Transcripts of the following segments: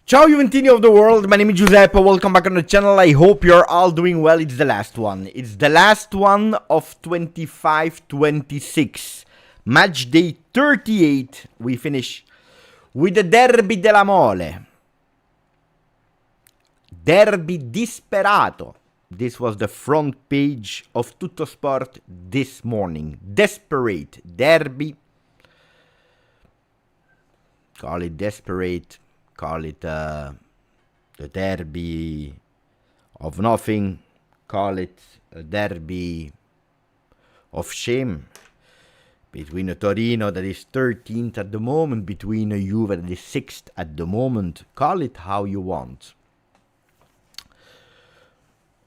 Ciao Juventini of the world, my name is Giuseppe, welcome back on the channel, I hope you're all doing well. It's the last one of 25-26, match day 38, we finish with the Derby della Mole, Derby disperato. This was the front page of Tutto Sport this morning, desperate derby, call it desperate. Call it the derby of nothing. Call it a derby of shame between a Torino that is 13th at the moment, between a Juve that is 6th at the moment. Call it how you want.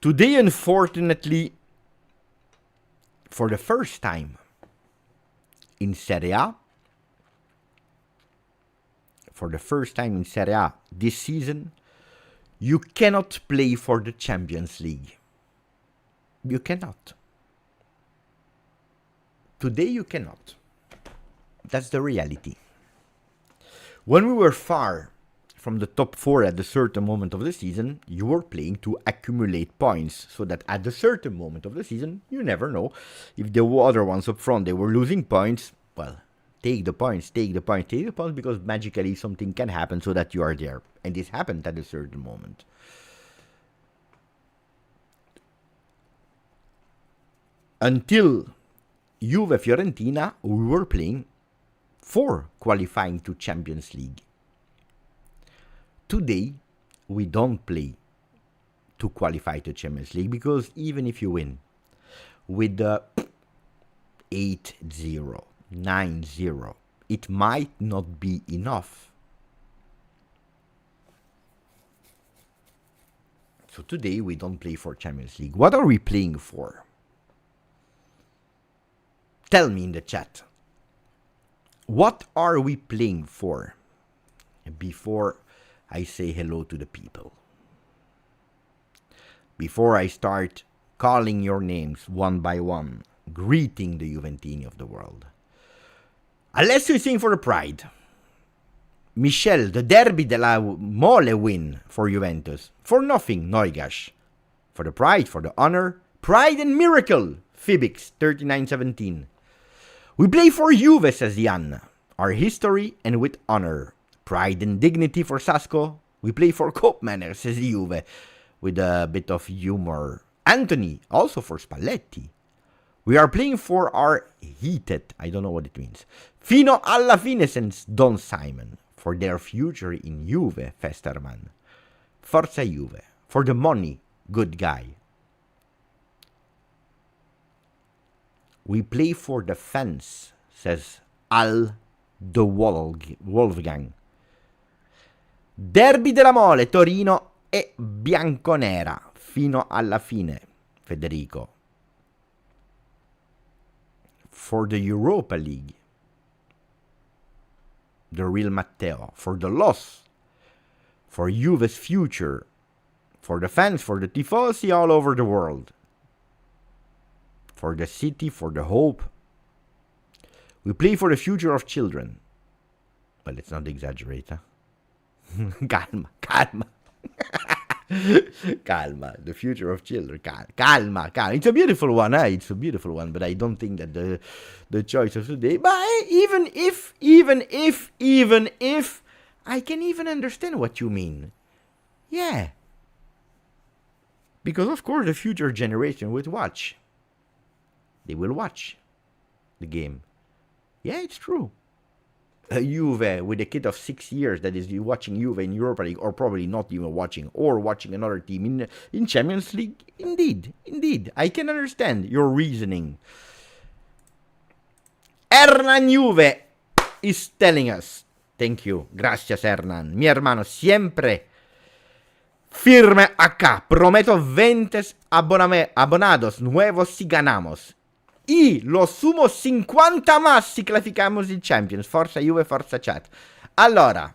Today, unfortunately, for the first time in Serie A, this season, you cannot play for the Champions League. You cannot. Today you cannot. That's the reality. When we were far from the top 4 at a certain moment of the season, you were playing to accumulate points, so that at a certain moment of the season, you never know. If the other ones up front, they were losing points, well, take the points, because magically something can happen so that you are there. And this happened at a certain moment. Until Juve Fiorentina, we were playing for qualifying to Champions League. Today, we don't play to qualify to Champions League, because even if you win with the 8-0, 9-0, it might not be enough. So today we don't play for Champions League. What are we playing for? Tell me in the chat. What are we playing for? Before I say hello to the people. Before I start calling your names one by one, greeting the Juventini of the world. Unless you sing for the pride. Michel, the Derby della Mole win for Juventus. For nothing, Neugash. For the pride, for the honor, pride and miracle. Fibix, 39-17. We play for Juve, says Jan. Our history and with honor. Pride and dignity for Sasco. We play for cope manner, says Juve. With a bit of humor. Anthony, also for Spalletti. We are playing for our heated, I don't know what it means, fino alla fine, since Don Simon, for their future in Juve, Festerman. Forza Juve, for the money, good guy. We play for the fans, says Al the Wolfgang. Derby della Mole, Torino e bianconera, fino alla fine, Federico. For the Europa League, the real Matteo. For the loss, for Juve's future, for the fans, for the tifosi all over the world, for the city, for the hope. We play for the future of children. Well, let's not exaggerate, huh? Calma. Calma, the future of children. Calma. It's a beautiful one, It's a beautiful one, but I don't think that the choice of today. But even if, I can even understand what you mean. Yeah. Because of course the future generation will watch. They will watch the game. Yeah, it's true. Juve with a kid of 6 years that is watching Juve in Europa League, or probably not even watching, or watching another team in Champions League. Indeed, I can understand your reasoning. Hernan Juve is telling us, thank you, gracias Hernan, mi hermano, siempre firme acá, prometo 20 abonados nuevos si ganamos. Y los sumos 50 más si clasificamos in Champions. Forza Juve, forza chat. Allora,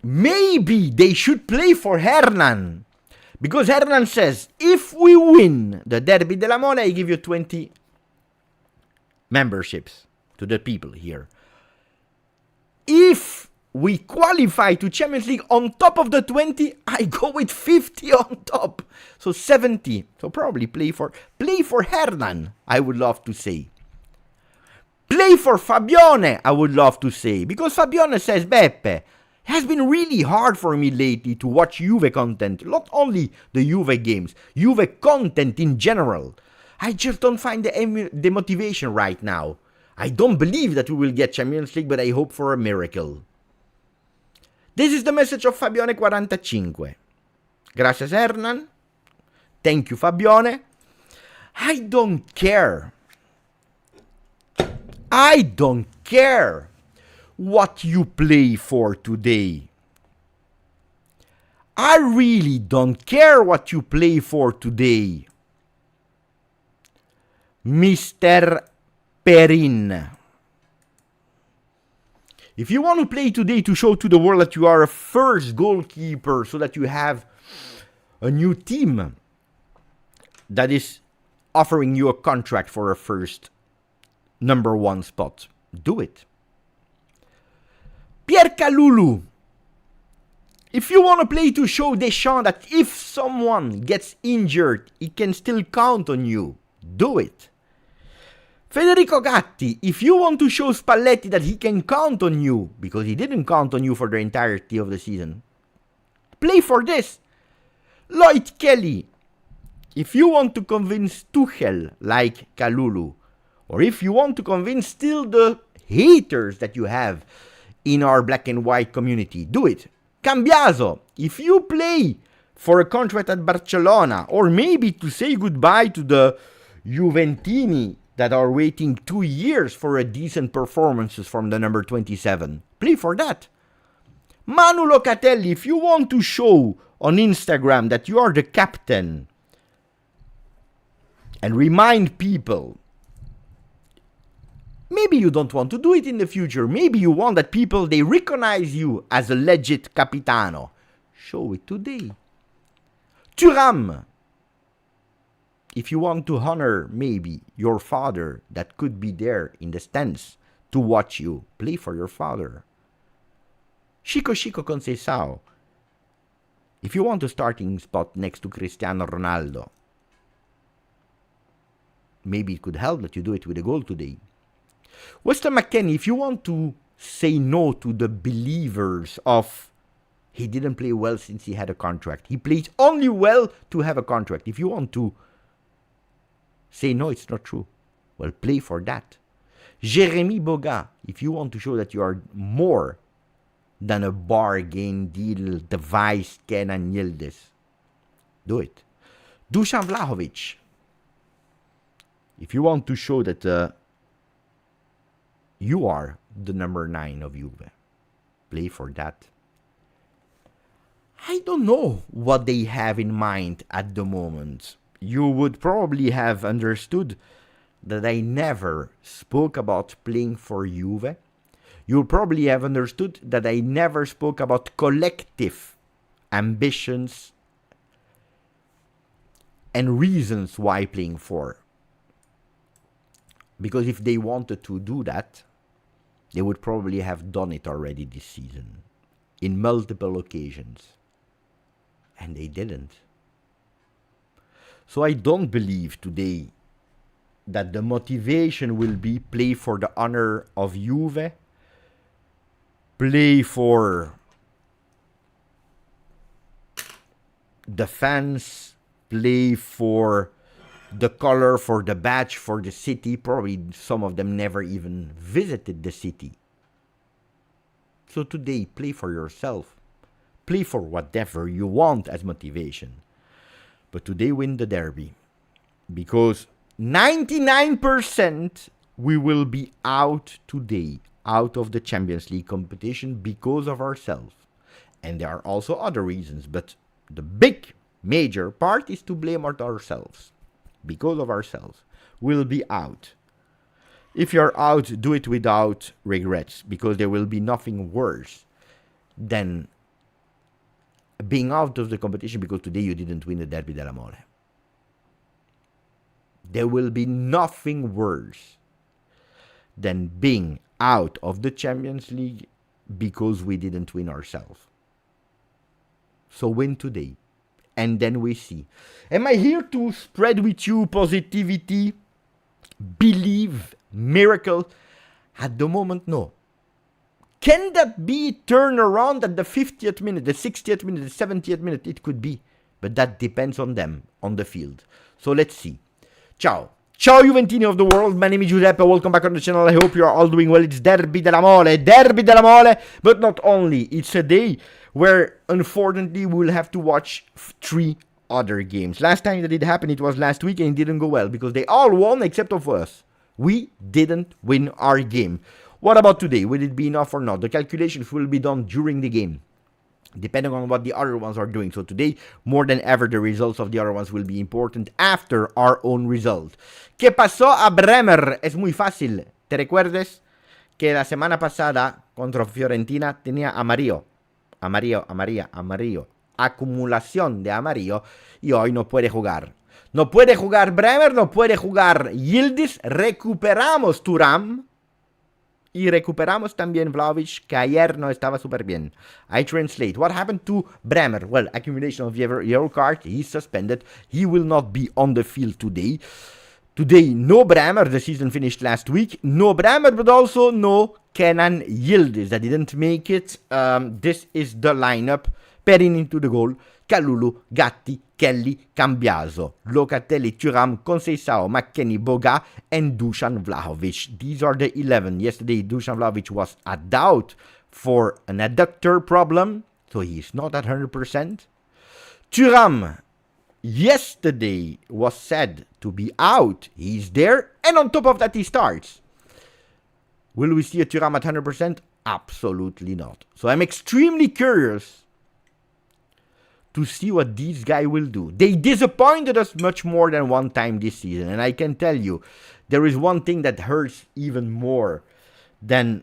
maybe they should play for Hernan. Because Hernan says, if we win the Derby della Mole, I give you 20 memberships to the people here. If we qualify to Champions League on top of the 20, I go with 50 on top. So 70. So probably play for Hernan, I would love to say. Play for Fabione, I would love to say. Because Fabione says, Beppe, it has been really hard for me lately to watch Juve content. Not only the Juve games, Juve content in general. I just don't find the motivation right now. I don't believe that we will get Champions League, but I hope for a miracle. This is the message of Fabione45. Gracias, Hernan. Thank you, Fabione. I don't care. I don't care what you play for today. I really don't care what you play for today. Mr. Perin. If you want to play today to show to the world that you are a first goalkeeper so that you have a new team that is offering you a contract for a first number 1 spot, do it. Pierre Kalulu. If you want to play to show Deschamps that if someone gets injured, he can still count on you, do it. Federico Gatti, if you want to show Spalletti that he can count on you, because he didn't count on you for the entirety of the season, play for this. Lloyd Kelly, if you want to convince Tuchel like Kalulu, or if you want to convince still the haters that you have in our black and white community, do it. Cambiaso, if you play for a contract at Barcelona, or maybe to say goodbye to the Juventini that are waiting 2 years for a decent performances from the number 27. Play for that. Manu Locatelli, if you want to show on Instagram that you are the captain and remind people, maybe you don't want to do it in the future. Maybe you want that people, they recognize you as a legit capitano. Show it today. Thuram, if you want to honor maybe your father that could be there in the stands to watch you, play for your father. Chico Conceição, if you want a starting spot next to Cristiano Ronaldo, maybe it could help that you do it with a goal today. Weston McKennie, if you want to say no to the believers of he didn't play well since he had a contract, he plays only well to have a contract. If you want to say no, it's not true, well, play for that. Jérémy Boga, if you want to show that you are more than a bargain deal device Kenan Yildiz, do it. Dusan Vlahovic, if you want to show that you are the number 9 of Juve, play for that. I don't know what they have in mind at the moment. You would probably have understood that I never spoke about playing for Juve. You'll probably have understood that I never spoke about collective ambitions and reasons why playing for. Because if they wanted to do that, they would probably have done it already this season in multiple occasions. And they didn't. So I don't believe today that the motivation will be play for the honor of Juve, play for the fans, play for the color, for the badge, for the city. Probably some of them never even visited the city. So today, play for yourself. Play for whatever you want as motivation. But today, win the derby. Because 99% we will be out today, out of the Champions League competition because of ourselves. And there are also other reasons, but the big, major part is to blame ourselves. Because of ourselves. We'll be out. If you're out, do it without regrets, because there will be nothing worse than being out of the competition because today you didn't win the Derby della Mole. There will be nothing worse than being out of the Champions League because we didn't win ourselves. So win today, and then we see. Am I here to spread with you positivity, believe, miracle? At the moment, no. Can that be turned around at the 50th minute, the 60th minute, the 70th minute? It could be, but that depends on them, on the field. So let's see. Ciao. Ciao Juventini of the world, my name is Giuseppe, welcome back on the channel, I hope you are all doing well. It's Derby della Mole, but not only, it's a day where unfortunately we will have to watch 3 other games. Last time that it happened, it was last week and it didn't go well, because they all won except of us. We didn't win our game. What about today? Will it be enough or not? The calculations will be done during the game, depending on what the other ones are doing. So today, more than ever, the results of the other ones will be important after our own result. ¿Qué pasó a Bremer? Es muy fácil. ¿Te recuerdes que la semana pasada contra Fiorentina tenía amarillo? Amarillo. Acumulación de amarillo. Y hoy no puede jugar. No puede jugar Bremer, no puede jugar Yildiz. Recuperamos Thuram. Y recuperamos también Vlahovic, que ayer no estaba súper bien. I translate. What happened to Bremer? Well, accumulation of yellow card. He's suspended. He will not be on the field today. Today, no Bremer. The season finished last week. No Bremer, but also no Kenan Yildiz. That didn't make it. This is the lineup. Perin into the goal. Kalulu, Gatti, Kelly, Cambiaso, Locatelli, Thuram, Conceição, McKennie, Boga, and Dusan Vlahovic. These are the 11. Yesterday, Dusan Vlahovic was a doubt for an adductor problem, so he's not at 100%. Thuram, yesterday, was said to be out. He's there, and on top of that, he starts. Will we see a Thuram at 100%? Absolutely not. So I'm extremely curious to see what these guys will do. They disappointed us much more than one time this season. And I can tell you, there is one thing that hurts even more than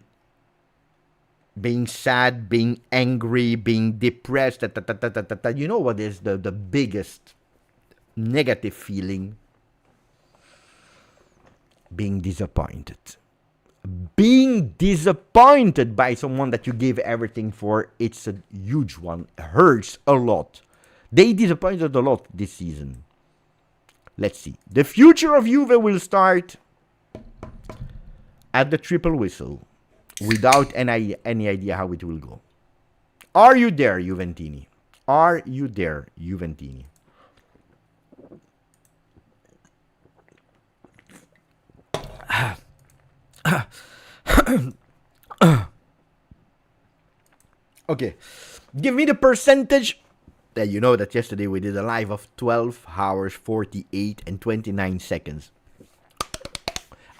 being sad, being angry, being depressed. You know what is the biggest negative feeling? Being disappointed. Being disappointed by someone that you gave everything for, it's a huge one. It hurts a lot. They disappointed a lot this season. Let's see. The future of Juve will start at the triple whistle without any idea how it will go. Are you there, Juventini? Are you there, Juventini? Okay, give me the percentage. You know that yesterday we did a live of 12 hours, 48 and 29 seconds.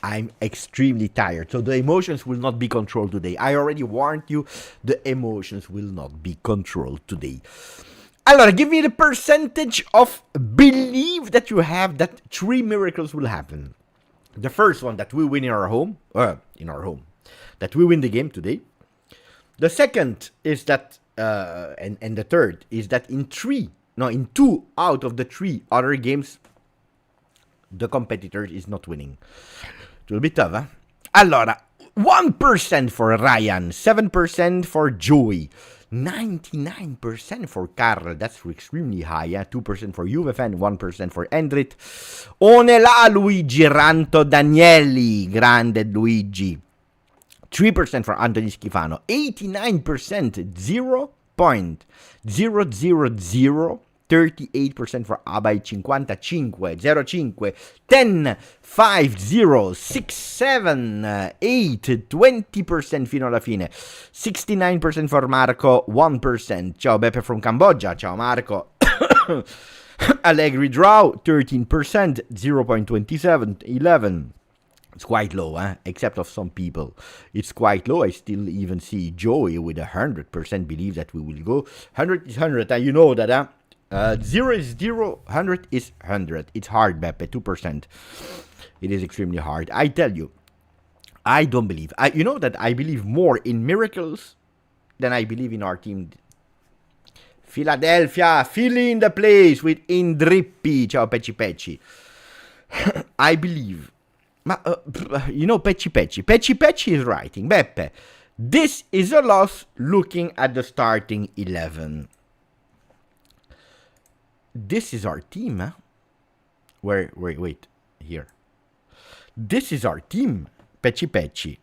I'm extremely tired, so the emotions will not be controlled today. I already warned you, the emotions will not be controlled today. Allora, give me the percentage of belief that you have that 3 miracles will happen. The first one, that we win in our home, that we win the game today. The second is that, and the third is that in 2 out of the 3 other games, the competitor is not winning. It will be tough, huh? Allora, 1% for Ryan, 7% for Joey, 99% for Carl, that's extremely high, 2% for Juve fan, 1% for Endrit. Onela Luigi Ranto Danieli, grande Luigi. 3% for Anthony Schifano, 89%, 0.000, 38% for Abai 55, 05, 10, 5, 0, 6, 7, 8, 20% fino alla fine, 69% for Marco, 1%. Ciao Beppe from Cambodia, ciao Marco. Allegri draw, 13%, 0.27, 11. It's quite low, except of some people. It's quite low. I still even see Joey with 100% believe that we will go. 100 is 100, and you know that, 0 is 0, 100 is 100. It's hard, Beppe, 2%. It is extremely hard. I tell you, I don't believe. You know that I believe more in miracles than I believe in our team. Philadelphia, filling the place with Indrippi. Ciao, Pecci Pecci. I believe. Ma, you know Pecci Pecci. Pecci Pecci is writing. Beppe, This is a loss looking at the starting 11. This is our team, huh? Wait, here. This is our team, Pecci Pecci.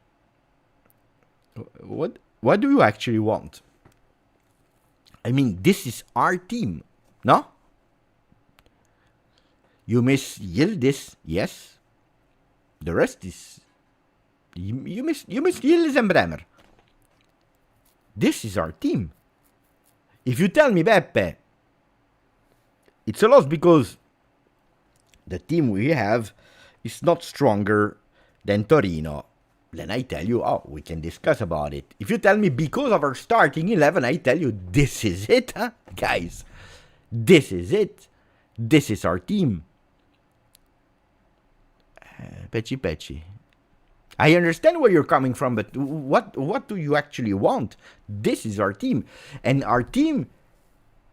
What do you actually want? I mean, this is our team, no? You miss Yildiz, yes. The rest is... You miss Yildiz and Bremer. This is our team. If you tell me, Beppe, it's a loss because the team we have is not stronger than Torino, then I tell you, oh, we can discuss about it. If you tell me because of our starting 11, I tell you, this is it, huh? Guys. This is it. This is our team. Pecci Pecci. I understand where you're coming from, but what do you actually want? This is our team. And our team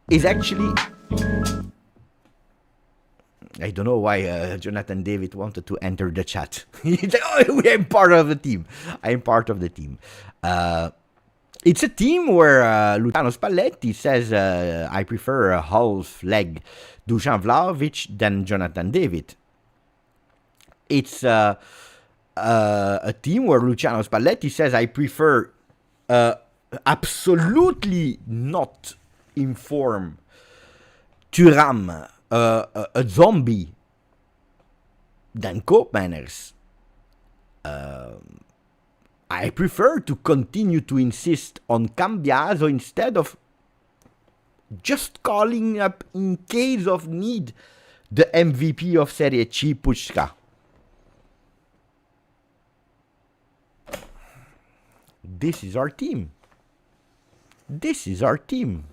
is actually... I don't know why Jonathan David wanted to enter the chat. He said, oh, I'm part of the team. I'm part of the team. It's a team where Luciano Spalletti says, I prefer a half-leg Dusan Vlahovic than Jonathan David. It's a team where Luciano Spalletti says, I prefer absolutely not informed Thuram, a zombie, than Koopmeiners. I prefer to continue to insist on Cambiaso instead of just calling up, in case of need, the MVP of Serie C, Puška. This is our team. This is our team.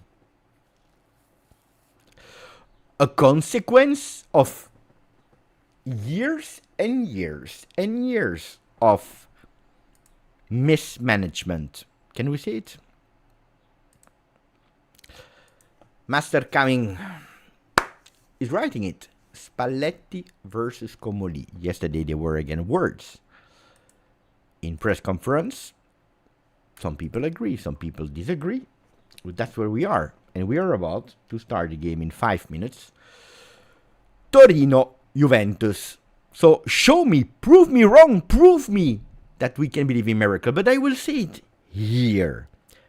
A consequence of years and years and years of mismanagement. Can we say it? Master Coming is writing it. Spalletti versus Comoli. Yesterday they were again words. In press conference, some people agree, some people disagree. But that's where we are. And we are about to start the game in 5 minutes. Torino, Juventus. So show me, prove me wrong, prove me that we can believe in miracle. But I will say it here.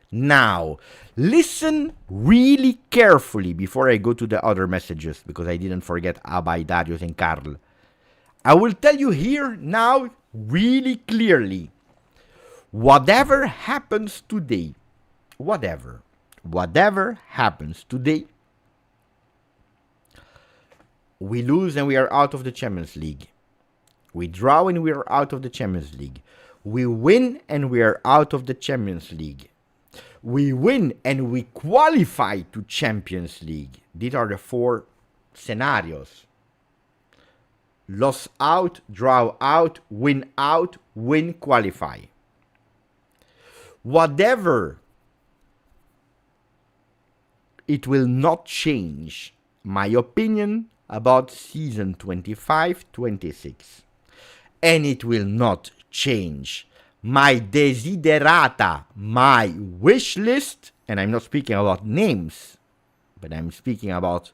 Now, listen really carefully before I go to the other messages, because I didn't forget Abay, Darius, and Carl. I will tell you here now really clearly. Whatever happens today, whatever happens today, we lose and we are out of the Champions League. We draw and we are out of the Champions League. We win and we are out of the Champions League. We win and we qualify to Champions League. These are the 4 scenarios. Loss out, draw out, win, qualify. Whatever, it will not change my opinion about season 25-26. And it will not change my desiderata, my wish list, and I'm not speaking about names, but I'm speaking about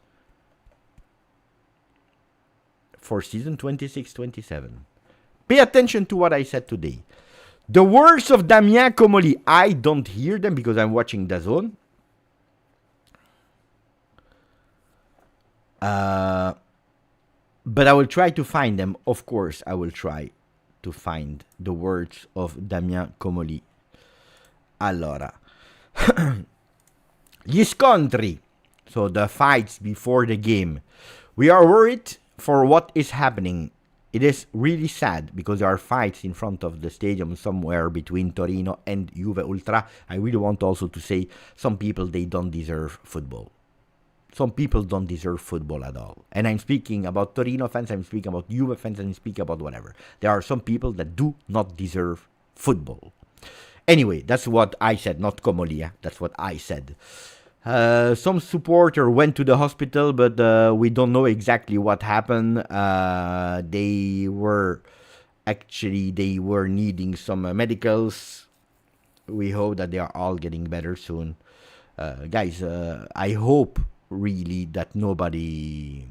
for season 26-27. Pay attention to what I said today. The words of Damien Comoli, I don't hear them because I'm watching DAZN. But I will try to find them. Of course, I will try to find the words of Damien Comoli. Allora. Gli scontri. So the fights before the game. We are worried for what is happening. It is really sad because there are fights in front of the stadium somewhere between Torino and Juve Ultra. I really want also to say some people, they don't deserve football. Some people don't deserve football at all. And I'm speaking about Torino fans, I'm speaking about Juve fans, I'm speaking about whatever. There are some people that do not deserve football. Anyway, that's what I said, not Comolia. That's what I said. Some supporter went to the hospital, but we don't know exactly what happened. They were needing some medicals. We hope that they are all getting better soon. Guys, I hope really that nobody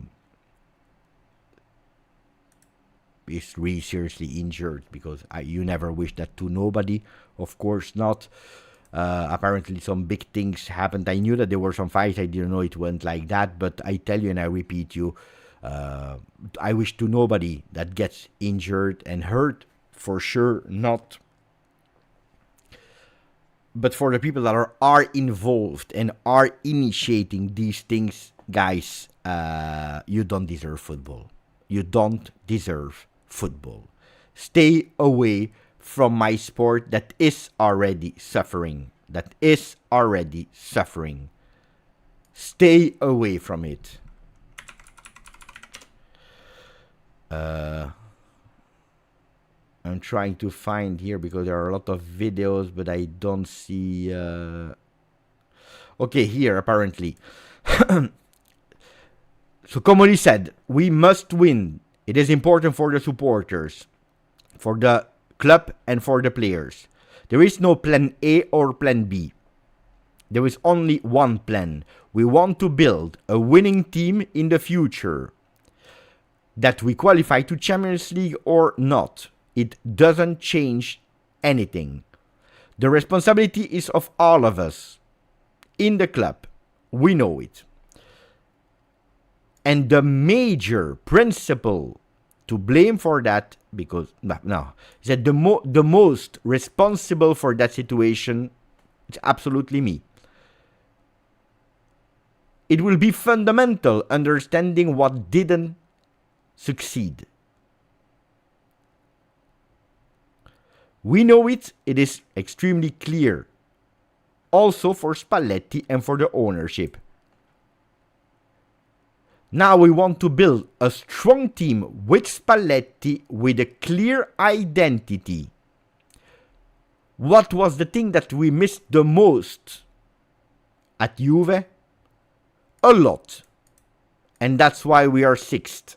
is really seriously injured, because you never wish that to nobody. Of course not. Apparently some big things happened. I knew that there were some fights. I didn't know it went like that. But I tell you and I repeat you, I wish to nobody that gets injured and hurt, for sure not. But for the people that are involved and are initiating these things, guys, you don't deserve football. You don't deserve football. Stay away from my sport that is already suffering. That is already suffering. Stay away from it. I'm trying to find here because there are a lot of videos, but I don't see... Okay, here, apparently. So, Comoli said, we must win. It is important for the supporters, for the club, and for the players. There is no plan A or plan B. There is only one plan. We want to build a winning team in the future. That we qualify to Champions League or not, it doesn't change anything. The responsibility is of all of us in the club. We know it. And the major principle to blame for that, because no, he said the most responsible for that situation, it's absolutely me. It will be fundamental understanding what didn't succeed. We know it. It is extremely clear. Also for Spalletti and for the ownership. Now we want to build a strong team with Spalletti with a clear identity. What was the thing that we missed the most at Juve? A lot. And that's why we are 6th.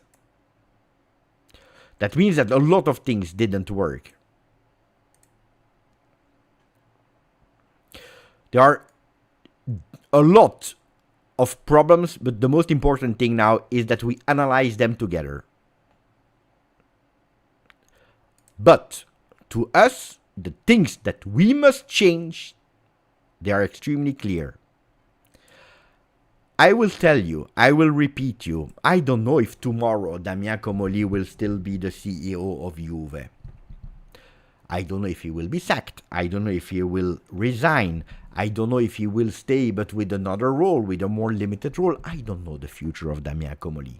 That means that a lot of things didn't work. There are a lot of problems, but the most important thing now is that we analyze them together. But to us, the things that we must change, they are extremely clear. I will tell you, I will repeat you, I don't know if tomorrow Damien Comoli will still be the CEO of Juve. I don't know if he will be sacked. I don't know if he will resign. I don't know if he will stay, but with another role, with a more limited role. I don't know the future of Damien Comoli.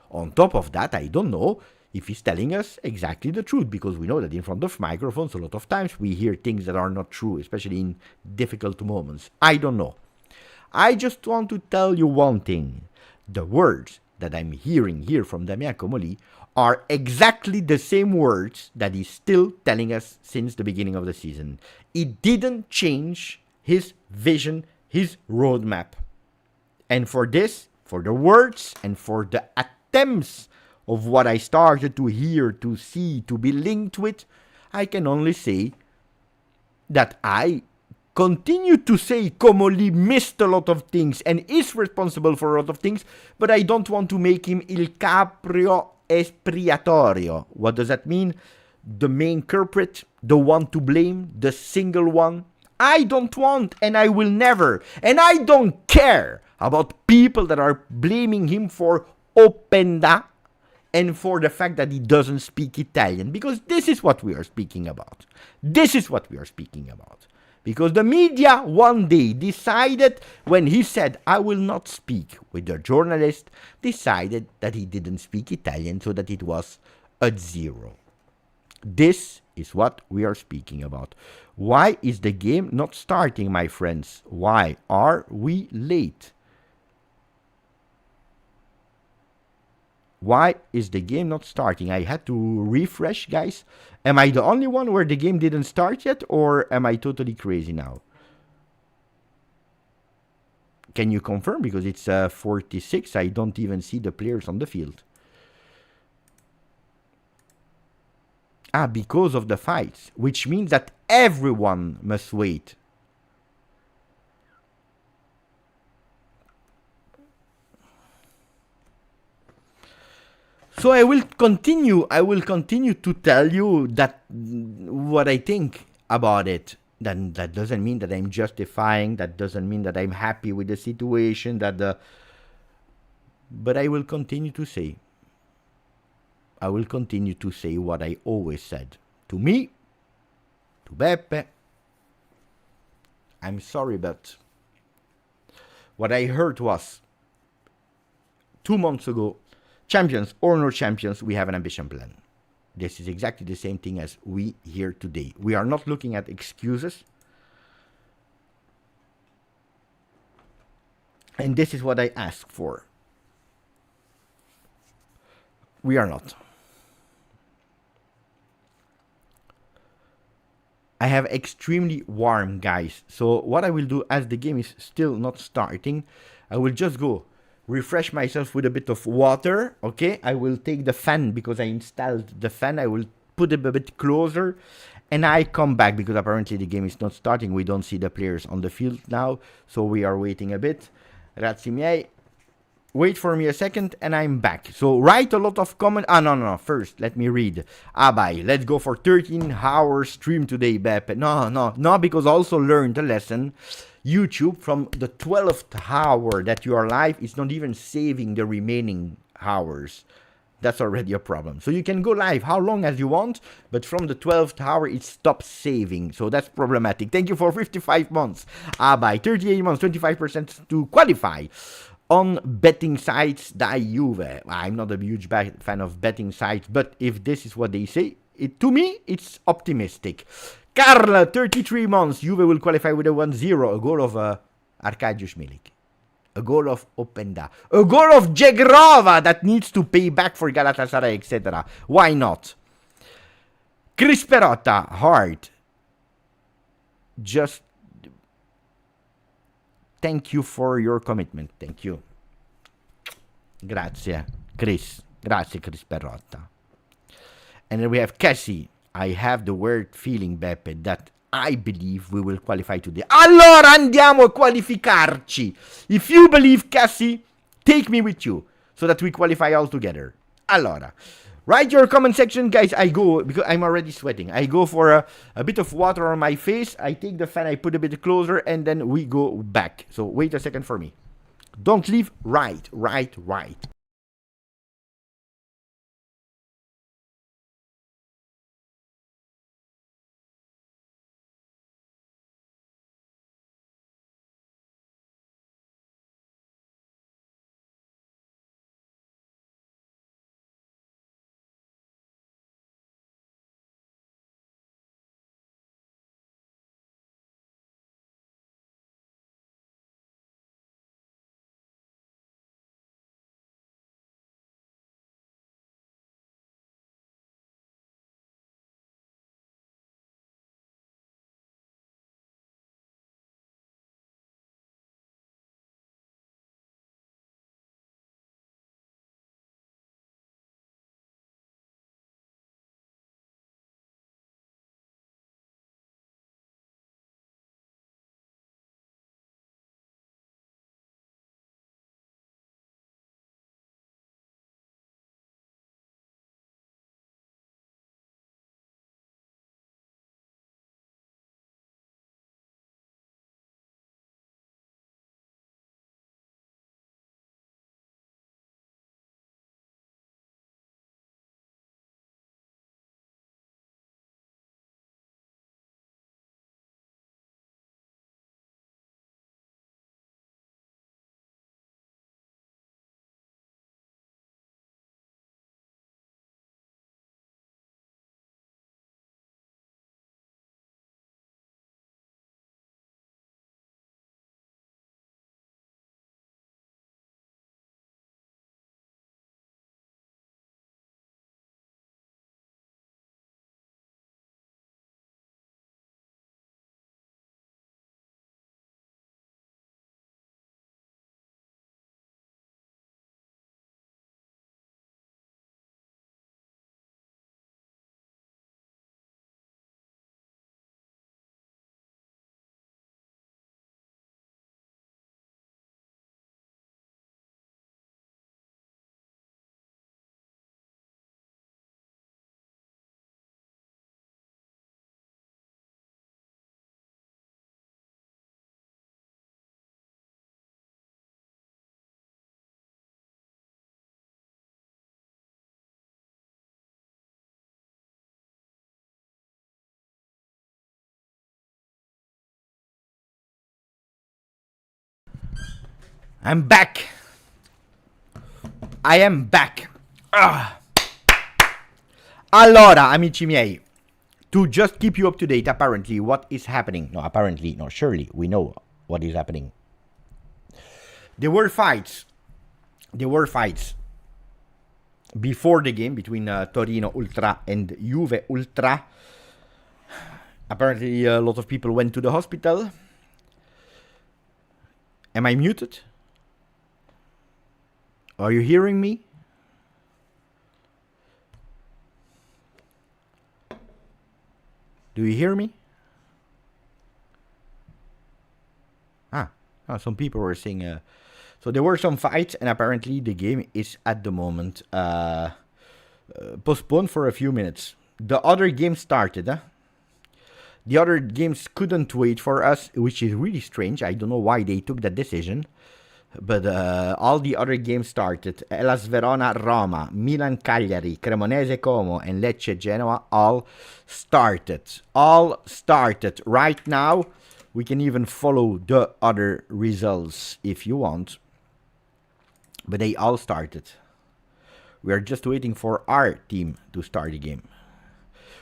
On top of that, I don't know if he's telling us exactly the truth, because we know that in front of microphones, a lot of times we hear things that are not true, especially in difficult moments. I don't know. I just want to tell you one thing. The words that I'm hearing here from Damien Comoli are exactly the same words that he's still telling us since the beginning of the season. It didn't change his vision, his roadmap. And for this, for the words and for the attempts of what I started to hear, to see, to be linked with, I can only say that I continue to say Comoli missed a lot of things and is responsible for a lot of things, but I don't want to make him il caprio espiatorio. What does that mean? The main culprit, the one to blame, the single one. I don't want, and I will never, and I don't care about people that are blaming him for Openda and for the fact that he doesn't speak Italian, because this is what we are speaking about. This is what we are speaking about. Because the media one day decided, when he said, I will not speak with the journalist, decided that he didn't speak Italian, so that it was a 0. This is what we are speaking about. Why is the game not starting, my friends? Why are we late? Why is the game not starting? I had to refresh, guys. Am I the only one where the game didn't start yet, or am I totally crazy now? Can you confirm? Because it's 46. I don't even see the players on the field. Ah, because of the fights, which means that everyone must wait. So I will continue. I will continue to tell you that what I think about it. Then that doesn't mean that I'm justifying. That doesn't mean that I'm happy with the situation. But I will continue to say. I will continue to say what I always said to me, to Beppe. I'm sorry, but what I heard was 2 months ago, champions or no champions, we have an ambition plan. This is exactly the same thing as we hear today. We are not looking at excuses. And this is what I ask for. We are not. I have extremely warm, guys. So what I will do, as the game is still not starting, I will just go refresh myself with a bit of water. Okay, I will take the fan because I installed the fan. I will put it a bit closer and I come back because apparently the game is not starting. We don't see the players on the field now, so we are waiting a bit. Grazie miei. Wait for me a second and I'm back. So write a lot of comments. No. First, let me read. Bye. Let's go for 13-hour stream today, Beppe. No, because I also learned a lesson. YouTube, from the 12th hour that you are live, is not even saving the remaining hours. That's already a problem. So you can go live how long as you want, but from the 12th hour, it stops saving. So that's problematic. Thank you for 55 months. Bye. 38 months, 25% to qualify. On betting sites, Juve. I'm not a huge fan of betting sites, but if this is what they say, to me, it's optimistic. Carla, 33 months. Juve will qualify with a 1-0. A goal of Arkadiusz Milik. A goal of Openda. A goal of Jegrova that needs to pay back for Galatasaray, etc. Why not? Chris Perotta, hard. Just thank you for your commitment. Thank you. Grazie, Chris. Grazie, Chris Perotta. And then we have Cassie. I have the weird feeling, Beppe, that I believe we will qualify today. Allora andiamo a qualificarci. If you believe, Cassie, take me with you so that we qualify all together. Allora, write your comment section, guys. I go, because I'm already sweating. I go for a bit of water on my face. I take the fan, I put a bit closer, and then we go back. So wait a second for me. Don't leave. Right. I'm back. I am back. Allora, amici miei, to just keep you up to date, apparently, what is happening? No, apparently, no, surely, we know what is happening. There were fights. Before the game between Torino Ultra and Juve Ultra. Apparently, a lot of people went to the hospital. Am I muted? Are you hearing me? Do you hear me? Some people were saying... so there were some fights, and apparently the game is at the moment postponed for a few minutes. The other game started. The other games couldn't wait for us, which is really strange. I don't know why they took that decision. But all the other games started. Hellas Verona, Roma, Milan, Cagliari, Cremonese, Como, and Lecce, Genoa all started. Right now. We can even follow the other results if you want. But they all started. We are just waiting for our team to start the game.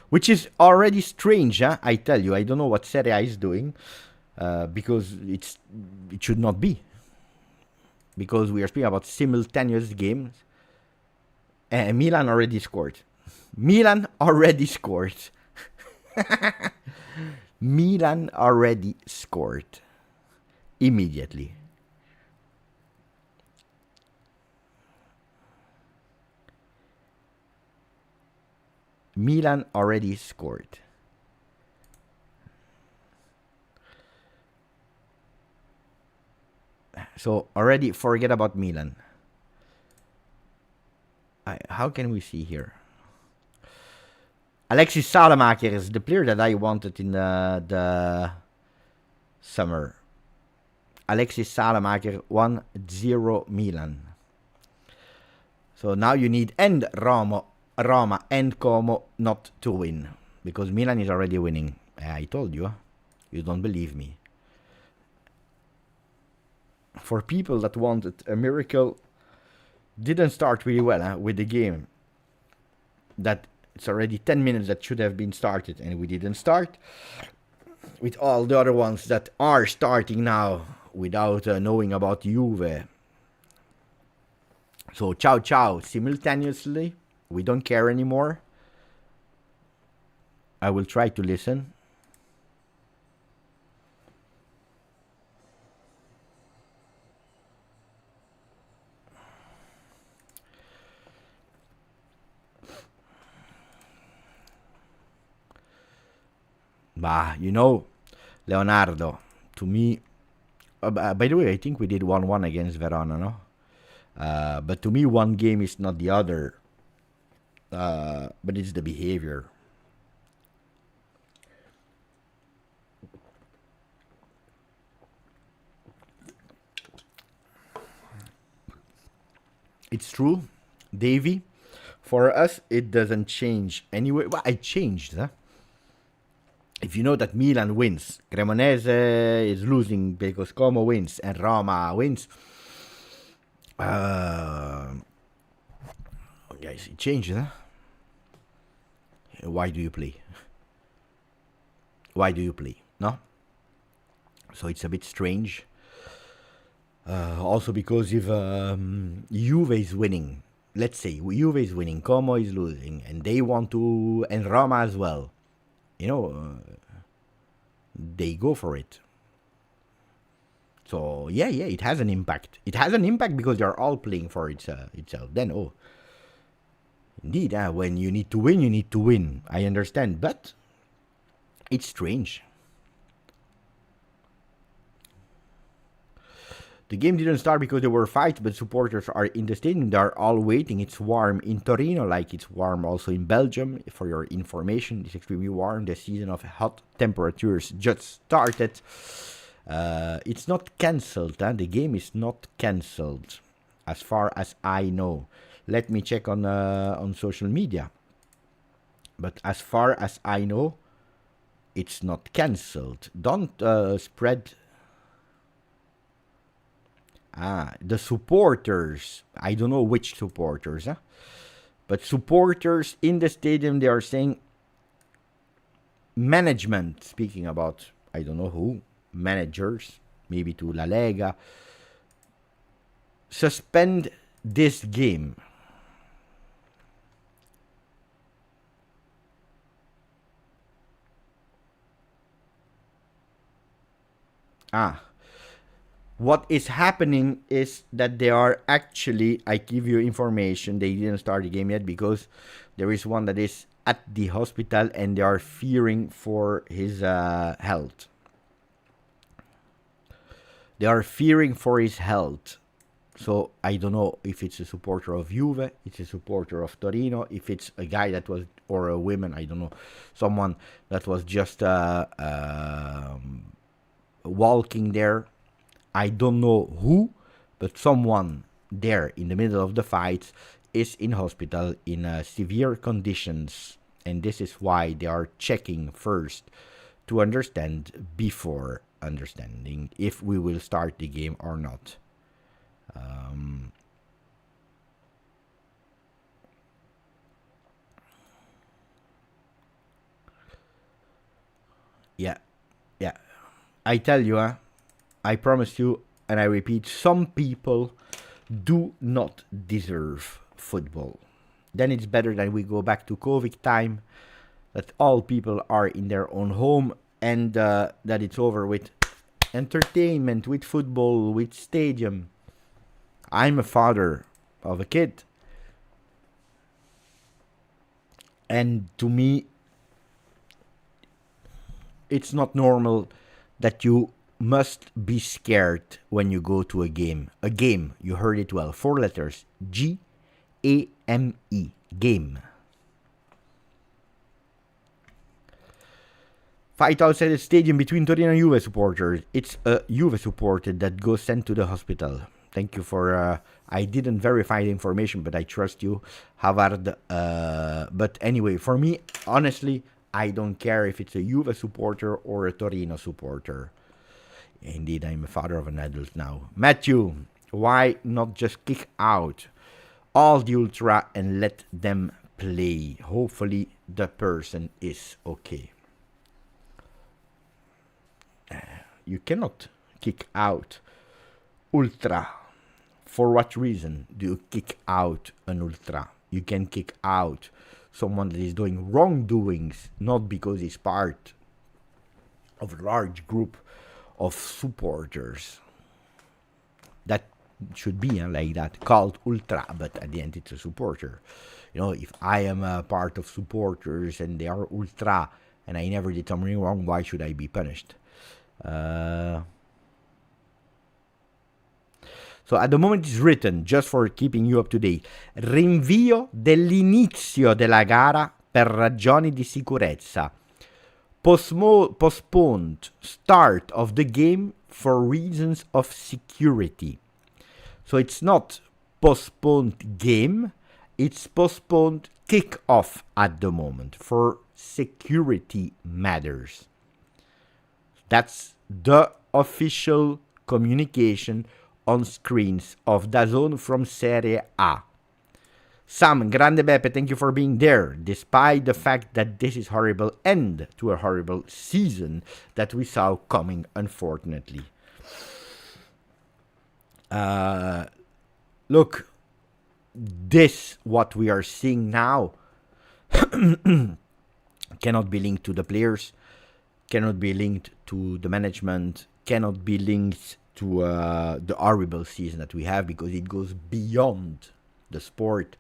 Which is already strange, I tell you. I don't know what Serie A is doing. Because it should not be. Because we are speaking about simultaneous games. Milan already scored. Milan already scored immediately. Milan already scored. So already forget about Milan. How can we see here? Alexis Salamaker is the player that I wanted in the summer. Alexis Salamaker 1-0 Milan. So now you need Roma and Como not to win. Because Milan is already winning. I told you. You don't believe me. For people that wanted a miracle, didn't start really well with the game. That it's already 10 minutes that should have been started and we didn't start. With all the other ones that are starting now without knowing about Juve. So ciao simultaneously. We don't care anymore. I will try to listen. Bah, you know, Leonardo, to me... by the way, I think we did 1-1 against Verona, no? But to me, one game is not the other. But it's the behavior. It's true, Davey. For us, it doesn't change anyway. Well, I changed, huh? If you know that Milan wins, Cremonese is losing because Como wins and Roma wins. Guys, it changes, huh? Why do you play? No? So it's a bit strange. Also because if Juve is winning, let's say Juve is winning, Como is losing, and they want to, and Roma as well. You know, they go for it. So, yeah, it has an impact. It has an impact because they're all playing for itself. Then, indeed, when you need to win, you need to win. I understand, but it's strange. The game didn't start because there were fights, but supporters are in the stadium. They are all waiting. It's warm in Torino, like it's warm also in Belgium. For your information, it's extremely warm. The season of hot temperatures just started. It's not cancelled. The game is not cancelled, as far as I know. Let me check on social media. But as far as I know, it's not cancelled. Don't spread... The supporters, I don't know which supporters, but supporters in the stadium, they are saying management, speaking about, I don't know who, managers, maybe to La Lega, suspend this game. What is happening is that they are actually, I give you information, they didn't start the game yet because there is one that is at the hospital and they are fearing for his health. They are fearing for his health. So I don't know if it's a supporter of Juve, it's a supporter of Torino, if it's a guy that was, or a woman, I don't know, someone that was just walking there. I don't know who, but someone there in the middle of the fight is in hospital in severe conditions. And this is why they are checking first to understand before understanding if we will start the game or not. Yeah. I tell you, I promise you, and I repeat, some people do not deserve football. Then it's better that we go back to COVID time, that all people are in their own home, and that it's over with entertainment, with football, with stadium. I'm a father of a kid, and to me, it's not normal that you must be scared when you go to a game. A game, you heard it well, 4 letters, G-A-M-E, game. Fight outside the stadium between Torino and Juve supporters. It's a Juve supporter that goes sent to the hospital. Thank you for, I didn't verify the information, but I trust you, Havard. But anyway, for me, honestly, I don't care if it's a Juve supporter or a Torino supporter. Indeed, I'm a father of an adult now. Matthew, why not just kick out all the ultra and let them play? Hopefully the person is okay. You cannot kick out ultra. For what reason do you kick out an ultra? You can kick out someone that is doing wrongdoings, not because he's part of a large group of supporters. That should be like that, called ultra, but at the end it's a supporter. You know, if I am a part of supporters and they are ultra and I never did something wrong, why should I be punished? So at the moment it's written, just for keeping you up to date, rinvio dell'inizio della gara per ragioni di sicurezza. Postponed start of the game for reasons of security. So it's not postponed game, it's postponed kick-off at the moment for security matters. That's the official communication on screens of DAZN from Serie A. Sam, Grande Beppe, thank you for being there, despite the fact that this is horrible end to a horrible season that we saw coming, unfortunately. Look, this, what we are seeing now, cannot be linked to the players, cannot be linked to the management, cannot be linked to the horrible season that we have, because it goes beyond the sport,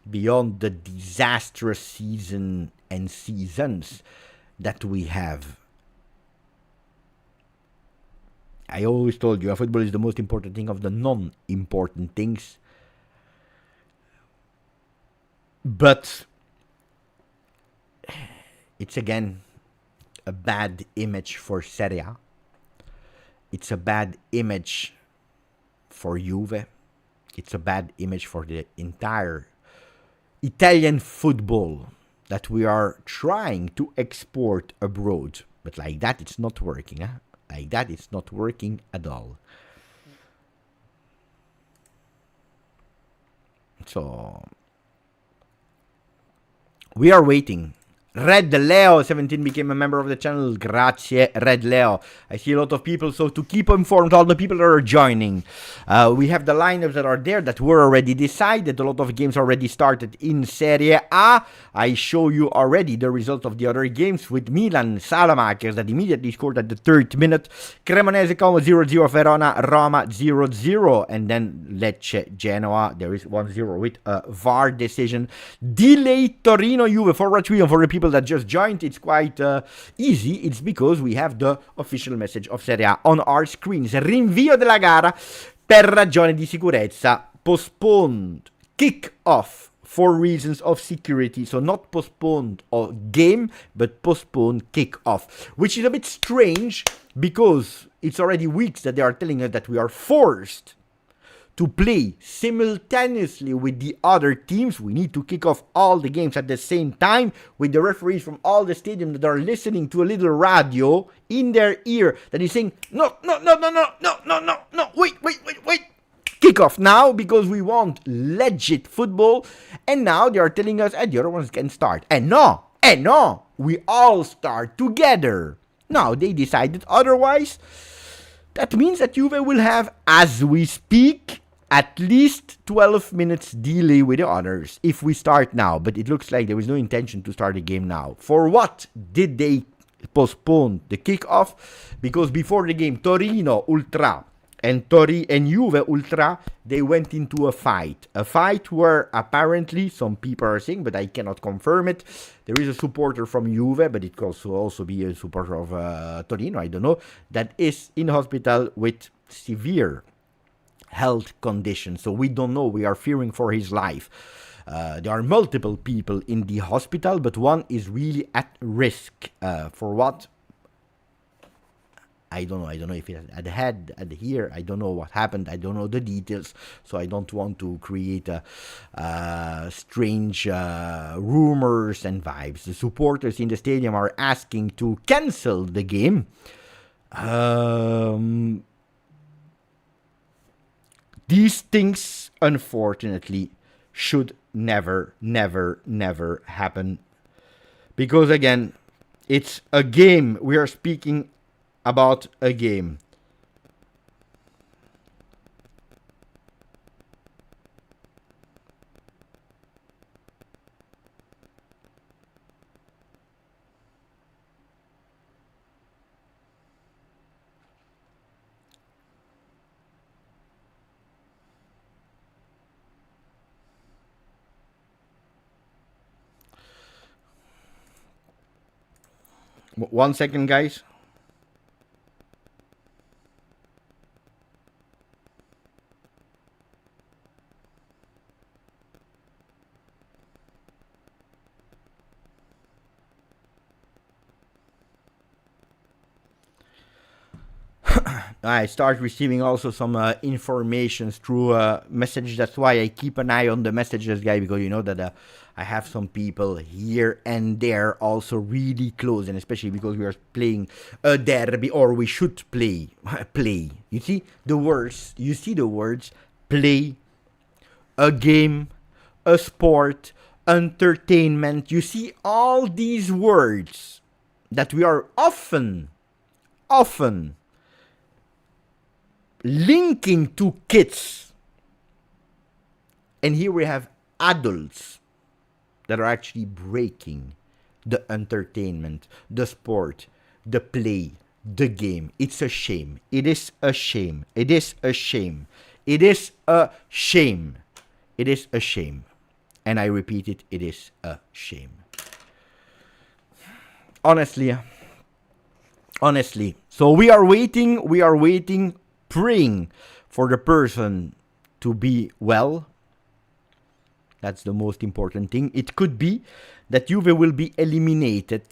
beyond the disastrous season and seasons that we have. I always told you, football is the most important thing of the non-important things. But it's again a bad image for Serie A. It's a bad image for Juve. It's a bad image for the entire Italian football that we are trying to export abroad. But like that, it's not working. Like that, it's not working at all. So we are waiting. Red Leo 17 became a member of the channel. Grazie, Red Leo. I see a lot of people, so to keep informed, all the people that are joining, we have the lineups that are there that were already decided. A lot of games already started in Serie A. I show you already the result of the other games with Milan, Salamakers that immediately scored at the 3rd minute. Cremonese Como 0-0, Verona, Roma 0-0, and then Lecce, Genoa. There is 1-0 with a VAR decision. Delayed Torino, Juve, forward wheel for the people that just joined. It's quite easy. It's because we have the official message of Serie A on our screens. Rinvio della gara per ragione di sicurezza. Postponed kick-off for reasons of security. So not postponed game, but postponed kick-off. Which is a bit strange because it's already weeks that they are telling us that we are forced to play simultaneously with the other teams. We need to kick off all the games at the same time with the referees from all the stadiums that are listening to a little radio in their ear that is saying, no, wait. Kick off now because we want legit football. And now they are telling us, the other ones can start. And no, we all start together. Now they decided otherwise. That means that Juve will have, as we speak, at least 12 minutes delay with the others if we start now. But it looks like there is no intention to start the game now. For what did they postpone the kickoff? Because before the game, Torino Ultra and Juve Ultra, they went into a fight. A fight where apparently some people are saying, but I cannot confirm it, there is a supporter from Juve, but it could also be a supporter of Torino, I don't know, that is in hospital with severe health conditions. So we don't know. We are fearing for his life. There are multiple people in the hospital, but one is really at risk. For what? I don't know. I don't know if it had head, at here. I don't know what happened. I don't know the details. So I don't want to create strange rumors and vibes. The supporters in the stadium are asking to cancel the game. These things, unfortunately, should never happen. Because, again, it's a game. We are speaking about a game. One second, guys. I start receiving also some information through messages. That's why I keep an eye on the messages, guys, because you know that I have some people here and there also really close, and especially because we are playing a derby, or we should play. You see the words? You see the words? Play, a game, a sport, entertainment. You see all these words that we are often linking to kids. And here we have adults that are actually breaking the entertainment, the sport, the play, the game. It's a shame. It is a shame. It is a shame. It is a shame. It is a shame. And I repeat it, it is a shame. Honestly. So we are waiting, praying for the person to be well. That's the most important thing. It could be that Juve will be eliminated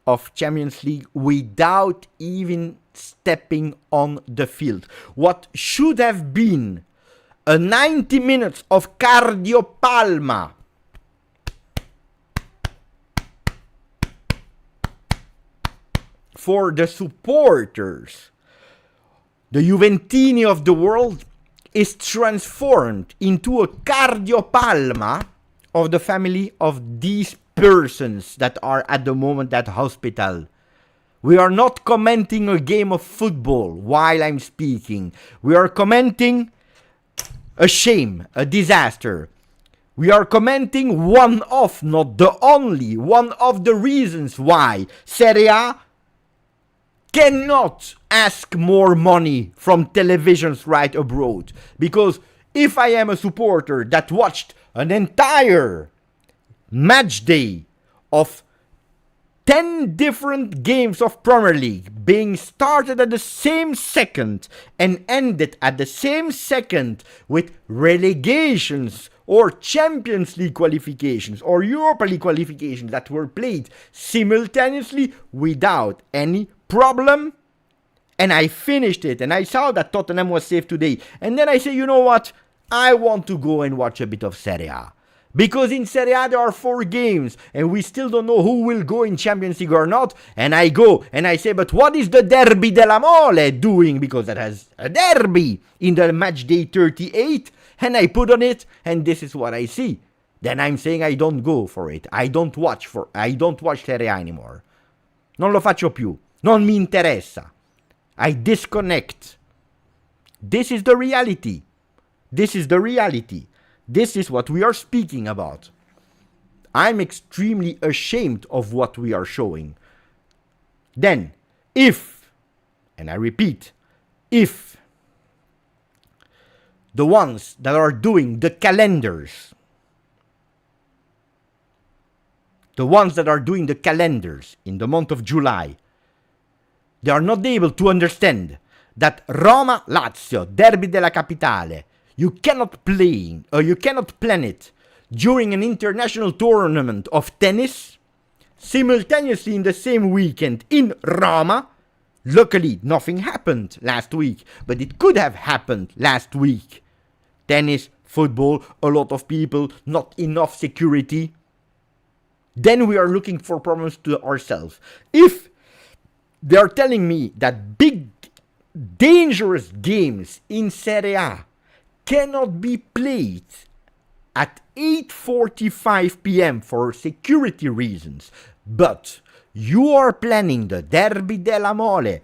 of Champions League without even stepping on the field. What should have been a 90 minutes of cardiopalma for the supporters, the Juventini of the world, is transformed into a cardiopalma of the family of these persons that are at the moment at hospital. We are not commenting a game of football while I'm speaking. We are commenting a shame, a disaster. We are commenting one of, not the only, one of the reasons why Serie A cannot ask more money from televisions right abroad. Because if I am a supporter that watched an entire match day of 10 different games of Premier League being started at the same second and ended at the same second with relegations or Champions League qualifications or Europa League qualifications that were played simultaneously without any problem, and I finished it and I saw that Tottenham was safe today, and then I say, you know what, I want to go and watch a bit of Serie A. Because in Serie A there are 4 games and we still don't know who will go in Champions League or not. And I go and I say, but what is the Derby della Mole doing? Because that has a derby in the match day 38. And I put on it and this is what I see. Then I'm saying I don't go for it. I don't watch Serie A anymore. Non lo faccio più. Non mi interessa. I disconnect. This is the reality. This is the reality. This is what we are speaking about. I'm extremely ashamed of what we are showing. Then, if, and I repeat, if the ones that are doing the calendars, in the month of July, they are not able to understand that Roma-Lazio, Derby della Capitale, you cannot plan it during an international tournament of tennis simultaneously in the same weekend in Roma. Luckily, nothing happened last week, but it could have happened last week. Tennis, football, a lot of people, not enough security. Then we are looking for problems to ourselves. If they are telling me that big, dangerous games in Serie A cannot be played at 8:45 p.m. for security reasons, but you are planning the Derby della Mole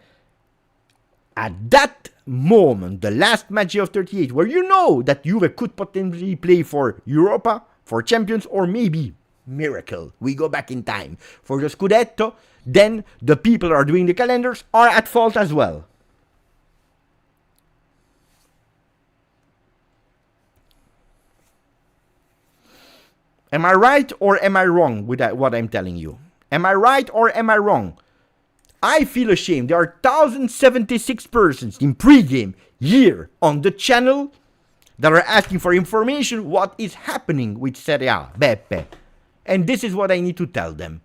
at that moment, the last match of 38, where you know that Juve could potentially play for Europa, for Champions, or maybe, miracle, we go back in time, for the Scudetto, then the people who are doing the calendars are at fault as well. Am I right or am I wrong with what I'm telling you? Am I right or am I wrong? I feel ashamed. There are 1,076 persons in pregame here on the channel that are asking for information what is happening with Serie A, Beppe. And this is what I need to tell them.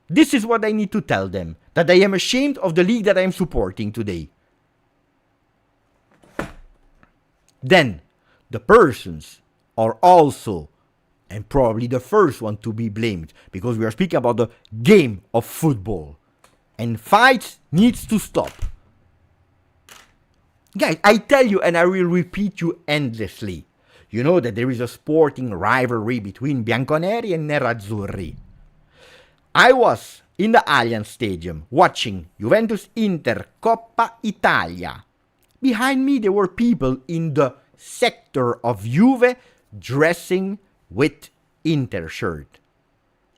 This is what I need to tell them. That I am ashamed of the league that I am supporting today. Then, the persons are also, and probably the first one to be blamed, because we are speaking about the game of football. And fights needs to stop. Guys, I tell you, and I will repeat you endlessly. You know that there is a sporting rivalry between Bianconeri and Nerazzurri. I was in the Allianz Stadium watching Juventus Inter Coppa Italia. Behind me there were people in the sector of Juve dressing with Inter shirt.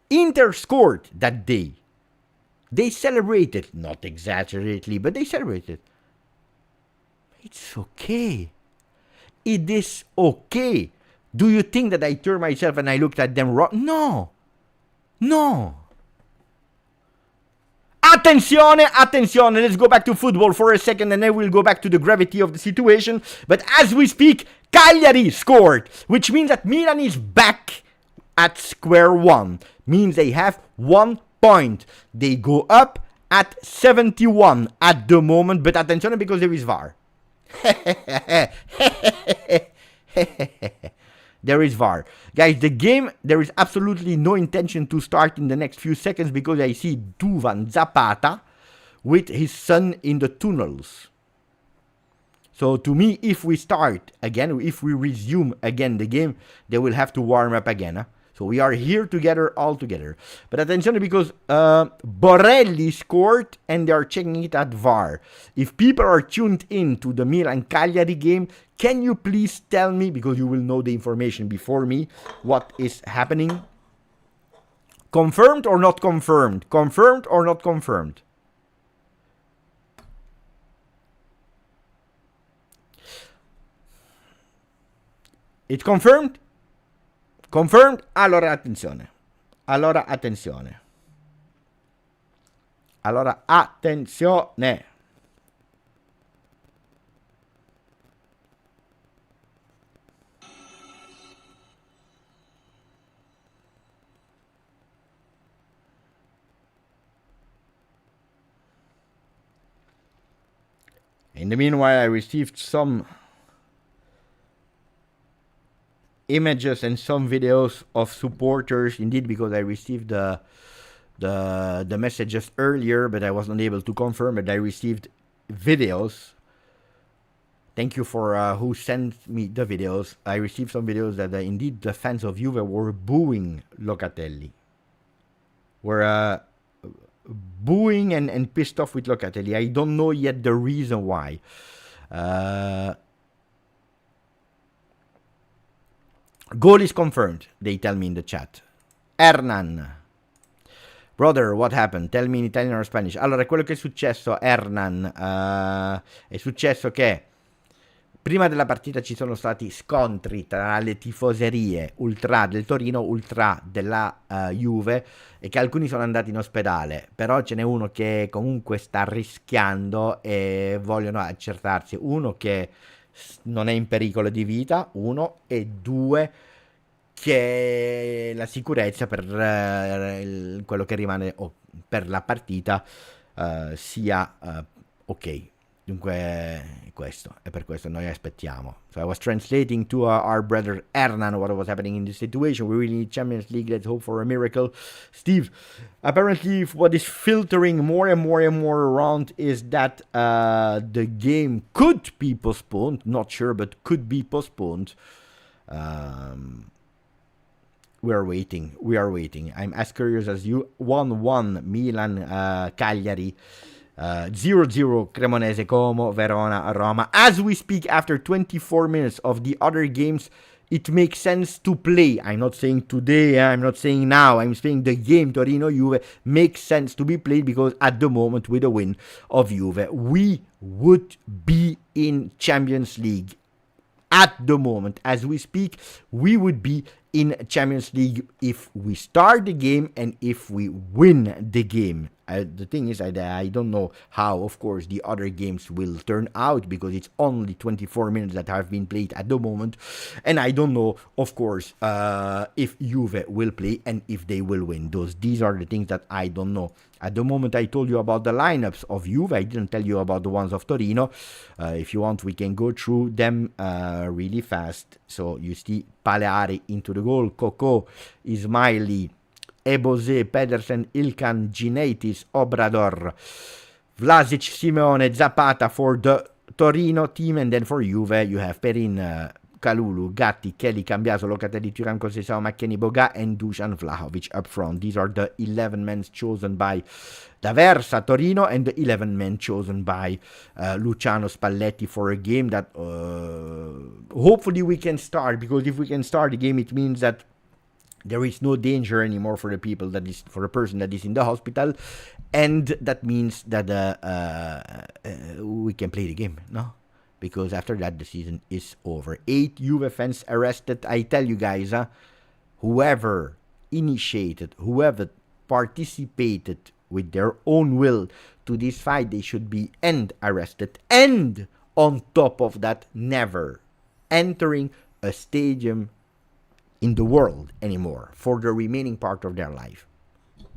Inter scored that day. They celebrated, not exaggeratedly, but they celebrated. It's okay. It is okay. Do you think that I turned myself and I looked at them wrong? No. No. Attenzione, attenzione. Let's go back to football for a second and then we'll go back to the gravity of the situation. But as we speak, Cagliari scored, which means that Milan is back at square one. Means they have 1 point. They go up at 71 at the moment, but attenzione because there is VAR. There is VAR. Guys, the game, there is absolutely no intention to start in the next few seconds because I see Duvan Zapata with his son in the tunnels. So to me, if we start again, if we resume again the game, they will have to warm up again. So we are here together, all together. But attention, because Borelli scored and they are checking it at VAR. If people are tuned in to the Milan-Cagliari game, can you please tell me, because you will know the information before me, what is happening? Confirmed or not confirmed? Confirmed or not confirmed? It's confirmed? Confirmed? Allora attenzione. Allora attenzione. Allora attenzione. In the meanwhile, I received some images and some videos of supporters, indeed, because I received the messages earlier, but I was not able to confirm. But I received videos. Thank you for who sent me the videos. I received some videos that indeed the fans of Juve were booing Locatelli. Were booing and pissed off with Locatelli. I don't know yet the reason why. Goal is confirmed, they tell me in the chat. Hernan. Brother, what happened? Tell me in Italian or Spanish. Allora, quello che è successo, Hernan, è successo che prima della partita ci sono stati scontri tra le tifoserie ultra del Torino, ultra della Juve, e che alcuni sono andati in ospedale. Però ce n'è uno che comunque sta rischiando e vogliono accertarsi. Uno che non è in pericolo di vita, uno, e due, che la sicurezza per quello che rimane per la partita sia ok. Dunque questo, e per questo noi aspettiamo. So I was translating to our brother Hernan what was happening in this situation. We really need Champions League, let's hope for a miracle. Steve, apparently what is filtering more and more and more around is that the game could be postponed. Not sure, but could be postponed. We are waiting. I'm as curious as you. 1-1 Milan Cagliari. 0-0 Cremonese Como, Verona, Roma. As we speak, after 24 minutes of the other games, it makes sense to play. I'm not saying today, I'm not saying now, I'm saying the game Torino-Juve makes sense to be played, because at the moment, with a win of Juve, we would be in Champions League. At the moment, as we speak, we would be in Champions League if we start the game and if we win the game. The thing is, I don't know how, of course, the other games will turn out, because it's only 24 minutes that have been played at the moment. And I don't know, of course, if Juve will play and if they will win. These are the things that I don't know. At the moment, I told you about the lineups of Juve. I didn't tell you about the ones of Torino. If you want, we can go through them really fast. So you see Paleari into the goal, Coco, Ismaili, Ebose, Pedersen, Ilkan, Ginaitis, Obrador, Vlasic, Simeone, Zapata for the Torino team. And then for Juve, you have Perin, Kalulu, Gatti, Kelly, Cambiaso, Locatelli, Thuram, Conceição, McKennie, Boga, and Dusan Vlahovic up front. These are the 11 men chosen by D'Aversa, Torino, and the 11 men chosen by Luciano Spalletti for a game that hopefully we can start, because if we can start the game, it means that there is no danger anymore for the person that is in the hospital, and that means that we can play the game, no? Because after that, the season is over. 8 Juve fans arrested. I tell you guys, whoever initiated, whoever participated with their own will to this fight, they should be arrested. And on top of that, never entering a stadium in the world anymore for the remaining part of their life.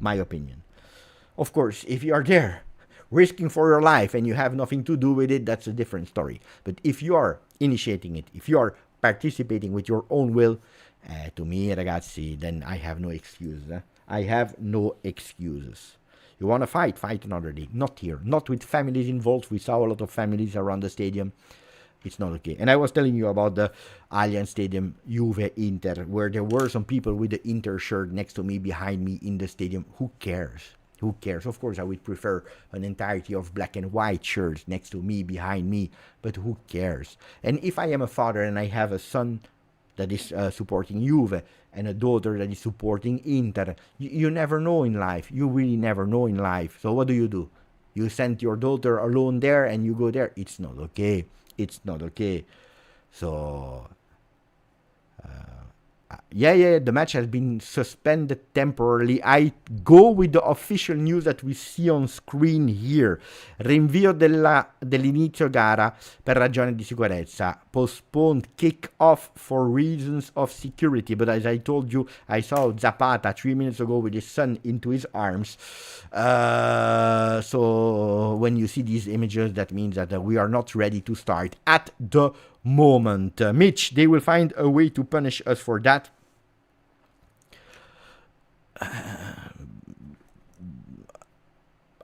My opinion. Of course, if you are there risking for your life and you have nothing to do with it, that's a different story. But if you are initiating it, if you are participating with your own will, to me, ragazzi, then I have no excuse. I have no excuses. You want to fight another day. Not here. Not with families involved. We saw a lot of families around the stadium. It's not okay. And I was telling you about the Allianz Stadium Juve Inter, where there were some people with the Inter shirt next to me, behind me in the stadium. Who cares? Who cares? Of course, I would prefer an entirety of black and white shirts next to me, behind me, but who cares? And if I am a father and I have a son that is supporting Juve and a daughter that is supporting Inter, you never know in life. You really never know in life. So what do? You send your daughter alone there and you go there. It's not okay. It's not okay. So, the match has been suspended temporarily. I go with the official news that we see on screen here. Rinvio dell'inizio gara per ragioni di sicurezza. Postponed kick-off for reasons of security. But as I told you, I saw Zapata 3 minutes ago with his son into his arms. So when you see these images, that means that we are not ready to start at the moment. Mitch, they will find a way to punish us for that.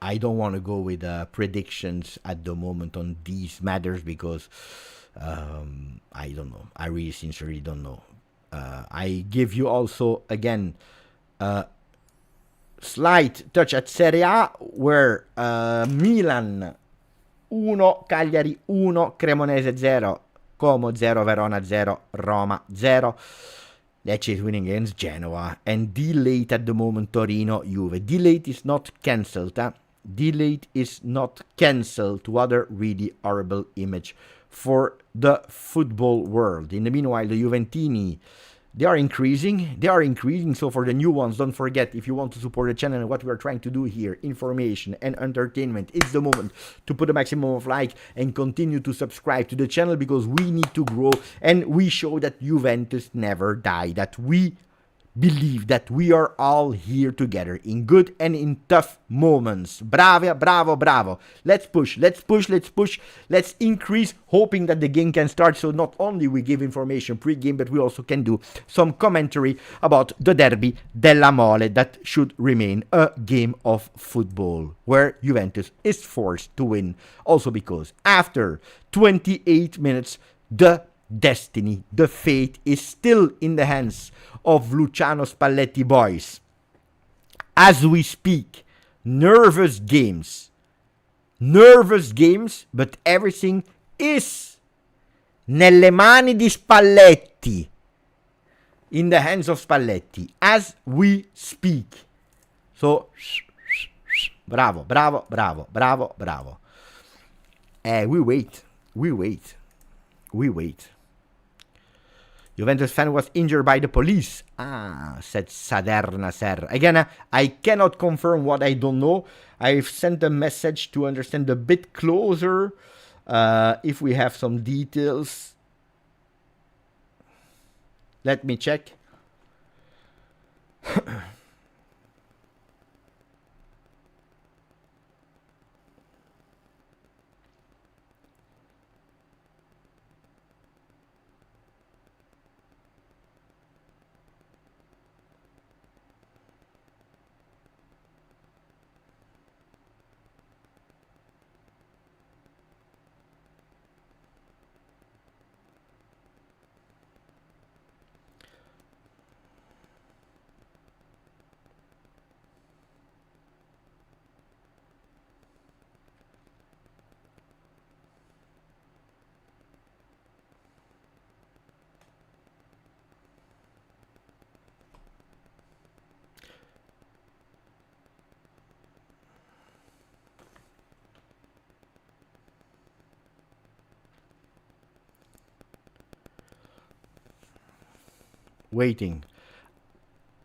I don't want to go with predictions at the moment on these matters because I don't know. I really sincerely don't know. I give you also, again, slight touch at Serie A, where Milan 1, Cagliari 1, Cremonese 0, Como 0, Verona 0, Roma 0. Lecce is winning against Genoa. And delayed at the moment, Torino, Juve. Delayed is not cancelled. Delayed is not cancelled. What a really horrible image for the football world. In the meanwhile, the Juventini, they are increasing. So for the new ones, don't forget, if you want to support the channel and what we are trying to do here, information and entertainment, it's the moment to put a maximum of like and continue to subscribe to the channel, because we need to grow and we show that Juventus never die, that we believe that we are all here together in good and in tough moments. Bravo. Let's push. Let's increase, hoping that the game can start. So not only we give information pre-game, but we also can do some commentary about the Derby della Mole, that should remain a game of football where Juventus is forced to win. Also because after 28 minutes, the destiny, the fate is still in the hands of Luciano Spalletti boys. As we speak, nervous games, but everything is nelle mani di Spalletti, in the hands of Spalletti, as we speak. So, bravo. We wait. Juventus fan was injured by the police. Said Saderna Ser. Again, I cannot confirm what I don't know. I've sent a message to understand a bit closer if we have some details. Let me check. Waiting.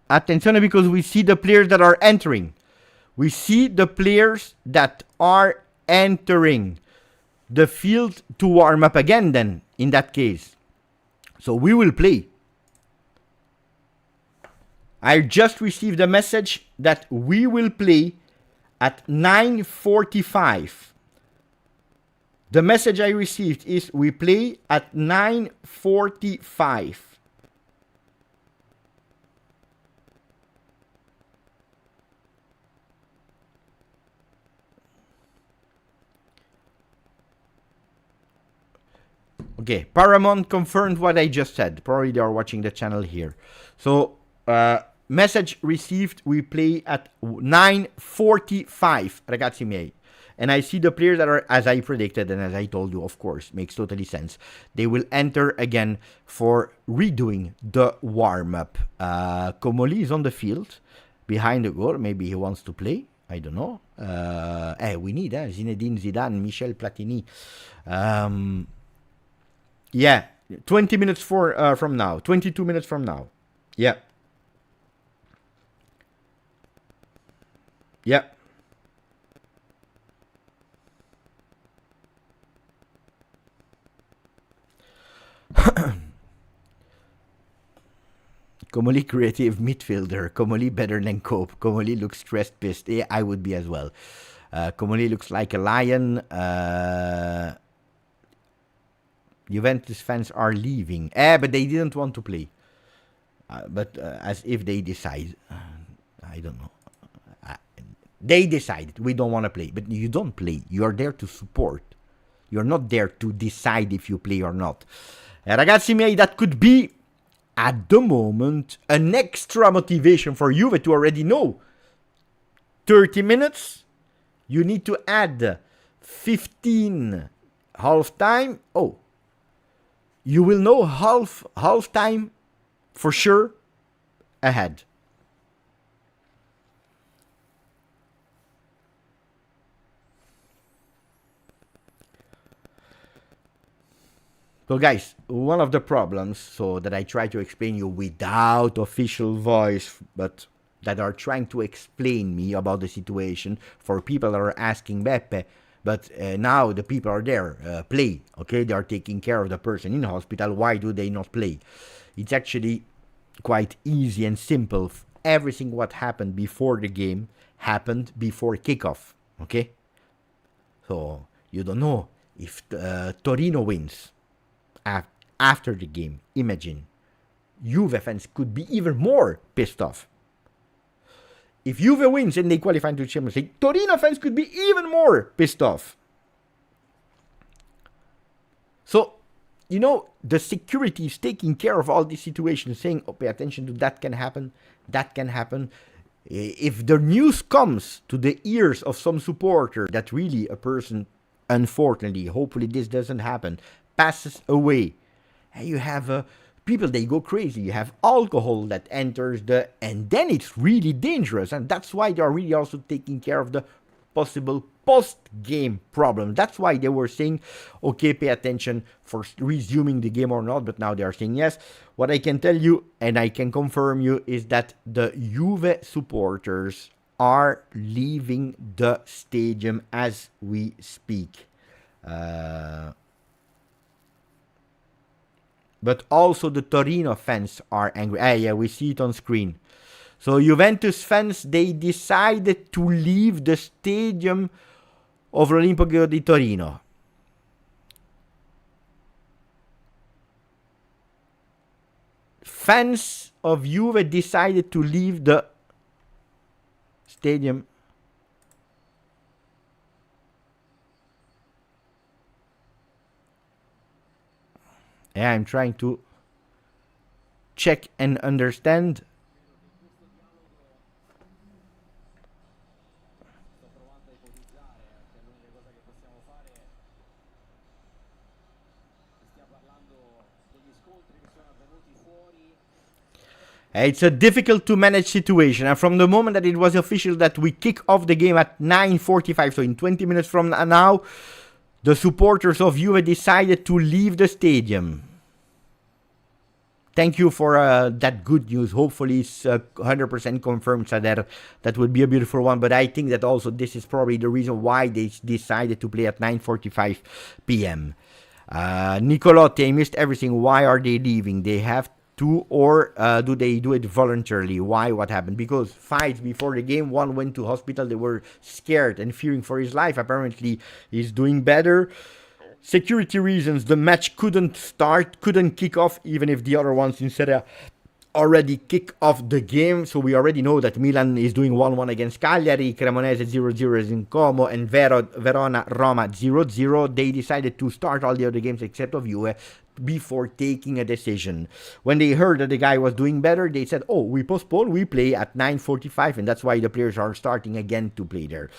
Attenzione, because we see the players that are entering. We see the players that are entering the field to warm up again then, in that case. So we will play. I just received a message that we will play at 9:45. The message I received is we play at 9:45. Okay, Paramount confirmed what I just said. Probably they are watching the channel here. So, message received, we play at 9:45, ragazzi miei. And I see the players that are, as I predicted and as I told you, of course, makes totally sense. They will enter again for redoing the warm-up. Comoli is on the field, behind the goal. Maybe he wants to play. I don't know. We need Zinedine Zidane, Michel Platini. Yeah, 20 minutes from now. 22 minutes from now. Yeah. Yeah. Comoli creative midfielder. Comoli better than Cope. Comoli looks stressed, pissed. Yeah, I would be as well. Comoli looks like a lion. Juventus fans are leaving. But they didn't want to play. But as if they decide. I don't know. They decided we don't want to play. But you don't play. You're there to support. You're not there to decide if you play or not. Ragazzi miei, that could be, at the moment, an extra motivation for Juve to already know. 30 minutes. You need to add 15 half time. Oh. You will know half time for sure ahead. So guys, one of the problems, that I try to explain you without official voice, but that are trying to explain me about the situation for people that are asking Beppe, but now the people are there, play, okay? They are taking care of the person in hospital, why do they not play? It's actually quite easy and simple. Everything what happened before the game happened before kickoff, okay? So, you don't know if Torino wins after the game. Imagine, Juve fans could be even more pissed off. If Juve wins and they qualify to the Champions League, Torino fans could be even more pissed off. So, the security is taking care of all these situations, saying, oh, pay attention to that can happen, that can happen. If the news comes to the ears of some supporter that really a person, unfortunately, hopefully this doesn't happen, passes away, and you have people, they go crazy. You have alcohol that enters and then it's really dangerous, and that's why they are really also taking care of the possible post-game problem. That's why they were saying, okay, pay attention for resuming the game or not, but now they are saying yes. What I can tell you, and I can confirm you, is that the Juve supporters are leaving the stadium as we speak. But also the Torino fans are angry. Yeah, we see it on screen. So Juventus fans, they decided to leave the stadium of Olimpico di Torino. Fans of Juve decided to leave the stadium. Yeah, I'm trying to check and understand. It's a difficult to manage situation, and from the moment that it was official that we kick off the game at 9:45, so in 20 minutes from now, the supporters of Juve decided to leave the stadium. Thank you for that good news. Hopefully it's 100% confirmed, Sader. That would be a beautiful one. But I think that also this is probably the reason why they decided to play at 9:45 p.m. Nicolotti, I missed everything. Why are they leaving? They have to, or do they do it voluntarily? Why? What happened? Because fights before the game, one went to hospital. They were scared and fearing for his life. Apparently, he's doing better. Security reasons, the match couldn't start, couldn't kick off, even if the other ones in Serie A already kick off the game, so we already know that Milan is doing 1-1 against Cagliari, Cremonese 0-0 in Como, and Verona Roma 0-0. They decided to start all the other games except of Juve before taking a decision. When they heard that the guy was doing better, they said, oh, we postpone, we play at 9:45, and that's why the players are starting again to play there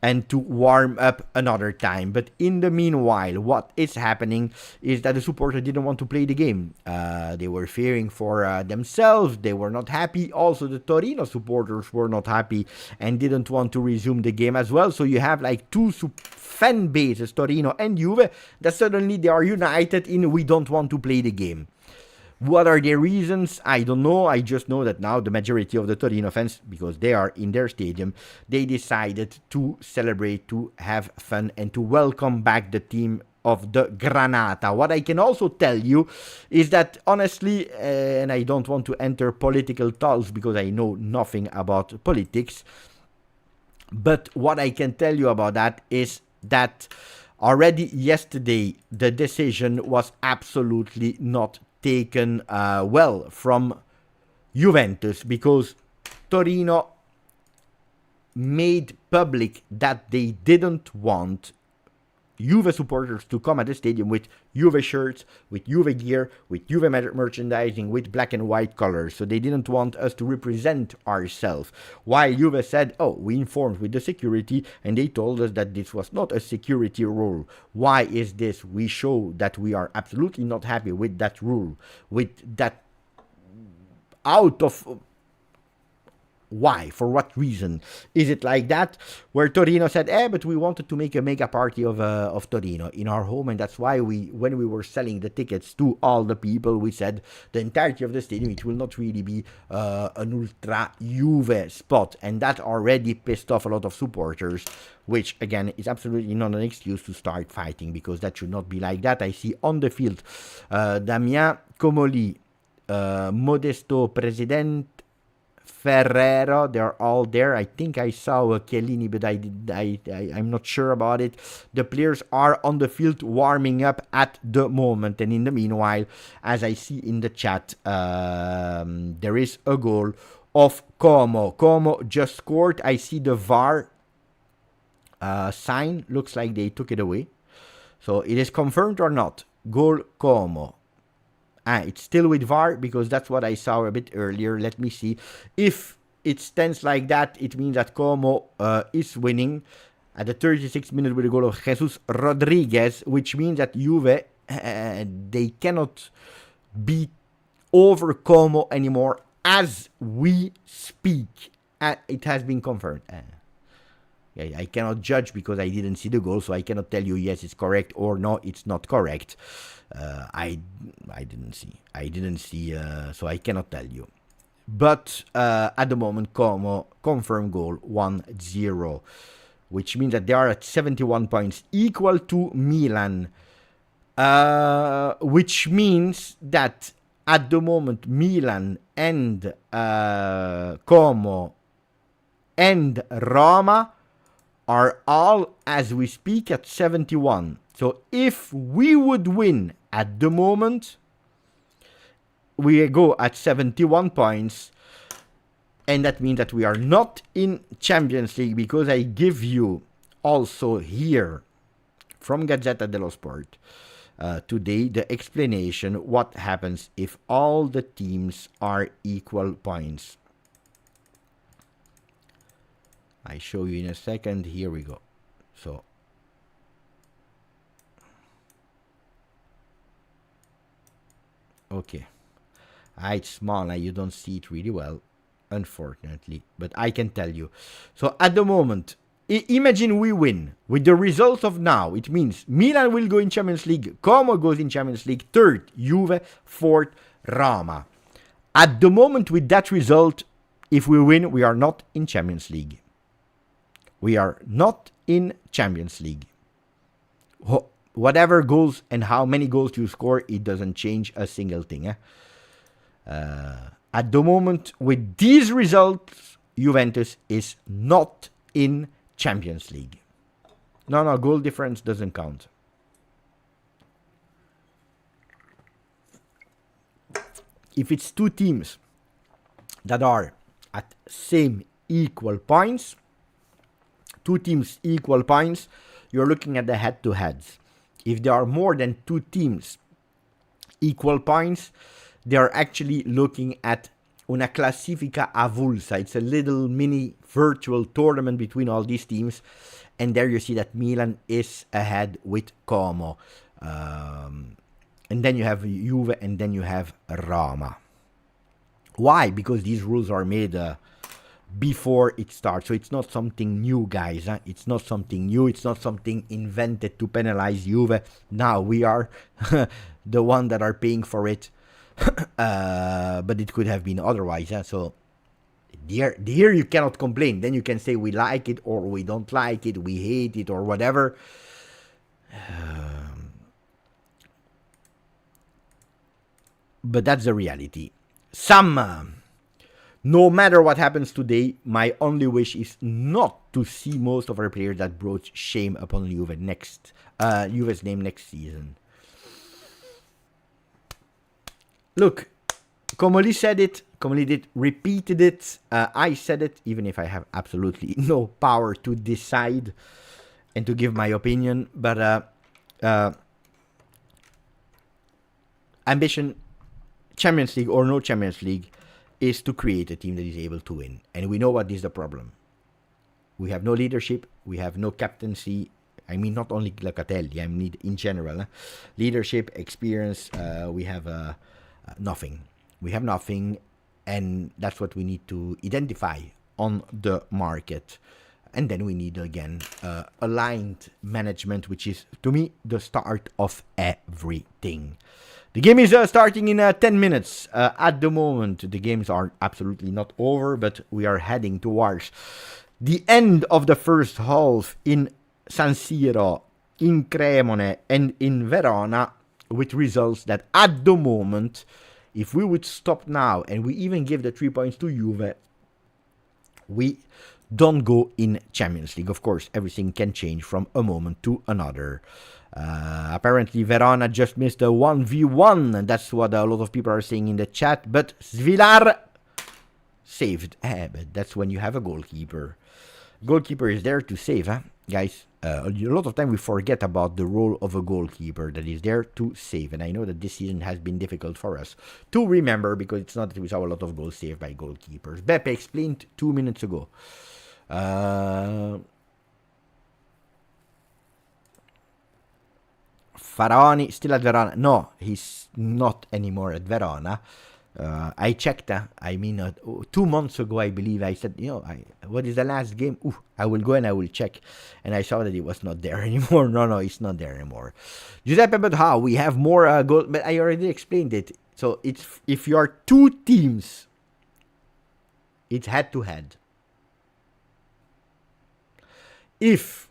and to warm up another time. But in the meanwhile, what is happening is that the supporters didn't want to play the game. They were fearing for themselves. They were not happy. Also, the Torino supporters were not happy and didn't want to resume the game as well. So you have like two fan bases, Torino and Juve, that suddenly they are united in we don't want to play the game. What are their reasons? I don't know. I just know that now the majority of the Torino fans, because they are in their stadium, they decided to celebrate, to have fun, and to welcome back the team of the Granata. What I can also tell you is that, honestly, and I don't want to enter political talks because I know nothing about politics, but what I can tell you about that is that already yesterday the decision was absolutely not taken well from Juventus, because Torino made public that they didn't want Juve supporters to come at the stadium with Juve shirts, with Juve gear, with Juve merchandising, with black and white colors. So they didn't want us to represent ourselves. While Juve said, oh, we informed with the security and they told us that this was not a security rule. Why is this? We show that we are absolutely not happy with that rule, with that out of... Why? For what reason is it like that? Where Torino said, but we wanted to make a mega party of Torino in our home, and that's why when we were selling the tickets to all the people, we said the entirety of the stadium, it will not really be an ultra Juve spot, and that already pissed off a lot of supporters, which again is absolutely not an excuse to start fighting, because that should not be like that. I see on the field Damien Comoli, Modesto President, Ferrero, they're all there. I think I saw Chiellini, but I'm not sure about it. The players are on the field warming up at the moment. And in the meanwhile, as I see in the chat, there is a goal of Como. Como just scored. I see the VAR sign. Looks like they took it away. So it is confirmed or not? Goal Como. It's still with VAR, because that's what I saw a bit earlier. Let me see. If it stands like that, it means that Como is winning at the 36th minute with a goal of Jesus Rodriguez, which means that Juve, they cannot beat over Como anymore as we speak. It has been confirmed. I cannot judge because I didn't see the goal, so I cannot tell you yes, it's correct, or no, it's not correct. I didn't see, so I cannot tell you. But at the moment, Como confirmed goal 1-0, which means that they are at 71 points, equal to Milan, which means that at the moment Milan and Como and Roma are all, as we speak, at 71. So if we would win at the moment, we go at 71 points. And that means that we are not in Champions League, because I give you also here from Gazzetta dello Sport today the explanation what happens if all the teams are equal points. I show you in a second. Here we go. So okay, it's small now, you don't see it really well, unfortunately, but I can tell you. So at the moment, imagine we win with the result of now. It means Milan will go in Champions League, Como goes in Champions League, third Juve, fourth Roma. At the moment, with that result, if we win, we are not in Champions League. We are not in Champions League. Whatever goals and how many goals you score, it doesn't change a single thing. At the moment, with these results, Juventus is not in Champions League. No, goal difference doesn't count. If it's two teams that are at same equal points, two teams equal points, you're looking at the head-to-heads. If there are more than two teams equal points, they are actually looking at una classifica avulsa. It's a little mini virtual tournament between all these teams, and there you see that Milan is ahead with Como. And then you have Juve, and then you have Roma. Why? Because these rules are made before it starts. So it's not something new, guys. Huh? It's not something new. It's not something invented to penalize Juve. Now we are the one that are paying for it. But it could have been otherwise. Huh? So here you cannot complain. Then you can say we like it or we don't like it, we hate it or whatever. But that's the reality. No matter what happens today, my only wish is not to see most of our players that brought shame upon Juve's name next season. Look, Comoli said it, Comoli repeated it, I said it, even if I have absolutely no power to decide and to give my opinion, but ambition, Champions League or no Champions League, is to create a team that is able to win. And we know what is the problem. We have no leadership, we have no captaincy. I mean, not only Locatelli, I mean in general. Leadership, experience, we have nothing. We have nothing, and that's what we need to identify on the market. And then we need, again, aligned management, which is, to me, the start of everything. The game is starting in 10 minutes. At the moment, the games are absolutely not over, but we are heading towards the end of the first half in San Siro, in Cremone, and in Verona, with results that at the moment, if we would stop now and we even give the 3 points to Juve, we don't go in Champions League. Of course, everything can change from a moment to another. Apparently, Verona just missed a 1v1. That's what a lot of people are saying in the chat. But Svilar saved. But that's when you have a goalkeeper. Goalkeeper is there to save, guys. A lot of time we forget about the role of a goalkeeper that is there to save. And I know that this season has been difficult for us to remember, because it's not that we saw a lot of goals saved by goalkeepers. Beppe explained 2 minutes ago. Faraoni still at Verona. No, he's not anymore at Verona. I checked. 2 months ago, I believe. I said, what is the last game? I will go and I will check. And I saw that it was not there anymore. No, it's not there anymore. Giuseppe, but how? We have more goals. But I already explained it. So it's if you are two teams, it's head to head. If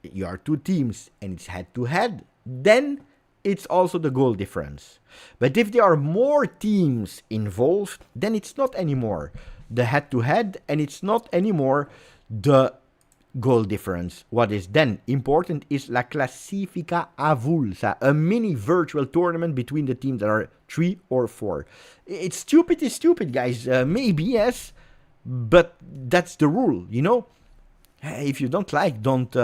you are two teams and it's head to head, then it's also the goal difference. But if there are more teams involved, then it's not anymore the head-to-head, and it's not anymore the goal difference. What is then important is La Classifica Avulsa, a mini virtual tournament between the teams that are 3 or 4. It's stupid, guys. Maybe, yes, but that's the rule, If you don't like, don't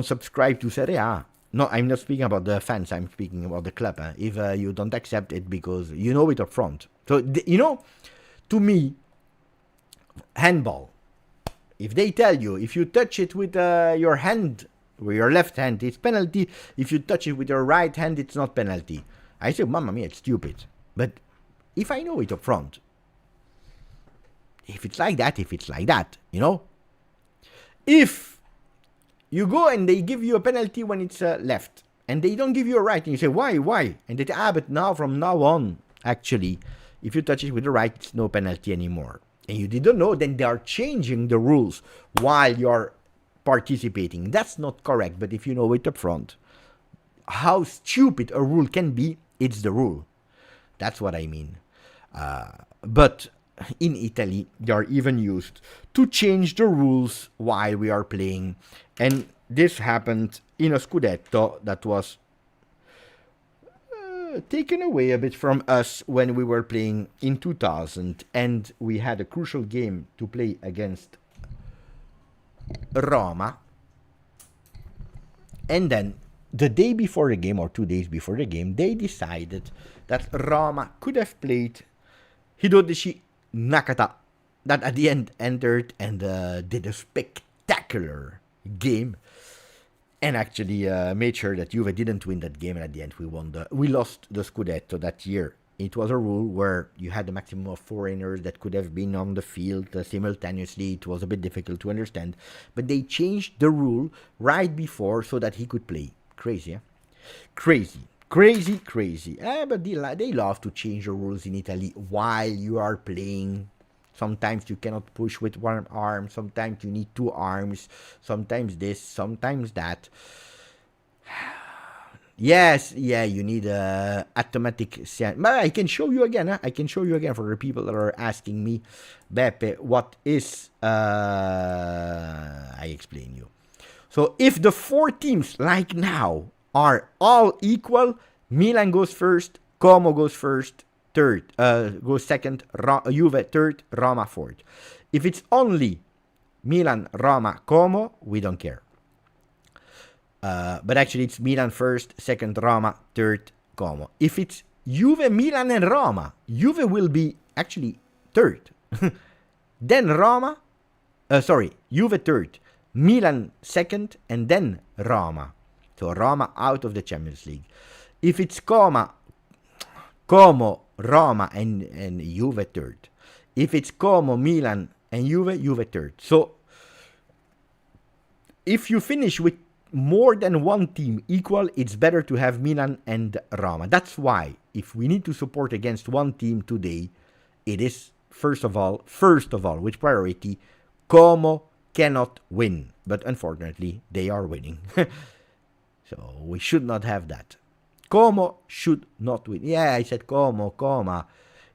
subscribe to Serie A. No, I'm not speaking about the fans. I'm speaking about the club. If you don't accept it because you know it up front. So, to me, handball. If they tell you, if you touch it with your hand, with your left hand, it's penalty. If you touch it with your right hand, it's not penalty. I say, mamma mia, it's stupid. But if I know it up front, if it's like that, If you go and they give you a penalty when it's left, and they don't give you a right, and you say, why? And they say, but now, from now on, actually, if you touch it with the right, it's no penalty anymore. And you didn't know, then they are changing the rules while you're participating. That's not correct, but if you know it up front, how stupid a rule can be, it's the rule. That's what I mean. But in Italy, they are even used to change the rules while we are playing. And this happened in a Scudetto that was taken away a bit from us when we were playing in 2000 and we had a crucial game to play against Roma. And then the day before the game, or 2 days before the game, they decided that Roma could have played Hiroshi Nakata, that at the end entered and did a spectacular game, and actually made sure that Juve didn't win that game. And at the end, we lost the Scudetto that year. It was a rule where you had a maximum of foreigners that could have been on the field simultaneously. It was a bit difficult to understand, but they changed the rule right before so that he could play. Crazy, eh? Crazy. But they love to change the rules in Italy while you are playing. Sometimes you cannot push with one arm. Sometimes you need two arms. Sometimes this, sometimes that. Yes, yeah, you need a automatic. But I can show you again. I can show you again for the people that are asking me, Beppe, what is? I explain you. So if the four teams like now are all equal, Milan goes first, Como goes first, third, goes second, Juve third, Roma fourth. If it's only Milan, Roma, Como, we don't care. But actually it's Milan first, second Roma, third Como. If it's Juve, Milan and Roma, Juve will be actually third. Then Roma, Juve third, Milan second, and then Roma. So Roma out of the Champions League. If it's Como, Roma and Juve third. If it's Como, Milan and Juve third. So if you finish with more than one team equal, it's better to have Milan and Roma. That's why if we need to support against one team today, it is first of all, with priority, Como cannot win. But unfortunately, they are winning. So we should not have that. Como should not win. Yeah, I said Como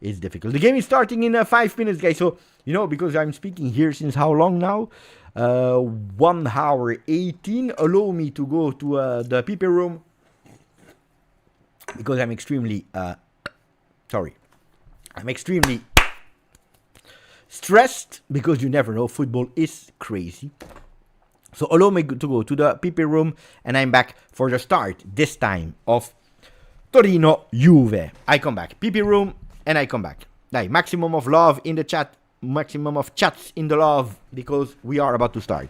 is difficult. The game is starting in 5 minutes, guys. So, because I'm speaking here since how long now? 1 hour 18. Allow me to go to the PP room because I'm extremely stressed because you never know, football is crazy. So allow me to go to the PP room and I'm back for the start this time of Torino Juve. I come back. PP room and I come back. Maximum of love in the chat. Maximum of chats in the love because we are about to start.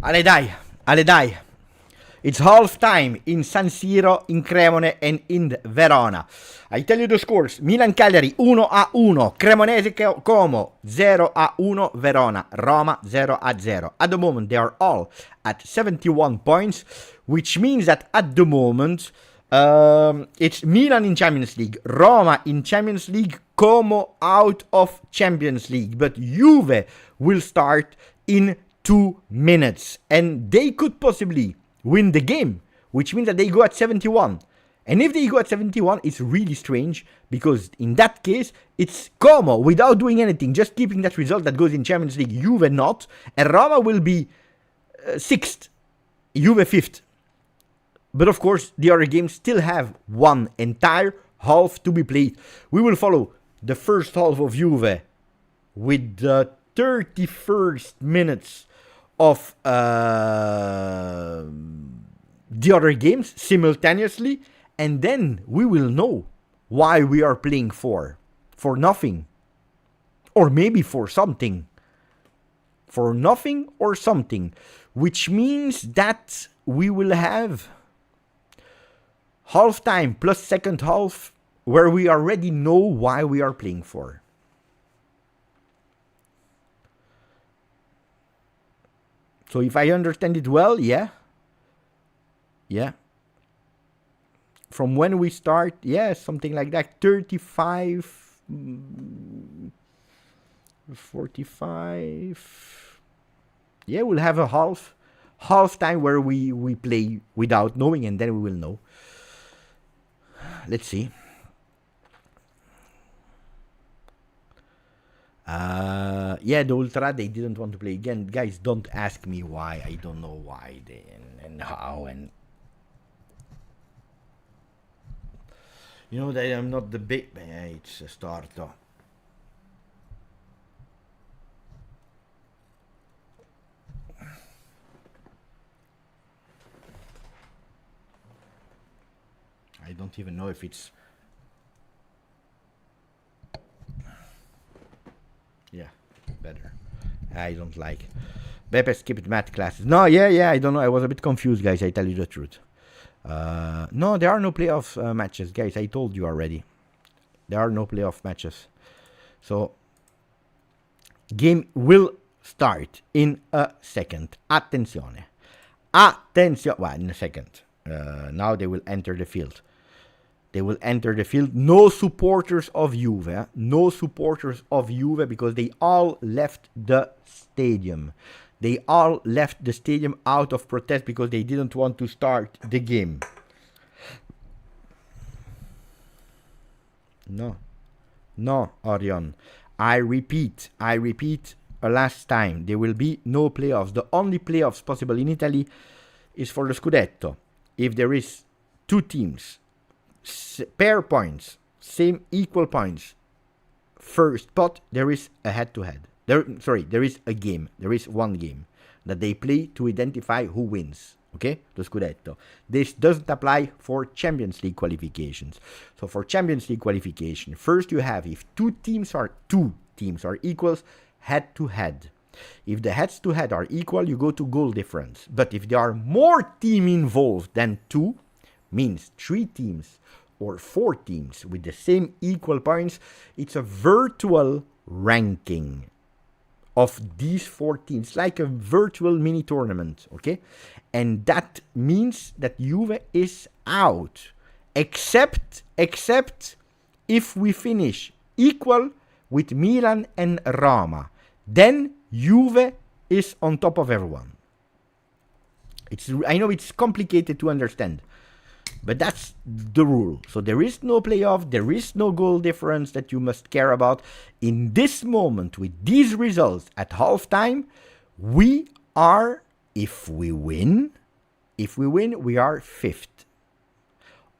Ale dai, ale dai. It's half time in San Siro, in Cremone and in Verona. I tell you the scores. Milan-Cagliari 1-1, Cremonese-Como 0-1, Verona, Roma 0-0. At the moment they are all at 71 points, which means that at the moment it's Milan in Champions League, Roma in Champions League, Como out of Champions League. But Juve will start in 2 minutes and they could possibly win the game, which means that they go at 71. And if they go at 71, it's really strange, because in that case, it's Como without doing anything, just keeping that result that goes in Champions League, Juve not, and Roma will be 6th, Juve 5th. But of course, the other games still have one entire half to be played. We will follow the first half of Juve with the 31st minutes of the other games simultaneously, and then we will know why we are playing for nothing, or maybe for something, for nothing or something, which means that we will have half time plus second half where we already know why we are playing for. So if I understand it well, yeah. From when we start, yeah, something like that. 35, 45. Yeah, we'll have a half time where we play without knowing, and then we will know. Let's see. Yeah, the Ultra, they didn't want to play again. Guys, don't ask me why. I don't know why and how. And you know that I'm not the big... It's starto. I don't even know if it's... Yeah, better. I don't like. Beppe skipped math classes. No, yeah, I don't know. I was a bit confused, guys. I tell you the truth. No, there are no playoff matches, guys. I told you already. There are no playoff matches. So, game will start in a second. Attenzione. Well, in a second. Now they will enter the field. They will enter the field. No supporters of Juve. No supporters of Juve, because they all left the stadium. They all left the stadium out of protest because they didn't want to start the game. No, Orion. I repeat a last time. There will be no playoffs. The only playoffs possible in Italy is for the Scudetto. If there is two teams, pair points, same equal points, first spot, there is a head-to-head. There is a game. There is one game that they play to identify who wins. Okay, the Scudetto. This doesn't apply for Champions League qualifications. So for Champions League qualification, first you have, if two teams are equals, head-to-head. If the heads-to-head are equal, you go to goal difference. But if there are more teams involved than two, means 3 teams or 4 teams with the same equal points, it's a virtual ranking of these 4 teams, like a virtual mini tournament, okay? And that means that Juve is out, except if we finish equal with Milan and Roma. Then Juve is on top of everyone. I know it's complicated to understand, but that's the rule. So there is no playoff, there is no goal difference that you must care about. In this moment, with these results at halftime, we are, if we win, we are 5th.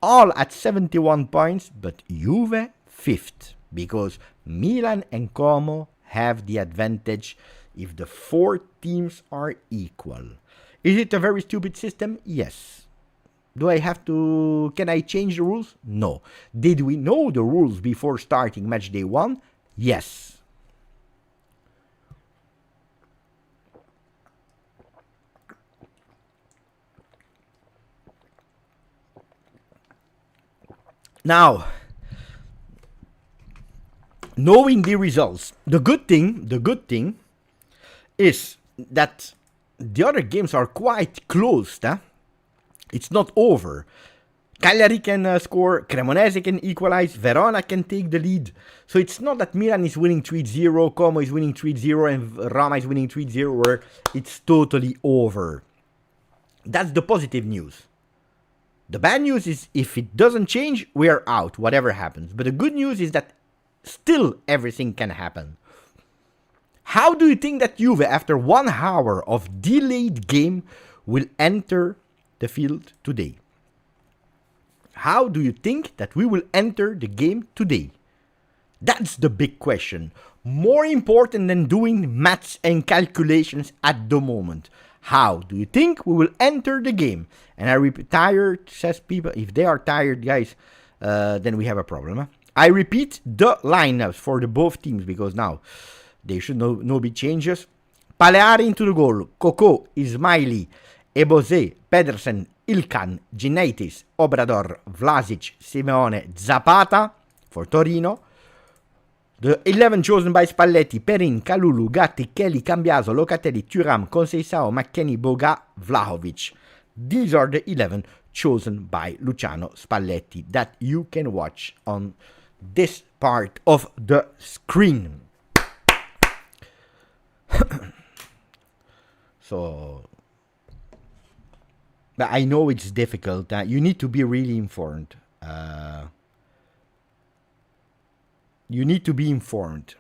All at 71 points, but Juve 5th. Because Milan and Como have the advantage if the 4 teams are equal. Is it a very stupid system? Yes. Can I change the rules? No. Did we know the rules before starting match day 1? Yes. Now, knowing the results, the good thing is that the other games are quite close. It's not over. Cagliari can score, Cremonese can equalize, Verona can take the lead. So it's not that Milan is winning 3-0, Como is winning 3-0, and Roma is winning 3-0, where it's totally over. That's the positive news. The bad news is if it doesn't change, we are out, whatever happens. But the good news is that still everything can happen. How do you think that Juve, after 1 hour of delayed game, will enter the field today? How do you think that we will enter the game today? That's the big question. More important than doing maths and calculations at the moment. How do you think we will enter the game? And I repeat, tired, says people. If they are tired, guys, then we have a problem. I repeat the lineups for the both teams because now there should no be changes. Paleari into the goal. Coco, Ismaili, Ebose, Pedersen, Ilkan, Ginaitis, Obrador, Vlasic, Simeone, Zapata for Torino. The 11 chosen by Spalletti: Perin, Kalulu, Gatti, Kelly, Cambiaso, Locatelli, Thuram, Conceição, McKennie, Boga, Vlahovic. These are the 11 chosen by Luciano Spalletti that you can watch on this part of the screen. So, but I know it's difficult. You need to be really informed. You need to be informed.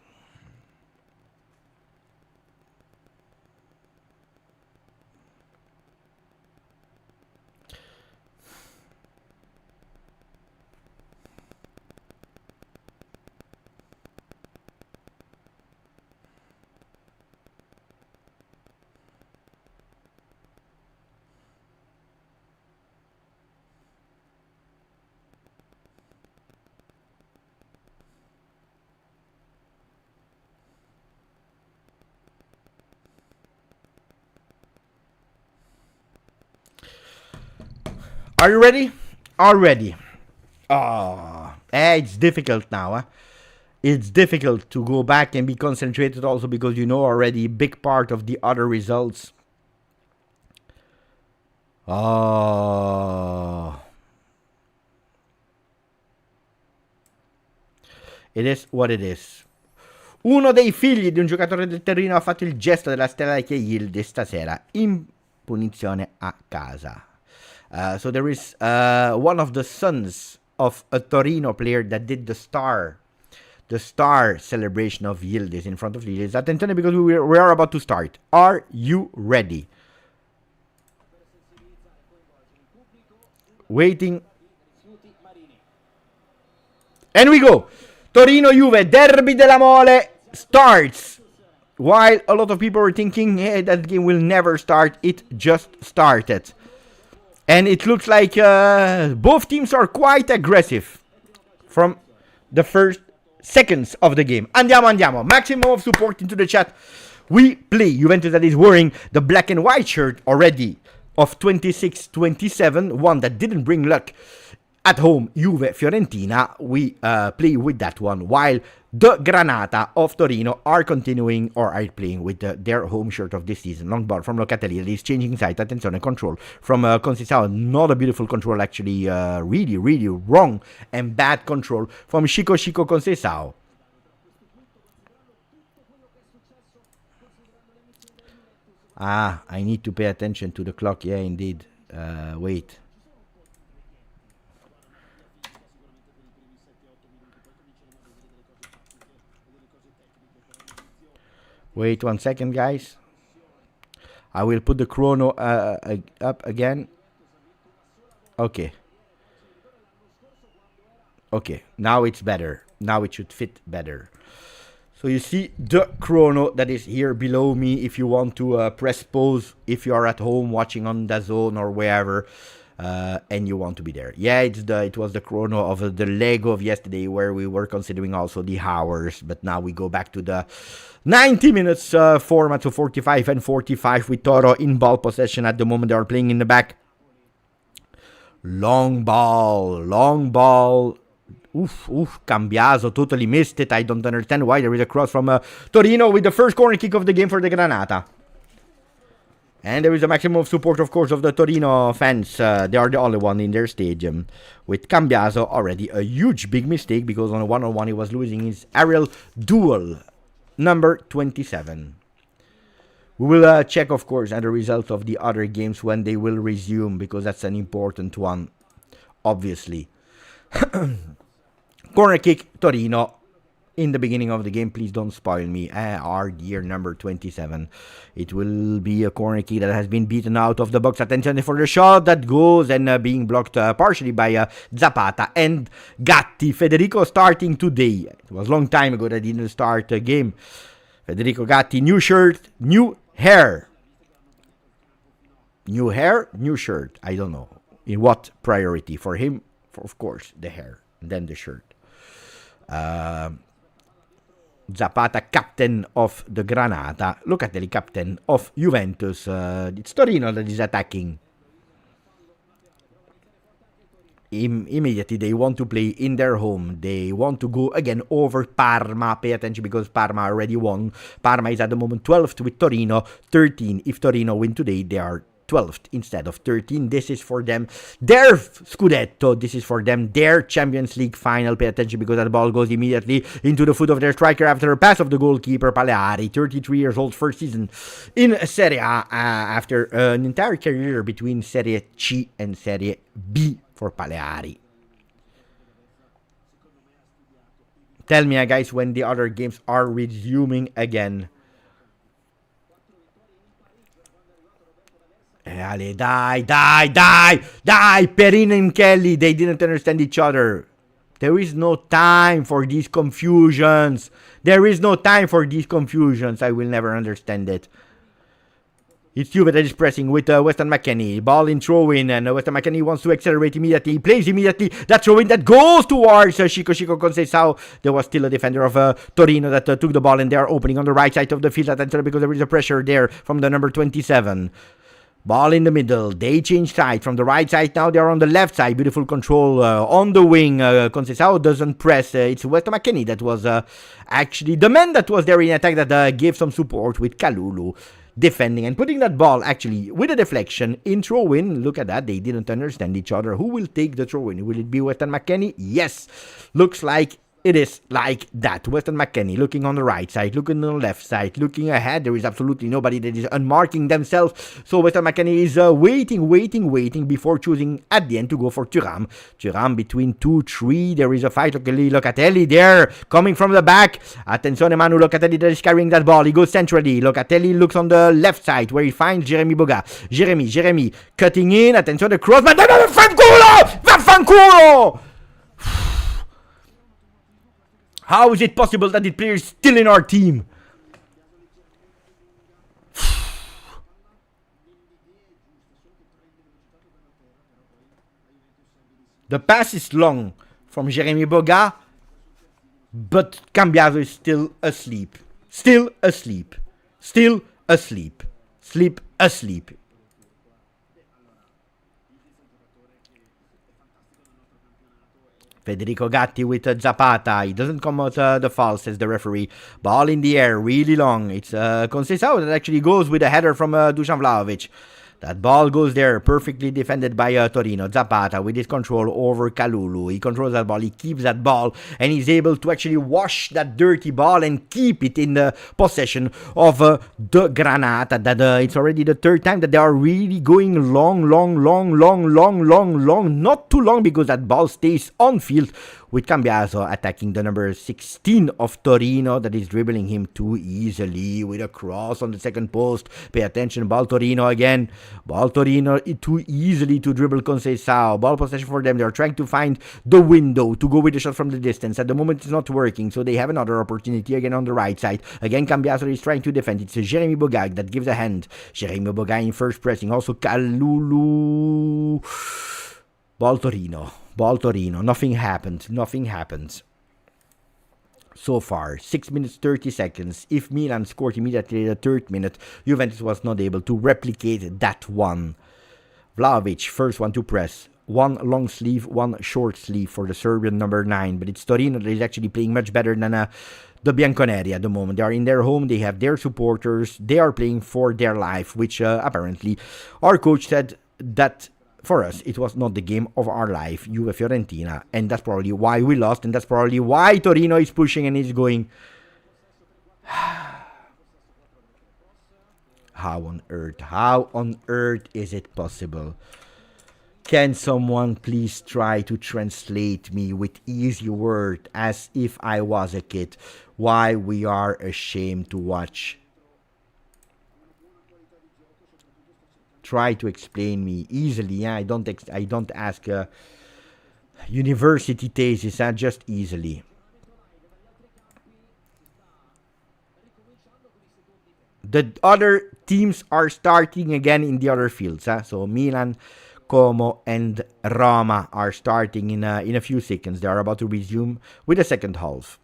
Are you ready? Already. It's difficult now. It's difficult to go back and be concentrated also because you know already a big part of the other results. It is what it is. Uno dei figli di un giocatore del Torino ha fatto il gesto della stella che Yildiz stasera in punizione a casa. So there is one of the sons of a Torino player that did the star celebration of Yildiz in front of Yildiz. Attenzione because we are about to start. Are you ready? Waiting. And we go. Torino Juve, Derby della Mole starts. While a lot of people were thinking, hey, that game will never start, it just started. And it looks like both teams are quite aggressive from the first seconds of the game. Andiamo. Maximum of support into the chat. We play Juventus that is wearing the black and white shirt already of 26-27. One that didn't bring luck at home, Juve Fiorentina. We play with that one. While the Granata of Torino are continuing or are playing with their home shirt of this season. Long ball from Locatelli that is changing side. Attenzione, control from Conceição. Not a beautiful control, actually. Really wrong and bad control from Chico Conceição. I need to pay attention to the clock. Yeah, indeed. Wait. Wait 1 second, guys. I will put the chrono up again. Okay. Now it's better. Now it should fit better. So you see the chrono that is here below me if you want to press pause if you are at home watching on DAZN or wherever. And you want to be there. Yeah, it was the chrono of the Lego of yesterday where we were considering also the hours, but now we go back to the 90 minutes format, so 45 and 45 with Toro in ball possession at the moment. They are playing in the back. Long ball Cambiaso totally missed it. I don't understand why. There is a cross from Torino with the first corner kick of the game for the Granata. And there is a maximum of support, of course, of the Torino fans. They are the only one in their stadium. With Cambiaso already a huge big mistake because on a one-on-one he was losing his aerial duel. Number 27. We will check, of course, and the result of the other games when they will resume, because that's an important one, obviously. Corner kick, Torino. In the beginning of the game, please don't spoil me. Our dear number 27. It will be a corner kick that has been beaten out of the box. Attention for the shot that goes and being blocked partially by Zapata and Gatti. Federico starting today. It was a long time ago that he didn't start a game. Federico Gatti, new shirt, new hair. New hair, new shirt. I don't know. In what priority? For him, of course, the hair. And then the shirt. Zapata, captain of the Granata. Locatelli, captain of Juventus. It's Torino that is attacking. Immediately, they want to play in their home. They want to go again over Parma. Pay attention because Parma already won. Parma is at the moment 12th with Torino 13. If Torino win today, they are 12th instead of 13. This is for them their Scudetto. This is for them their Champions League final. Pay attention because that ball goes immediately into the foot of their striker after a pass of the goalkeeper Paleari, 33 years old, first season in Serie A after an entire career between Serie C and Serie B for Paleari. Tell me, guys, when the other games are resuming again. Ale, die! Perin and Kelly, they didn't understand each other. There is no time for these confusions. I will never understand it. It's Juve that is pressing with Weston McKennie. Ball in throw-in, and Weston McKennie wants to accelerate immediately. He plays immediately. That throw-in that goes towards Chico Conceição. There was still a defender of Torino that took the ball, and they are opening on the right side of the field. Attention because there is a pressure there from the number 27. Ball in the middle. They change side from the right side. Now they are on the left side. Beautiful control on the wing. Conceição doesn't press. It's Weston McKennie that was actually the man that was there in attack that gave some support with Kalulu defending and putting that ball actually with a deflection in throw-in. Look at that. They didn't understand each other. Who will take the throw-in? Will it be Weston McKennie? Yes. Looks like it is like that. Weston McKennie looking on the right side, looking on the left side, looking ahead. There is absolutely nobody that is unmarking themselves. So Weston McKennie is waiting before choosing at the end to go for Thuram. Thuram between 2-3. There is a fight. Locatelli there coming from the back. Attenzione Manu Locatelli that is carrying that ball. He goes centrally. Locatelli looks on the left side where he finds Jeremy Boga. Jeremy cutting in. Attenzione the cross. But Vaffanculo! How is it possible that the player is still in our team? The pass is long from Jeremy Boga, but Cambiaso is still asleep. Still asleep. Federico Gatti with Zapata. He doesn't come out the foul, says the referee. Ball in the air, really long. It's Conceição that actually goes with a header from Dusan Vlahovic. That ball goes there, perfectly defended by Torino. Zapata with his control over Kalulu. He controls that ball, he keeps that ball, and he's able to actually wash that dirty ball and keep it in the possession of the Granata. That it's already the third time that they are really going long. Not too long because that ball stays on field with Cambiaso attacking the number 16 of Torino that is dribbling him too easily with a cross on the second post. Pay attention, ball Torino again. Ball Torino too easily to dribble Conceição. Ball possession for them. They are trying to find the window to go with the shot from the distance. At the moment it's not working, so they have another opportunity again on the right side. Again Cambiaso is trying to defend. It's Jeremy Boga that gives a hand. Jeremy Boga in first pressing. Also Kalulu. Ball Torino. Nothing happened. So far, 6 minutes 30 seconds. If Milan scored immediately in the third minute, Juventus was not able to replicate that one. Vlahovic, first one to press. one long sleeve, one short sleeve for the Serbian number 9. But it's Torino that is actually playing much better than the Bianconeri at the moment. They are in their home, they have their supporters, they are playing for their life, which apparently our coach said that for us it was not the game of our life, Juve Fiorentina, and that's probably why we lost, and that's probably why Torino is pushing and is going. How on earth is it possible? Can someone please try to translate me with easy word as if I was a kid why we are ashamed to watch? Try to explain me easily. Yeah, I don't ask a university thesis, just easily. The other teams are starting again in the other fields. So Milan, Como, and Roma are starting in a few seconds. They are about to resume with the second half.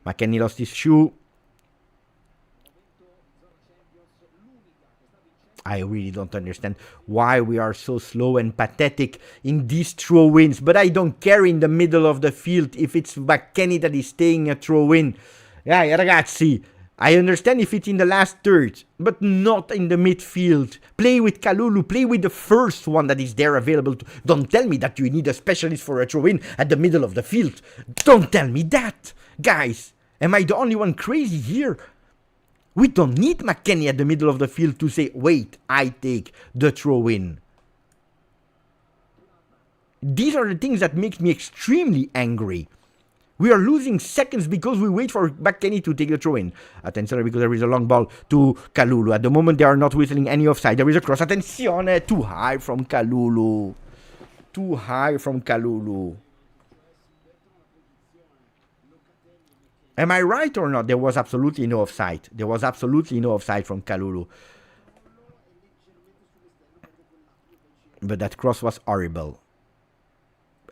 McKennie lost his shoe. I really don't understand why we are so slow and pathetic in these throw-ins. But I don't care in the middle of the field if it's McKennie that is staying a throw-in. Yeah, ragazzi. I understand if it's in the last third, but not in the midfield. Play with Kalulu, play with the first one that is there available. Don't tell me that you need a specialist for a throw-in at the middle of the field. Don't tell me that. Guys, am I the only one crazy here? We don't need McKennie at the middle of the field to say, wait, I take the throw-in. These are the things that make me extremely angry. We are losing seconds because we wait for McKennie to take the throw-in. Attenzione, because there is a long ball to Kalulu. At the moment, they are not whistling any offside. There is a cross. Attenzione, too high from Kalulu. Too high from Kalulu. Am I right or not? There was absolutely no offside. There was absolutely no offside from Kalulu. But that cross was horrible.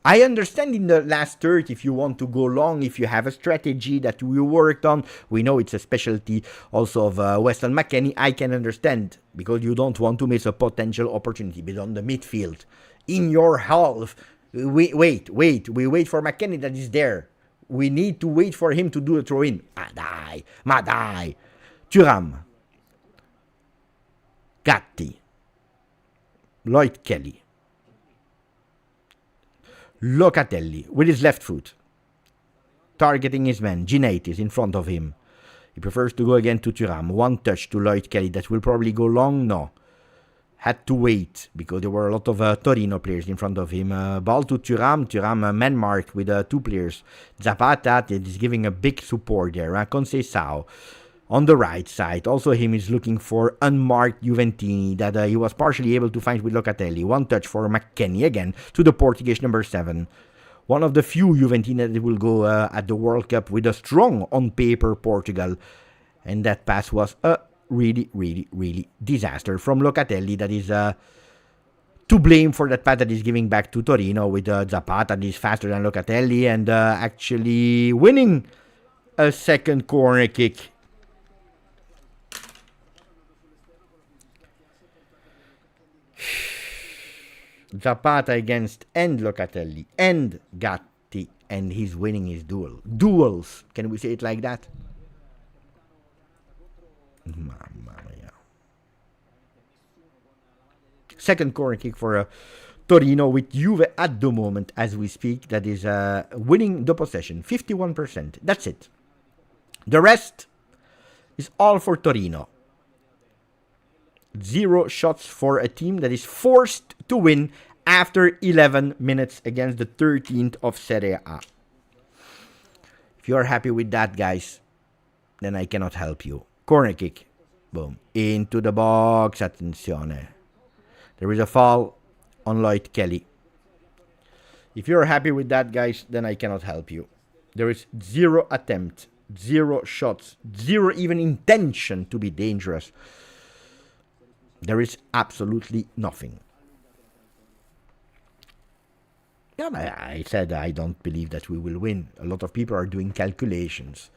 I understand in the last third if you want to go long, if you have a strategy that you worked on. We know it's a specialty also of Weston McKennie. I can understand because you don't want to miss a potential opportunity. But on the midfield, in your half, we wait for McKennie that is there. We need to wait for him to do a throw-in. Madai. Thuram. Gatti. Lloyd Kelly. Locatelli with his left foot. Targeting his man. Ginate is in front of him. He prefers to go again to Thuram. One touch to Lloyd Kelly. That will probably go long. No. Had to wait because there were a lot of Torino players in front of him. Ball to Thuram. Thuram man marked with 2 players. Zapata is giving a big support there. Conceição on the right side. Also him is looking for unmarked Juventini that he was partially able to find with Locatelli. One touch for McKennie again to the Portuguese number 7. One of the few Juventini that will go at the World Cup with a strong on paper Portugal. And that pass was a really disaster from Locatelli that is to blame for that pass that is giving back to Torino with Zapata that is faster than Locatelli and actually winning a second corner kick. Zapata against and Locatelli and Gatti, and he's winning his duels. Can we say it like that? Mamma mia. Second corner kick for Torino with Juve at the moment as we speak. That is winning the possession. 51%. That's it. The rest is all for Torino. 0 shots for a team that is forced to win after 11 minutes against the 13th of Serie A. If you are happy with that, guys, then I cannot help you. Corner kick. Boom. Into the box. Attenzione. There is a foul on Lloyd Kelly. If you're happy with that, guys, then I cannot help you. There is 0 attempt, 0 shots, 0 even intention to be dangerous. There is absolutely nothing. Yeah, I said I don't believe that we will win. A lot of people are doing calculations.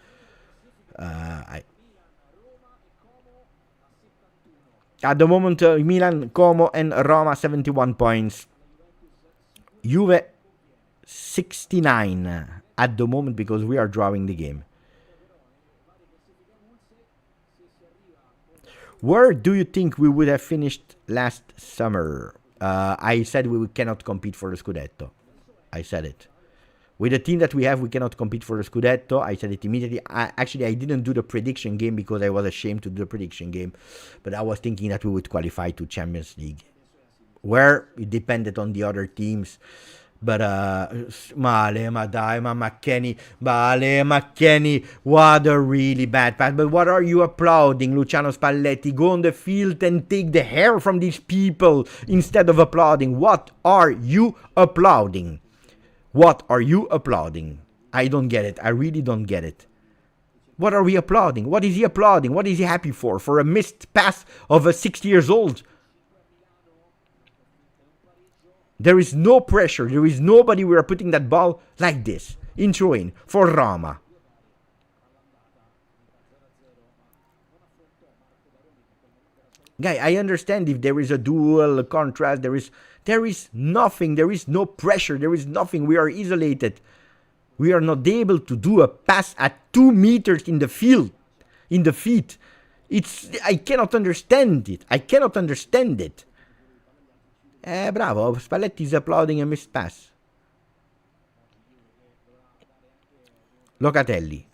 At the moment, Milan, Como, and Roma 71 points. Juve 69 at the moment because we are drawing the game. Where do you think we would have finished last summer? I said we cannot compete for the Scudetto. I said it. With the team that we have, we cannot compete for the Scudetto. I said it immediately. Actually, I didn't do the prediction game because I was ashamed to do the prediction game. But I was thinking that we would qualify to Champions League. Where it depended on the other teams. But, male, ma dai, ma McKennie, male, McKennie, what a really bad pass. But what are you applauding, Luciano Spalletti? Go on the field and take the hair from these people instead of applauding. What are you applauding? What are you applauding? I don't get it. I really don't get it. What are we applauding? What is he applauding? What is he happy for? For a missed pass of a 6 years old? There is no pressure. There is nobody we are putting that ball like this. In throw-in for Roma. Guy, I understand if there is a dual contrast. There is nothing. There is no pressure. There is nothing. We are isolated. We are not able to do a pass at 2 meters in the field, in the feet. I cannot understand it. I cannot understand it. Bravo, Spalletti is applauding a missed pass. Locatelli.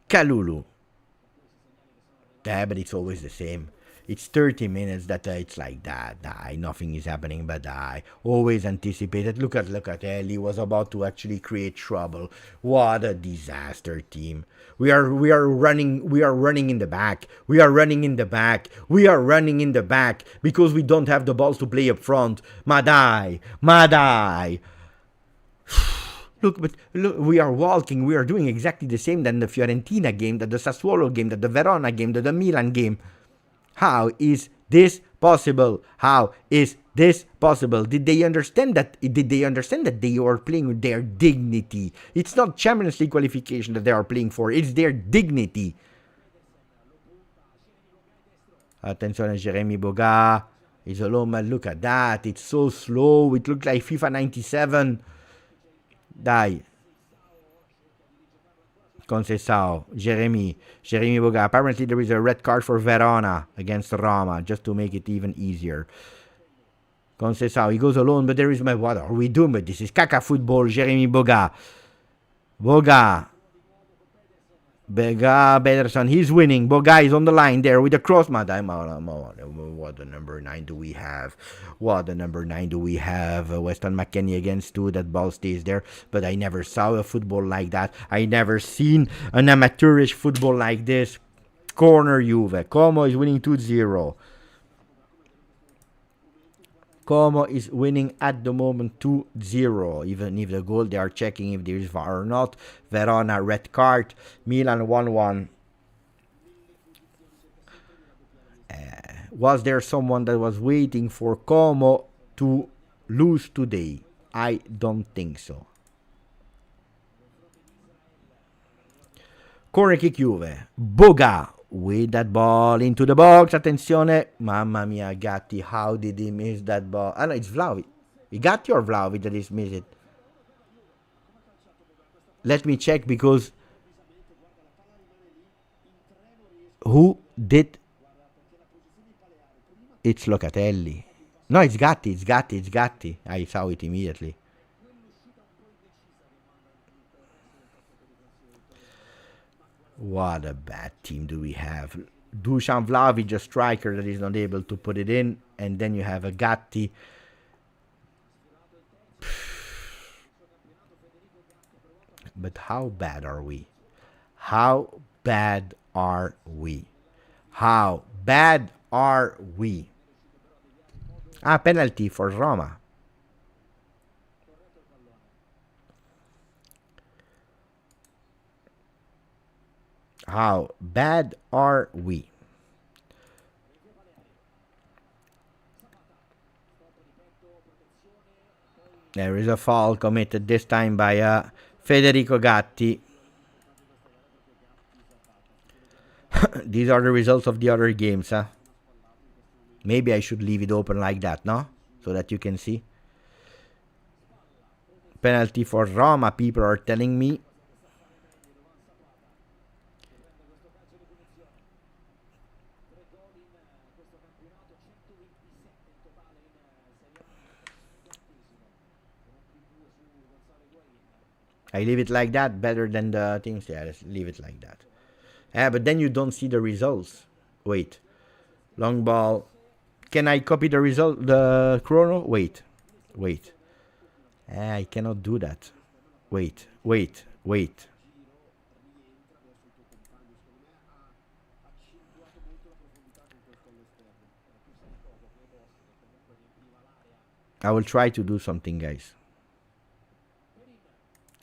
Kalulu. But it's always the same. It's 30 minutes that it's like that. Nothing is happening but always anticipated. Look at Locatelli was about to actually create trouble. What a disaster team. We are running in the back. We are running in the back because we don't have the balls to play up front. Madai. Look, we are walking. We are doing exactly the same than the Fiorentina game, than the Sassuolo game, than the Verona game, than the Milan game. How is this possible? How is this possible? Did they understand that? They are playing with their dignity? It's not Champions League qualification that they are playing for. It's their dignity. Attenzione, Jeremy Boga. It's alone, man. Look at that. It's so slow. It looks like FIFA 97. Dai. Conceição, Jeremy Boga. Apparently there is a red card for Verona against Roma, just to make it even easier. Conceição, he goes alone, but there is what are we doing? But this is caca football. Jeremy Boga. Bederson, he's winning. Boga is on the line there with the cross. What the number 9 do we have? Weston McKennie against 2. That ball stays there. But I never saw a football like that. I never seen an amateurish football like this. Corner Juve. Como is winning 2-0. Como is winning at the moment 2-0. Even if the goal, they are checking if there is VAR or not. Verona, red card. Milan 1-1. Was there someone that was waiting for Como to lose today? I don't think so. Corner kick Juve. Boga with that ball into the box. Attenzione. Mamma mia, Gatti. How did he miss that ball? No, it's Vlahovic. Gatti or Vlahovic that is missed it? Let me check because who did? It's Locatelli. No, it's Gatti. I saw it immediately. What a bad team do we have. Dusan Vlahovic, a striker that is not able to put it in. And then you have a Gatti. But how bad are we? How bad are we? How bad are we? Penalty for Roma. How bad are we? There is a foul committed this time by Federico Gatti. These are the results of the other games, huh? Maybe I should leave it open like that, no? So that you can see. Penalty for Roma, people are telling me. I leave it like that, better than the things. Yeah, let's leave it like that. But then you don't see the results. Wait. Long ball. Can I copy the result, the chrono? Wait. I cannot do that. Wait. I will try to do something, guys.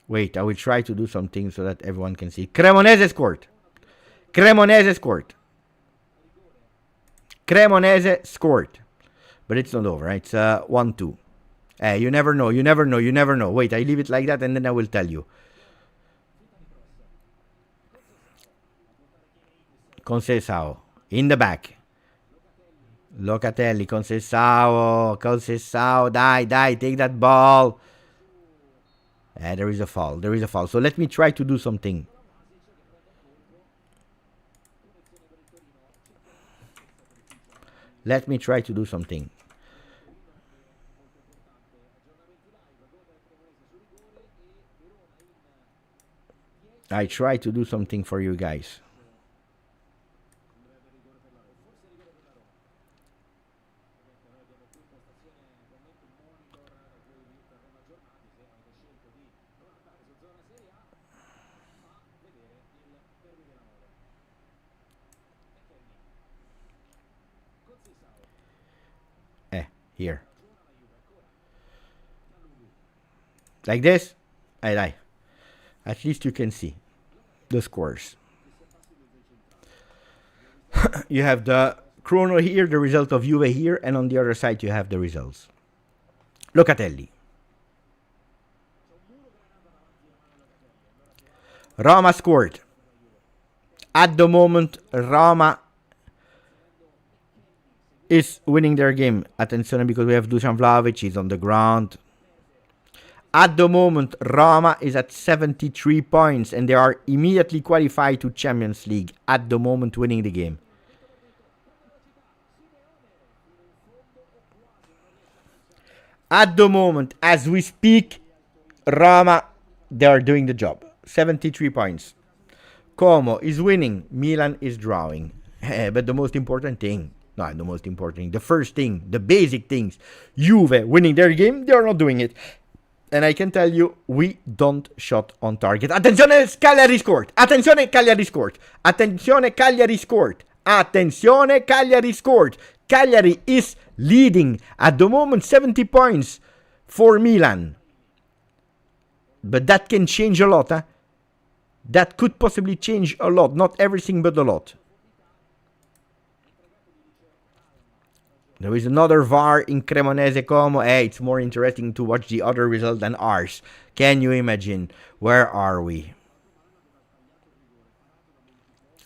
Wait, I will try to do something so that everyone can see. Cremonese scored. But it's not over, right? It's 1-2. You never know. Wait, I leave it like that and then I will tell you. Conceição in the back. Locatelli, Conceição, die, take that ball. There is a foul. So let me try to do something. I try to do something for you guys. Here. Like this? I lie. At least you can see the scores. You have the chrono here, the result of Juve here, and on the other side you have the results. Locatelli. Roma scored. At the moment, Roma is winning their game. Attenzione, because we have Dusan Vlahovic, he's on the ground. At the moment, Roma is at 73 points and they are immediately qualified to Champions League. At the moment, winning the game. At the moment, as we speak, Roma, they are doing the job. 73 points. Como is winning, Milan is drawing. But the most important thing, the first thing, the basic things, Juve winning their game, they are not doing it. And I can tell you, we don't shot on target. Attenzione, Cagliari scored. Cagliari is leading at the moment 70 points for Milan. But that can change a lot. That could possibly change a lot. Not everything, but a lot. There is another VAR in Cremonese Como. It's more interesting to watch the other result than ours. Can you imagine? Where are we?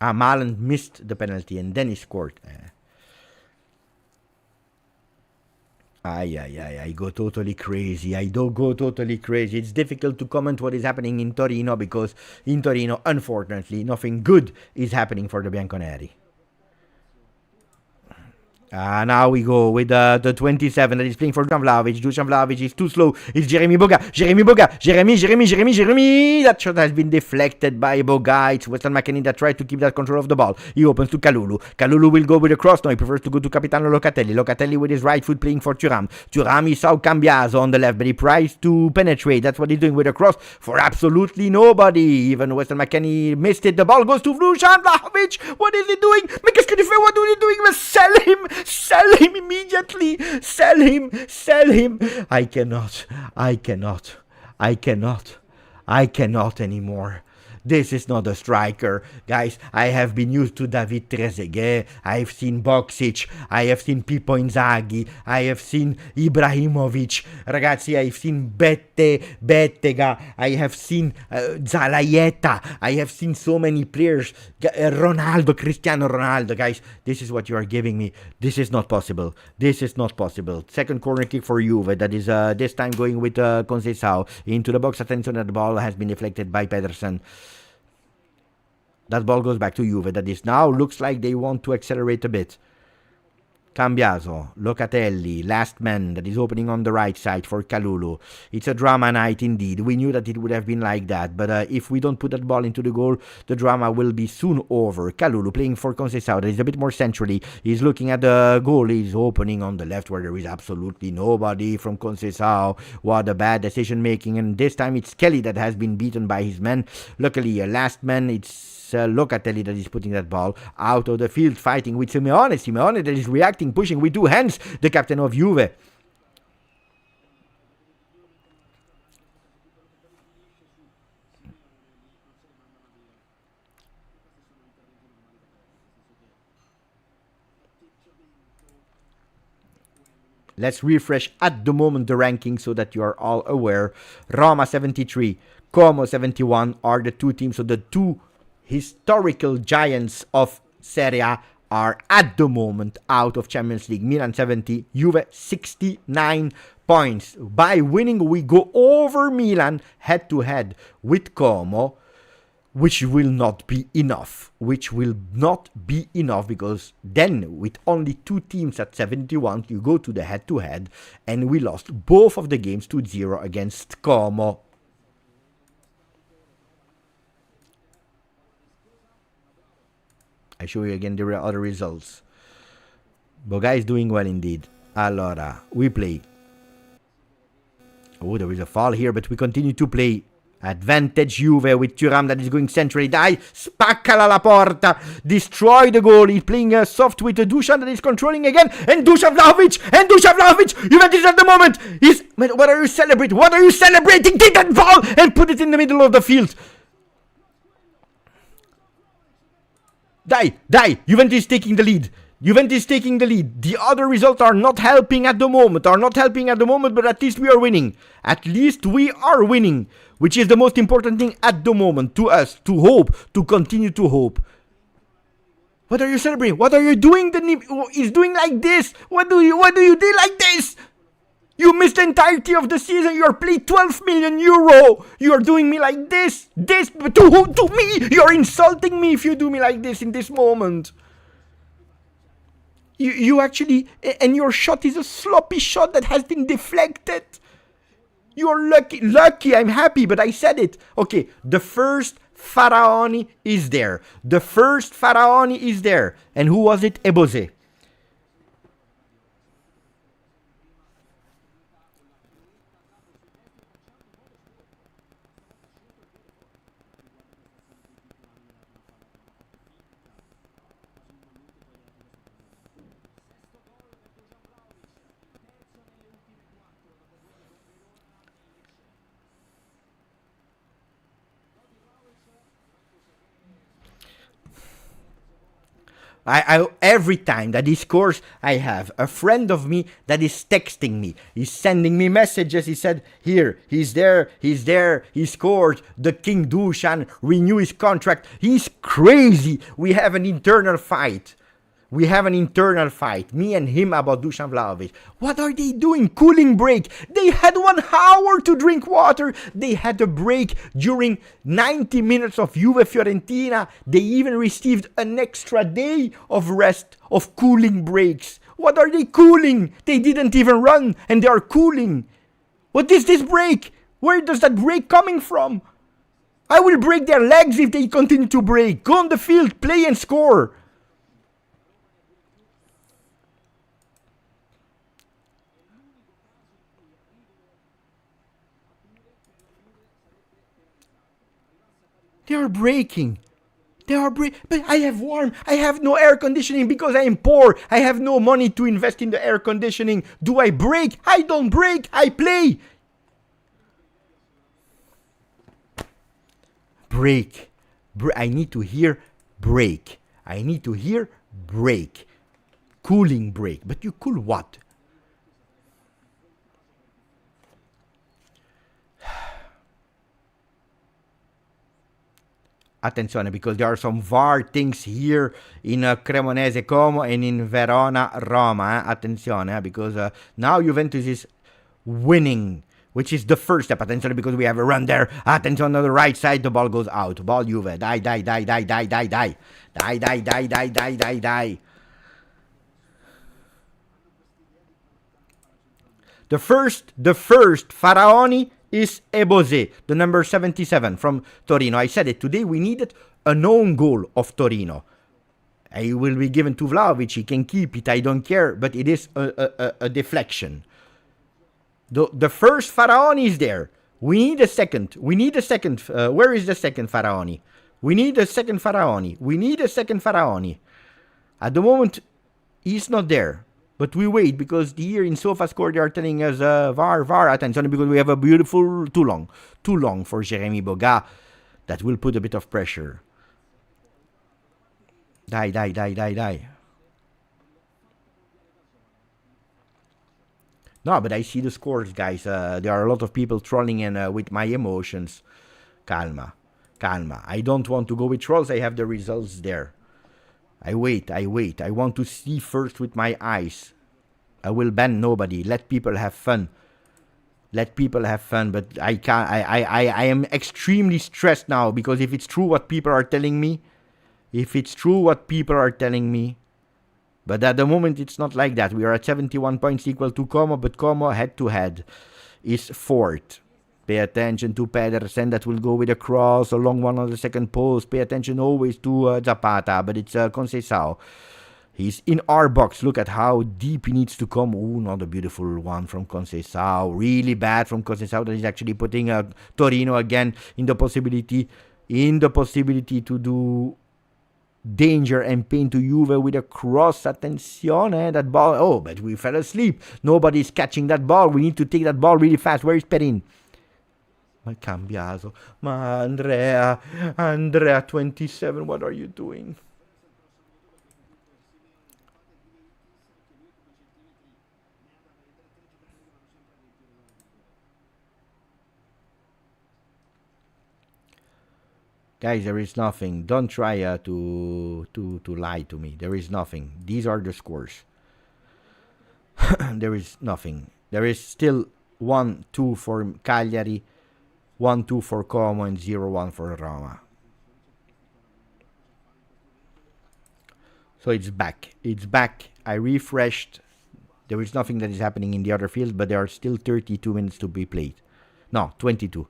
Malen missed the penalty and then he scored. I go totally crazy. It's difficult to comment what is happening in Torino because in Torino, unfortunately, nothing good is happening for the Bianconeri. Now we go with the 27 that is playing for Dusan Vlahovic. Dusan Vlahovic is too slow. It's Jeremy Boga. Jeremy. That shot has been deflected by Boga. It's Weston McKennie that tried to keep that control of the ball. He opens to Kalulu. Kalulu will go with a cross. No, he prefers to go to Capitano Locatelli. Locatelli with his right foot playing for Thuram. Thuram is Sao Cambiaso on the left, but he tries to penetrate. That's what he's doing with a cross for absolutely nobody. Even Weston McKennie missed it. The ball goes to Dusan Vlahovic. What is he doing? What is he doing? Sell him immediately. Sell him. I cannot anymore. This is not a striker. Guys, I have been used to David Trezeguet. I have seen Boksic. I have seen Pippo Inzaghi. I have seen Ibrahimovic. Ragazzi, I have seen Bettega. I have seen Zalaieta. I have seen so many players. Ronaldo, Cristiano Ronaldo. Guys, this is what you are giving me. This is not possible. This is not possible. Second corner kick for Juve. That is this time going with Conceição into the box. Attention, that the ball has been deflected by Pedersen. That ball goes back to Juve. That is now looks like they want to accelerate a bit. Cambiaso, Locatelli, last man that is opening on the right side for Kalulu. It's a drama night indeed. We knew that it would have been like that, but if we don't put that ball into the goal, the drama will be soon over. Kalulu playing for Conceição. That is a bit more centrally. He's looking at the goal. He's opening on the left where there is absolutely nobody from Conceição. What a bad decision making, and this time it's Kelly that has been beaten by his men. Luckily, last man, it's Locatelli that is putting that ball out of the field, fighting with Simeone. Simeone that is reacting, pushing with two hands, the captain of Juve. Let's refresh at the moment the ranking so that you are all aware. Roma 73, Como 71 are the two teams, so the two historical giants of Serie A are at the moment out of Champions League. Milan 70, Juve 69 points. By winning, we go over Milan head to head with Como, which will not be enough. Which will not be enough, because then with only two teams at 71, you go to the head to head, and we lost both of the games 2-0 against Como. I show you again the other results. Boga is doing well indeed. Allora, we play. Oh, there is a foul here, but we continue to play. Advantage Juve with Thuram that is going centrally. Dai, spaccala la porta. Destroy the goal. He's playing soft with Dusan that is controlling again. And Dusan Vlahovic. Juventus at the moment. What are you celebrating? What are you celebrating? Take that ball and put it in the middle of the field. Die! Juventus is taking the lead. The other results are not helping at the moment. But at least we are winning. Which is the most important thing at the moment to us. To hope. To continue to hope. What are you celebrating? What are you doing? He's doing like this. What do you do like this? You missed the entirety of the season. You are paid 12 million euro. You are doing me like this. To who? To me. You are insulting me if you do me like this in this moment. You actually, and your shot is a sloppy shot that has been deflected. You are lucky. I'm happy, but I said it. Okay, the first Faraoni is there. And who was it? Ebose. I every time that he scores, I have a friend of me that is texting me. He's sending me messages. He said, here, he's there, he scored. The King Dusan renew his contract. He's crazy. We have an internal fight. Me and him, about Dusan Vlahovic. What are they doing? Cooling break. They had 1 hour to drink water. They had a break during 90 minutes of Juve Fiorentina. They even received an extra day of rest, of cooling breaks. What are they cooling? They didn't even run, and they are cooling. What is this break? Where does that break coming from? I will break their legs if they continue to break. Go on the field, play and score. They are breaking. But I have no air conditioning because I am poor. I have no money to invest in the air conditioning. Do I break? I don't break. I play. Break. I need to hear break. I need to hear break. Cooling break. But you cool what? Attenzione, because there are some VAR things here in Cremonese Como and in Verona Roma. Attenzione, because now Juventus is winning, which is the first step. Attenzione, because we have a run there. Attenzione, on the right side, the ball goes out. Ball Juve. Die. The first Faraoni is Ebose, the number 77 from Torino. I said it today. We needed a known goal of Torino. It will be given to Vlahovic. He can keep it. I don't care. But it is a deflection. The first Faraoni is there. We need a second. Where is the second Faraoni? We need a second Faraoni. At the moment, he's not there. But we wait, because here in SofaScore they are telling us VAR, attention, because we have a beautiful, too long for Jeremy Boga. That will put a bit of pressure. Die. No, but I see the scores, guys. There are a lot of people trolling and with my emotions. Calma. I don't want to go with trolls. I have the results there. I wait. I want to see first with my eyes. I will ban nobody. Let people have fun. But I can't. I am extremely stressed now, because if it's true what people are telling me, but at the moment it's not like that. We are at 71 points equal to Como, but Como head to head is fourth. Pay attention to Pedersen, that will go with a cross, a long one on the second post. Pay attention always to Zapata, but it's Conceição. He's in our box. Look at how deep he needs to come. Oh, not a beautiful one from Conceição. Really bad from Conceição. That is actually putting Torino again in the possibility to do danger and pain to Juve with a cross. Attenzione, that ball. Oh, but we fell asleep. Nobody's catching that ball. We need to take that ball really fast. Where is Perin? Ma cambiato. Ma Andrea 27, what are you doing? Guys, there is nothing. Don't try to lie to me. There is nothing. These are the scores. There is nothing. There is still 1-2 for Cagliari, 1-2 for Como, and 0-1 for Roma. So it's back. I refreshed. There is nothing that is happening in the other field, but there are still 32 minutes to be played. No, 22.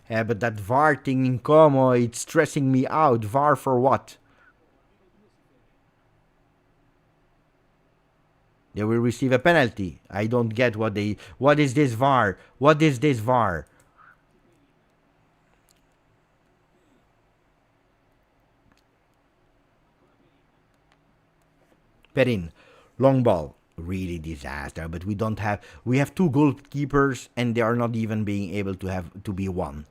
Yeah, but that VAR thing in Como, it's stressing me out. VAR for what? They will receive a penalty. I don't get what is this VAR? What is this VAR? Perin, long ball. Really disaster, but we have two goalkeepers and they are not even being able to be one.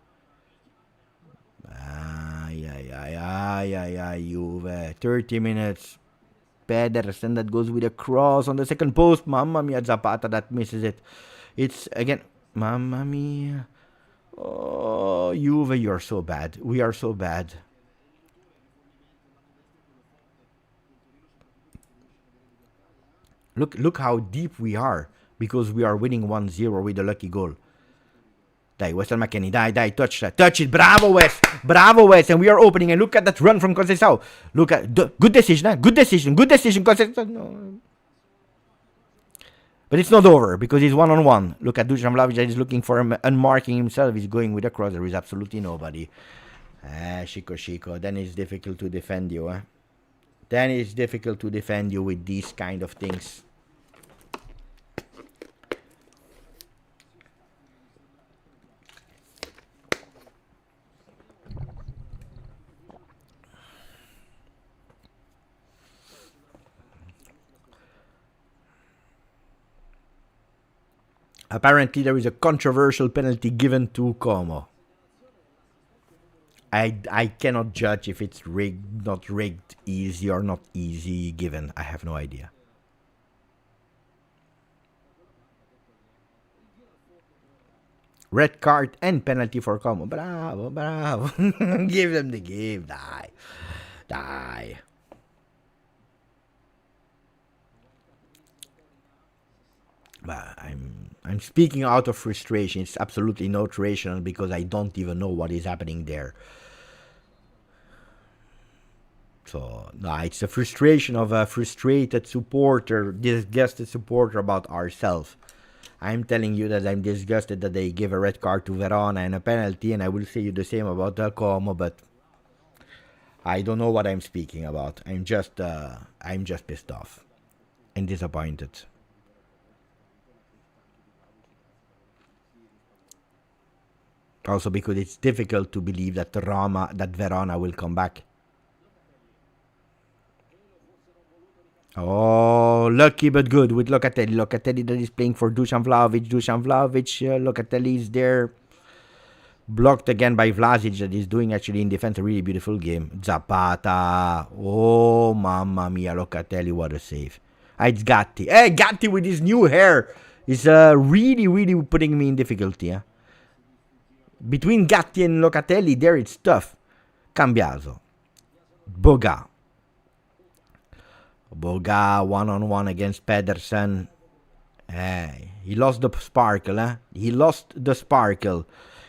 Juve. 30 minutes. Pedersen that goes with a cross on the second post. Mamma mia, Zapata that misses it. It's again, mamma mia. Oh, Juve, you're so bad. We are so bad. Look how deep we are, because we are winning 1-0 with a lucky goal. Dai, Weston McKennie, die, touch it, bravo West, and we are opening, and look at that run from Conceição. Look at, good decision, Conceição. No. But it's not over, because he's one-on-one. Look at Dusan Vlahovic, that is looking for him, unmarking himself, he's going with a cross, there is absolutely nobody. Chico, then it's difficult to defend you, Then it's difficult to defend you with these kind of things. Apparently there is a controversial penalty given to Como. I cannot judge if it's rigged, not rigged, easy or not easy given. I have no idea. Red card and penalty for Como. Bravo, bravo. Give them the game. Die. But I'm speaking out of frustration. It's absolutely not rational because I don't even know what is happening there. So, no, it's a frustration of a frustrated supporter, disgusted supporter about ourselves. I'm telling you that I'm disgusted that they give a red card to Verona and a penalty, and I will say you the same about Como, but I don't know what I'm speaking about. I'm just pissed off and disappointed. Also because it's difficult to believe that Verona will come back. Oh, lucky but good with Locatelli. Locatelli that is playing for Dusan Vlahovic. Locatelli is there. Blocked again by Vlasic that is doing actually in defense a really beautiful game. Zapata. Oh, mamma mia, Locatelli, what a save. It's Gatti. Hey, Gatti with his new hair is really putting me in difficulty. Between Gatti and Locatelli, there it's tough. Cambiaso. Boga one-on-one against Pedersen. He lost the sparkle, He lost the sparkle.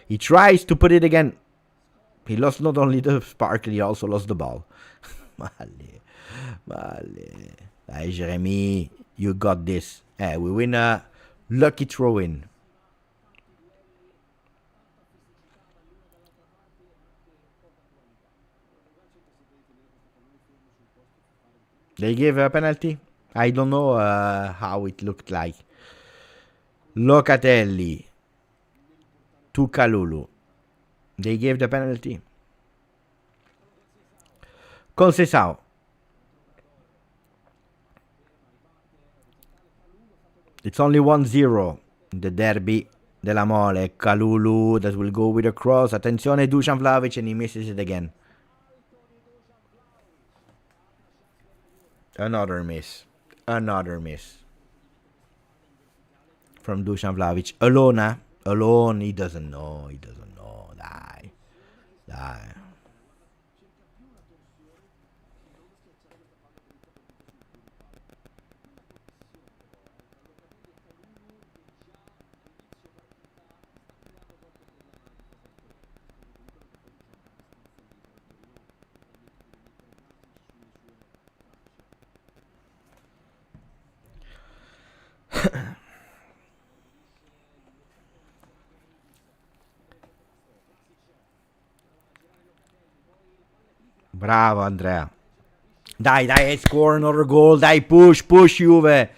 He tries to put it again. He lost not only the sparkle, he also lost the ball. Male. Hey, Jeremy, you got this. We win a lucky throw-in. They gave a penalty. I don't know how it looked like. Locatelli to Kalulu. They gave the penalty. Conceição. It's only 1-0 in the derby della Mole. Kalulu that will go with a cross. Attenzione, Dusan Vlahovic, and he misses it again. Another miss. From Dusan Vlahovic. Alone. He doesn't know. Die. Bravo, Andrea. Dai, score another goal. Dai, push Juve.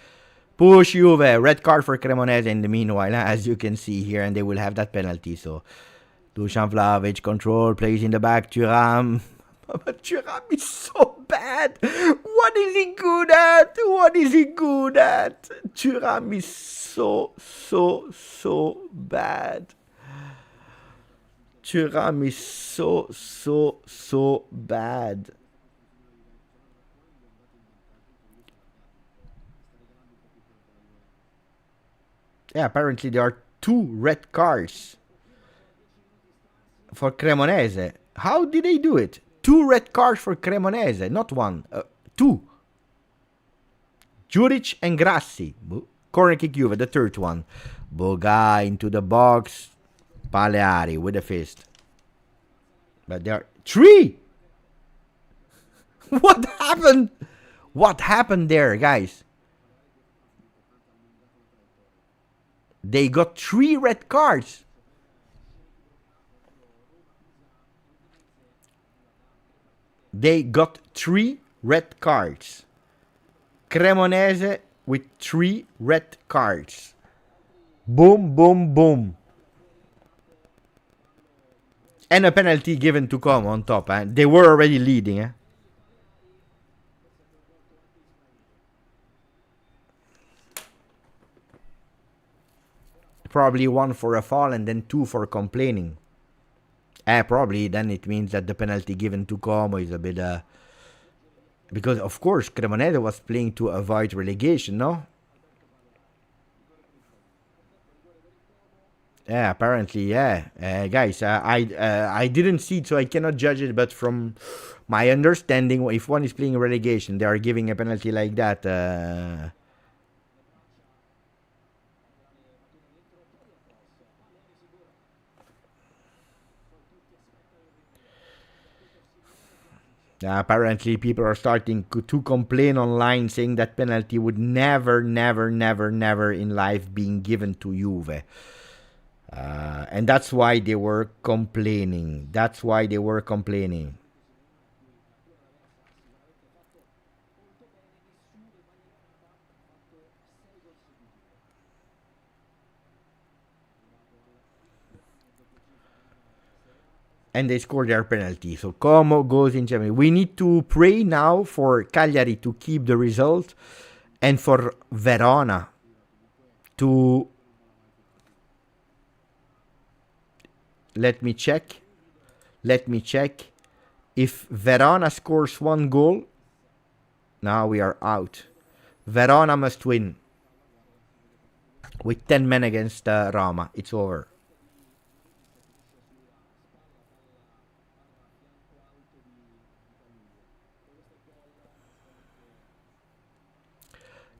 Red card for Cremonese in the meanwhile, as you can see here, and they will have that penalty. So, Dusan Vlahovic control, plays in the back, Thuram. But Thuram is so bad. What is he good at? Thuram is so bad. Thuram is so bad. Yeah, apparently there are 2 red cards for Cremonese. How did they do it? 2 red cards for Cremonese, not 1. 2. Juric and Grassi. Corner kick Juve, the 3rd one. Boga into the box. Paleari with a fist. But there are 3! What happened? What happened there, guys? They got 3 red cards. Cremonese with 3 red cards. Boom. And a penalty given to Como on top. They were already leading. Probably 1 for a foul and then 2 for complaining. Probably then it means that the penalty given to Como is a bit... because, of course, Cremonese was playing to avoid relegation, no? Yeah, apparently, yeah. Guys, I didn't see it, so I cannot judge it, but from my understanding, if one is playing relegation, they are giving a penalty like that. Apparently, people are starting to complain online, saying that penalty would never, never, never, never in life being given to Juve. And that's why they were complaining. That's why they were complaining. And they score their penalty. So Como goes in Germany. We need to pray now for Cagliari to keep the result and for Verona to... Let me check. If Verona scores 1 goal, now we are out. Verona must win. With 10 men against Roma. It's over.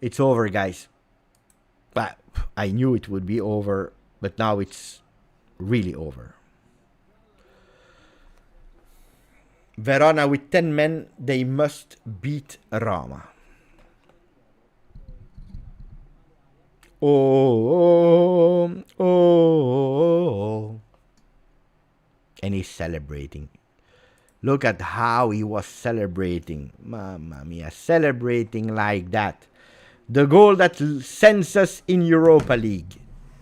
It's over, guys. But I knew it would be over, but now it's really over. Verona with 10 men, they must beat Roma. Oh. And he's celebrating. Look at how he was celebrating. Mamma mia, celebrating like that. The goal that sends us in Europa League.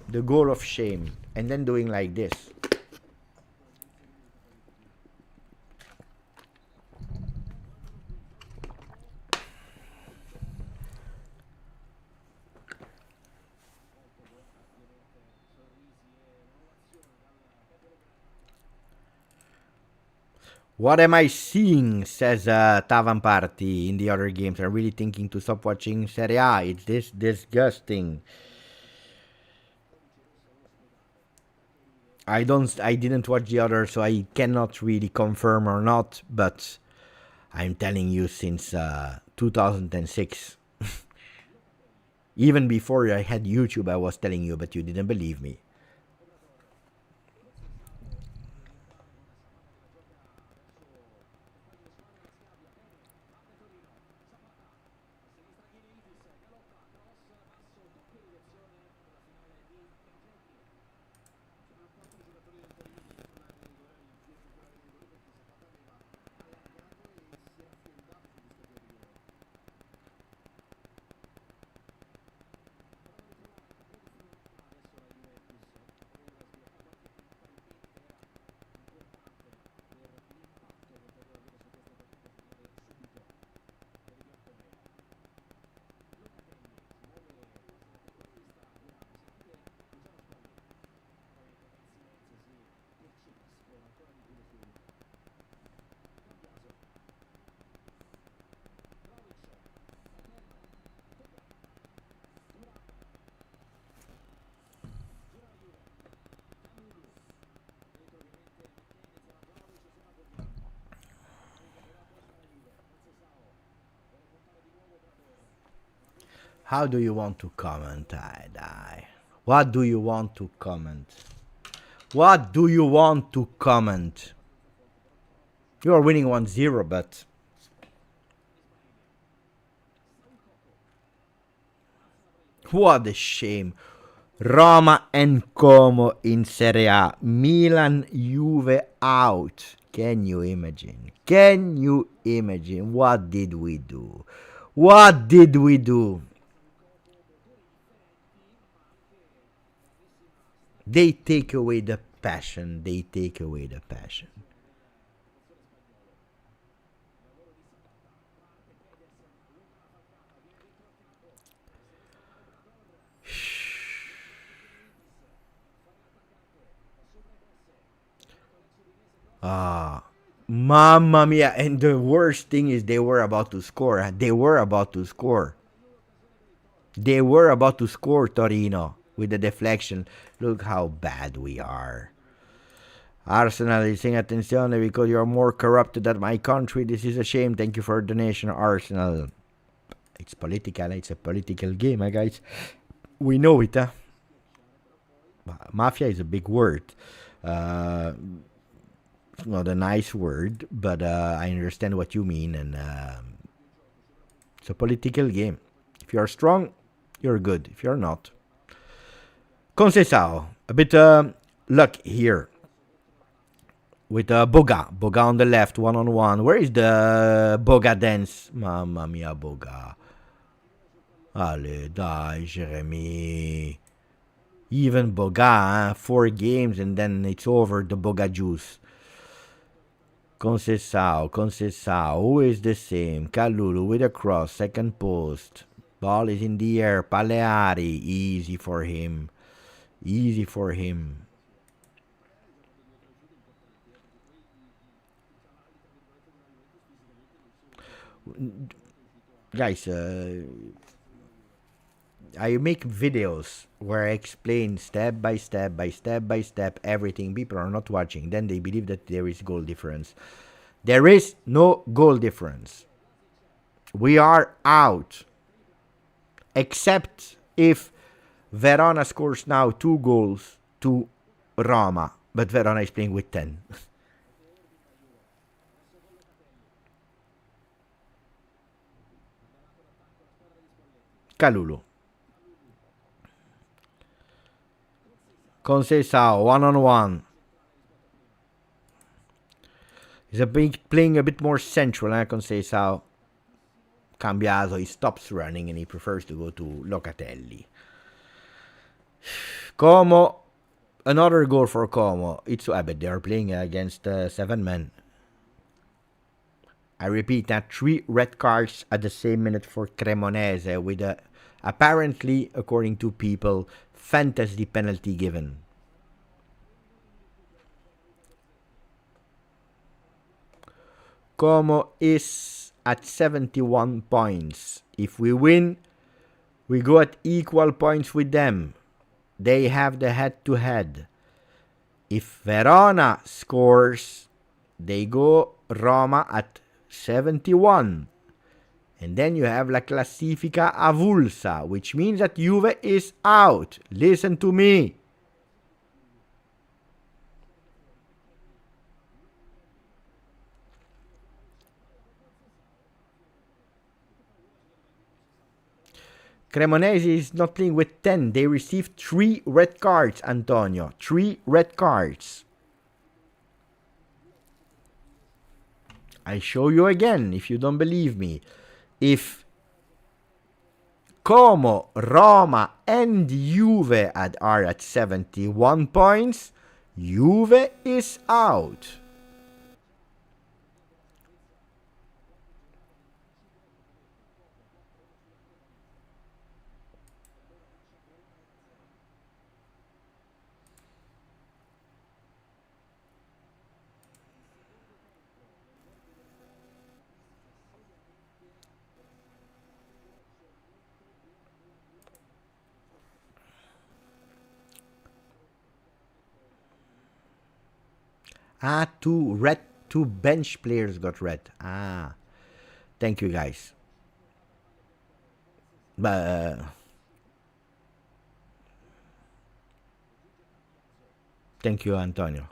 The goal of shame. And then doing like this. What am I seeing, says Tavan Party in the other games. I'm really thinking to stop watching Serie A. It's this disgusting. I didn't watch the other, so I cannot really confirm or not, but I'm telling you since 2006. Even before I had YouTube, I was telling you, but you didn't believe me. How do you want to comment? What do you want to comment? What do you want to comment? You are winning 1-0, but... What a shame. Roma and Como in Serie A. Milan, Juve out. Can you imagine? Can you imagine? What did we do? What did we do? They take away the passion. They take away the passion. Ah, mamma mia! And the worst thing is they were about to score. They were about to score. They were about to score, Torino, with the deflection. Look how bad we are. Arsenal is saying, attenzione, because you are more corrupted than my country. This is a shame. Thank you for the donation, Arsenal. It's political. It's a political game, guys. We know it. Mafia is a big word. It's not a nice word, but I understand what you mean, and it's a political game. If you are strong, you're good. If you're not, Conceição, a bit luck here with Boga. Boga on the left, one-on-one. Where is the Boga dance? Mamma mia, Boga. Ale, dai, Jeremy. Even Boga, 4 games and then it's over, the Boga juice. Conceição, who is the same? Kalulu with a cross, second post. Ball is in the air. Paleari, easy for him. Easy for him. Guys, I make videos where I explain step by step everything. People are not watching. Then they believe that there is goal difference. There is no goal difference. We are out. Except if Verona scores now 2 goals to Roma. But Verona is playing with 10. Kalulu. Conceição, one-on-one. He's playing a bit more central, Conceição. Cambiaso, he stops running and he prefers to go to Locatelli. Como, another goal for Como. It's but they are playing against 7 men. I repeat that 3 red cards at the same minute for Cremonese with a apparently, according to people, fantasy penalty given. Como is at 71 points. If we win, we go at equal points with them. They have the head-to-head. If Verona scores, they go Roma at 71. And then you have La Classifica Avulsa, which means that Juve is out. Listen to me. Cremonese is not playing with 10. They received 3 red cards, Antonio. 3 red cards. I show you again if you don't believe me. If Como, Roma, and Juve are at 71 points, Juve is out. Two bench players got red. Thank you guys. Thank you, Antonio.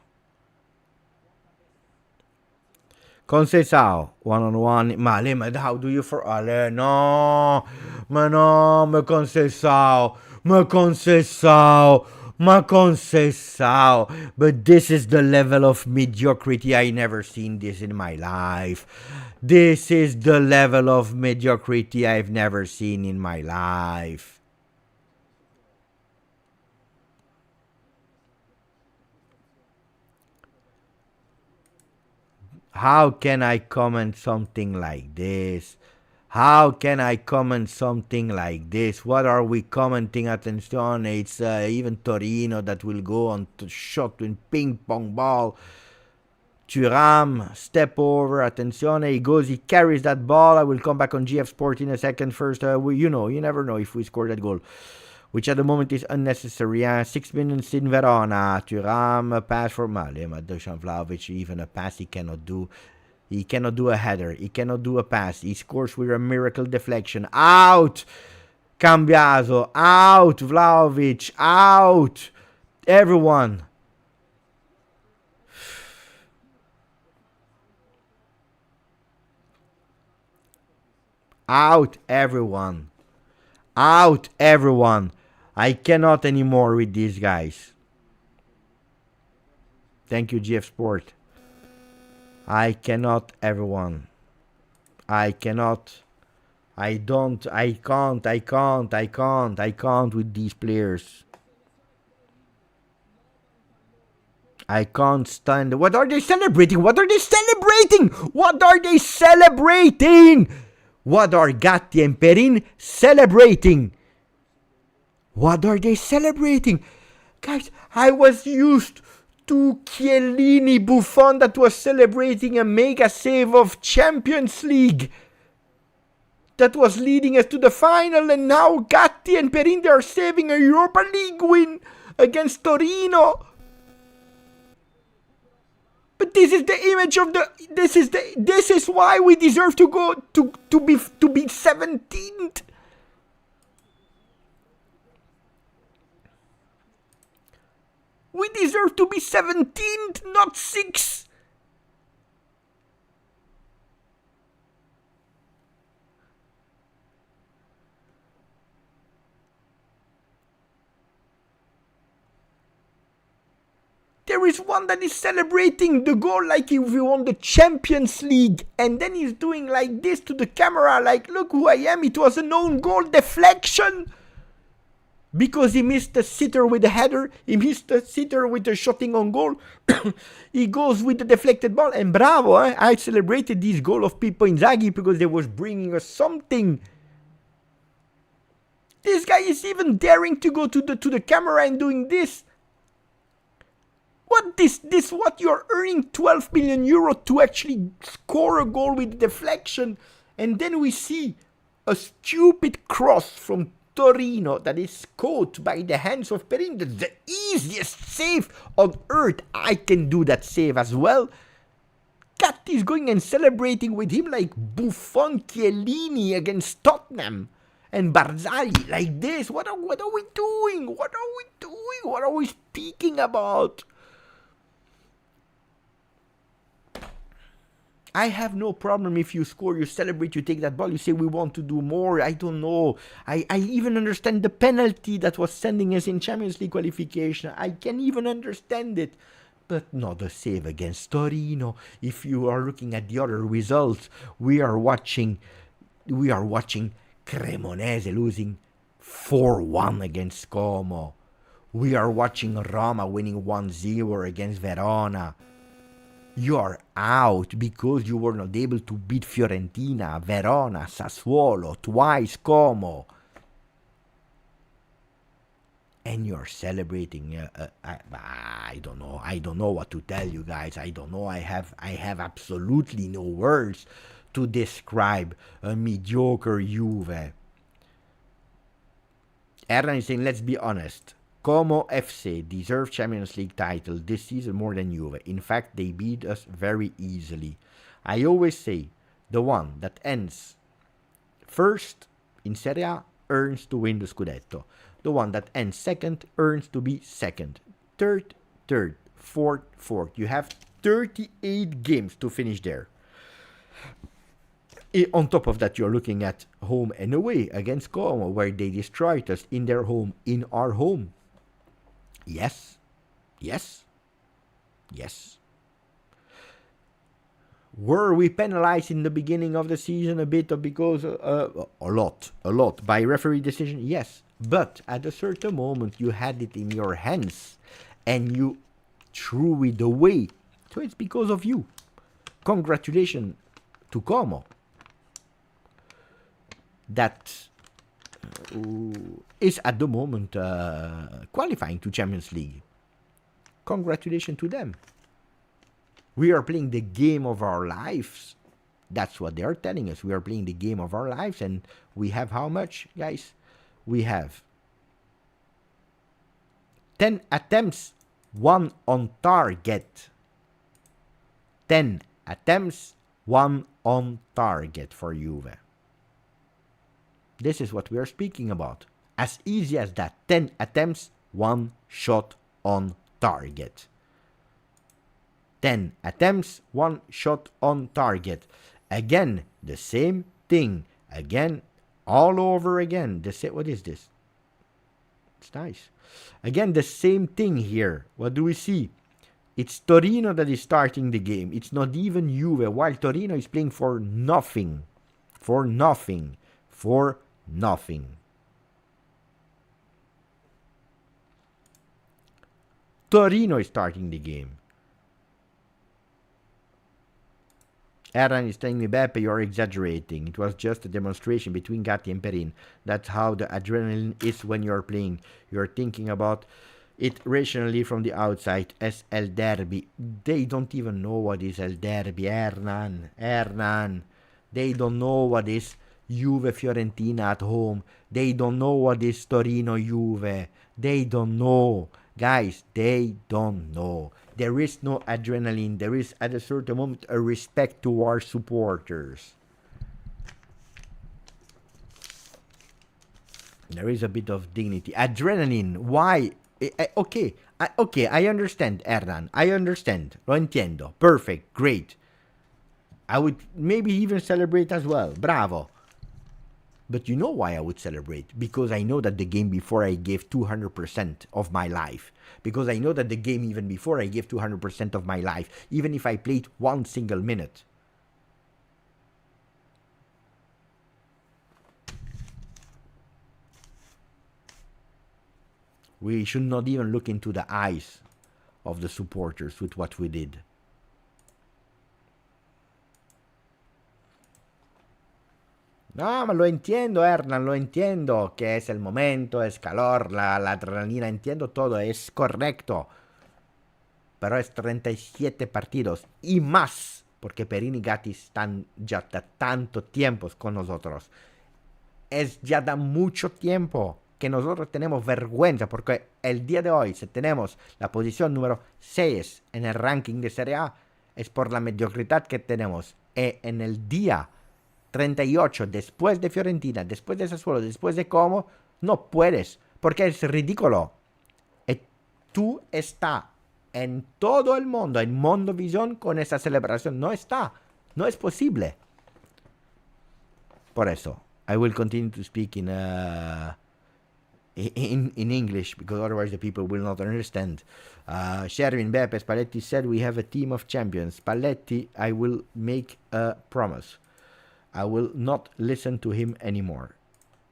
Conceição, one-on-one. Ma how do you for Ale? No, ma no, ma Conceição, ma Conceição. But this is the level of mediocrity. I never seen this in my life. This is the level of mediocrity I've never seen in my life. How can I comment something like this? How can I comment something like this? What are we commenting? Attention, it's even Torino that will go on to shot in ping pong ball. Thuram, step over, attenzione, he goes, he carries that ball. I will come back on GF Sport in a second. First, you never know if we score that goal, which at the moment is unnecessary. 6 minutes in Verona. Thuram, a pass for Malema, Dusan Vlahovic, even a pass he cannot do. He cannot do a header. He cannot do a pass. He scores with a miracle deflection. Out! Cambiaso. Out! Vlahovic. Out! Everyone. Out, everyone. Out, everyone. I cannot anymore with these guys. Thank you, GF Sport. I cannot, everyone. I cannot. I can't with these players. I can't stand. What are they celebrating? What are they celebrating? What are they celebrating? What are Gatti and Perin celebrating? What are they celebrating? Guys, I was used to Chiellini Buffon that was celebrating a mega save of Champions League that was leading us to the final, and now Gatti and Perin, they are saving a Europa League win against Torino. But this is the image of the. This is why we deserve to go to be 17th. We deserve to be 17th, not 6th. There is one that is celebrating the goal like if we won the Champions League, and then he's doing like this to the camera, like, look who I am, it was an own goal deflection. Because he missed the sitter with the header, he missed the sitter with the shotting on goal, he goes with the deflected ball, and bravo, I celebrated this goal of Pippo Inzaghi because they was bringing us something. This guy is even daring to go to the camera and doing this. What what you're earning 12 million euro to actually score a goal with deflection, and then we see a stupid cross from Torino that is caught by the hands of Perin. That's the easiest save on earth. I can do that save as well. Gatti is going and celebrating with him like Buffon, Chiellini against Tottenham, and Barzagli like this. What are we doing? What are we doing? What are we speaking about? I have no problem if you score, you celebrate, you take that ball, you say we want to do more. I don't know. I even understand the penalty that was sending us in Champions League qualification. I can even understand it. But not a save against Torino. If you are looking at the other results, we are watching Cremonese losing 4-1 against Como. We are watching Roma winning 1-0 against Verona. You are out because you were not able to beat Fiorentina, Verona, Sassuolo, twice Como. And you're celebrating. I don't know. I don't know what to tell you guys. I don't know. I have absolutely no words to describe a mediocre Juve. Ernan is saying, let's be honest. Como FC deserve Champions League title this season more than Juve. In fact, they beat us very easily. I always say, the one that ends first in Serie A earns to win the Scudetto. The one that ends second earns to be second. Third, fourth. You have 38 games to finish there. On top of that, you're looking at home and away against Como, where they destroyed us in their home, in our home. Yes. Were we penalized in the beginning of the season a bit because a lot by referee decision? Yes. But at a certain moment you had it in your hands and you threw it away. So it's because of you. Congratulations to Como. That is at the moment qualifying to Champions League. Congratulations to them. We are playing the game of our lives. That's what they are telling us. We are playing the game of our lives, and we have how much, guys? We have 10 attempts, 1 on target. 10 attempts, 1 on target for Juve. This is what we are speaking about. As easy as that. 10 attempts, 1 shot on target. 10 attempts, 1 shot on target. Again, the same thing. Again, all over again. What is this? It's nice. Again, the same thing here. What do we see? It's Torino that is starting the game. It's not even Juve, while Torino is playing for nothing. For nothing. For nothing. Torino is starting the game. Erran is telling me, Beppe, you're exaggerating. It was just a demonstration between Gatti and Perin. That's how the adrenaline is when you're playing. You're thinking about it rationally from the outside as El Derby. They don't even know what is El Derby, Hernan. They don't know what is Juve Fiorentina at home. They don't know what is Torino Juve. They don't know. Guys, they don't know. There is no adrenaline. There is, at a certain moment, a respect to our supporters. There is a bit of dignity. Adrenaline, why? Okay, I understand, Hernan. I understand. Lo entiendo. Perfect, great. I would maybe even celebrate as well. Bravo. But you know why I would celebrate? Because I know that the game before I gave 200% of my life. Because I know that the game even before I gave 200% of my life. Even if I played one single minute. We should not even look into the eyes of the supporters with what we did. No, ma lo entiendo, Hernan, lo entiendo, que es el momento, es calor, la adrenalina, entiendo todo, es correcto. Pero es 37 partidos y más, porque Perin y Gatti están ya de tanto tiempo con nosotros. Es ya da mucho tiempo que nosotros tenemos vergüenza, porque el día de hoy, si tenemos la posición número 6 en el ranking de Serie A, es por la mediocridad que tenemos. Y en el día 38, después de Fiorentina, después de Sassuolo, después de Como, no puedes, porque es ridículo. Y tú estás en todo el mundo, en Mondovisión, con esa celebración. No está, no es posible. Por eso, I will continue to speak in English, because otherwise the people will not understand. Sherwin, Beppe, Spalletti said we have a team of champions. Spalletti, I will make a promise. I will not listen to him anymore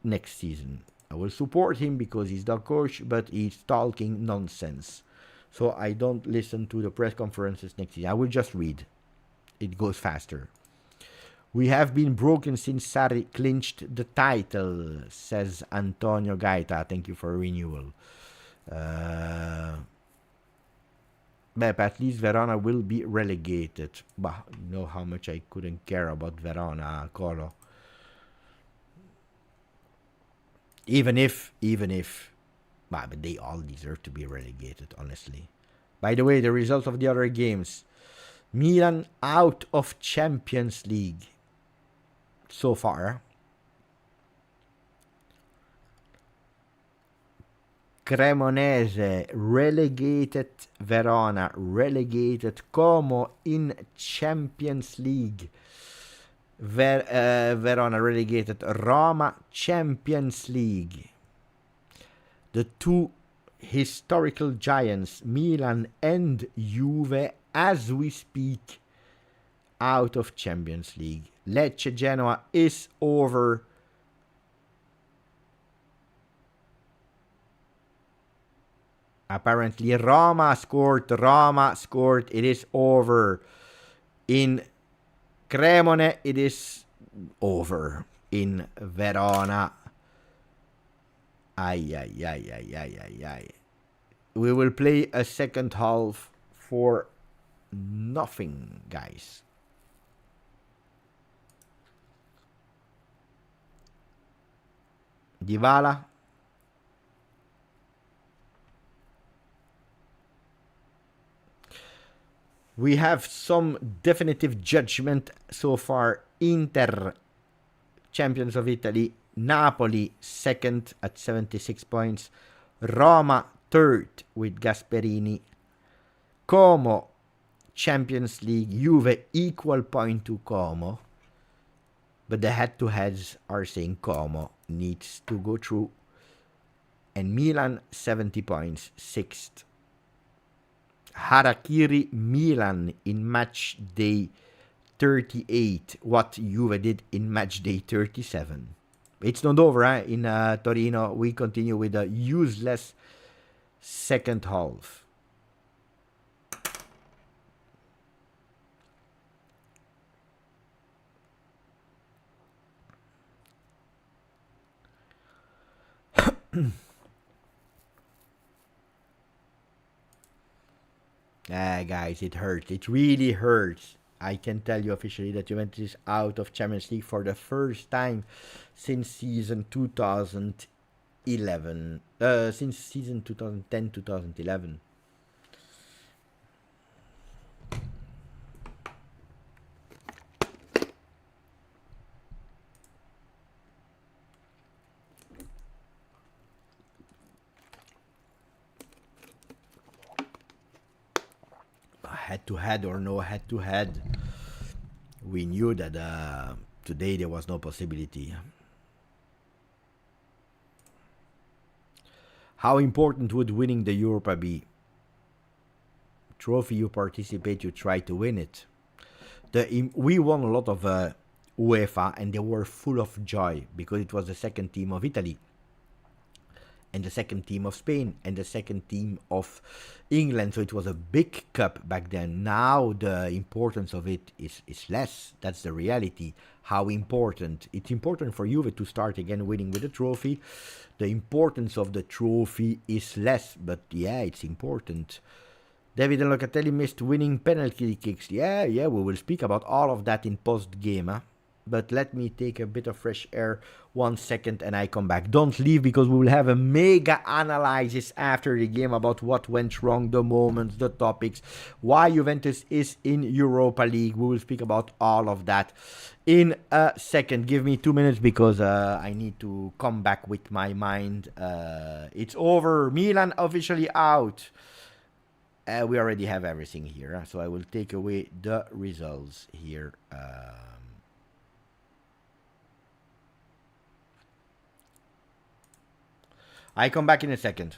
next season. I will support him because he's the coach, but he's talking nonsense. So I don't listen to the press conferences next season. I will just read. It goes faster. We have been broken since Sarri clinched the title, says Antonio Gaeta. Thank you for renewal. But at least Verona will be relegated. Bah, you know how much I couldn't care about Verona, Colo. Even if, but they all deserve to be relegated, honestly. By the way, the results of the other games. Milan out of Champions League so far. Cremonese relegated, Verona relegated, Como in Champions League, Verona relegated, Roma Champions League. The two historical giants, Milan and Juve, as we speak, out of Champions League. Lecce Genoa is over. Apparently Roma scored, it is over. In Cremone, it is over. In Verona, ay. We will play a second half for nothing, guys. Dybala. We have some definitive judgment so far. Inter, champions of Italy. Napoli, second at 76 points. Roma, third with Gasperini. Como, Champions League. Juve, equal point to Como. But the head-to-heads are saying Como needs to go through. And Milan, 70 points, sixth. Harakiri Milan in match day 38. What Juve did in match day 37. It's not over, eh? In Torino. We continue with a useless second half. Guys, it hurts. It really hurts. I can tell you officially that Juventus is out of Champions League for the first time since season 2011. Since season 2010-2011. Head-to-head or no head-to-head, we knew that today there was no possibility. How important would winning the Europa be? Trophy you participate, you try to win it. We won a lot of UEFA and they were full of joy because it was the second team of Italy and the second team of Spain and the second team of England. So it was a big cup back then. Now the importance of it is less. That's the reality. How important. It's important for Juve to start again winning with a trophy. The importance of the trophy is less. But yeah, it's important. David and Locatelli missed winning penalty kicks. Yeah, we will speak about all of that in post-game. Huh? But let me take a bit of fresh air 1 second and I come back. Don't leave because we will have a mega analysis after the game about what went wrong, the moments, the topics, why Juventus is in Europa League. We will speak about all of that in a second. Give me 2 minutes because I need to come back with my mind. It's over. Milan officially out. We already have everything here. So I will take away the results here. I come back in a second.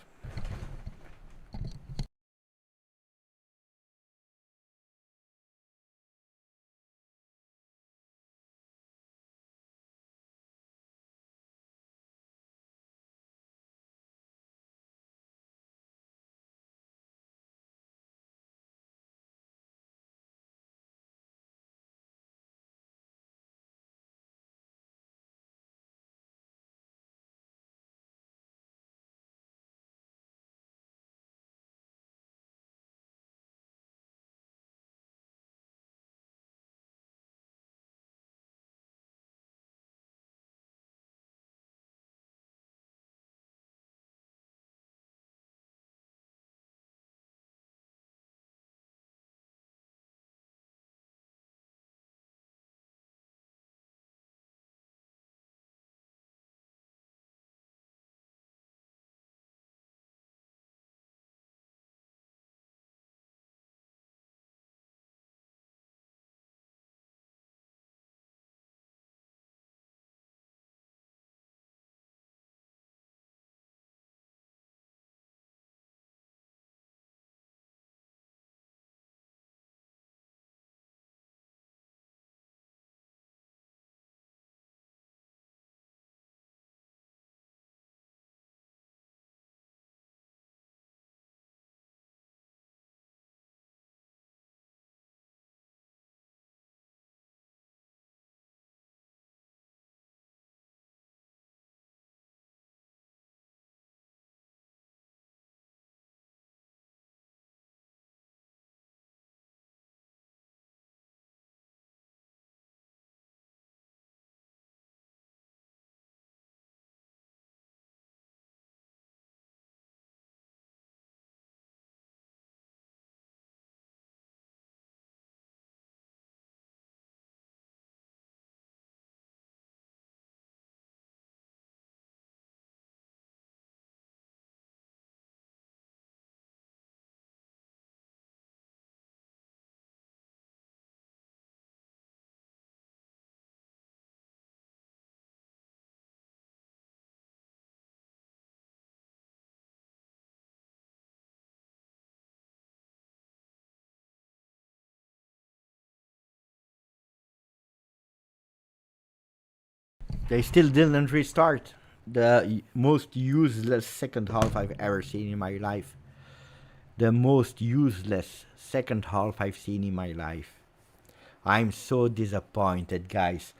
They still didn't restart. The most useless second half I've ever seen in my life. The most useless second half I've seen in my life. I'm so disappointed, guys.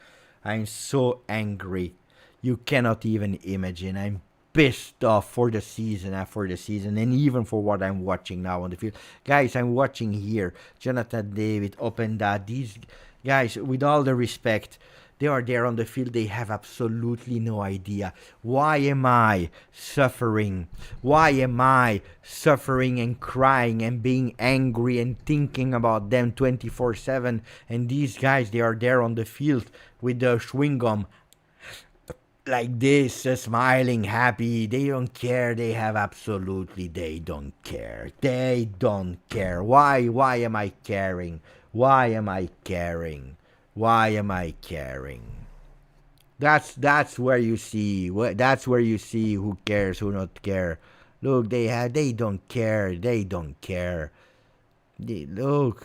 I'm so angry. You cannot even imagine. I'm pissed off for the season after the season, and even for what I'm watching now on the field. Guys, I'm watching here Jonathan David, Openda. These guys, with all the respect, they are there on the field. They have absolutely no idea. Why am I suffering? Why am I suffering and crying and being angry and thinking about them 24/7? And these guys, they are there on the field with the chewing gum like this, smiling, happy. They don't care. They don't care. They don't care. Why am I caring? Why am I caring? Why am I caring? That's where you see who cares, who not care. Look, they don't care. They don't care. They don't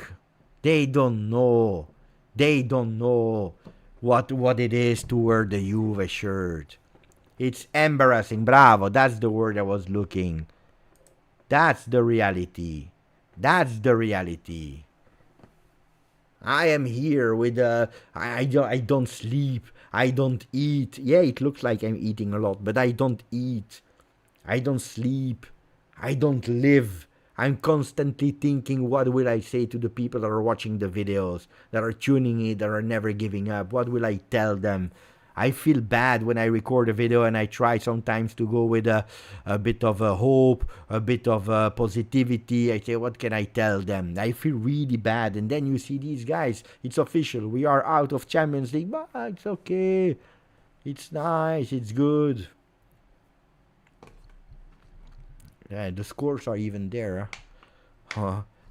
know. They don't know what it is to wear the Juve shirt. It's embarrassing. Bravo. That's the word I was looking. That's the reality. That's the reality. I am here with I don't sleep. I don't eat. Yeah, it looks like I'm eating a lot, but I don't eat. I don't sleep. I don't live. I'm constantly thinking, what will I say to the people that are watching the videos, that are tuning in, that are never giving up? What will I tell them? I feel bad when I record a video and I try sometimes to go with a bit of a hope, a bit of positivity. I say, what can I tell them? I feel really bad. And then you see these guys. It's official. We are out of Champions League. But it's okay. It's nice. It's good. Yeah, the scores are even there.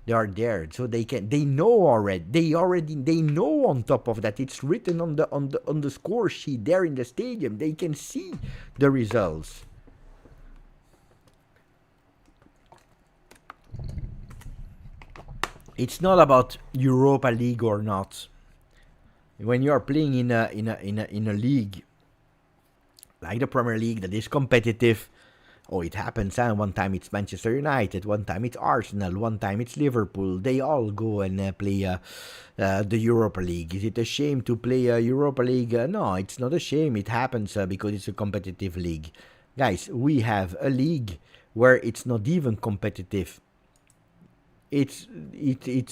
They are there, so they know already. They know. On top of that, it's written on the score sheet there in the stadium. They can see the results. It's not about Europa League or not. When you are playing in a league like the Premier League that is competitive. Oh, it happens, and one time it's Manchester United, one time it's Arsenal, one time it's Liverpool. They all go and play the Europa League. Is it a shame to play Europa League? No, it's not a shame. It happens because it's a competitive league. Guys, we have a league where it's not even competitive. It's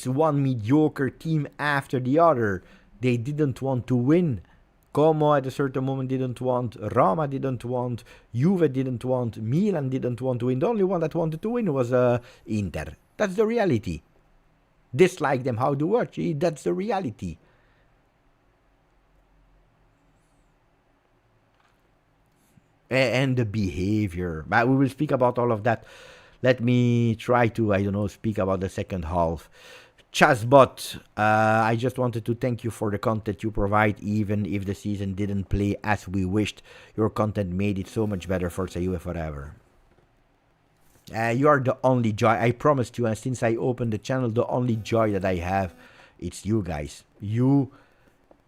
one mediocre team after the other. They didn't want to win. Como at a certain moment didn't want, Roma didn't want, Juve didn't want, Milan didn't want to win. The only one that wanted to win was Inter. That's the reality. Dislike them how to watch. That's the reality. And the behavior. But we will speak about all of that. Let me try to, speak about the second half. Chazbot, I just wanted to thank you for the content you provide, even if the season didn't play as we wished. Your content made it so much better for Juve forever. You are the only joy, I promised you, and since I opened the channel, the only joy that I have, it's you guys. You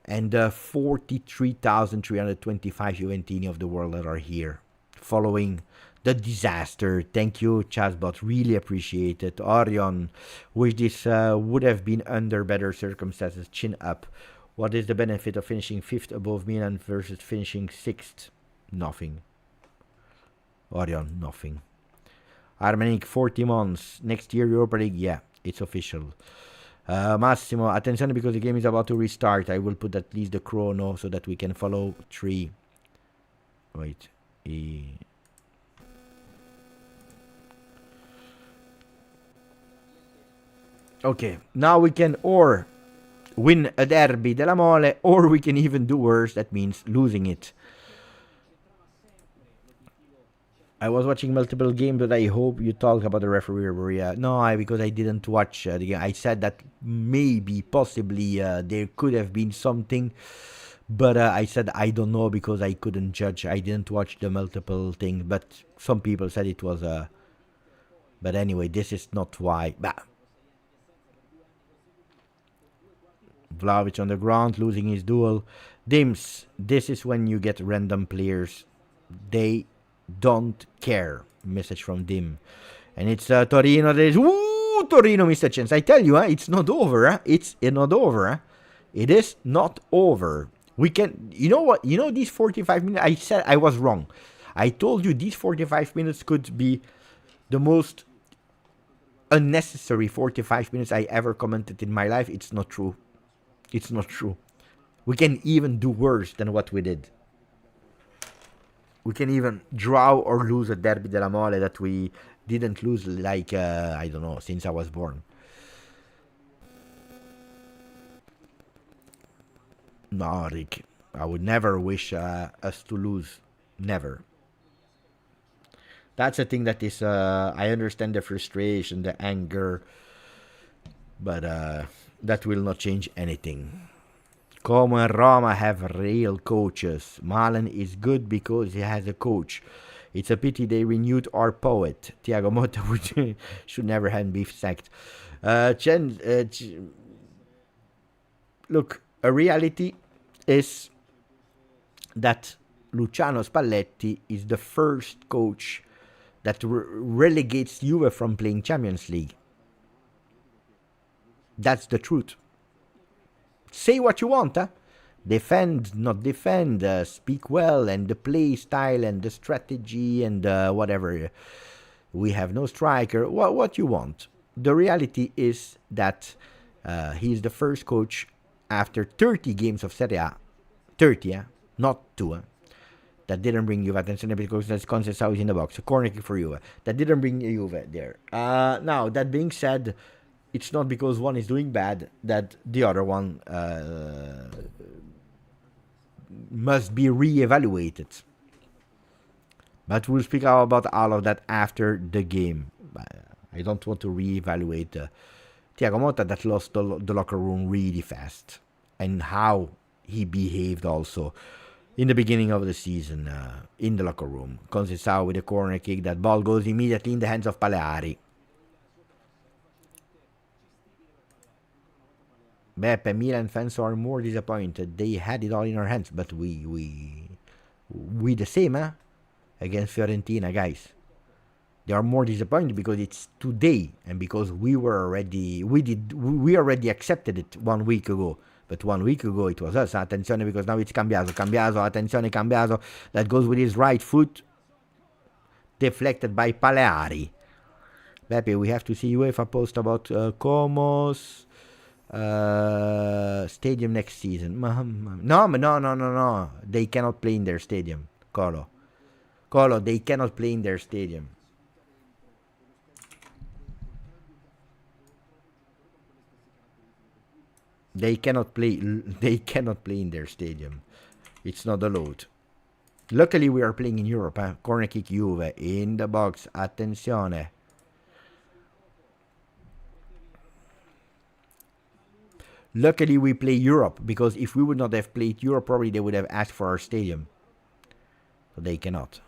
and the 43,325 Juventini of the world that are here, following the disaster. Thank you, Chazbot. Really appreciate it. Orion, wish this would have been under better circumstances. Chin up. What is the benefit of finishing 5th above Milan versus finishing 6th? Nothing. Orion, nothing. Armenic, 40 months. Next year, Europa League. Yeah, it's official. Massimo, attention because the game is about to restart. I will put at least the chrono so that we can follow 3. Wait. Okay, now we can or win a derby della Mole, or we can even do worse, that means losing it. I was watching multiple games, but I hope you talk about the referee. No, because I didn't watch the game. I said that maybe, possibly, there could have been something, but I said I don't know because I couldn't judge. I didn't watch the multiple things, but some people said it was but anyway, this is not why. Vlahovic on the ground, losing his duel. Dims, this is when you get random players. They don't care. Message from Dim. And it's Torino. Torino missed a chance. I tell you, it's not over. It's not over. It is not over. We can, you know what? You know these 45 minutes, I said I was wrong. I told you these 45 minutes could be the most unnecessary 45 minutes I ever commented in my life. It's not true. It's not true. We can even do worse than what we did. We can even draw or lose a Derby della Mole that we didn't lose, like, I don't know, since I was born. No, Rick. I would never wish us to lose. Never. That's a thing that is, I understand the frustration, the anger, but that will not change anything. Como and Roma have real coaches. Malen is good because he has a coach. It's a pity they renewed our poet. Thiago Motta should never have been sacked. Look, a reality is that Luciano Spalletti is the first coach that relegates Juve from playing Champions League. That's the truth. Say what you want, defend, not defend, speak well, and the play style and the strategy and whatever. We have no striker. What you want. The reality is that he's the first coach after 30 games of Serie A. 30, not 2. That didn't bring Juve attention because that's Conceição is in the box. A corner kick for Juve. That didn't bring Juve there. Now, that being said, it's not because one is doing bad that the other one must be re-evaluated. But we'll speak about all of that after the game. I don't want to re-evaluate Thiago Motta that lost the locker room really fast. And how he behaved also in the beginning of the season in the locker room. Conceição with a corner kick. That ball goes immediately in the hands of Paleari. Beppe, Milan fans are more disappointed. They had it all in our hands, but we the same, against Fiorentina, guys. They are more disappointed because it's today and because we already accepted it 1 week ago. But 1 week ago it was us. Attenzione, because now it's Cambiaso. Attenzione, Cambiaso. That goes with his right foot. Deflected by Paleari. Beppe, we have to see UEFA post about Como's stadium next season. No. They cannot play in their stadium. Colo, they cannot play in their stadium. They cannot play in their stadium. It's not allowed. Luckily, we are playing in Europe. Corner kick Juve in the box. Attenzione. Luckily, we play Europe, because if we would not have played Europe, probably they would have asked for our stadium. So they cannot.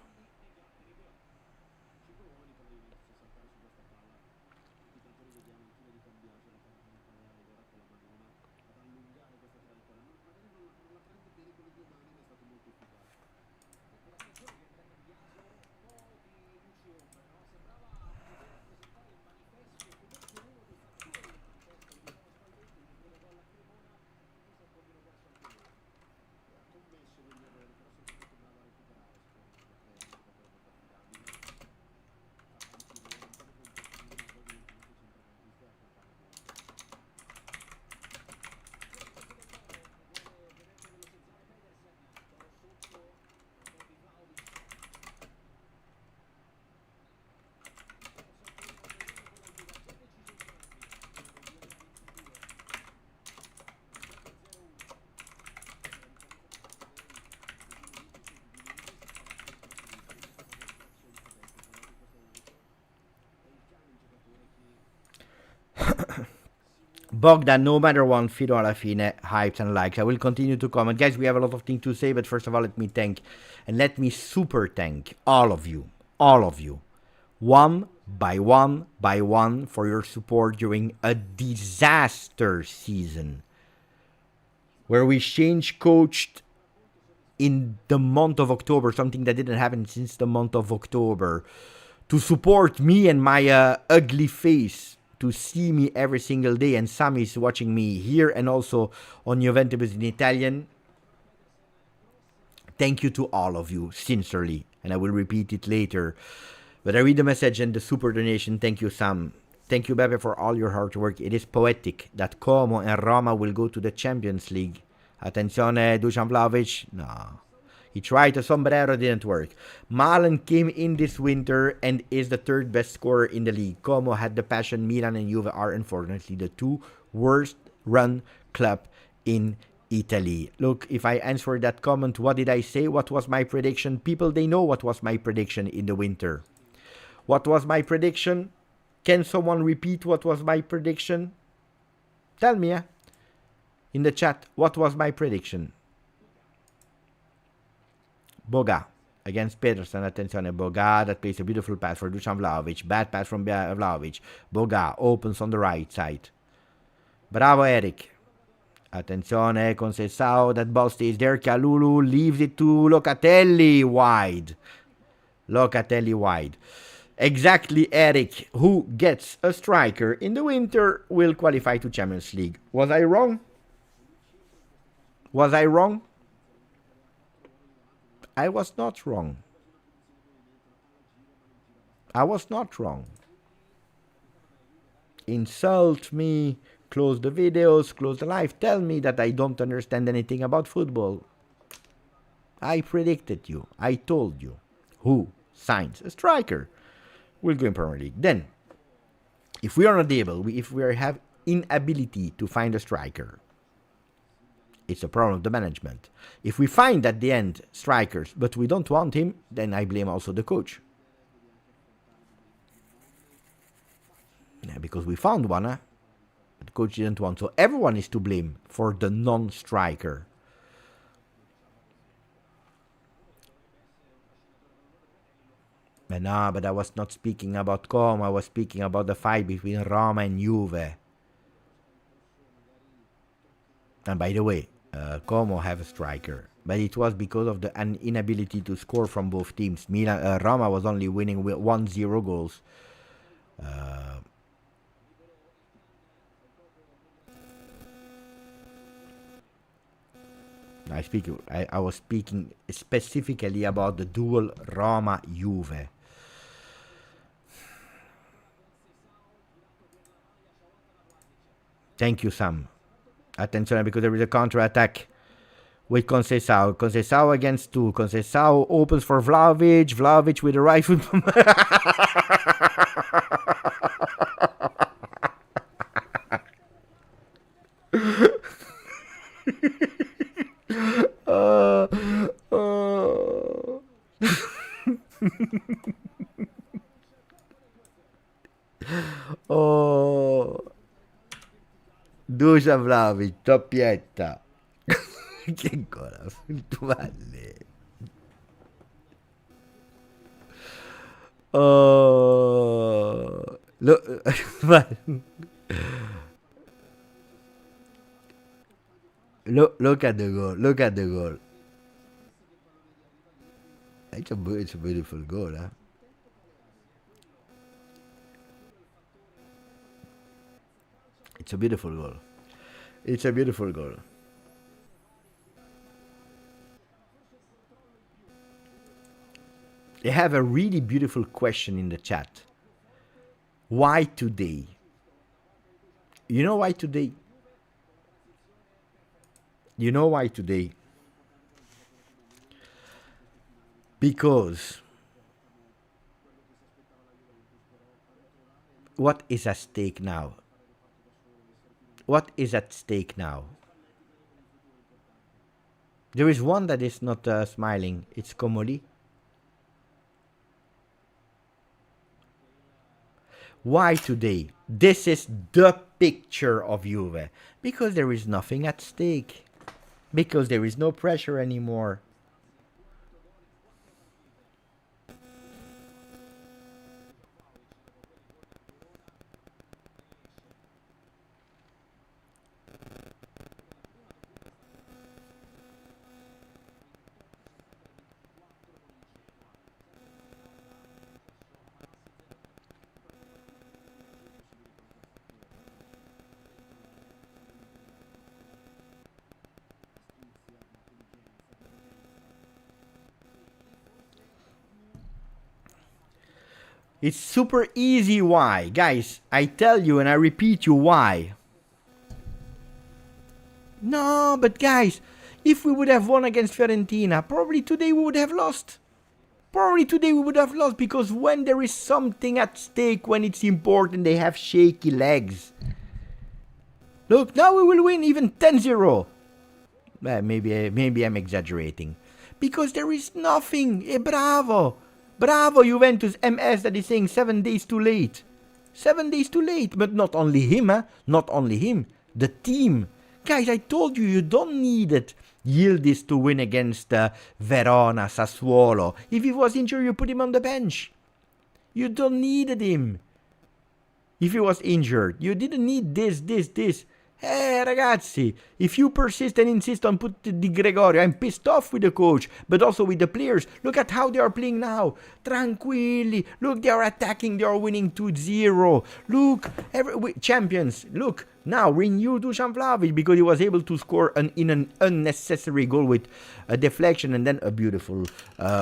Bogdan, no matter one, fino alla fine, hypes and likes. I will continue to comment. Guys, we have a lot of things to say, but first of all, let me thank and let me super thank all of you, one by one, for your support during a disaster season. where we changed coached in the month of October, something that didn't happen since the month of October, to support me and my ugly face, to see me every single day, and Sam is watching me here and also on Juventus in Italian. Thank you to all of you, sincerely, and I will repeat it later. But I read the message and the super donation. Thank you, Sam. Thank you, Bebe, for all your hard work. It is poetic that Como and Roma will go to the Champions League. Attenzione, Dusan Vlahovic. No. He tried a sombrero, didn't work. Malen came in this winter and is the third best scorer in the league. Como had the passion. Milan and Juve are unfortunately the two worst run club in Italy. Look, if I answer that comment, what did I say? What was my prediction? People, they know what was my prediction in the winter. What was my prediction? Can someone repeat what was my prediction? Tell me, in the chat, what was my prediction? Boga against Peterson. Attenzione, Boga that plays a beautiful pass for Dusan Vlahovic. Bad pass from Vlahovic. Boga opens on the right side. Bravo, Eric. Attenzione, Conceição. That ball stays there. Kalulu leaves it to Locatelli wide. Locatelli wide. Exactly, Eric. Who gets a striker in the winter will qualify to Champions League. Was I wrong? Was I wrong? I was not wrong. I was not wrong. Insult me, close the videos, close the live, tell me that I don't understand anything about football. I predicted you. I told you. Who signs a striker will go in Premier League. Then, if we are not able, if we have inability to find a striker, it's a problem of the management. If we find at the end strikers, but we don't want him, then I blame also the coach. Yeah, because we found one, but the coach didn't want. So everyone is to blame for the non-striker. But no, but I was not speaking about Como. I was speaking about the fight between Roma and Juve. And by the way, Como have a striker, but it was because of the inability to score from both teams. Roma was only winning with 1-0 goals. I was speaking specifically about the duel Roma-Juve. Thank you, Sam. Attention, because there is a counter-attack with Conceição. Conceição against two. Conceição opens for Vlahovic. Vlahovic with the right foot. Dusan Vlahovic, doppietta. Che cosa? Virtuale. Look at the goal. Look at the goal. It's a beautiful goal, huh? It's a beautiful goal. It's a beautiful goal. They have a really beautiful question in the chat. Why today? You know why today? You know why today? Because what is at stake now? What is at stake now? There is one that is not smiling. It's Comoli. Why today? This is the picture of Juve. Because there is nothing at stake. Because there is no pressure anymore. It's super easy why. Guys, I tell you and I repeat you why. No, but guys, if we would have won against Fiorentina, probably today we would have lost. Probably today we would have lost because when there is something at stake, when it's important, they have shaky legs. Look, now we will win even 10-0. Maybe I'm exaggerating. Because there is nothing. Bravo. Bravo, Juventus MS that is saying 7 days too late. 7 days too late. But not only him, Not only him. The team. Guys, I told you, you don't need it. Yildiz to win against Verona, Sassuolo. If he was injured, you put him on the bench. You don't needed him. If he was injured, you didn't need this. Hey, ragazzi, if you persist and insist on put Di Gregorio, I'm pissed off with the coach, but also with the players. Look at how they are playing now. Tranquilli. Look, they are attacking. They are winning 2-0. Look, champions. Look, now renew Dusan Vlahovic because he was able to score in an unnecessary goal with a deflection and then a beautiful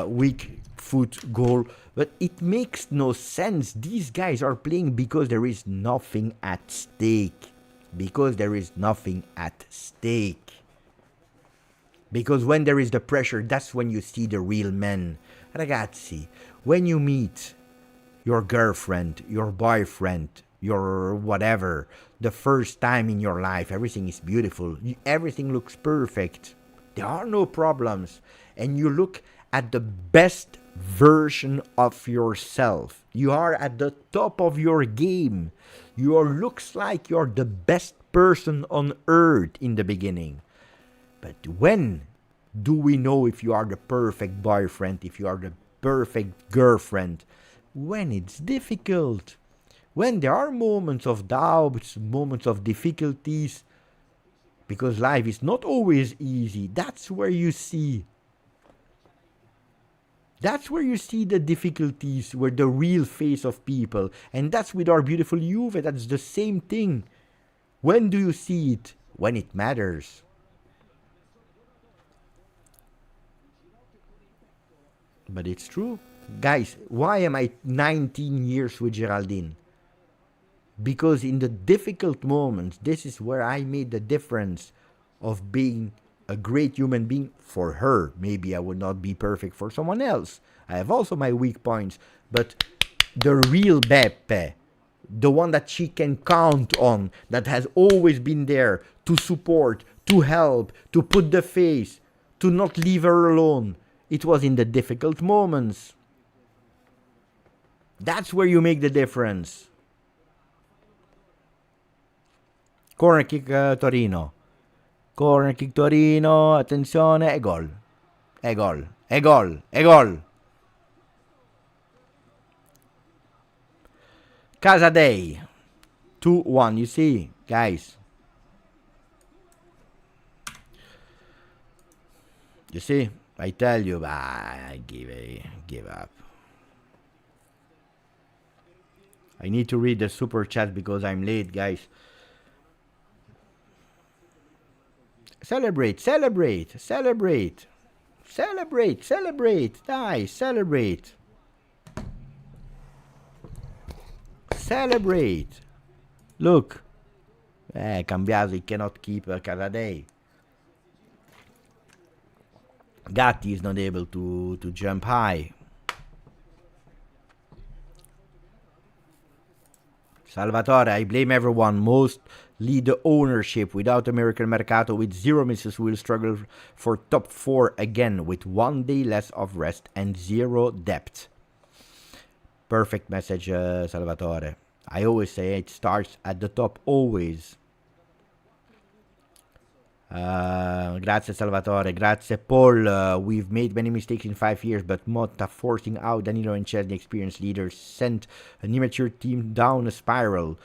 weak foot goal. But it makes no sense. These guys are playing because there is nothing at stake. Because there is nothing at stake. Because when there is the pressure, that's when you see the real men. Ragazzi, when you meet your girlfriend, your boyfriend, your whatever, the first time in your life, everything is beautiful. Everything looks perfect. There are no problems. And you look at the best version of yourself. You are at the top of your game. You looks like you're the best person on earth in the beginning. But when do we know if you are the perfect boyfriend, if you are the perfect girlfriend? When it's difficult. When there are moments of doubts, moments of difficulties. Because life is not always easy. That's where you see the difficulties, where the real face of people. And that's with our beautiful Juve. That's the same thing. When do you see it? When it matters. But it's true. Guys, why am I 19 years with Geraldine? Because in the difficult moments, this is where I made the difference of being a great human being for her. Maybe I would not be perfect for someone else. I have also my weak points. But the real Beppe, the one that she can count on, that has always been there to support, to help, to put the face, to not leave her alone. It was in the difficult moments. That's where you make the difference. Corner kick Torino. Corner kick Torino, attenzione, e gol. E gol, e gol, e gol. Casadei, 2-1, you see, guys. You see, I tell you, I give up. I need to read the super chat because I'm late, guys. Celebrate, celebrate, celebrate. Celebrate, celebrate. Nice, celebrate. Celebrate. Look. Cambiaso, he cannot keep Casadei. Gatti is not able to jump high. Salvatore, I blame everyone, mostly the ownership. Without a miracle mercato with 0 misses, we'll struggle for top 4 again with 1 day less of rest and 0 depth. Perfect message, Salvatore. I always say it starts at the top, always. Grazie Salvatore, grazie Paul. We've made many mistakes in 5 years, but Motta forcing out Danilo and Chesney, experienced leaders, sent an immature team down a spiral.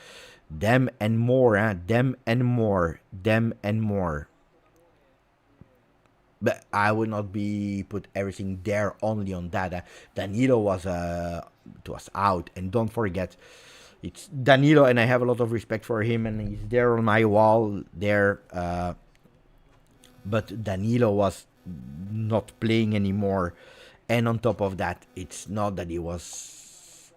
Them and more, them and more, them and more. But I would not put everything there only on that. Danilo was out, and don't forget, it's Danilo, and I have a lot of respect for him, and he's there on my wall there. But Danilo was not playing anymore. And on top of that, it's not that he was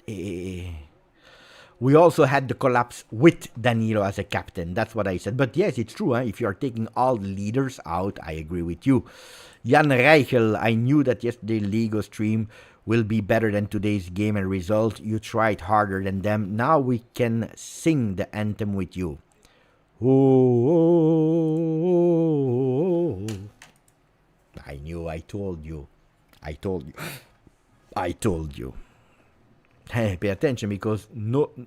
We also had the collapse with Danilo as a captain. That's what I said. But yes, it's true. If you are taking all the leaders out, I agree with you. Jan Reichel, I knew that yesterday's Ligo stream will be better than today's game and result. You tried harder than them. Now we can sing the anthem with you. Oh, I knew. I told you. I told you. I told you. Hey, pay attention, because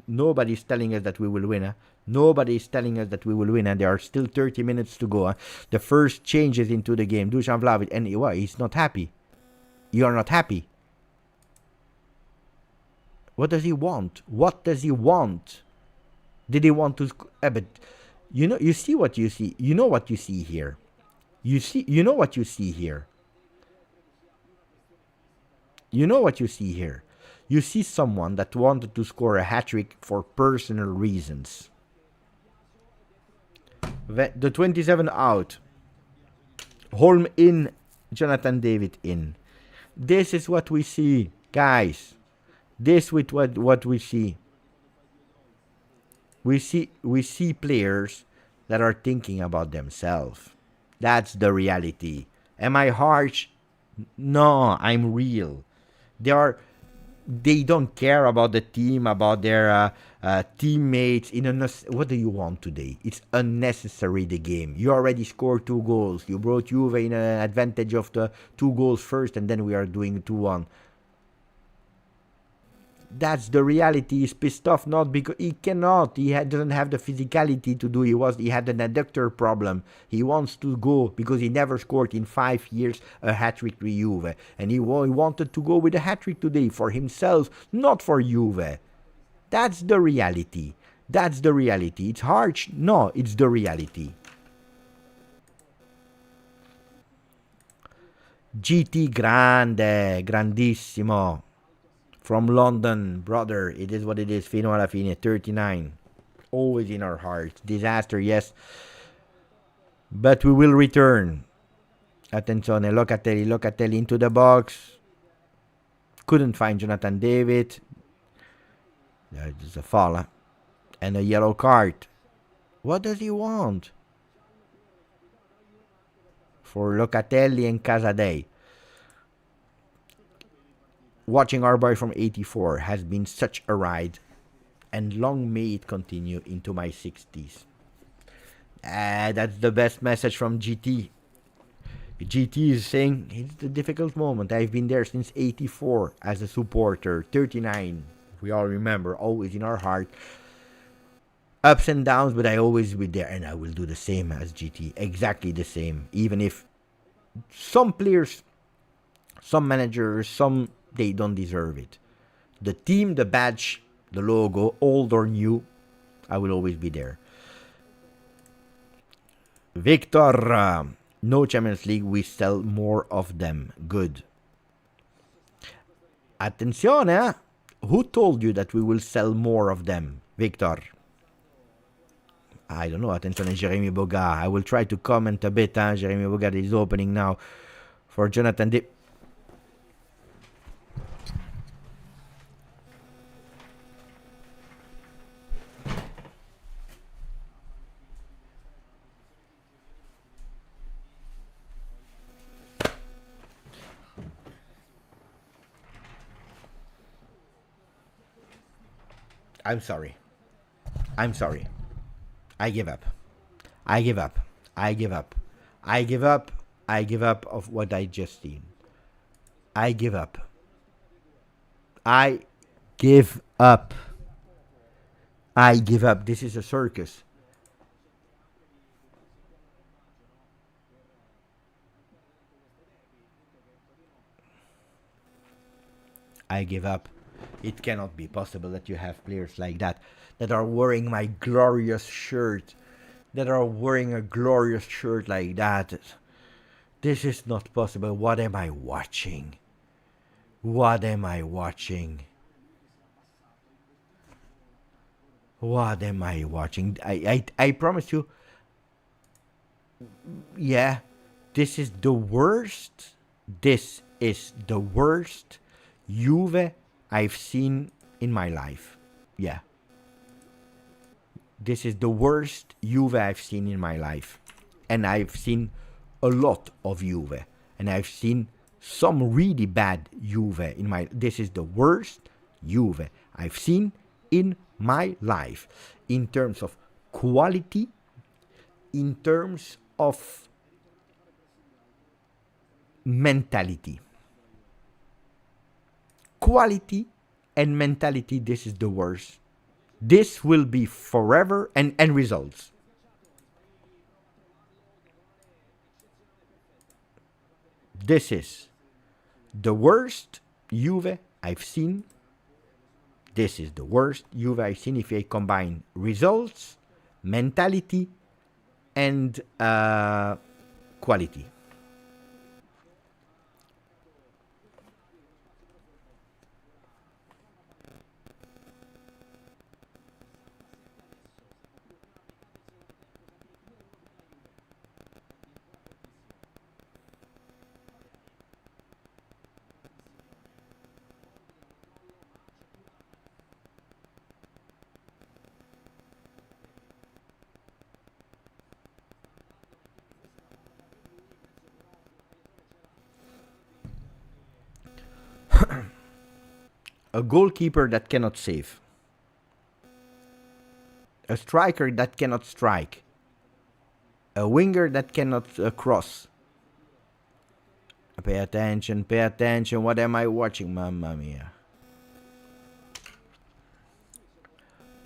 nobody's telling us that we will win. Nobody's telling us that we will win, and there are still 30 minutes to go. The first changes into the game. Dusan Vlahovic, and he's not happy. You are not happy. What does he want? What does he want? Did he want to? But you see what you see. You know what you see here. You know what you see here. You know what you see here. You see someone that wanted to score a hat-trick for personal reasons. The 27 out. Holm in. Jonathan David in. This is what we see, guys. This with what we see. We see players that are thinking about themselves. That's the reality. Am I harsh? No, I'm real. They don't care about the team, about their teammates. What do you want today? It's unnecessary, the game. You already scored 2 goals. You brought Juve in an advantage of the 2 goals first, and then we are doing 2-1. That's the reality. He's pissed off, not because he cannot. Doesn't have the physicality to do. He had an adductor problem. He wants to go because he never scored in 5 years a hat-trick with Juve. And he wanted to go with a hat-trick today for himself, not for Juve. That's the reality. That's the reality. It's harsh. No, it's the reality. GT grande, grandissimo. From London, brother, it is what it is. Fino alla fine, 39. Always in our hearts. Disaster, yes. But we will return. Attenzione, Locatelli into the box. Couldn't find Jonathan David. There's a foul. And a yellow card. What does he want? For Locatelli and Casadei. Watching our boy from 84 has been such a ride, and long may it continue into my 60s. That's the best message from GT. GT is saying it's a difficult moment. I've been there since 84 as a supporter. 39, we all remember, always in our heart. Ups and downs, but I always be there, and I will do the same as GT. Exactly the same. Even if some players, some managers, they don't deserve it. The team, the badge, the logo, old or new, I will always be there. Victor, no Champions League, we sell more of them. Good. Attenzione, who told you that we will sell more of them, Victor? I don't know. Attenzione, Jeremy Boga. I will try to comment a bit. Jeremy Boga is opening now for Jonathan David. I'm sorry. I'm sorry. I give up. I give up. I give up. I give up. I give up of what I just seen. I give up. I give up. I give up. This is a circus. I give up. It cannot be possible that you have players like that are wearing my glorious shirt, that are wearing a glorious shirt like that. This is not possible. What am I watching? What am I watching? What am I watching? I promise you, yeah, this is the worst. This is the worst Juve I've seen in my life. Yeah. This is the worst Juve I've seen in my life. And I've seen a lot of Juve. And I've seen some really bad Juve in my... This is the worst Juve I've seen in my life. In terms of quality, in terms of mentality. Quality and mentality, this is the worst. This will be forever, and results. This is the worst Juve I've seen. This is the worst Juve I've seen if I combine results, mentality, and quality. A goalkeeper that cannot save. A striker that cannot strike. A winger that cannot cross. Pay attention, pay attention. What am I watching? Mamma mia.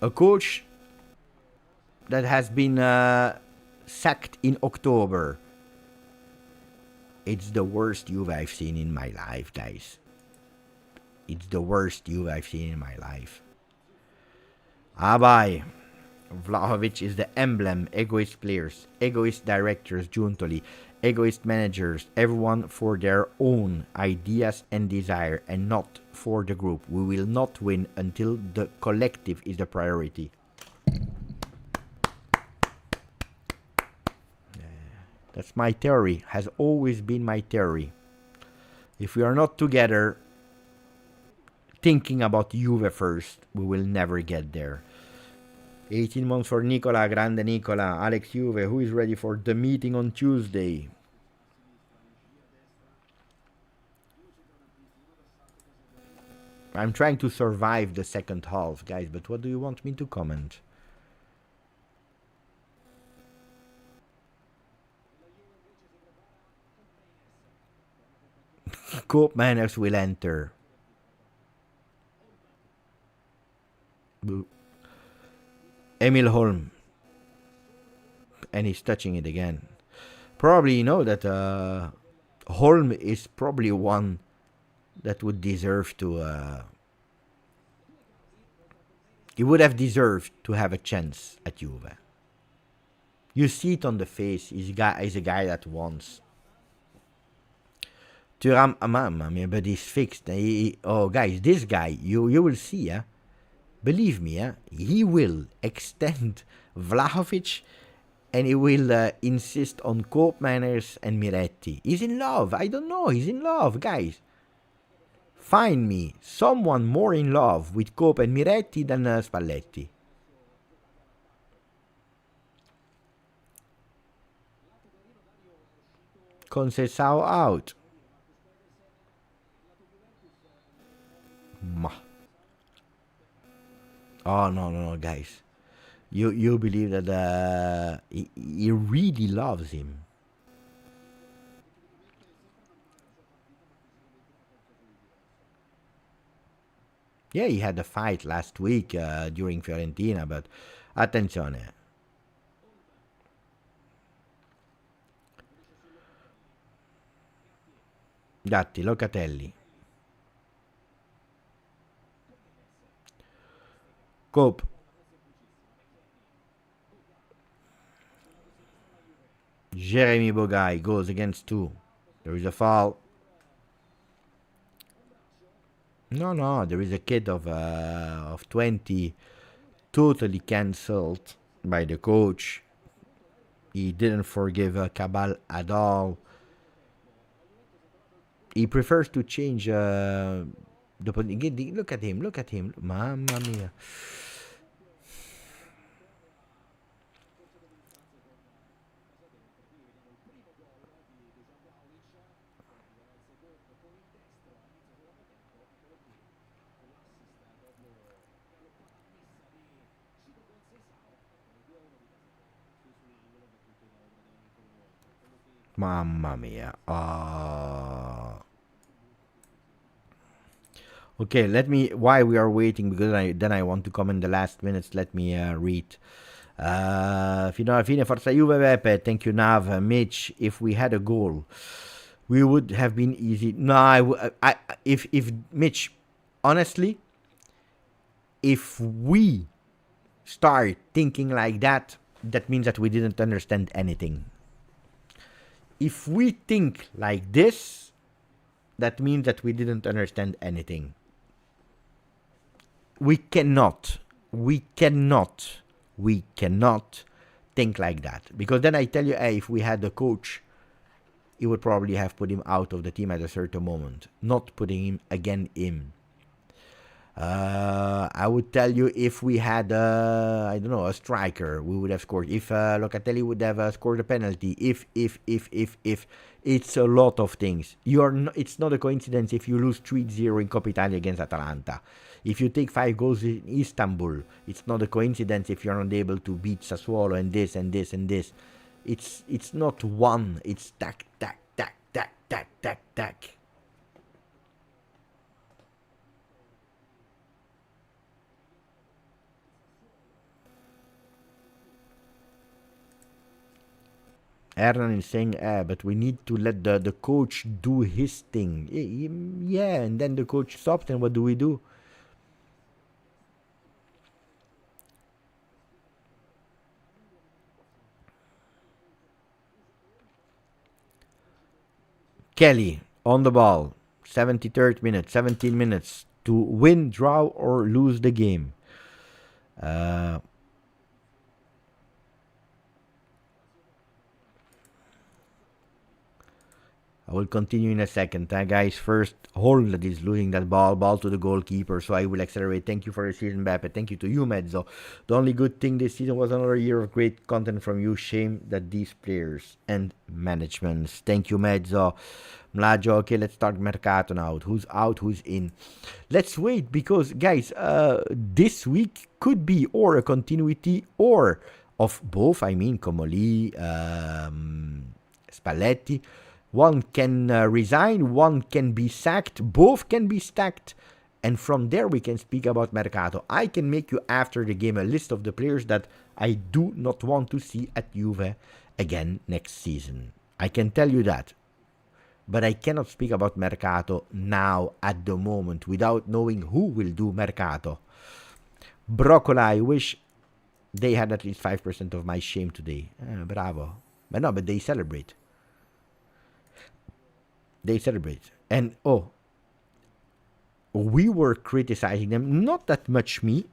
A coach that has been sacked in October. It's the worst Juve I've seen in my life, guys. It's the worst Juve I've seen in my life. Bye. Vlahovic is the emblem. Egoist players, egoist directors, Giuntoli, egoist managers, everyone for their own ideas and desire and not for the group. We will not win until the collective is the priority. That's my theory. Has always been my theory. If we are not together, thinking about Juve first, we will never get there. 18 months for Nicola, grande Nicola. Alex Juve, who is ready for the meeting on Tuesday? I'm trying to survive the second half, guys, but what do you want me to comment? Cope Manners will enter. Emil Holm. And he's touching it again. Probably you know that Holm is probably one that would deserve to... he would have deserved to have a chance at Juve. You see it on the face. He's a guy that wants. Thuram, mamma mia, but he's fixed. Oh, guys, this guy, you will see, believe me, he will extend Vlahovic and he will insist on Cope Manners and Miretti. He's in love. I don't know. He's in love, guys. Find me someone more in love with Cope and Miretti than Spalletti. Conceição out. Oh, no, guys. You believe that he really loves him. Yeah, he had a fight last week during Fiorentina, but attenzione. Gatti, Locatelli. Cope. Jeremy Bogai goes against two. There is a foul. No, there is a kid of 20 totally cancelled by the coach. He didn't forgive Cabal at all. He prefers to change Look at him. Look at him. Mamma mia. Mamma mia. Okay, let me, while we are waiting, because I want to comment the last minutes, let me read. Fino alla fine, Forza Juve, Pepe, thank you, Nav. Mitch, if we had a goal, we would have been easy. No, if Mitch, honestly, if we start thinking like that, that means that we didn't understand anything. If we think like this, that means that we didn't understand anything. We cannot think like that. Because then I tell you, hey, if we had the coach, he would probably have put him out of the team at a certain moment, not putting him again in. I would tell you, if we had, I don't know, a striker, we would have scored. If Locatelli would have scored a penalty. If. It's a lot of things. It's not a coincidence if you lose 3-0 in Coppa Italia against Atalanta. If you take 5 goals in Istanbul, it's not a coincidence if you're not able to beat Sassuolo and this and this and this. It's not one. It's tack. Ernan is saying, but we need to let the coach do his thing. Yeah, and then the coach stopped, and what do we do? Kelly on the ball, 73rd minute, 17 minutes to win, draw, or lose the game. I will continue in a second, guys. First, Holland is losing that ball to the goalkeeper, so I will accelerate. Thank you for the season, Mbappe. Thank you to you, Mezzo. The only good thing this season was another year of great content from you. Shame that these players and managements. Thank you, Mezzo. Mlaggio, okay, let's start Mercato now. Who's out, who's in? Let's wait, because, guys, this week could be or a continuity or of both. I mean, Comoli, Spalletti. One can resign, one can be sacked, both can be stacked, and from there we can speak about Mercato. I can make you after the game a list of the players that I do not want to see at Juve again next season. I can tell you that. But I cannot speak about Mercato now at the moment without knowing who will do Mercato. Broccola, I wish they had at least 5% of my shame today. Bravo. But no, but they celebrate. They celebrate. And, we were criticizing them, not that much me,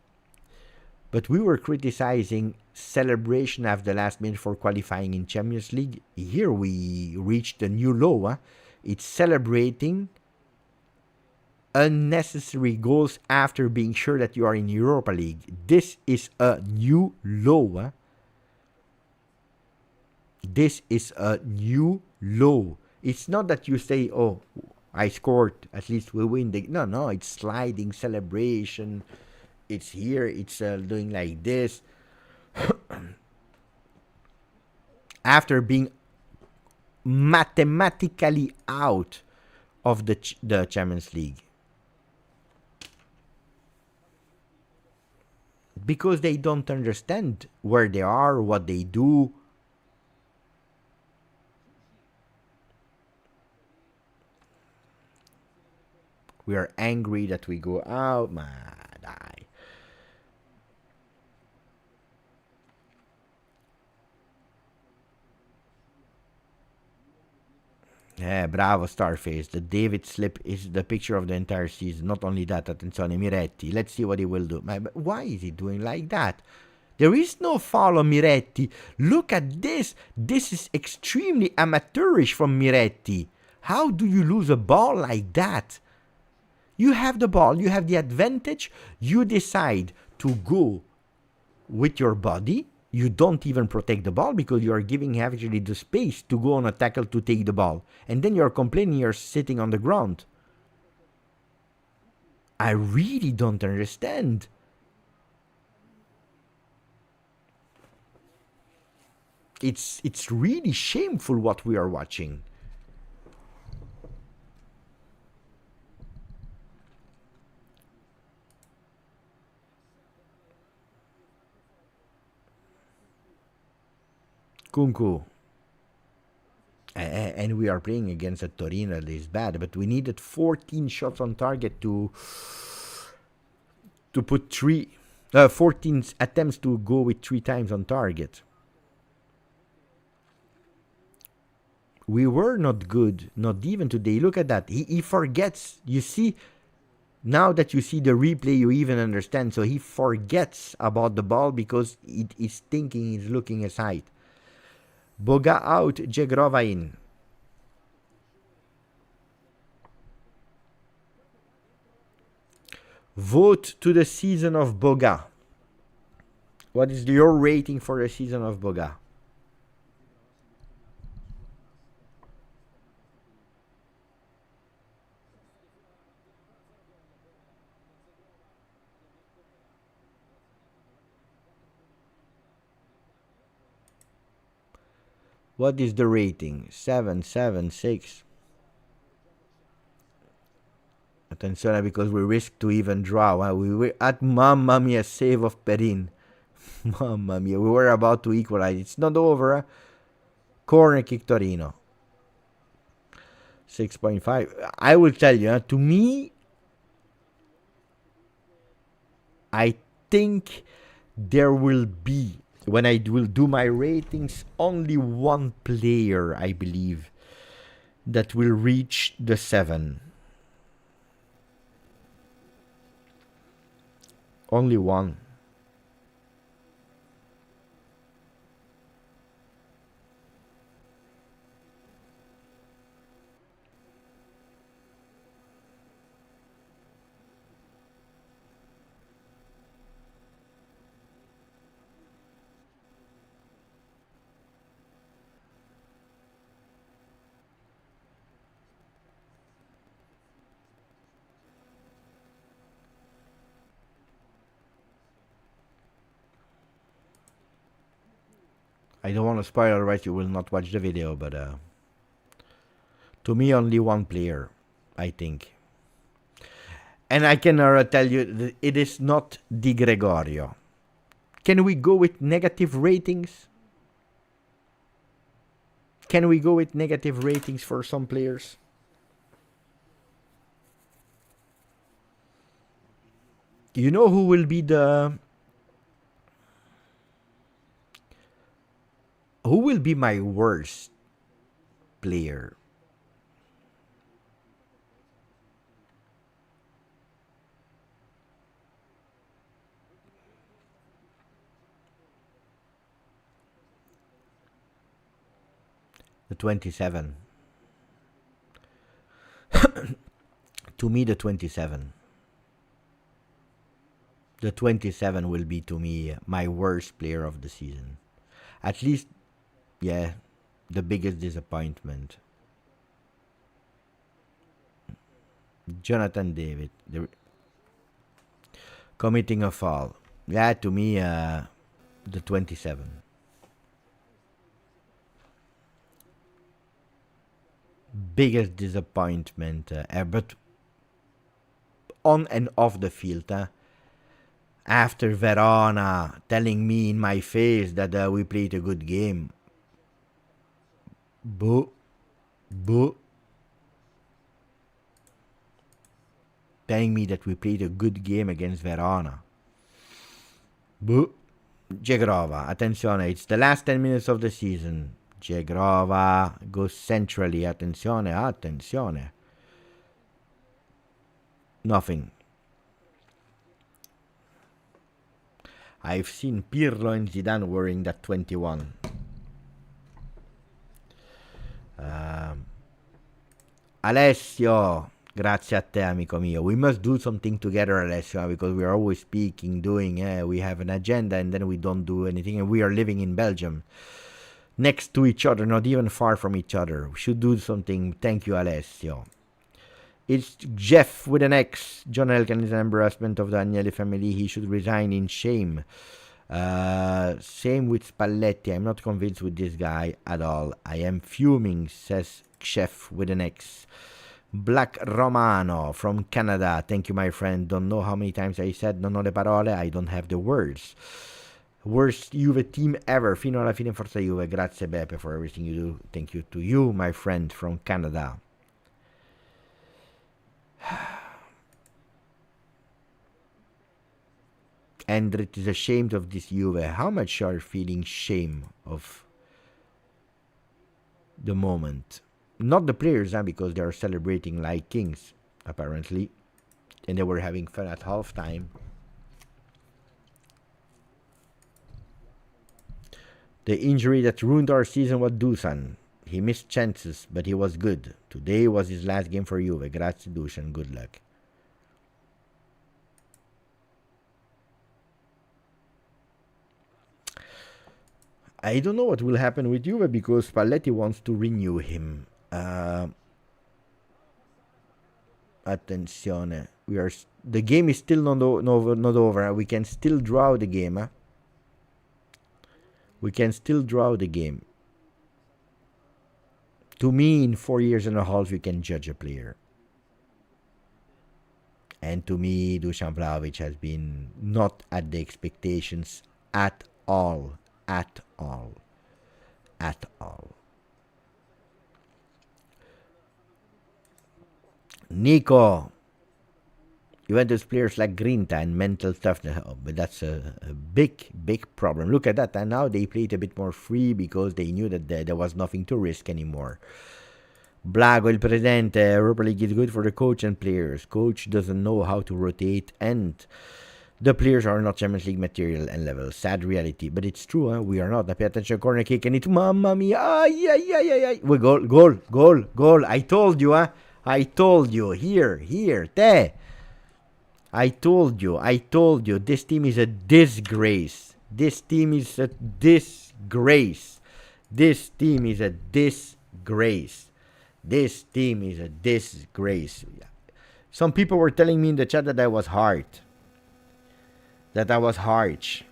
but we were criticizing celebration after the last minute for qualifying in Champions League. Here we reached a new low. It's celebrating unnecessary goals after being sure that you are in Europa League. This is a new low. This is a new low. It's not that you say, I scored, at least we win. No, it's sliding celebration. It's here, it's doing like this. After being mathematically out of the Champions League. Because they don't understand where they are, what they do. We are angry that we go out. Yeah, bravo, Starface. The David slip is the picture of the entire season. Not only that, attenzione, Miretti. Let's see what he will do. But why is he doing like that? There is no foul on Miretti. Look at this. This is extremely amateurish from Miretti. How do you lose a ball like that? You have the ball, you have the advantage, you decide to go with your body. You don't even protect the ball because you are giving actually the space to go on a tackle to take the ball. And then you're complaining you're sitting on the ground. I really don't understand. It's really shameful what we are watching. Kunku. And we are playing against a Torino that is bad, but we needed 14 shots on target to put 14 attempts to go with 3 times on target. We were not good, not even today. Look at that. He forgets. You see, now that you see the replay, you even understand. So he forgets about the ball because it is thinking he's looking aside. Boga out, Jegrova in. Vote to the season of Boga. What is your rating for the season of Boga? What is the rating? 7, 7, 6. Attenzione, because we risk to even draw. We were at Mamma Mia save of Perin. Mamma Mia, we were about to equalize. It's not over. Corner kick Torino. 6.5. I will tell you, to me, I think there will be, when I will do my ratings, only one player, I believe, that will reach the 7. Only one. I don't want to spoil, otherwise you will not watch the video, but to me only one player, I think. And I can tell you that it is not Di Gregorio. Can we go with negative ratings? Can we go with negative ratings for some players? You know who will be who will be my worst player? The 27. To me, the 27. The 27 will be, to me, my worst player of the season. At least, yeah, the biggest disappointment. Jonathan David. Committing a foul. Yeah, to me, the 27. Biggest disappointment, but on and off the field. After Verona telling me in my face that we played a good game. Boo. Telling me that we played a good game against Verona. Boo. Jegrova, attenzione, it's the last 10 minutes of the season. Jegrova goes centrally, attenzione. Nothing. I've seen Pirlo and Zidane wearing that 21. Alessio, Grazie a te, amico mio. We must do something together, Alessio, because we are always speaking, doing, we have an agenda, and then we don't do anything, and we are living in Belgium. Next to each other, not even far from each other. We should do something. Thank you, Alessio. It's Jeff with an X. John Elkan is an embarrassment of the Agnelli family. He should resign in shame. Same with Spalletti. I'm not convinced with this guy at all. I am fuming, says Chef with an X. Black Romano from Canada. Thank you, my friend. Don't know how many times I said non ho le parole. I don't have the words. Worst Juve team ever. Fino alla fine, forza Juve. Grazie, Beppe, for everything you do. Thank you to you, my friend from Canada. Endrit is ashamed of this Juve. How much are you feeling shame of the moment? Not the players, because they are celebrating like kings, apparently. And they were having fun at halftime. The injury that ruined our season was Dusan. He missed chances, but he was good. Today was his last game for Juve. Grazie, Dusan. Good luck. I don't know what will happen with Juve because Spalletti wants to renew him. Attenzione. The game is still not over. We can still draw the game. We can still draw the game. To me, in 4 years and a half, you can judge a player. And to me, Dusan Vlahovic has been not at the expectations at all. At all. At all. Nico. Juventus players lack grinta and mental toughness. Oh, but that's a big, big problem. Look at that. And now they played a bit more free because they knew that there was nothing to risk anymore. Blago, il presidente. Europa League is good for the coach and players. Coach doesn't know how to rotate and the players are not Champions League material and level. Sad reality. But it's true, huh? We are not. Pay attention, corner kick and it. Mamma mia. Ay, ay, ay, ay, ay. We goal. I told you, huh? I told you. Here, there. I told you. This team is a disgrace. This team is a disgrace. This team is a disgrace. This team is a disgrace. Some people were telling me in the chat that I was hard. That I was harsh.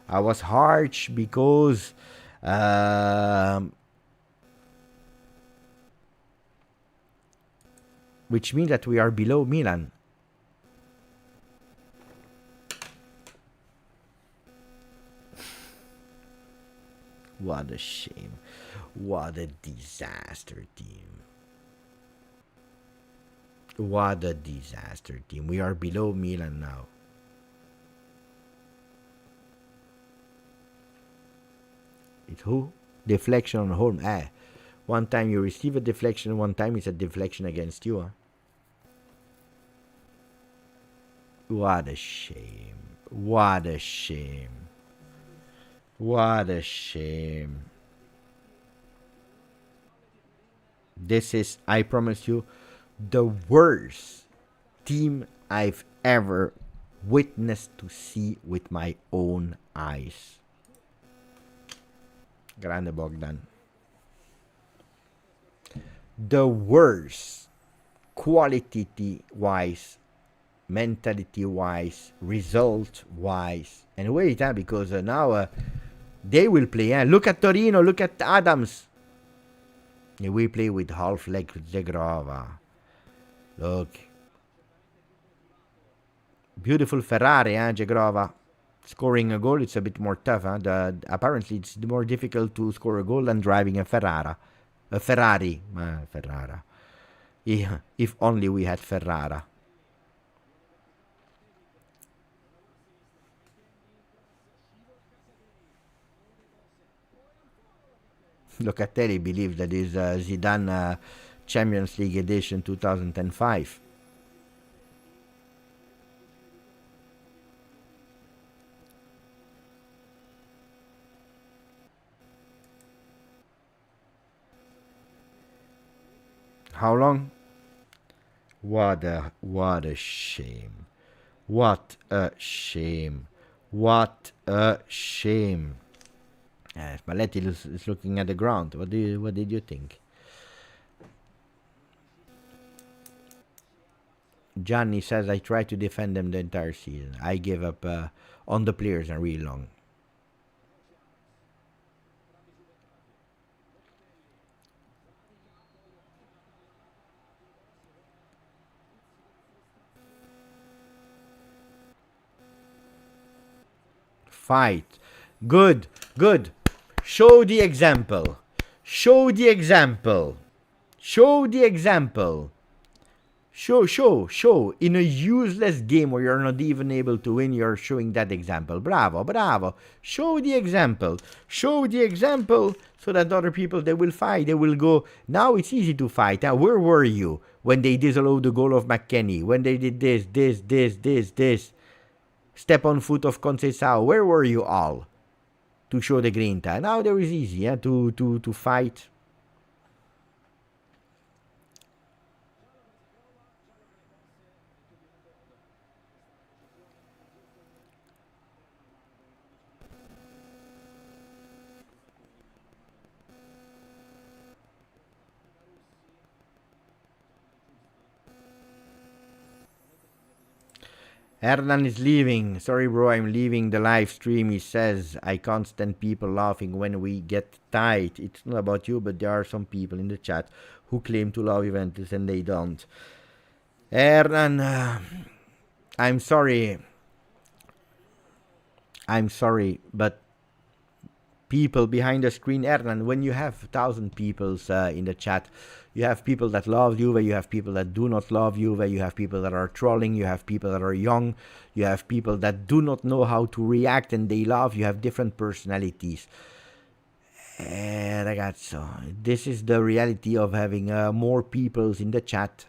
I was harsh because which means that we are below Milan. What a shame. What a disaster team. What a disaster team. We are below Milan now. It's who? Deflection on home. One time you receive a deflection, one time it's a deflection against you. Huh? What a shame. What a shame. What a shame. This is, I promise you, the worst team I've ever witnessed to see with my own eyes. Grande Bogdan. The worst, quality-wise, mentality-wise, result-wise. And wait, because now they will play. Look at Torino, look at Adams. We play with half leg Zegrova. Look. Beautiful Ferrari, Zegrova. Scoring a goal, it's a bit more tough. Apparently, it's more difficult to score a goal than driving a Ferrari. Ferrara. Yeah, if only we had Ferrara. Locatelli believes that is Zidane Champions League edition 2005. How long? What a shame. What a shame. What a shame. Spalletti is looking at the ground. What did you think? Gianni says I tried to defend them the entire season. I gave up on the players and really long. Fight. Good. Good. Show the example. Show the example. Show the example. Show. In a useless game where you're not even able to win, you're showing that example. Bravo, bravo. Show the example. Show the example so that other people, they will fight. They will go. Now it's easy to fight. Where were you when they disallowed the goal of McKennie? When they did this? Step on foot of Conceição. Where were you all to show the grinta? Now there is easy to fight. Hernan is leaving. Sorry, bro, I'm leaving the live stream. He says, I can't stand people laughing when we get tight. It's not about you, but there are some people in the chat who claim to love Juventus and they don't. Hernan, I'm sorry. But people behind the screen, Hernan, when you have 1,000 people in the chat, you have people that love Juve, you have people that do not love Juve, you have people that are trolling, you have people that are young, you have people that do not know how to react and they love, you have different personalities. Ragazzo, this is the reality of having more people in the chat.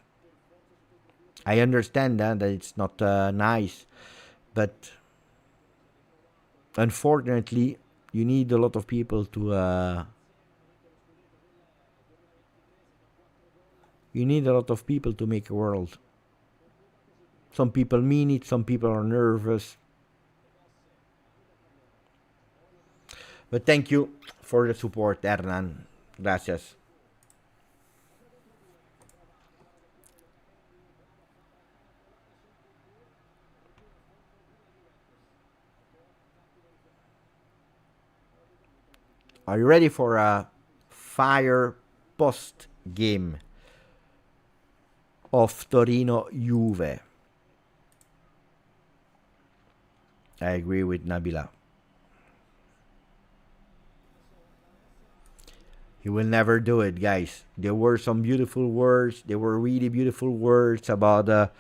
I understand that it's not nice, but unfortunately, you need a lot of people to make a world. Some people mean it, some people are nervous. But thank you for the support, Hernan. Gracias. Are you ready for a fire post game of Torino Juve? I agree with Nabila. He will never do it, guys. There were some beautiful words. There were really beautiful words about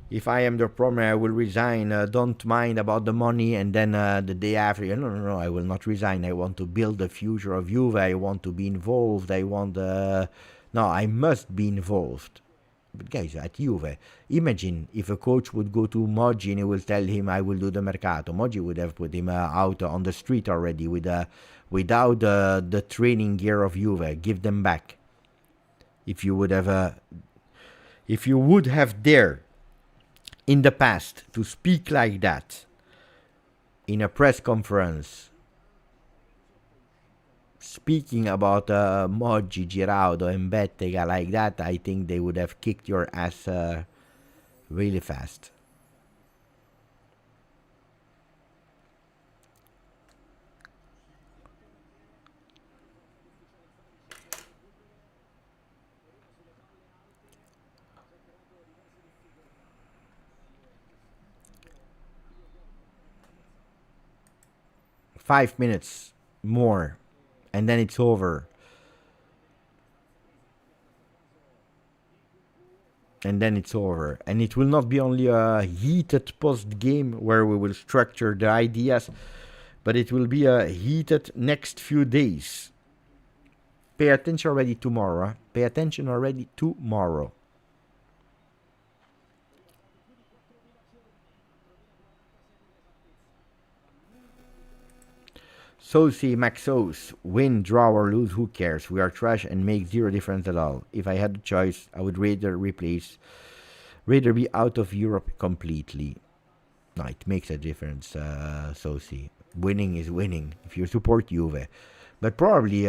if I am the premier, I will resign. Don't mind about the money. And then the day after, no, I will not resign. I want to build the future of Juve. I want to be involved. No, I must be involved. But guys, at Juve, imagine if a coach would go to Moggi and he will tell him, I will do the mercato. Moggi would have put him out on the street already without the training gear of Juve. Give them back. If you would have dared in the past to speak like that in a press conference, speaking about Moggi, Giraudo, and Bettega like that, I think they would have kicked your ass really fast. Five minutes more, and then it's over. And it will not be only a heated post game where we will structure the ideas, but it will be a heated next few days. Pay attention already tomorrow. Sosi Maxos, win, draw or lose, who cares? We are trash and make zero difference at all. If I had the choice, I would rather replace Rather be out of Europe completely. No, it makes a difference, Sosi. Winning is winning if you support Juve. But probably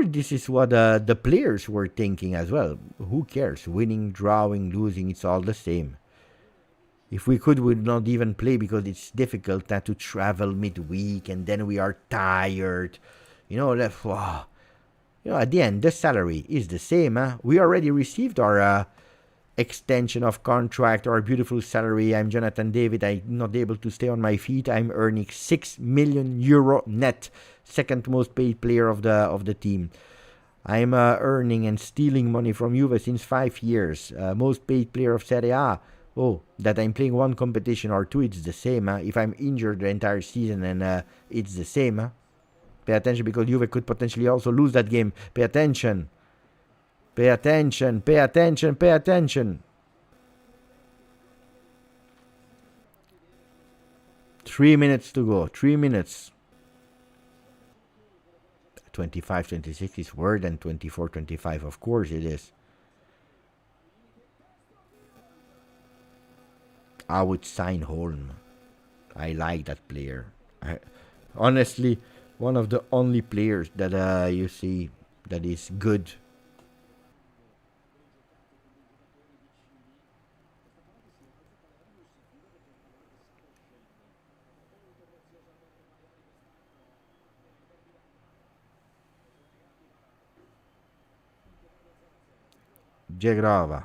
this is what the players were thinking as well. Who cares? Winning, drawing, losing, it's all the same. If we could, we'd not even play because it's difficult to travel midweek and then we are tired. You know, at the end, the salary is the same. We already received our extension of contract, our beautiful salary. I'm Jonathan David. I'm not able to stay on my feet. I'm earning 6 million euro net, second most paid player of the team. I'm earning and stealing money from Juve since 5 years. Most paid player of Serie A. Oh, that I'm playing one competition or two, it's the same. If I'm injured the entire season, and it's the same. Pay attention because Juve could potentially also lose that game. Pay attention. Pay attention. Pay attention. Pay attention. 3 minutes to go. 3 minutes. 25-26 is worse than 24-25. Of course it is. I would sign Holm. I like that player. Honestly, one of the only players that you see that is good. Jegrova.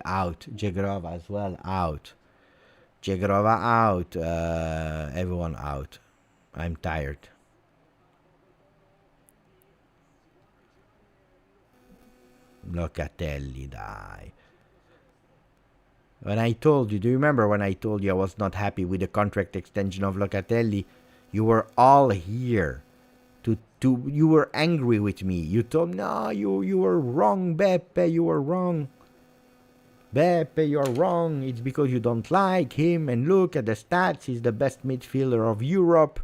Out. Jegrova as well, out. Jegrova out. Everyone out. I'm tired. Locatelli, dai. When I told you, do you remember when I told you I was not happy with the contract extension of Locatelli? You were all here. You were angry with me. You told me, no, you were wrong, Beppe, you were wrong. Beppe, you're wrong. It's because you don't like him. And look at the stats. He's the best midfielder of Europe.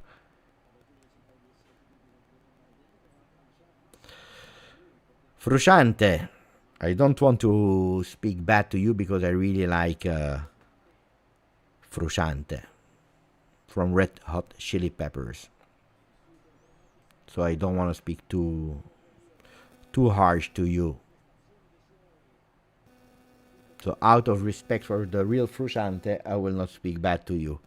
Frusciante. I don't want to speak bad to you because I really like Frusciante from Red Hot Chili Peppers. So I don't want to speak too harsh to you. So out of respect for the real Frusciante, I will not speak bad to you.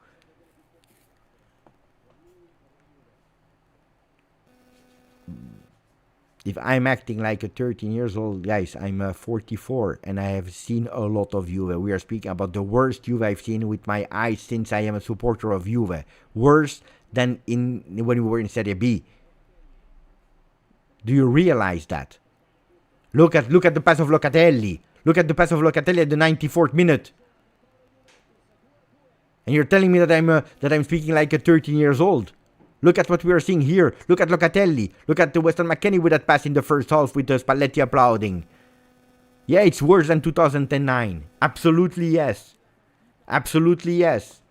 If I'm acting like a 13 years old, guys, I'm 44 and I have seen a lot of Juve. We are speaking about the worst Juve I've seen with my eyes since I am a supporter of Juve. Worse than when we were in Serie B. Do you realize that? Look at the pass of Locatelli. Look at the pass of Locatelli at the 94th minute. And you're telling me that I'm speaking like a 13 years old. Look at what we are seeing here. Look at Locatelli. Look at the Weston McKennie with that pass in the first half with the Spalletti applauding. Yeah, it's worse than 2009. Absolutely yes. Absolutely yes.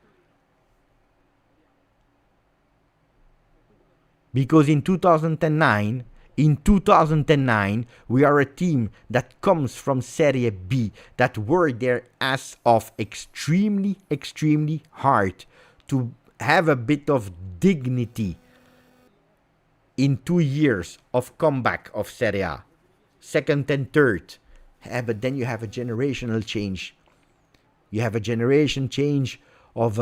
Because in 2009, we are a team that comes from Serie B, that worked their ass off extremely, extremely hard to have a bit of dignity in 2 years of comeback of Serie A. Second and third. But then you have a generational change. You have a generation change of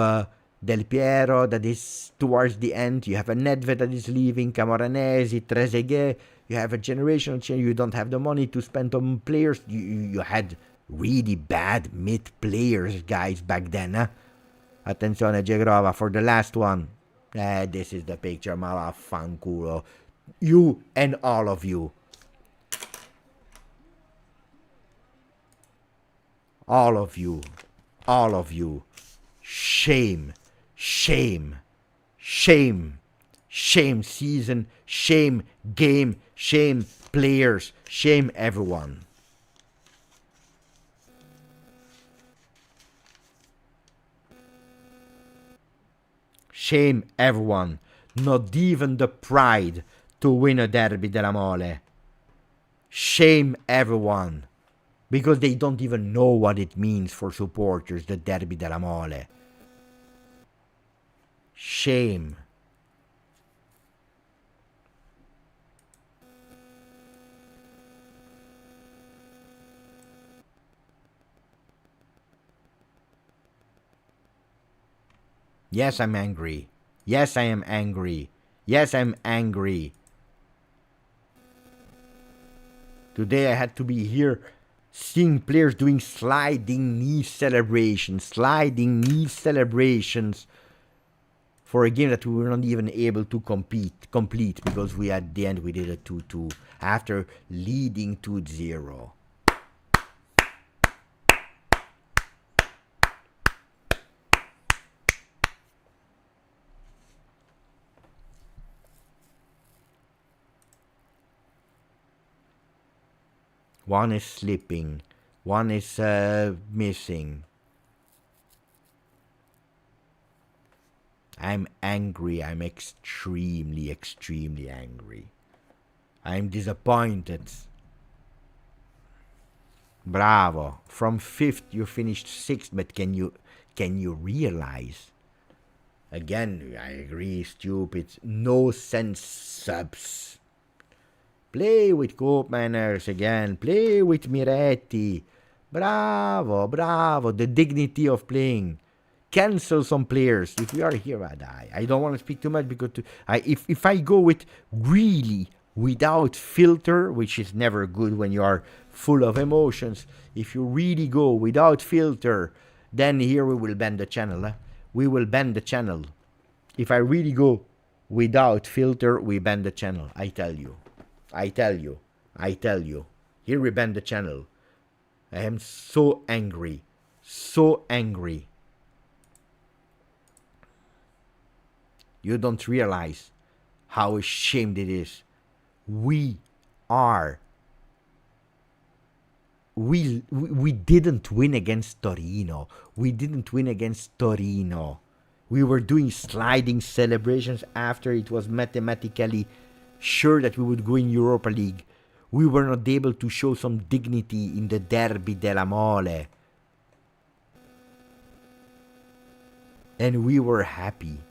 Del Piero that is towards the end. You have a Nedved that is leaving, Camoranesi, Trezeguet. You have a generational change. You don't have the money to spend on players. You had really bad mid players, guys, back then. Attenzione, Jegrova for the last one. This is the picture, ma vaffanculo. You and all of you. All of you. All of you. Shame. Shame. Shame. Shame season. Shame game. Shame players. Shame everyone. Shame everyone. Not even the pride to win a derby della Mole. Shame everyone. Because they don't even know what it means for supporters, the Derby della Mole. Shame. Yes, I'm angry. Yes, I am angry. Yes, I'm angry. Today I had to be here seeing players doing sliding knee celebrations for a game that we were not even able to complete because we at the end we did a 2-2 after leading 2-0. One is slipping, one is missing. I'm angry. I'm extremely angry. I'm disappointed. Bravo. From 5th you finished 6th, but can you realize? Again, I agree, stupid. No sense subs. Play with cope manners again. Play with Miretti. Bravo, bravo. The dignity of playing. Cancel some players. If we are here, I don't want to speak too much because if I go with really without filter, which is never good when you are full of emotions, if you really go without filter, then here we will ban the channel. We will ban the channel. If I really go without filter, we ban the channel. I tell you. Here we ban the channel. I am so angry. So angry. You don't realize how ashamed it is. We didn't win against Torino. We were doing sliding celebrations after it was mathematically sure that we would go in Europa League. We were not able to show some dignity in the Derby della Mole. And we were happy.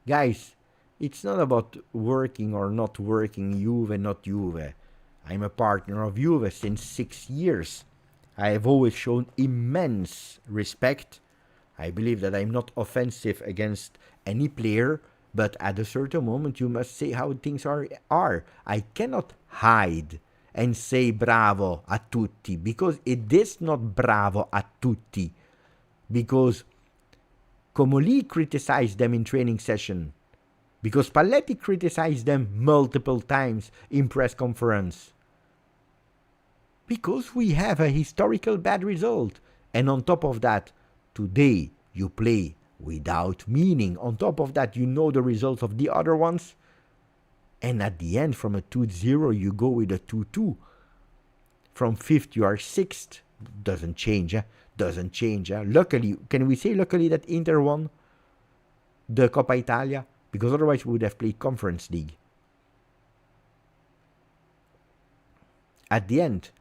Guys, it's not about working or not working, Juve, not Juve. I'm a partner of Juve since 6 years. I have always shown immense respect. I believe that I'm not offensive against any player, but at a certain moment you must say how things are. I cannot hide and say bravo a tutti, because it is not bravo a tutti. Because Comoli criticized them in training session. Because Spalletti criticized them multiple times in press conference. Because we have a historical bad result. And on top of that, today you play without meaning. On top of that, you know the results of the other ones. And at the end, from a 2-0, you go with a 2-2. From 5th, you are 6th. Doesn't change, Luckily, can we say luckily that Inter won the Coppa Italia? Because otherwise we would have played Conference League. At the end,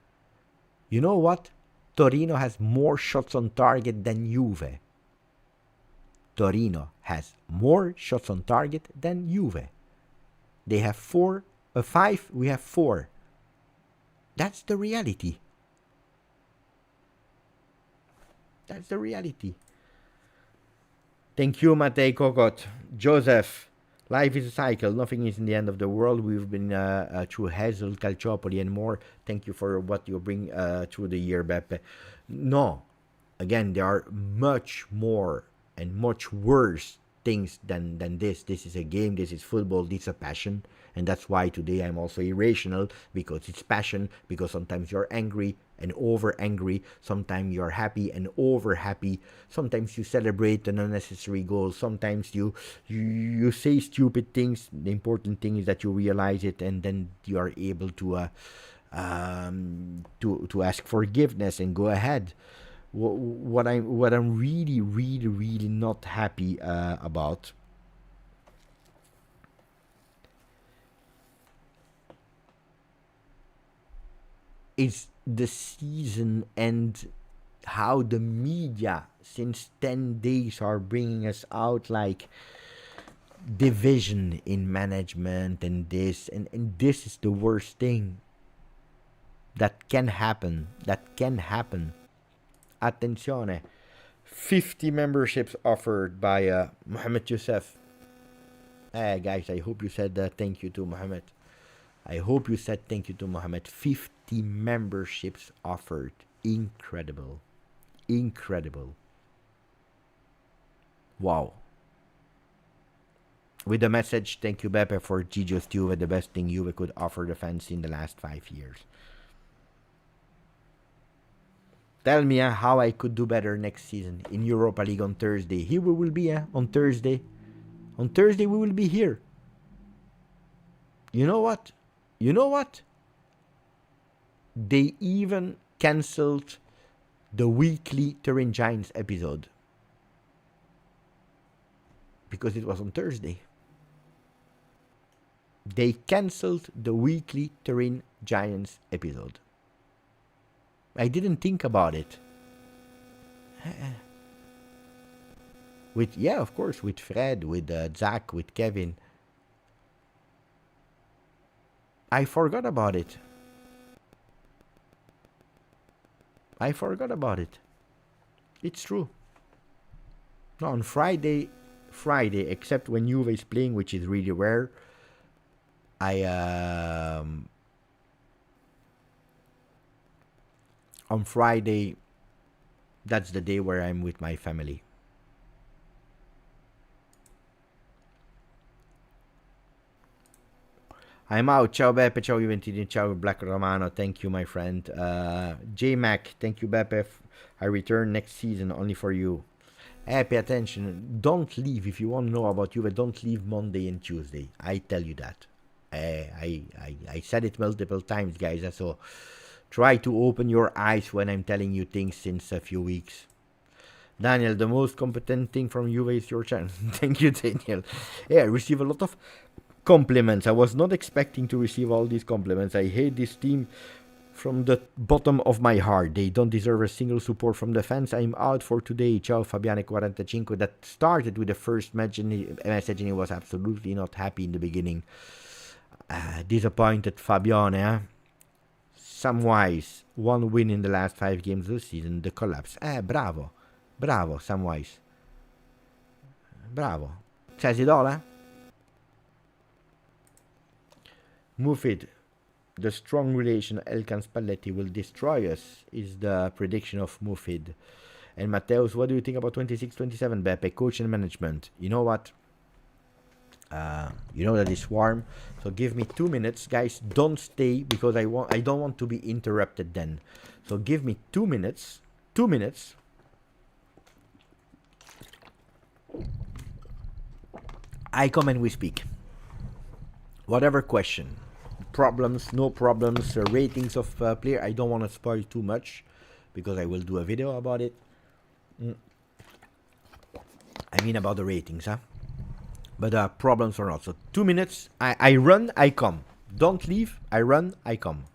you know what? Torino has more shots on target than Juve. Torino has more shots on target than Juve. They have 5, we have 4. That's the reality. Thank you, Matej Kokot. Joseph, life is a cycle. Nothing is in the end of the world. We've been through Hazel, Calciopoli, and more. Thank you for what you bring through the year, Beppe. No. Again, there are much more and much worse things than this. This is a game. This is football. This is a passion. And that's why today I'm also irrational, because it's passion, because sometimes you're angry and over angry, sometimes you're happy and over happy, sometimes you celebrate an unnecessary goal, sometimes you say stupid things. The important thing is that you realize it, and then you are able to ask forgiveness and go ahead. what I'm really really really not happy about is the season and how the media since 10 days are bringing us out like division in management and this and this is the worst thing that can happen. Attenzione, 50 memberships offered by Mohammed Youssef. Guys, I hope you said thank you to Mohammed. I hope you said thank you to Mohammed. 50 memberships offered. Incredible. Wow. With the message, thank you, Beppe, for GJustjuve, the best thing Juve could offer the fans in the last 5 years. Tell me how I could do better next season in Europa League on Thursday. Here we will be on Thursday. On Thursday we will be here. You know what? They even cancelled the weekly Turin Giants episode because it was on Thursday. They cancelled the weekly Turin Giants episode. I didn't think about it. Of course, with Fred, with Zach, with Kevin. I forgot about it. It's true. No, on Friday, except when Juve is playing, which is really rare, on Friday, that's the day where I'm with my family. I'm out. Ciao Beppe, ciao Juventini, ciao Black Romano. Thank you, my friend. J Mac, thank you Beppe. I return next season only for you. Pay attention. Don't leave if you want to know about Juve. Don't leave Monday and Tuesday. I tell you that. I said it multiple times, guys. So try to open your eyes when I'm telling you things since a few weeks. Daniel, the most competent thing from Juve is your channel. Thank you, Daniel. I receive a lot of compliments. I was not expecting to receive all these compliments. I hate this team from the bottom of my heart. They don't deserve a single support from the fans. I'm out for today. Ciao Fabiane45. That started with the first message and he was absolutely not happy in the beginning. Disappointed Fabiane. Samwise, one win in the last 5 games this season. The collapse. Bravo, Samwise. Bravo. Says it all, Mufid, the strong relation Elkan Spalletti will destroy us, is the prediction of Mufid. And Mateus, what do you think about 26-27, Beppe? Coach and management. You know what? You know that it's warm. So give me 2 minutes. Guys, don't stay because I don't want to be interrupted then. So give me 2 minutes. 2 minutes. I come and we speak. Whatever question. Problems, no problems, ratings of player. I don't want to spoil too much because I will do a video about it. I mean about the ratings, But problems or not. So 2 minutes. I run, I come. Don't leave. I run, I come.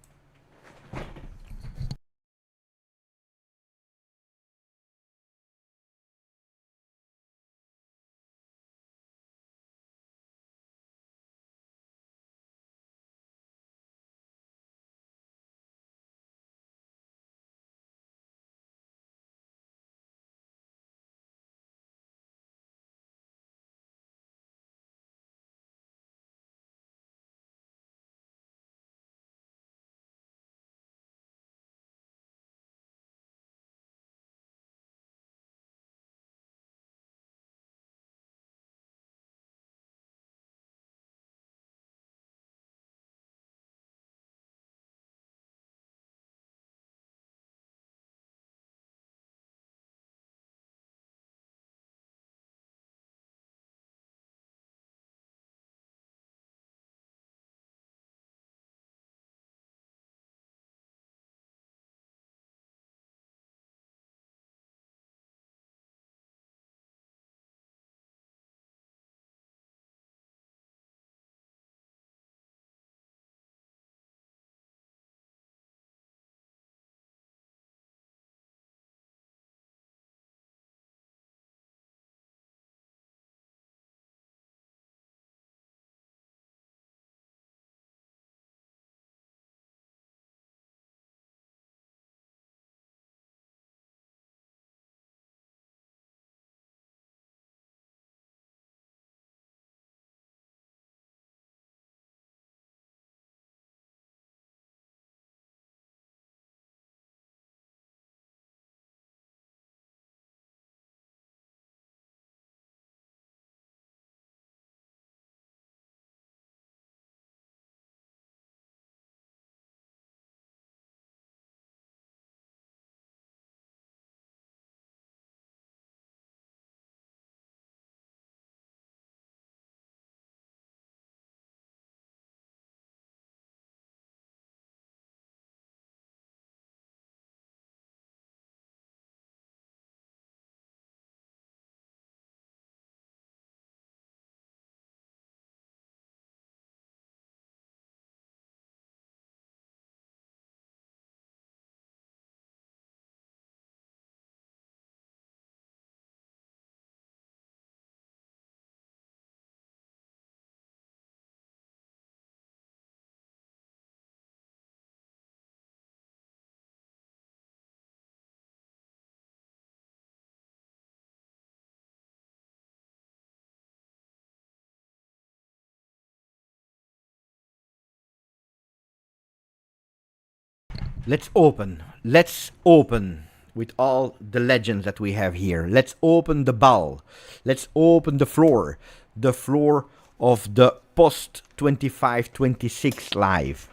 Let's open. Let's open with all the legends that we have here. Let's open the ball. Let's open the floor. The floor of the post 25-26 live.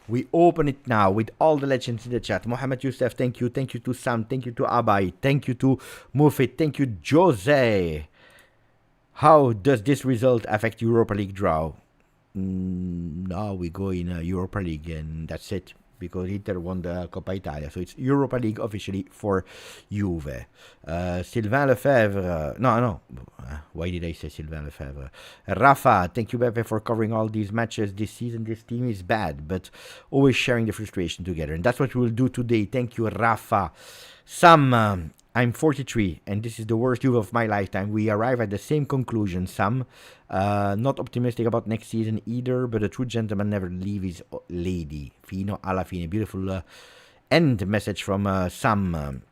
We open it now with all the legends in the chat. Mohamed Youssef, thank you. Thank you to Sam. Thank you to Abai. Thank you to Mufit. Thank you, Jose. How does this result affect Europa League draw? Now we go in Europa League and that's it. Because Inter won the Coppa Italia. So it's Europa League officially for Juve. Sylvain Lefebvre. No. Why did I say Sylvain Lefebvre? Rafa, thank you, Beppe, for covering all these matches this season. This team is bad, but always sharing the frustration together. And that's what we'll do today. Thank you, Rafa. Sam, I'm 43, and this is the worst Juve of my lifetime. We arrive at the same conclusion, Sam. Not optimistic about next season either, but a true gentleman never leave his lady. Fino alla fine. Beautiful end message from Sam.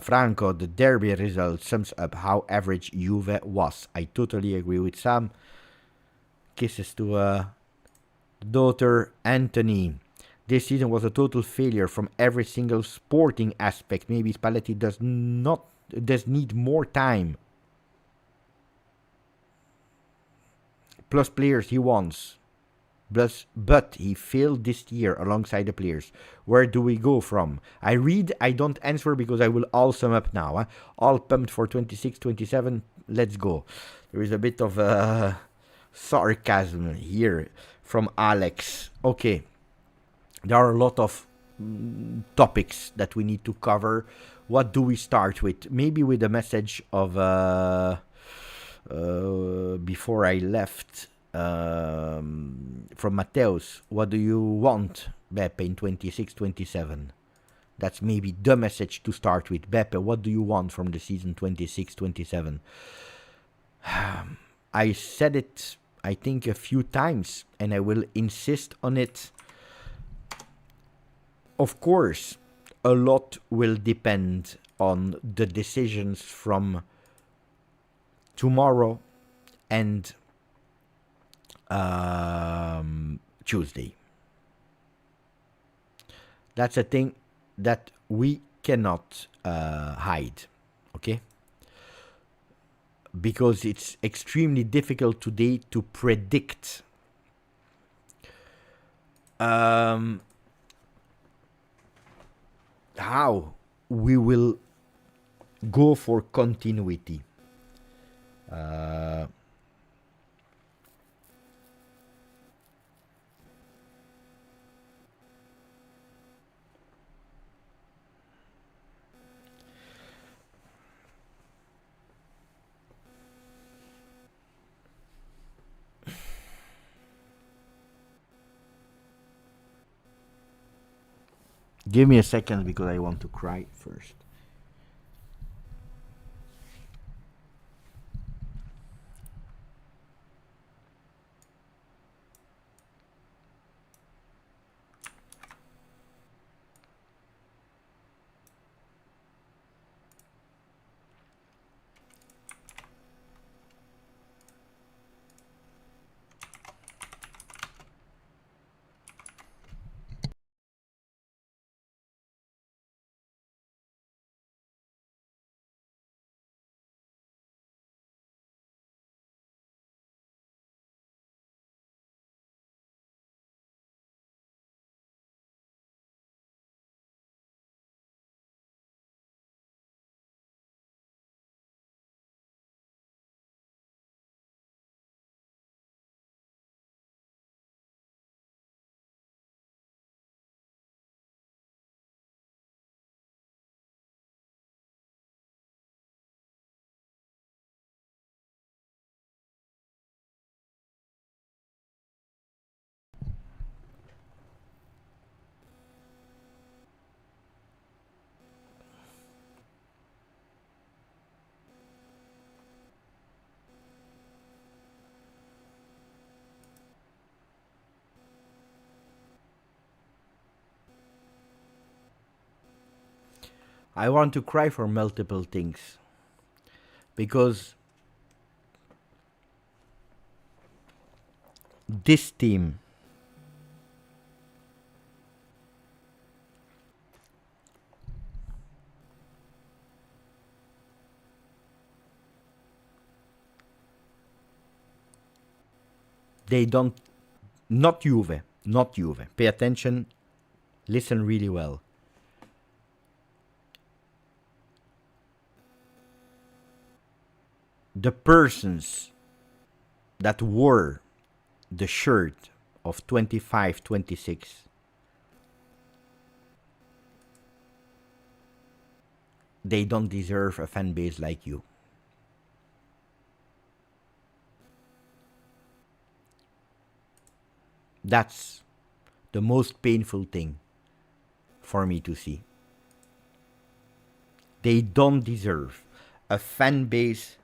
Franco, the derby result sums up how average Juve was. I totally agree with Sam. Kisses to daughter Anthony. This season was a total failure from every single sporting aspect. Maybe Spalletti does need more time. Plus players he wants. But he failed this year alongside the players. Where do we go from? I read, I don't answer because I will all sum up now. All pumped for 26-27. Let's go. There is a bit of sarcasm here from Alex. Okay. There are a lot of topics that we need to cover. What do we start with? Maybe with a message of before I left from Mateus. What do you want, Beppe, in 26-27? That's maybe the message to start with. Beppe, what do you want from the season 26-27? I said it, I think, a few times, and I will insist on it. Of course, a lot will depend on the decisions from tomorrow and Tuesday. That's a thing that we cannot hide, okay? Because it's extremely difficult today to predict how we will go for continuity. Give me a second because I want to cry first. I want to cry for multiple things. Because this team They don't, not Juve, not Juve. Pay attention, listen really well. The persons that wore the shirt of 25-26, they don't deserve a fan base like you. That's the most painful thing for me to see. They don't deserve a fan base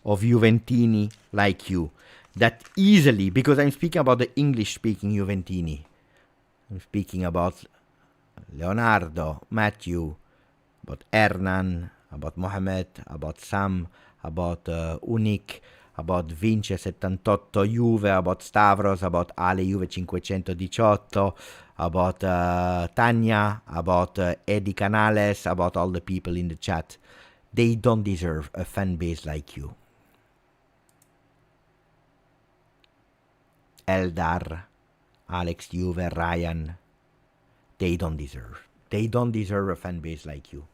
of Juventini like you. That easily, because I'm speaking about the English-speaking Juventini. I'm speaking about Leonardo, Matthew, about Hernan, about Mohamed, about Sam, about Unik, about Vince 78 Juve, about Stavros, about Ale Juve 518, about Tanya, about Eddie Canales, about all the people in the chat. They don't deserve a fan base like you. Eldar, Alex Juve, Ryan, they don't deserve. They don't deserve a fan base like you,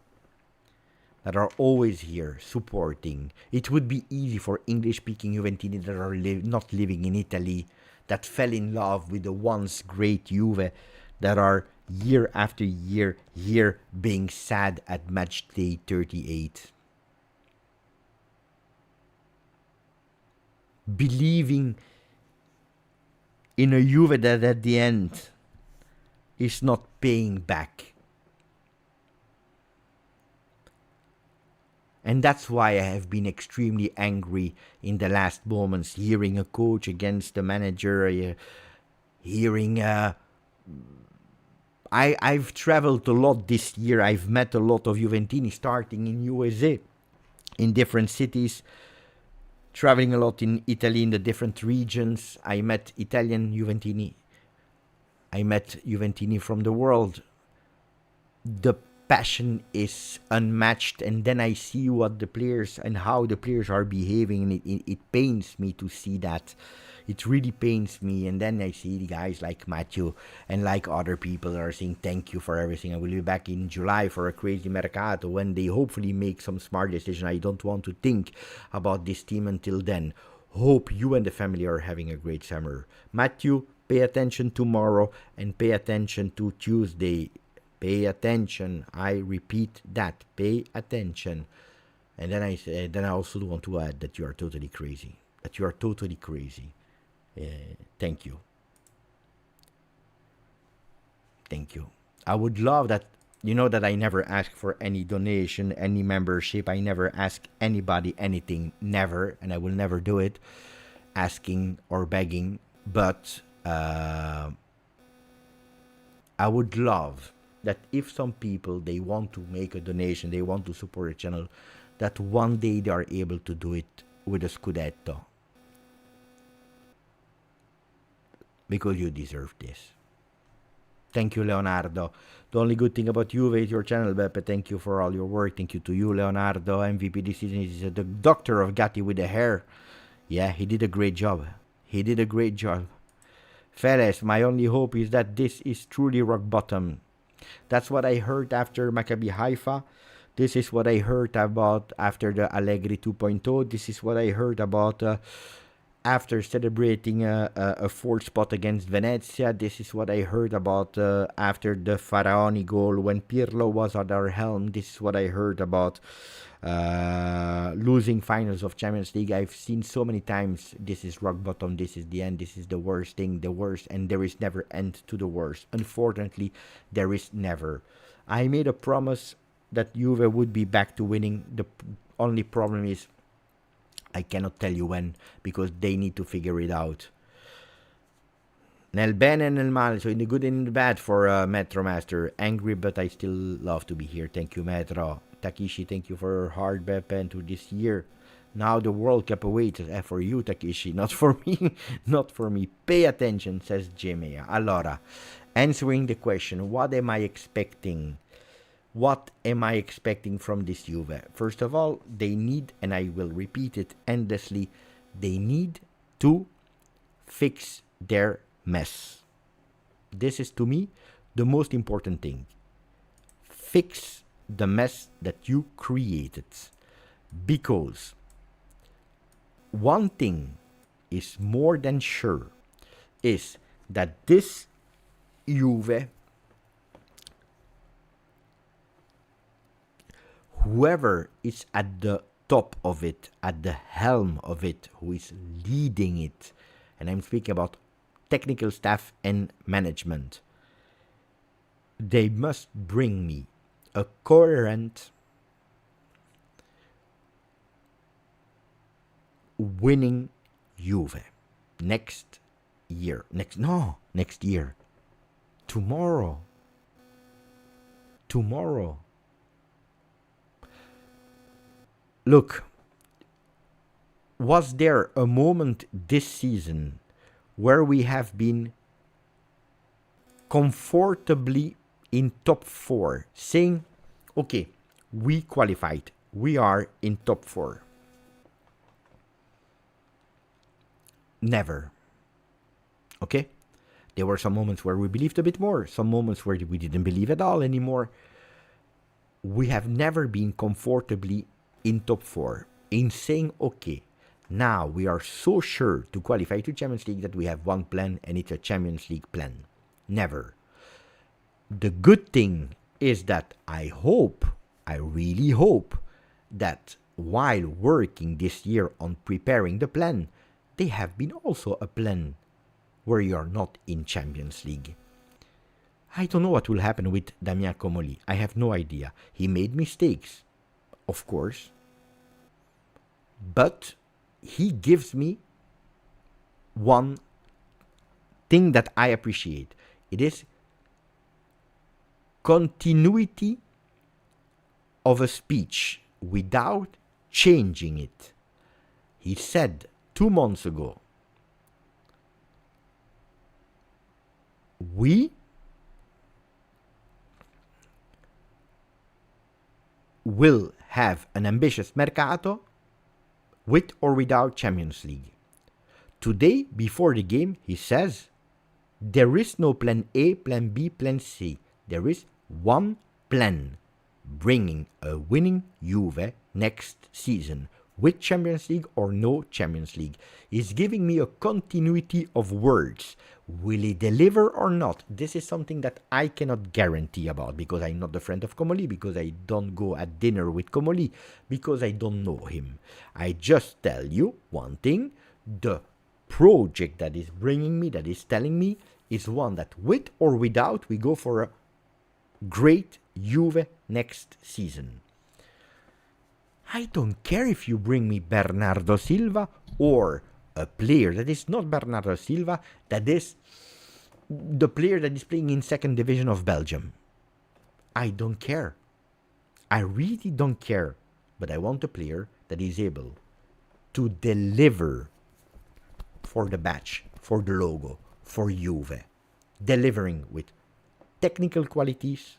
that are always here supporting. It would be easy for English-speaking Juventini that are not living in Italy, that fell in love with the once great Juve, that are year after year here being sad at match day 38. Believing in a Juve that at the end is not paying back. And that's why I have been extremely angry in the last moments, hearing a coach against the manager, hearing... I've traveled a lot this year. I've met a lot of Juventini starting in USA, in different cities, traveling a lot in Italy, in the different regions. I met Italian Juventini. I met Juventini from the world. The passion is unmatched, and then I see what the players and how the players are behaving, and it pains me to see that. It really pains me. And then I see the guys like Matthew and like other people that are saying thank you for everything. I will be back in July for a crazy mercato when they hopefully make some smart decision. I don't want to think about this team until then. Hope you and the family are having a great summer. Matthew, pay attention tomorrow and pay attention to Tuesday. Pay attention. I repeat that. Pay attention. And then I also want to add that you are totally crazy. That you are totally crazy. Thank you. Thank you. I would love that. You know that I never ask for any donation, any membership. I never ask anybody anything. Never. And I will never do it. Asking or begging. But I would love that if some people, they want to make a donation, they want to support the channel, that one day they are able to do it with a Scudetto. Because you deserve this. Thank you, Leonardo. The only good thing about Juve is your channel, Beppe. Thank you for all your work. Thank you to you, Leonardo. MVP this season is the doctor of Gatti with the hair. Yeah, he did a great job. He did a great job. Fellas, my only hope is that this is truly rock bottom. That's what I heard after Maccabi Haifa. This is what I heard about after the Allegri 2.0. This is what I heard about after celebrating a fourth spot against Venezia. This is what I heard about after the Faraoni goal when Pirlo was at our helm. This is what I heard about losing finals of Champions League. I've seen so many times, this is rock bottom, this is the end, this is the worst thing, the worst, and there is never end to the worst. Unfortunately, there is never. I made a promise that Juve would be back to winning. The only problem is I cannot tell you when, because they need to figure it out. Nel bene e nel male, so in the good and in the bad for Metro Master. Angry, but I still love to be here. Thank you, Metro. Takishi, thank you for your hard Beppe to this year. Now the World Cup awaits for you, Takishi, not for me. Not for me. Pay attention, says Jimmy. Allora, answering the question, what am I expecting? What am I expecting from this Juve? First of all, they need, and I will repeat it endlessly, they need to fix their mess. This is, to me, the most important thing. Fix the mess that you created. Because one thing is more than sure, is that this Juve, whoever is at the top of it, at the helm of it, who is leading it, and I'm speaking about technical staff and management, they must bring me a coherent, winning Juve next year. Next year. Tomorrow. Look, was there a moment this season where we have been comfortably in top 4, saying, okay, we qualified, we are in top 4? Never. Okay? There were some moments where we believed a bit more, some moments where we didn't believe at all anymore. We have never been comfortably in top 4, in saying, okay, now we are so sure to qualify to Champions League that we have one plan and it's a Champions League plan. Never. The good thing is that I really hope, that while working this year on preparing the plan, they have been also a plan where you are not in Champions League. I don't know what will happen with Damien Comolli. I have no idea. He made mistakes, of course, but he gives me one thing that I appreciate. It is continuity of a speech without changing it. He said 2 months ago, we will have an ambitious mercato with or without Champions League. Today, before the game, he says, there is no plan A, plan B, plan C. There is one plan, bringing a winning Juve next season, with Champions League or no Champions League. He's giving me a continuity of words. Will he deliver or not? This is something that I cannot guarantee about, because I'm not the friend of Comolli, because I don't go at dinner with Comolli, because I don't know him. I just tell you one thing: the project that is bringing me, that is telling me, is one that with or without we go for a great Juve next season. I don't care if you bring me Bernardo Silva or a player that is not Bernardo Silva, that is the player that is playing in 2nd division of Belgium. I don't care. I really don't care. But I want a player that is able to deliver for the badge, for the logo, for Juve. Delivering with technical qualities,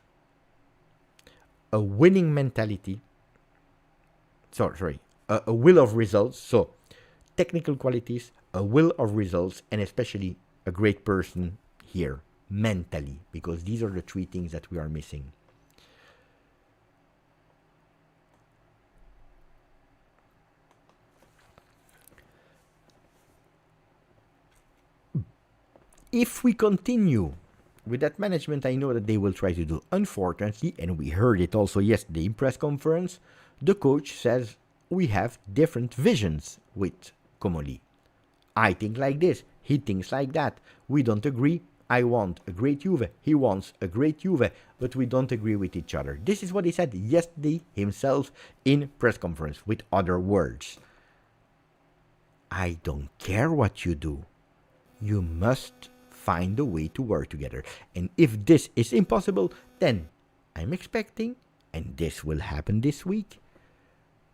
a winning mentality, a will of results. So, technical qualities, a will of results, and especially a great person here, mentally, because these are the 3 things that we are missing. If we continue with that management, I know that they will try to do. Unfortunately, and we heard it also yesterday in press conference, the coach says we have different visions with Comolli. I think like this, he thinks like that. We don't agree. I want a great Juve. He wants a great Juve, but we don't agree with each other. This is what he said yesterday himself in press conference, with other words. I don't care what you do. You must find a way to work together. And if this is impossible, then I'm expecting, and this will happen this week,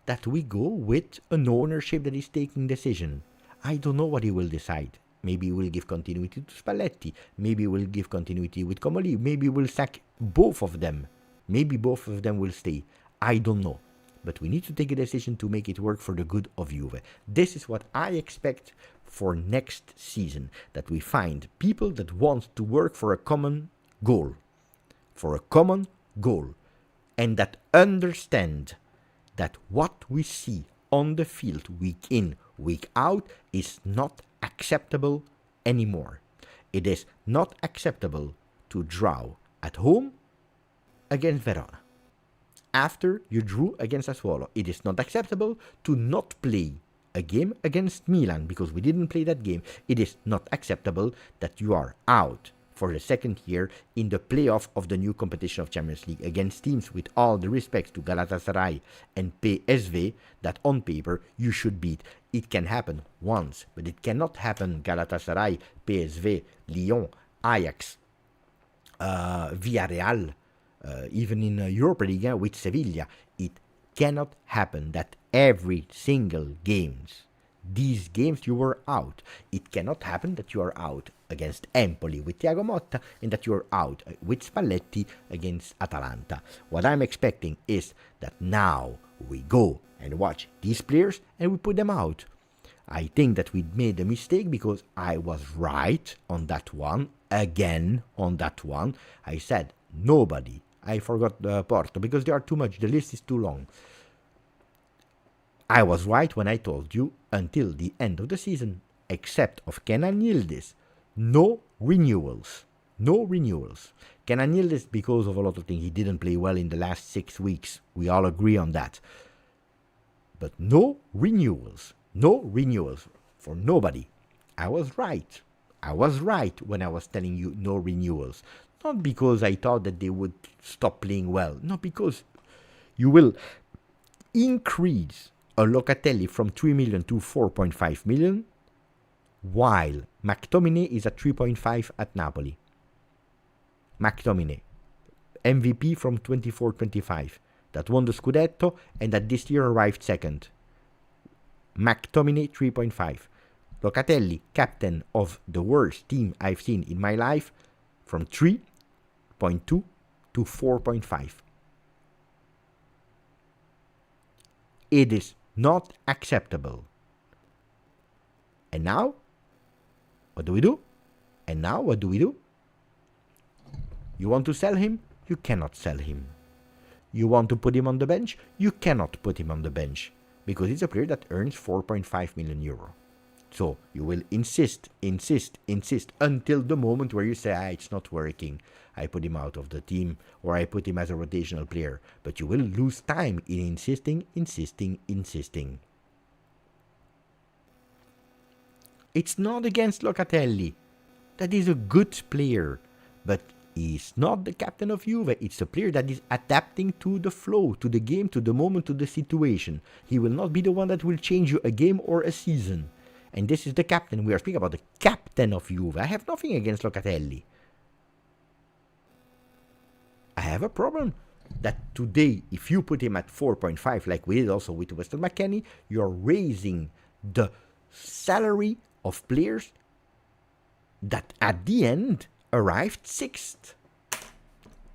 that we go with an ownership that is taking decision. I don't know what he will decide. Maybe he will give continuity to Spalletti. Maybe he will give continuity with Comolli. Maybe he will sack both of them. Maybe both of them will stay. I don't know. but we need to take a decision to make it work for the good of Juve. This is what I expect for next season, that we find people that want to work for a common goal, and that understand that what we see on the field week in, week out is not acceptable anymore. It is not acceptable to draw at home against Verona. After you drew against Sassuolo, it is not acceptable to not play a game against Milan because we didn't play that game. It is not acceptable that you are out for the second year in the playoff of the new competition of Champions League against teams, with all the respects to Galatasaray and PSV, that on paper you should beat. It can happen once, but it cannot happen Galatasaray, PSV, Lyon, Ajax, Villarreal, even in Europa League with Sevilla. It cannot happen that every single these games you were out. It cannot happen that you are out against Empoli with Thiago Motta and that you are out with Spalletti against Atalanta. What I'm expecting is that now we go and watch these players and we put them out. I think that we made a mistake because I was right on that one. Again, on that one, I said nobody. I forgot Porto because they are too much. The list is too long. I was right when I told you until the end of the season, except of Kenan Yildiz, no renewals. No renewals. Kenan Yildiz, because of a lot of things, he didn't play well in the last 6 weeks. We all agree on that. But no renewals. No renewals for nobody. I was right. I was right when I was telling you no renewals. Not because I thought that they would stop playing well. No, because you will increase a Locatelli from 3 million to 4.5 million, while McTominay is at 3.5 at Napoli. McTominay, MVP from 24-25, that won the Scudetto and that this year arrived second. McTominay 3.5. Locatelli, captain of the worst team I've seen in my life, from 3.2 to 4.5. It is not acceptable. And now, what do we do? You want to sell him? You cannot sell him. You want to put him on the bench? You cannot put him on the bench because it's a player that earns 4.5 million euro. So you will insist until the moment where you say, it's not working. I put him out of the team or I put him as a rotational player. But you will lose time in insisting. It's not against Locatelli. That is a good player. But he's not the captain of Juve. It's a player that is adapting to the flow, to the game, to the moment, to the situation. He will not be the one that will change you a game or a season. And this is the captain. We are speaking about the captain of Juve. I have nothing against Locatelli. I have a problem that today, if you put him at 4.5, like we did also with Weston McKennie, you're raising the salary of players that at the end arrived sixth,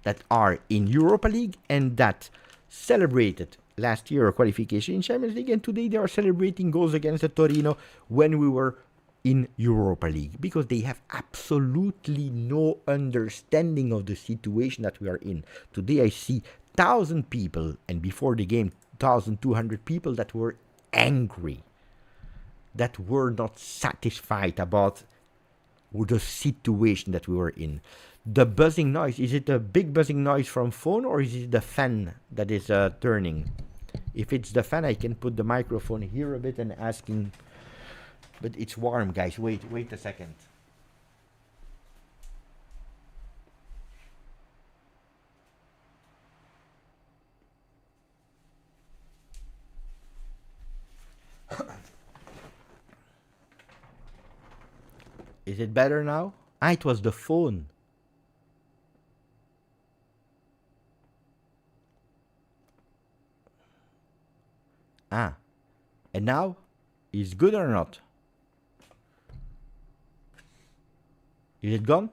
that are in Europa League and that celebrated last year a qualification in Champions League, and today they are celebrating goals against the Torino when we were in Europa League, because they have absolutely no understanding of the situation that we are in. Today I see 1,000 people, and before the game 1,200 people that were angry, that were not satisfied about the situation that we were in. The buzzing noise, is it a big buzzing noise from phone or is it the fan that is turning? If it's the fan, I can put the microphone here a bit and asking, but it's warm, guys. Wait a second. Is it better now? It was the phone. And now, is good or not? Is it gone?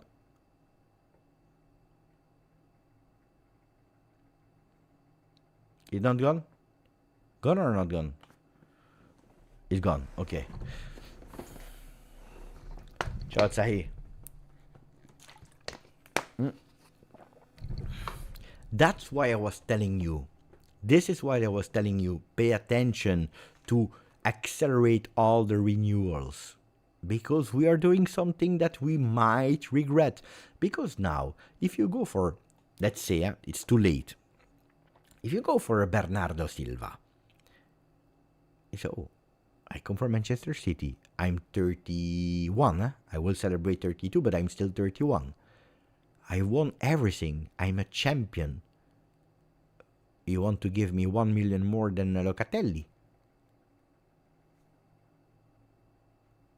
It's not gone? Gone or not gone? It's gone. Okay. Ciao Zahi. That's why I was telling you. This is why I was telling you. Pay attention to accelerate all the renewals. Because we are doing something that we might regret. Because now, if you go for, let's say, it's too late. If you go for a Bernardo Silva, you say, oh, I come from Manchester City. I'm 31. I will celebrate 32, but I'm still 31. I won everything. I'm a champion. You want to give me 1 million more than Locatelli?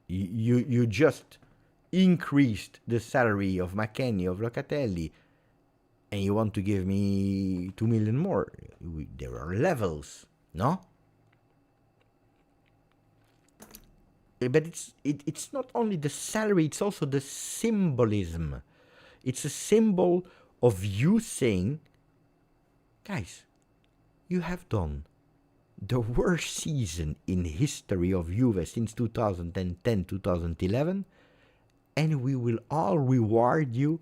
You just increased the salary of McKennie, of Locatelli, and you want to give me 2 million more. There are levels, no? But it's not only the salary, it's also the symbolism. It's a symbol of you saying, guys, you have done the worst season in history of Juve since 2010, 2011, and we will all reward you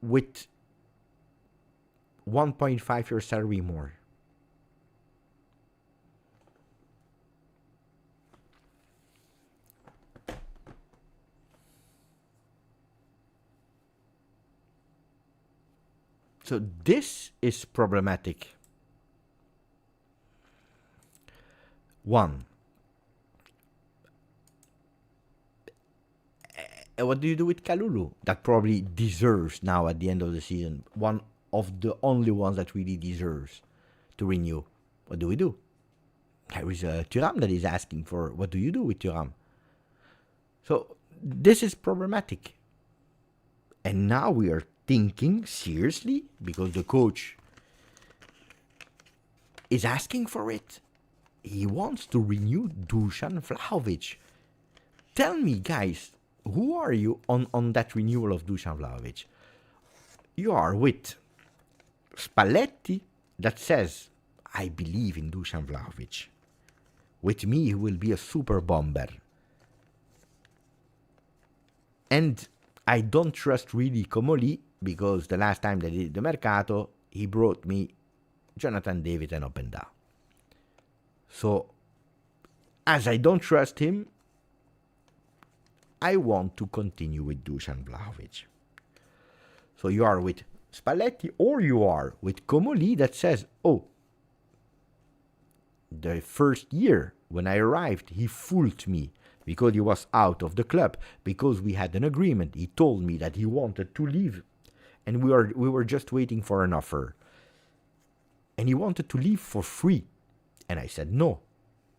with 1.5 your salary more. So this is problematic. One. What do you do with Kalulu? That probably deserves now at the end of the season. One of the only ones that really deserves to renew. What do we do? There is a Thuram that is asking for, what do you do with Thuram? So this is problematic. And now we are thinking seriously, because the coach is asking for it. He wants to renew Dusan Vlahovic. Tell me, guys, who are you on that renewal of Dusan Vlahovic? You are with Spalletti that says, I believe in Dusan Vlahovic. With me, he will be a super bomber. And I don't trust really Comoli, because the last time they did the Mercato, he brought me Jonathan David and Openda. So, as I don't trust him, I want to continue with Dusan Vlahovic. So you are with Spalletti, or you are with Comoli that says, oh, the first year when I arrived, he fooled me because he was out of the club, because we had an agreement. He told me that he wanted to leave, and we were just waiting for an offer. And he wanted to leave for free. And I said, no,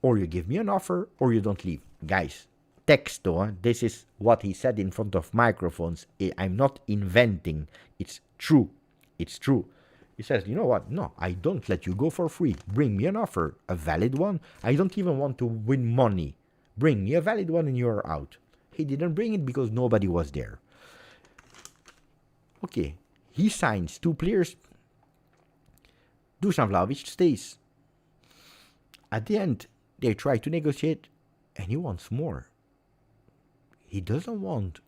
or you give me an offer, or you don't leave. Guys, texto, this is what he said in front of microphones. I'm not inventing. It's true. It's true. He says, you know what? No, I don't let you go for free. Bring me an offer, a valid one. I don't even want to win money. Bring me a valid one and you're out. He didn't bring it because nobody was there. Okay, he signs 2 players. Dusan Vlahovic stays. At the end, they try to negotiate, and he wants more. He doesn't want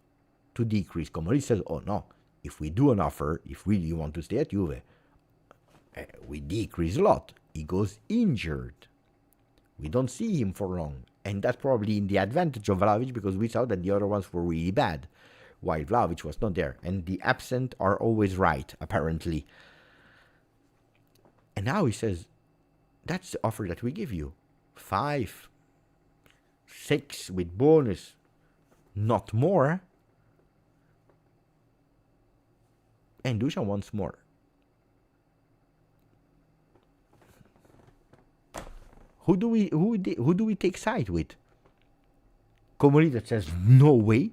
to decrease. Comoli says, oh no, if we do an offer, if really you want to stay at Juve, we decrease a lot. He goes injured. We don't see him for long. And that's probably in the advantage of Vlahovic, because we saw that the other ones were really bad, while Vlahovic was not there. And the absent are always right, apparently. And now he says, that's the offer that we give you. 5, 6 with bonus, not more. And Dusan wants more. Who do we take side with? Comoli that says no way,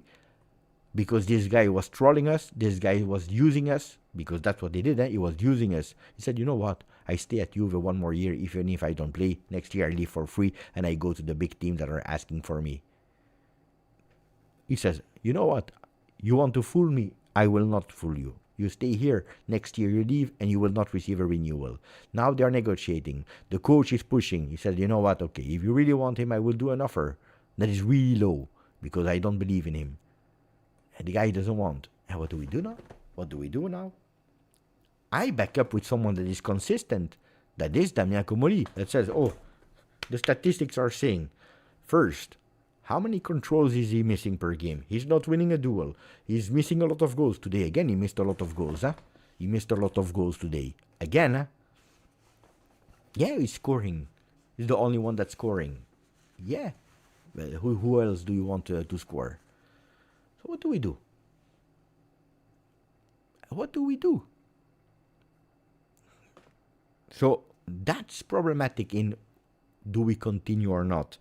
because this guy was trolling us, this guy was using us, because that's what they did, he was using us. He said, you know what, I stay at Juve 1 more year, even if I don't play. Next year I leave for free, and I go to the big teams that are asking for me. He says, you know what, you want to fool me, I will not fool you. You stay here. Next year you leave and you will not receive a renewal. Now they are negotiating. The coach is pushing. He said, you know what? Okay, if you really want him, I will do an offer that is really low because I don't believe in him. And the guy doesn't want. And what do we do now? What do we do now? I back up with someone that is consistent. That is Damien Comolli. That says, oh, the statistics are saying, first, how many controls is he missing per game? He's not winning a duel. He's missing a lot of goals today. Again, he missed a lot of goals. He missed a lot of goals today. Again, yeah, he's scoring. He's the only one that's scoring. Yeah. Well, who else do you want to score? So what do we do? What do we do? So that's problematic in do we continue or not?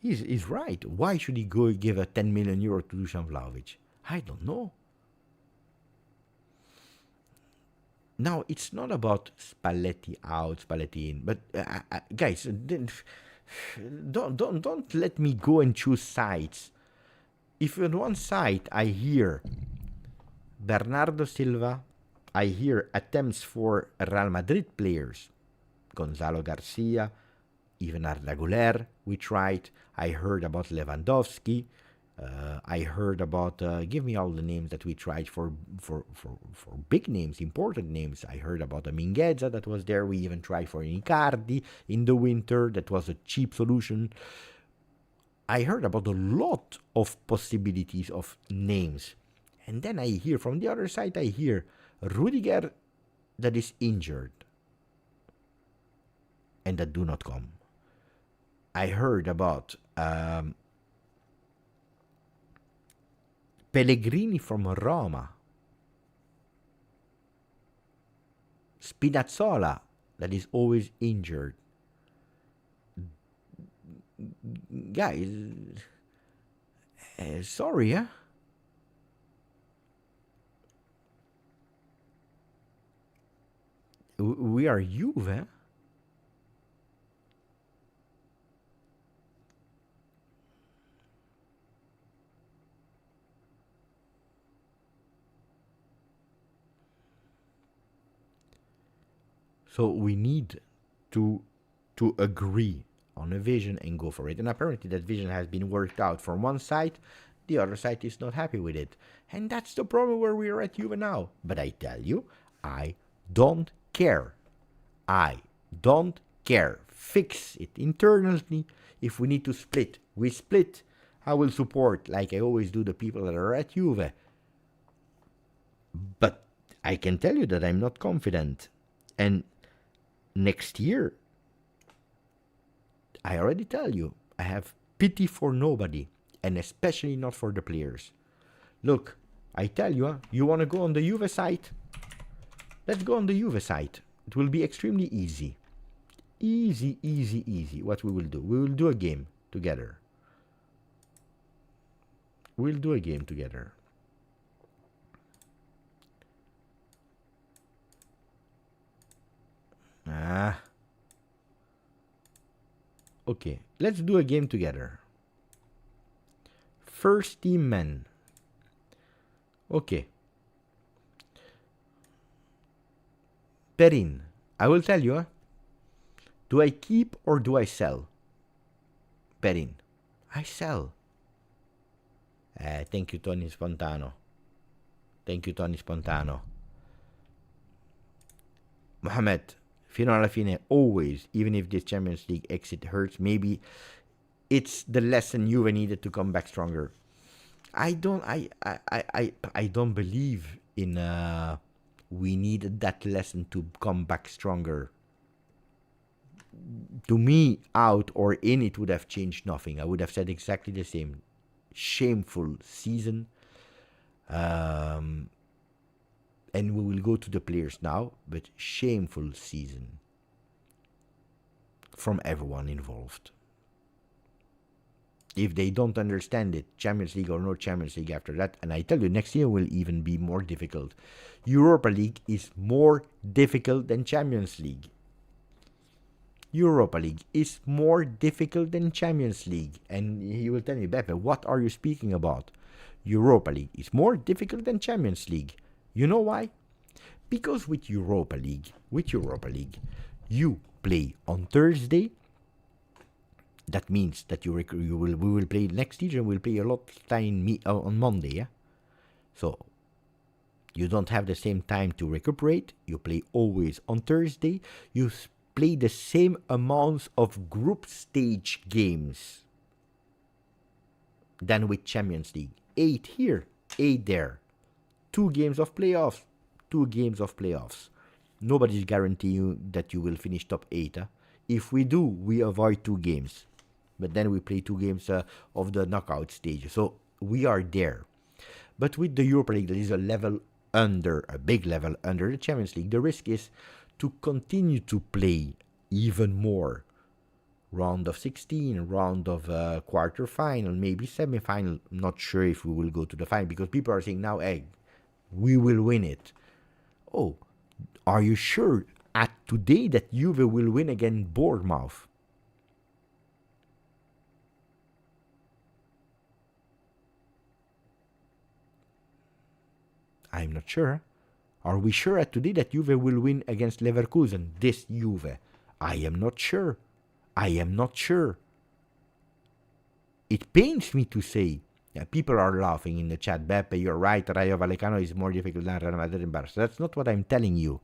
He's right. Why should he go give a 10 million euro to Dusan Vlahovic? I don't know. Now, it's not about Spalletti out, Spalletti in. But, guys, don't let me go and choose sides. If on one side I hear Bernardo Silva, I hear attempts for Real Madrid players, Gonzalo Garcia, even Arda Güler, we tried. I heard about Lewandowski. I heard about, give me all the names that we tried for big names, important names. I heard about a Mingueza that was there. We even tried for Icardi in the winter. That was a cheap solution. I heard about a lot of possibilities of names. And then I hear, from the other side, I hear Rudiger that is injured and that do not come. I heard about Pellegrini from Roma, Spinazzola that is always injured. Guys, sorry, huh? We are Juve, huh? So we need to agree on a vision and go for it. And apparently that vision has been worked out from one side. The other side is not happy with it. And that's the problem where we are at Juve now. But I tell you, I don't care. I don't care. Fix it internally. If we need to split, we split. I will support, like I always do, the people that are at Juve. But I can tell you that I'm not confident. And next year, I already tell you, I have pity for nobody, and especially not for the players. Look, I tell you, you want to go on the Juve side? Let's go on the Juve side. It will be extremely easy. Easy, easy, easy. What we will do? We will do a game together. We'll do a game together. Okay, let's do a game together. First team men. Okay. Perin, I will tell you, do I keep or do I sell? Perin, I sell. Thank you, Tony Spontano. Thank you, Tony Spontano. Mohamed, fino alla fine, always, even if this Champions League exit hurts, maybe it's the lesson Juve needed to come back stronger. I don't believe in we needed that lesson to come back stronger. To me, out or in, it would have changed nothing. I would have said exactly the same. Shameful season. And we will go to the players now, but shameful season from everyone involved. If they don't understand it, Champions League or no Champions League after that, and I tell you, next year will even be more difficult. Europa League is more difficult than Champions League. Europa League is more difficult than Champions League. And he will tell me, Beppe, what are you speaking about? Europa League is more difficult than Champions League. You know why? Because with Europa League, you play on Thursday. That means that we will play next season. We'll play a lot of time on Monday. Yeah. So you don't have the same time to recuperate. You play always on Thursday. You play the same amounts of group stage games than with Champions League. 8 here, 8 there. 2 games of playoffs. Nobody's guaranteeing you that you will finish top 8. If we do, we avoid 2 games. But then we play 2 games of the knockout stage. So we are there. But with the Europa League, there is a big level under the Champions League. The risk is to continue to play even more. Round of 16, round of quarter-final, maybe semi-final. Not sure if we will go to the final, because people are saying now, hey, we will win it. Oh, are you sure at today that Juve will win against Bournemouth? I'm not sure. Are we sure at today that Juve will win against Leverkusen? This Juve. I am not sure. It pains me to say. People are laughing in the chat. Beppe, you're right. Rayo Vallecano is more difficult than Real Madrid and Barca. That's not what I'm telling you.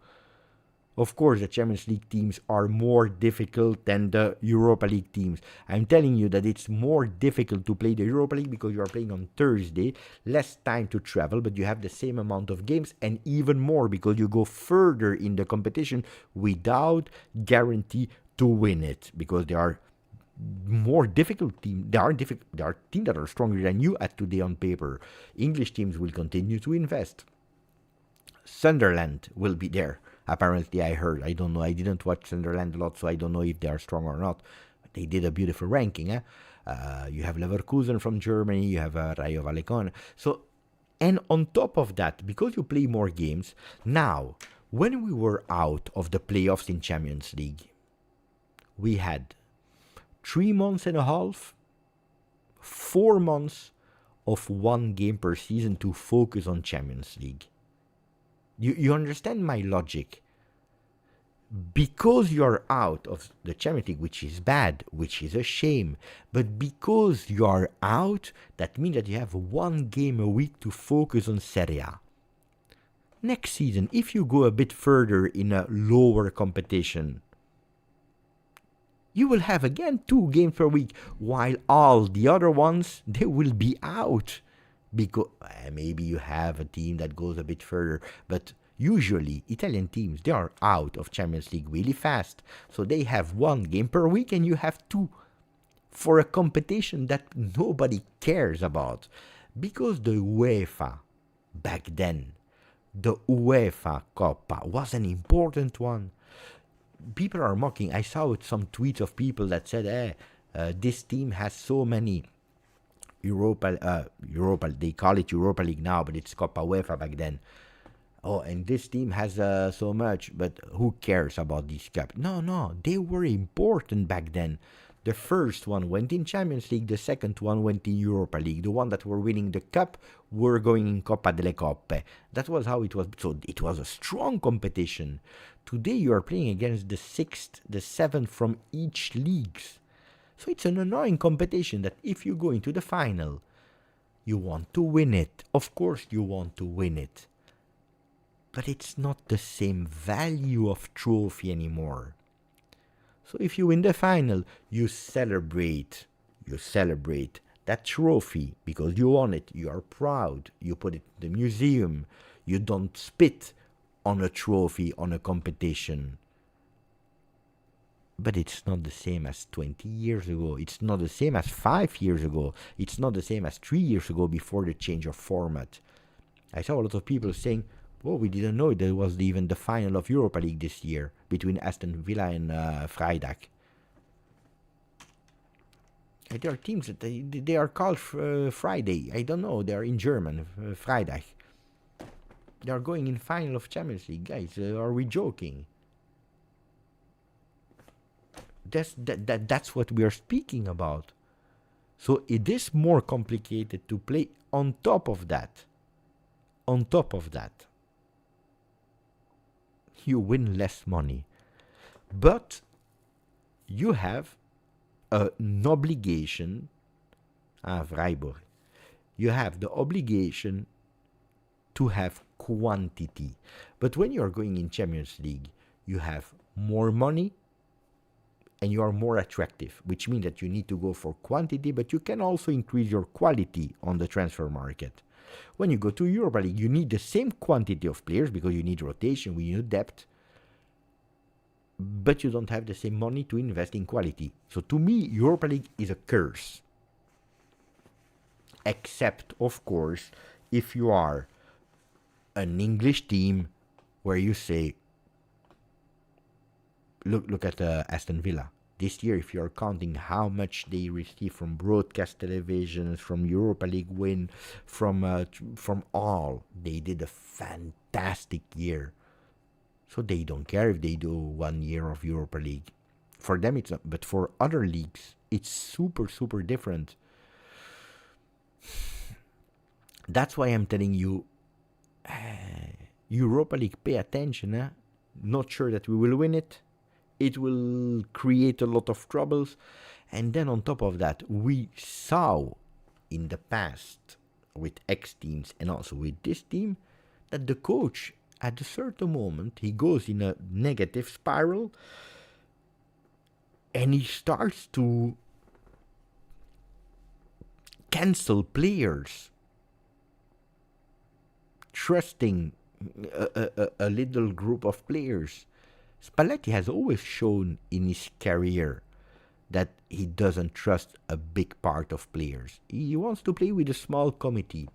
Of course, the Champions League teams are more difficult than the Europa League teams. I'm telling you that it's more difficult to play the Europa League because you are playing on Thursday, less time to travel, but you have the same amount of games, and even more because you go further in the competition without guarantee to win it, because there are more difficult teams. There are teams that are stronger than you at today on paper. English teams will continue to invest. Sunderland will be there. Apparently, I heard. I don't know. I didn't watch Sunderland a lot, so I don't know if they are strong or not. But they did a beautiful ranking. You have Leverkusen from Germany. You have Rayo Vallecano. So, and on top of that, because you play more games, now, when we were out of the playoffs in Champions League, we had 3 months and a half, 4 months of 1 game per season to focus on Champions League. You understand my logic? Because you're out of the Champions League, which is bad, which is a shame, but because you are out, that means that you have 1 game a week to focus on Serie A. Next season, if you go a bit further in a lower competition, you will have again 2 games per week, while all the other ones, they will be out. Because maybe you have a team that goes a bit further, but usually Italian teams, they are out of Champions League really fast. So they have 1 game per week and you have 2 for a competition that nobody cares about. Because the UEFA, back then, the UEFA Coppa was an important one. People are mocking. I saw some tweets of people that said, this team has so many Europa, they call it Europa League now, but it's Coppa UEFA back then. Oh, and this team has so much, but who cares about these cups? No, they were important back then. The first one went in Champions League, the second one went in Europa League. The one that were winning the cup were going in Coppa delle Coppe. That was how it was. So it was a strong competition. Today you are playing against the 6th, the 7th from each leagues. So it's an annoying competition that if you go into the final, you want to win it. Of course you want to win it. But it's not the same value of trophy anymore. So if you win the final, you celebrate that trophy because you won it. You are proud. You put it in the museum. You don't spit on a trophy, on a competition. But it's not the same as 20 years ago. It's not the same as 5 years ago. It's not the same as 3 years ago before the change of format. I saw a lot of people saying, oh, we didn't know there was even the final of Europa League this year between Aston Villa and Freitag. There are teams that they are called Friday. I don't know. They are in German, Freitag. They are going in final of Champions League. Guys, are we joking? That's what we are speaking about. So it is more complicated to play on top of that. you win less money. But you have an obligation, Freiburg, you have the obligation to have quantity. But when you are going in Champions League, you have more money and you are more attractive, which means that you need to go for quantity, but you can also increase your quality on the transfer market. When you go to Europa League, you need the same quantity of players because you need rotation, you need depth, but you don't have the same money to invest in quality. So to me, Europa League is a curse. Except, of course, if you are an English team where you say, look at Aston Villa. This year, if you're counting how much they receive from broadcast televisions, from Europa League win, from all, they did a fantastic year. So they don't care if they do 1 year of Europa League. For them, it's not. But for other leagues, it's super, super different. That's why I'm telling you, Europa League, pay attention. Not sure that we will win it. It will create a lot of troubles. And then on top of that, we saw in the past with X teams and also with this team that the coach, at a certain moment, he goes in a negative spiral and he starts to cancel players, trusting a little group of players. Spalletti has always shown in his career that he doesn't trust a big part of players. He wants to play with a small committee.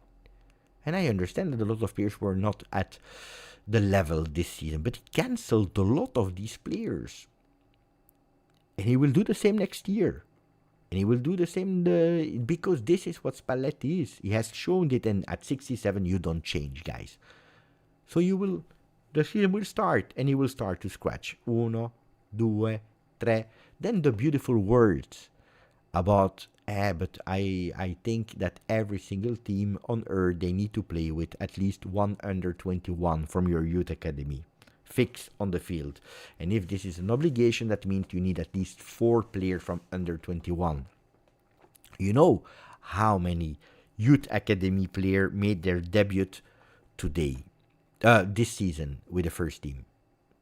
And I understand that a lot of players were not at the level this season, but he cancelled a lot of these players. And he will do the same next year. And he will do the same because this is what Spalletti is. He has shown it, and at 67 you don't change, guys. So the season will start, and he will start to scratch. 1, 2, 3. Then the beautiful words about, but I think that every single team on earth, they need to play with at least one under 21 from your youth academy. Fix on the field. And if this is an obligation, that means you need at least 4 players from under 21. You know how many youth academy players made their debut today, this season with the first team?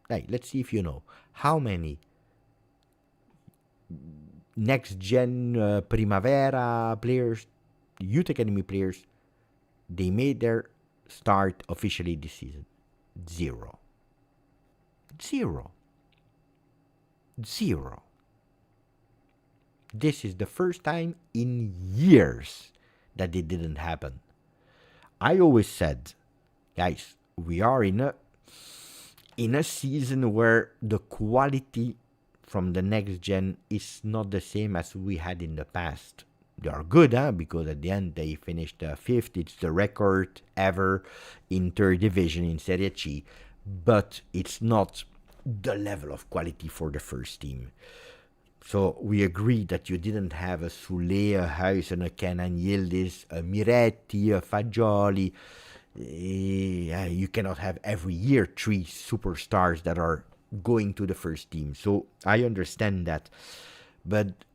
Hey, let's see if you know. How many next gen Primavera players, youth academy players, they made their start officially this season? Zero. This is the first time in years that it didn't happen. I always said, guys, we are in a season where the quality from the next gen is not the same as we had in the past. They are good, because at the end they finished 5th. It's the record ever in 3rd division in Serie A. But it's not the level of quality for the first team. So we agree that you didn't have a Sule, a Huijsen, a Kenan Yildiz, a Miretti, a Fagioli. You cannot have every year 3 superstars that are going to the first team. So I understand that. But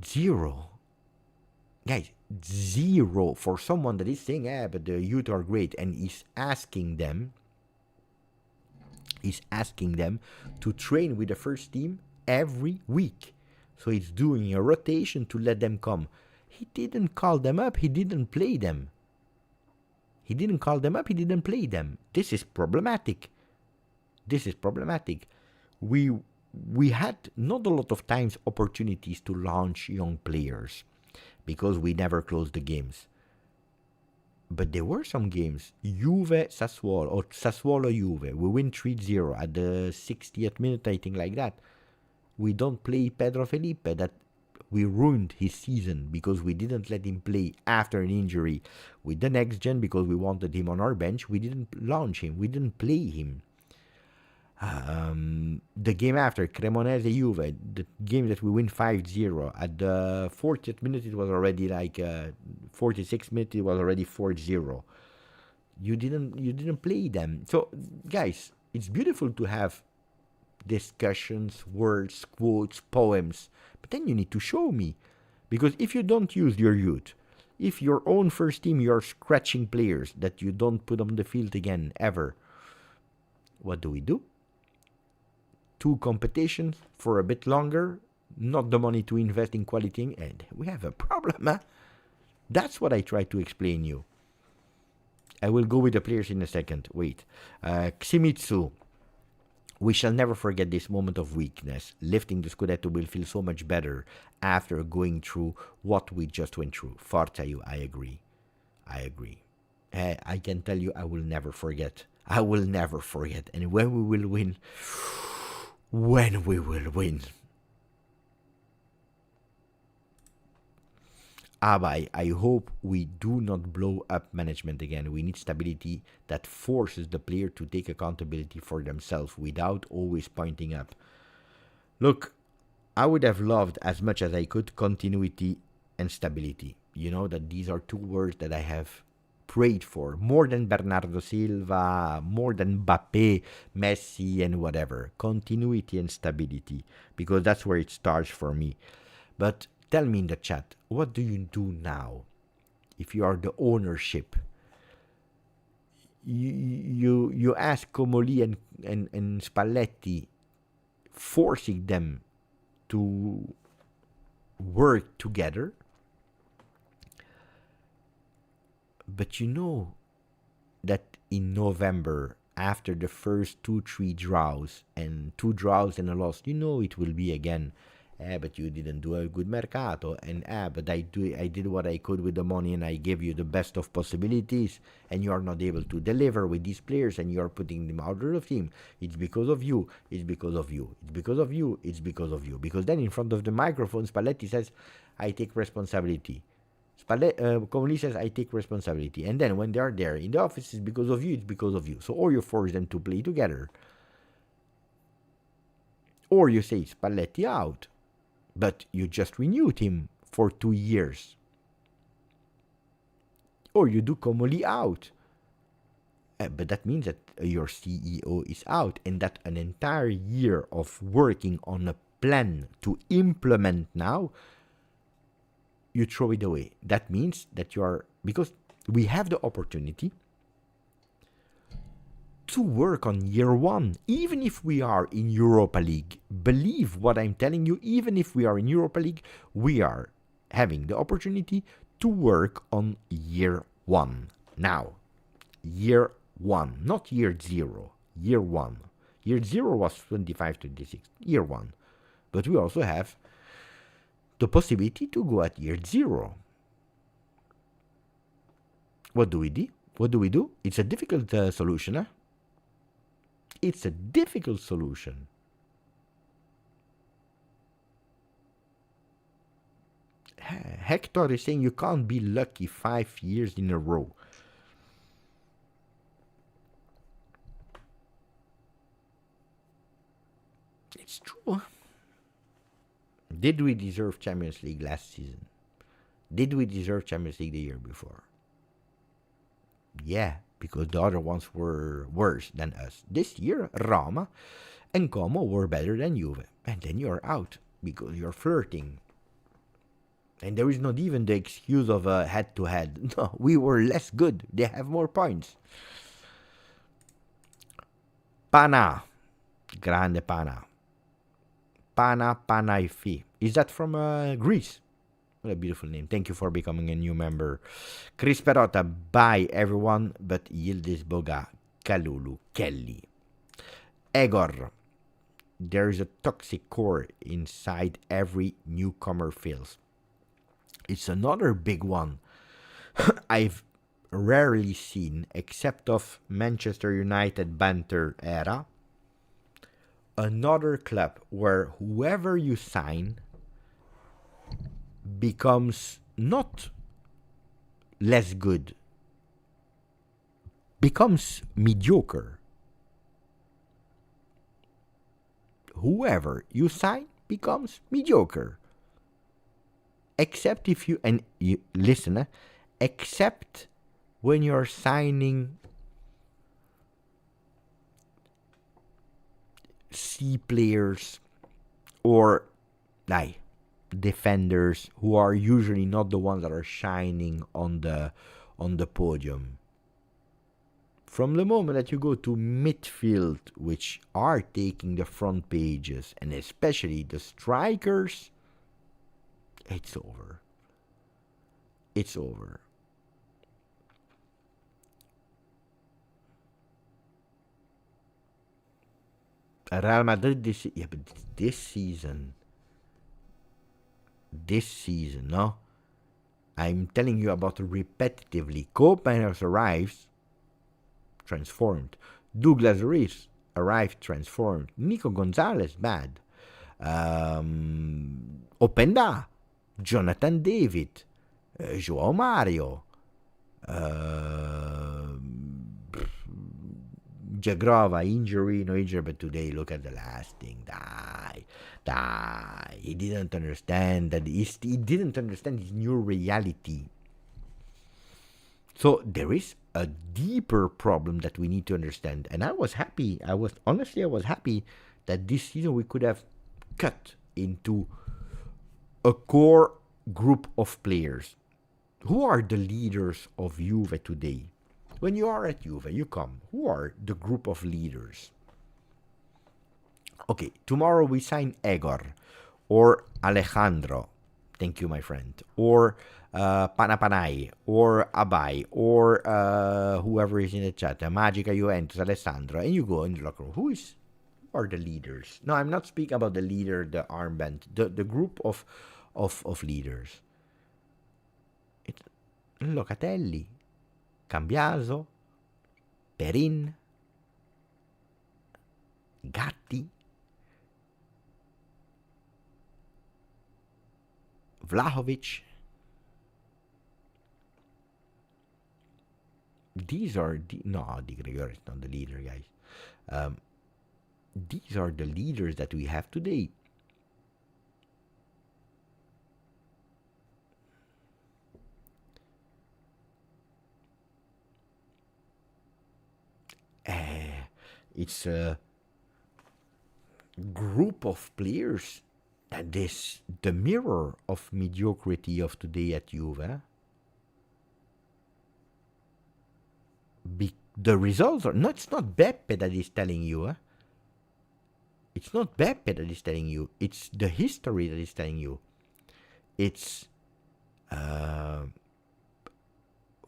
zero. Guys, zero for someone that is saying, but the youth are great, and he's asking them to train with the first team every week. So he's doing a rotation to let them come. He didn't call them up. He didn't play them. He didn't call them up. He didn't play them. This is problematic. We had not a lot of times opportunities to launch young players because we never closed the games. But there were some games, Juve, Sassuolo, or Sassuolo, Juve. We win 3-0 at the 60th minute, I think, like that. We don't play Pedro Felipe. That we ruined his season because we didn't let him play after an injury. With the next gen, because we wanted him on our bench, we didn't launch him. We didn't play him. The game after, Cremonese Juve, the game that we win 5-0, at the 40th minute it was already 46th minute it was already 4-0. You didn't play them. So guys, It's beautiful to have discussions, words, quotes, poems, but then you need to show me. Because if you don't use your youth, if your own first team you're scratching players that you don't put on the field again ever, what do we do? 2 competitions for a bit longer, not the money to invest in quality, and we have a problem, huh? That's what I try to explain you. I will go with the players in a second. Wait. Ximitsu. We shall never forget this moment of weakness. Lifting the Scudetto will feel so much better after going through what we just went through. Forza you, I agree. I can tell you I will never forget. I will never forget. And when we will win, Abai, I hope we do not blow up management again. We need stability that forces the player to take accountability for themselves without always pointing up. Look, I would have loved as much as I could continuity and stability. You know that these are 2 words that I have prayed for more than Bernardo Silva, more than Mbappe, Messi, and whatever. Continuity and stability, because that's where it starts for me. But tell me in the chat, what do you do now? If you are the ownership, you ask Comoli and Spalletti, forcing them to work together. But you know that in November, after the first 2-3 draws and 2 draws and a loss, you know it will be again. But you didn't do a good mercato, and but I did what I could with the money, and I gave you the best of possibilities, and you are not able to deliver with these players, and you are putting them out of the team. It's because of you. It's because of you. It's because of you. It's because of you. Because then in front of the microphone, Spalletti says, "I take responsibility." Comoli says, "I take responsibility," and then when they are there in the office, it's because of you. It's because of you. So or you force them to play together, or you say Spalletti out. But you just renewed him for 2 years. Or you do Comoli out. But that means that your CEO is out, and that an entire year of working on a plan to implement now, you throw it away. That means that you are, because we have the opportunity to work on year 1, even if we are in Europa League. Believe what I'm telling you, even if we are in Europa League, we are having the opportunity to work on year 1. Now, year 1, not year 0, year 1. Year 0 was 25-26, year 1. But we also have the possibility to go at year 0. What do we do? It's a difficult solution, huh? It's a difficult solution. Hector is saying you can't be lucky 5 years in a row. It's true. Did we deserve Champions League last season? Did we deserve Champions League the year before? Yeah, because the other ones were worse than us. This year, Roma and Como were better than Juve. And then you're out because you're flirting. And there is not even the excuse of a head-to-head. No, we were less good. They have more points. Pana. Grande Pana. Panaifi. Is that from Greece? What a beautiful name. Thank you for becoming a new member. Chris Perotta, bye everyone, but Yildiz Boga, Kalulu, Kelly. Egor, there is a toxic core inside every newcomer feels. It's another big one I've rarely seen, except of Manchester United banter era. Another club where whoever you sign becomes not less good, becomes mediocre. Whoever you sign becomes mediocre. Except if you, and you listen, except when you're signing key players or defenders who are usually not the ones that are shining on the podium. From the moment that you go to midfield, which are taking the front pages, and especially the strikers, it's over. It's over. Real Madrid this season, no? I'm telling you about repetitively. Koopmeiners arrives, transformed. Douglas Reese arrived, transformed. Nico Gonzalez, bad. Openda, Jonathan David, João Mario, Jagrova, injury, no injury, but today look at the last thing. Die. He didn't understand that. He didn't understand his new reality. So there is a deeper problem that we need to understand. And I was happy. I was happy that this season we could have cut into a core group of players. Who are the leaders of Juve today? When you are at Juve, you come. Who are the group of leaders? Okay, tomorrow we sign Egor or Alejandro. Thank you, my friend. Or Panapanay or Abai or whoever is in the chat. Magica, Juventus, Alessandro. And you go in the locker room. Who are the leaders? No, I'm not speaking about the leader, the armband. The group of leaders. It's Locatelli, Cambiaso, Perin, Gatti, Vlahovic. These are Di Gregorio is not the leader, guys. These are the leaders that we have today. It's a group of players that is the mirror of mediocrity of today at Juve. The results are... No, it's not Beppe that is telling you. It's not Beppe that is telling you. It's the history that is telling you. It's...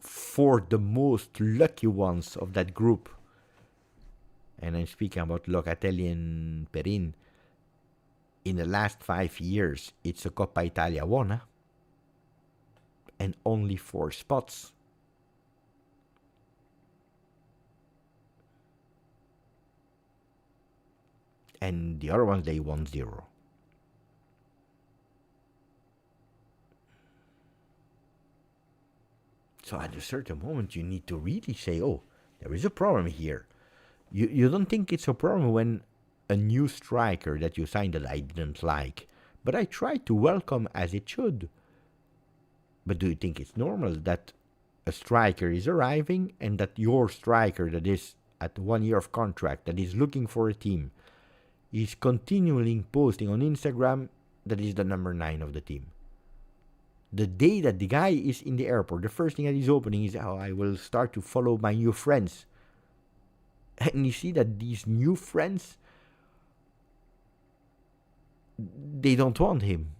for the most lucky ones of that group, and I'm speaking about Locatelli and Perin, in the last 5 years, it's a Coppa Italia won, and only 4 spots. And the other ones, they won 0. So at a certain moment, you need to really say, oh, there is a problem here. You don't think it's a problem when a new striker that you signed that I didn't like, but I tried to welcome as it should. But do you think it's normal that a striker is arriving and that your striker that is at 1 year of contract, that is looking for a team, is continually posting on Instagram that is the number 9 of the team? The day that the guy is in the airport, the first thing that he's opening is, oh, I will start to follow my new friends. And you see that these new friends, they don't want him.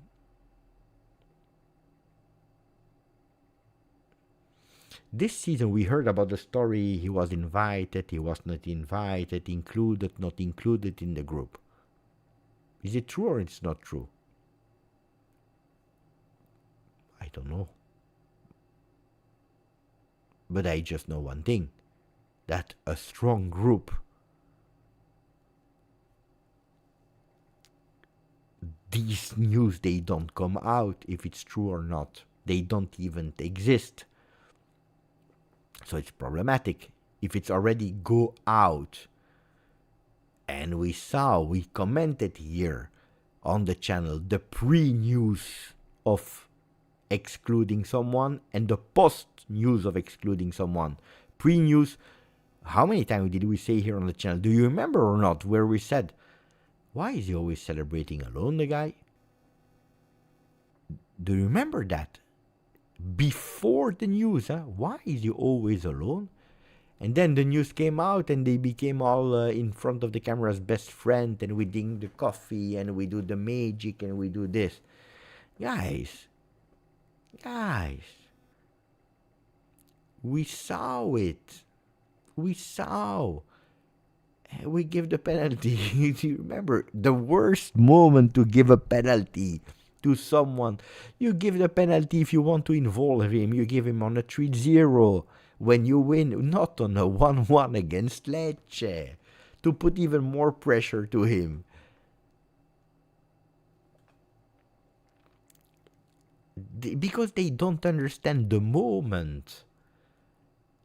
This season we heard about the story, he was invited, he was not invited, included, not included in the group. Is it true or it's not true? I don't know. But I just know one thing, that a strong group, these news, they don't come out if it's true or not. They don't even exist. So it's problematic. If it's already go out, and we commented here on the channel, the pre-news of excluding someone and the post-news of excluding someone. Pre-news, how many times did we say here on the channel? Do you remember or not where we said, Why is he always celebrating alone, the guy? Do you remember that? Before the news, why is he always alone? And then the news came out and they became all in front of the camera's best friend, and we drink the coffee and we do the magic and we do this. Guys, we saw it. We saw. We give the penalty. Do you remember the worst moment to give a penalty to someone? You give the penalty if you want to involve him. You give him on a 3-0 when you win, not on a 1-1 against Lecce, to put even more pressure to him. Because they don't understand the moment.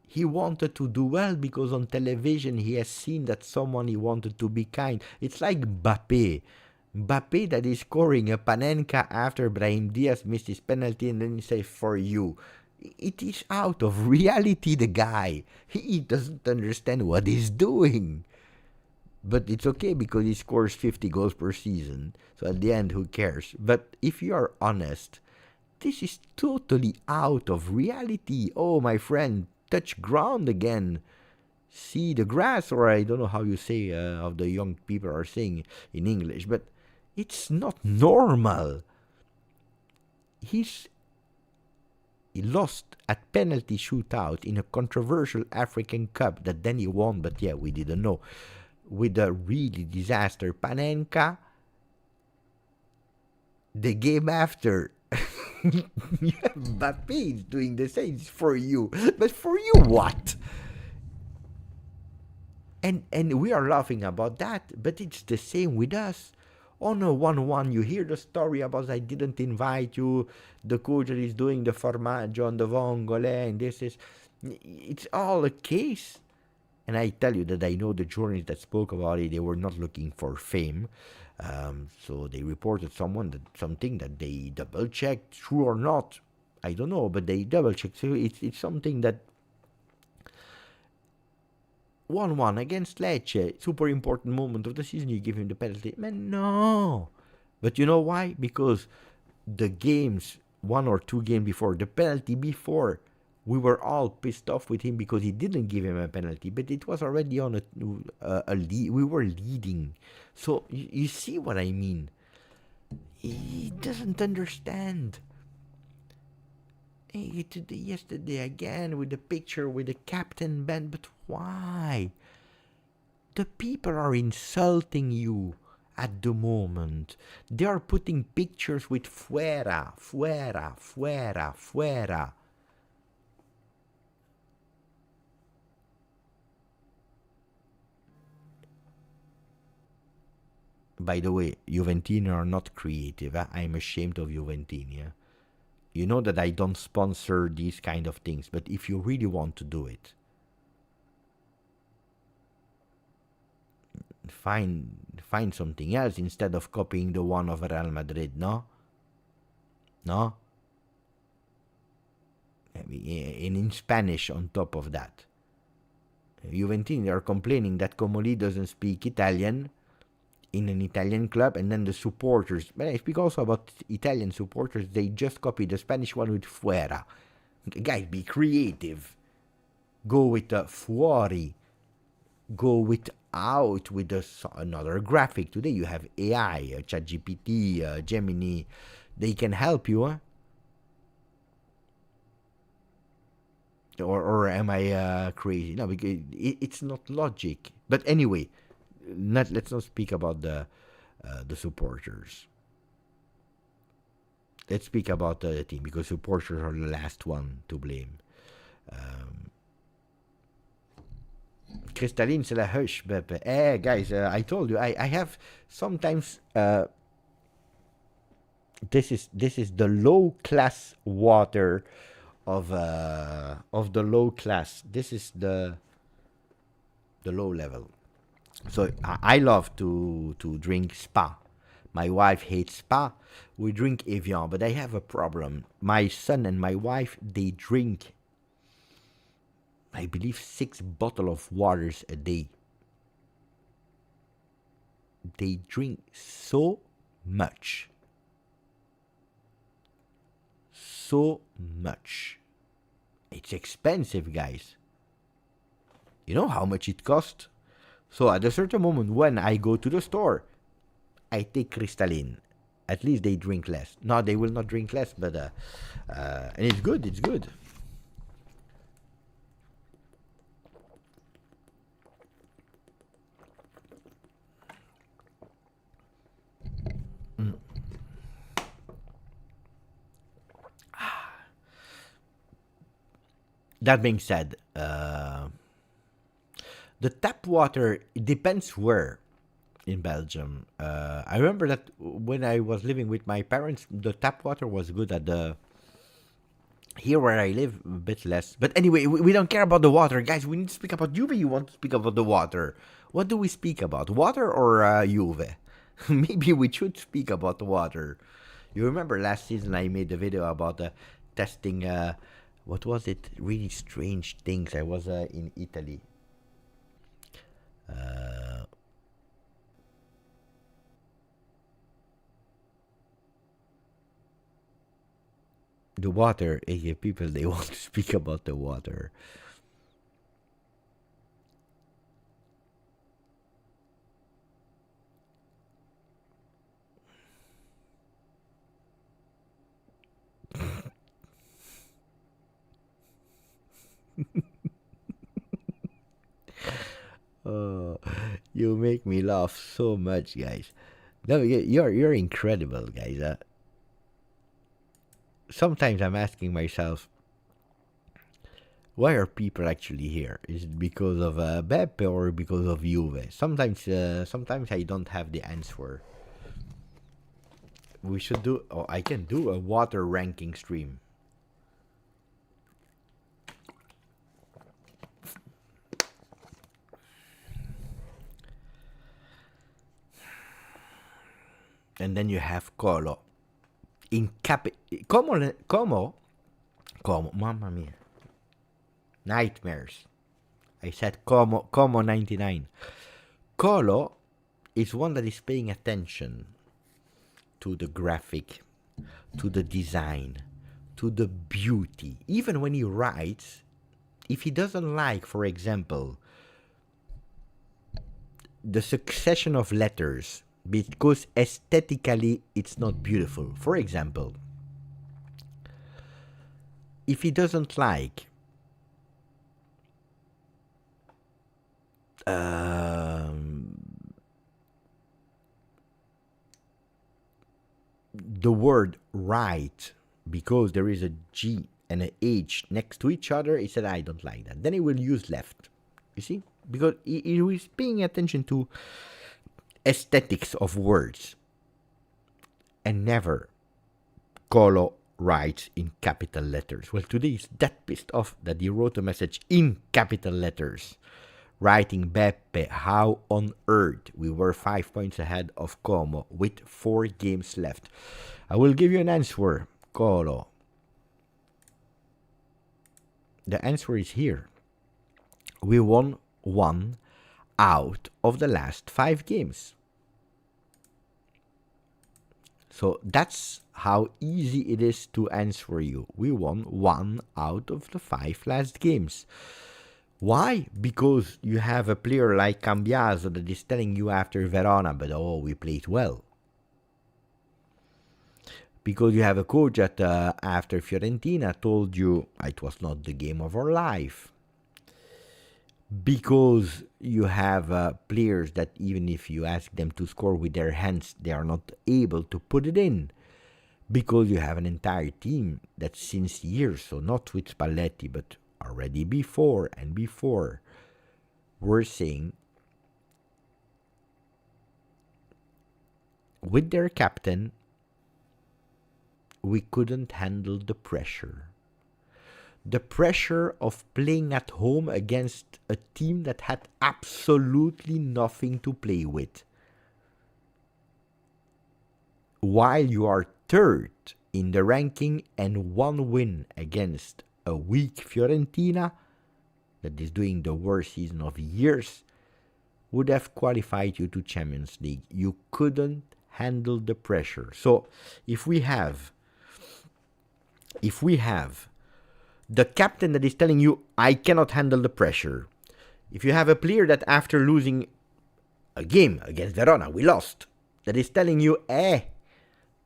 He wanted to do well because on television he has seen that someone he wanted to be kind. It's like Mbappe. Mbappe that is scoring a Panenka after Brahim Diaz missed his penalty and then he says, for you. It is out of reality, the guy. He doesn't understand what he's doing. But it's okay because he scores 50 goals per season. So at the end, who cares? But if you are honest, this is totally out of reality. Oh, my friend, touch ground again. See the grass, or I don't know how you say, how the young people are saying in English, but it's not normal. He lost at penalty shootout in a controversial African Cup that then he won, but yeah, we didn't know. With a really disaster Panenka. The game after, Mbappe is doing the same for you. But for you, what? And we are laughing about that, but it's the same with us. On a 1-1, you hear the story about I didn't invite you, the coach is doing the formaggio on the vongole, and this is... It's all a case. And I tell you that I know the journalists that spoke about it, they were not looking for fame. So they reported something that they double-checked, true or not, I don't know, but they double-checked. So it's something that 1-1 against Lecce, super important moment of the season, you give him the penalty. Man, no. But you know why? Because the games, 1 or 2 games before, the penalty before, we were all pissed off with him because he didn't give him a penalty, but it was already on a lead. We were leading. So you see what I mean? He doesn't understand. Yesterday again with the picture with the captain band, but why? The people are insulting you at the moment. They are putting pictures with fuera, fuera, fuera, fuera. By the way, Juventini are not creative. I'm ashamed of Juventini. You know that I don't sponsor these kind of things, but if you really want to do it, find something else instead of copying the one of Real Madrid, no? No? And in Spanish on top of that. Juventini are complaining that Comoli doesn't speak Italian in an Italian club, and then the supporters, but I speak also about Italian supporters, they just copy the Spanish one with fuera. Guys, be creative. Go with fuori. Go with out with another graphic. Today you have AI, ChatGPT, Gemini. They can help you, huh? Or am I crazy? No, because it's not logic. But anyway, let's not speak about the supporters. Let's speak about the team, because supporters are the last one to blame. Crystalline, c'est la hush, Beppe. Guys, I told you, I have sometimes... This is the low class water of the low class. This is the low level. So I love to drink Spa. My wife hates Spa. We drink Evian, but I have a problem. My son and my wife, they drink, I believe, 6 bottles of waters a day. they drink so much. So much. It's expensive, guys. You know how much it costs? So at a certain moment when I go to the store, I take Crystalline. At least they drink less. No, they will not drink less, but and it's good. It's good. That being said, the tap water, it depends where in Belgium. I remember that when I was living with my parents, the tap water was good at the... Here where I live, a bit less. But anyway, we don't care about the water. Guys, we need to speak about Juve. You want to speak about the water. What do we speak about? Water or Juve? Maybe we should speak about the water. You remember last season I made a video about testing... what was it? Really strange things. I was in Italy. The water, people, they want to speak about the water. Oh, you make me laugh so much, guys. No, you're incredible, guys. Sometimes I'm asking myself, why are people actually here? Is it because of Beppe or because of Juve? Sometimes I don't have the answer. We should do... Oh, I can do a water ranking stream. And then you have Colo. Como, mamma mia. Nightmares. I said Como 99. Colo is one that is paying attention to the graphic, to the design, to the beauty. Even when he writes, if he doesn't like, for example, the succession of letters, because aesthetically it's not beautiful. For example, if he doesn't like the word right, because there is a G and an H next to each other, he said, I don't like that. Then he will use left. You see? Because he was paying attention to aesthetics of words. And never Colo writes in capital letters. Well, today he's that pissed off that he wrote a message in capital letters, writing, Beppe, how on earth we were 5 points ahead of Como with 4 games left. I will give you an answer, Colo. The answer is here. We won 1 out of the last 5 games. So that's how easy it is to answer you. We won 1 out of the 5 last games. Why? Because you have a player like Cambiaso that is telling you after Verona, but oh, we played well. Because you have a coach that after Fiorentina told you it was not the game of our life. Because you have players that even if you ask them to score with their hands, they are not able to put it in. Because you have an entire team that since years, so not with Spalletti, but already before, we're saying with their captain, we couldn't handle the pressure. The pressure of playing at home against a team that had absolutely nothing to play with. While you are third in the ranking and 1 win against a weak Fiorentina that is doing the worst season of years, would have qualified you to Champions League. You couldn't handle the pressure. So if we have the captain that is telling you, I cannot handle the pressure. If you have a player that after losing a game against Verona, we lost, that is telling you,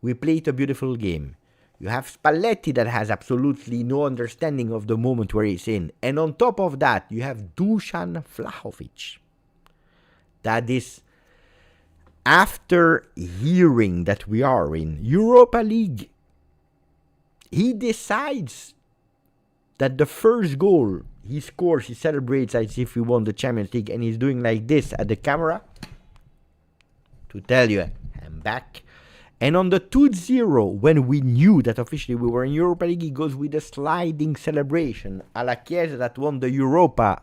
we played a beautiful game. You have Spalletti that has absolutely no understanding of the moment where he's in. And on top of that, you have Dusan Vlahovic. That is, after hearing that we are in Europa League, he decides that the first goal he scores, he celebrates as if he won the Champions League, and he's doing like this at the camera to tell you, I'm back. And on the 2-0, when we knew that officially we were in Europa League, he goes with a sliding celebration alla Chiesa that won the Europa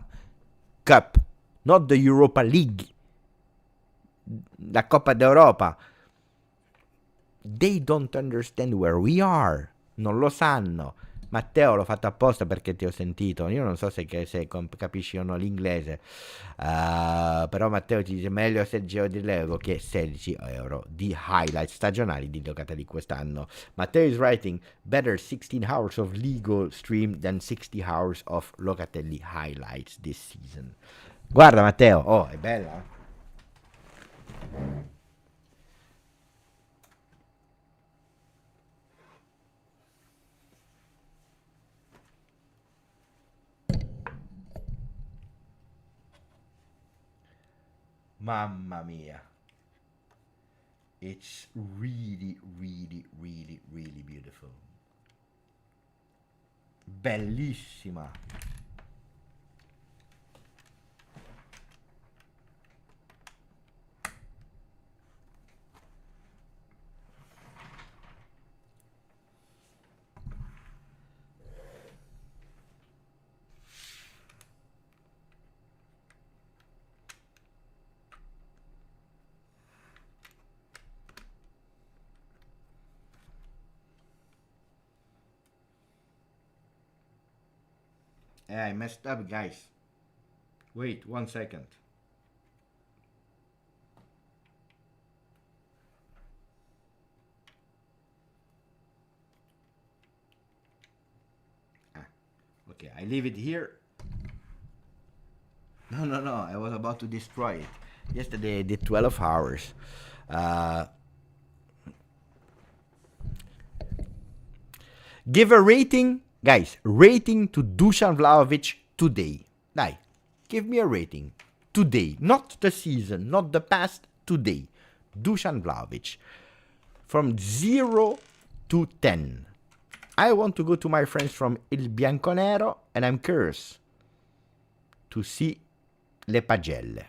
Cup, not the Europa League, la Coppa d'Europa. They don't understand where we are, non lo sanno. Matteo, l'ho fatto apposta perché ti ho sentito. Io non so se capisci o no l'inglese, però Matteo ti dice meglio 16 euro di rilevo che 16 euro di highlights stagionali di Locatelli quest'anno. Matteo is writing, better 16 hours of legal stream than 60 hours of Locatelli highlights this season. Guarda Matteo, oh, è bella. Mamma mia. It's really, really, really, really beautiful. Bellissima. I messed up, guys. Wait 1 second. Okay, I leave it here. No, I was about to destroy it. Yesterday I did 12 hours. Give a rating. Guys, rating to Dusan Vlahovic today. Dai, give me a rating. Today. Not the season, not the past, today. Dusan Vlahovic. From 0 to 10. I want to go to my friends from Il Bianconero, and I'm curious to see le pagelle.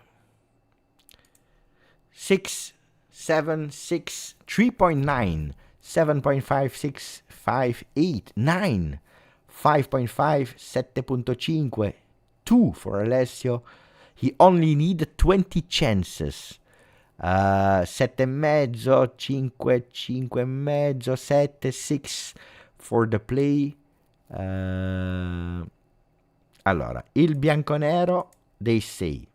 6, 7, 6, 3.9, 7.5, 6, 5, 8, 9. 5.5, 7.5, 2 for Alessio. He only needed 20 chances. 7,5, 5, 5,5, 7, 6 for the play. Allora, il bianconero, they say.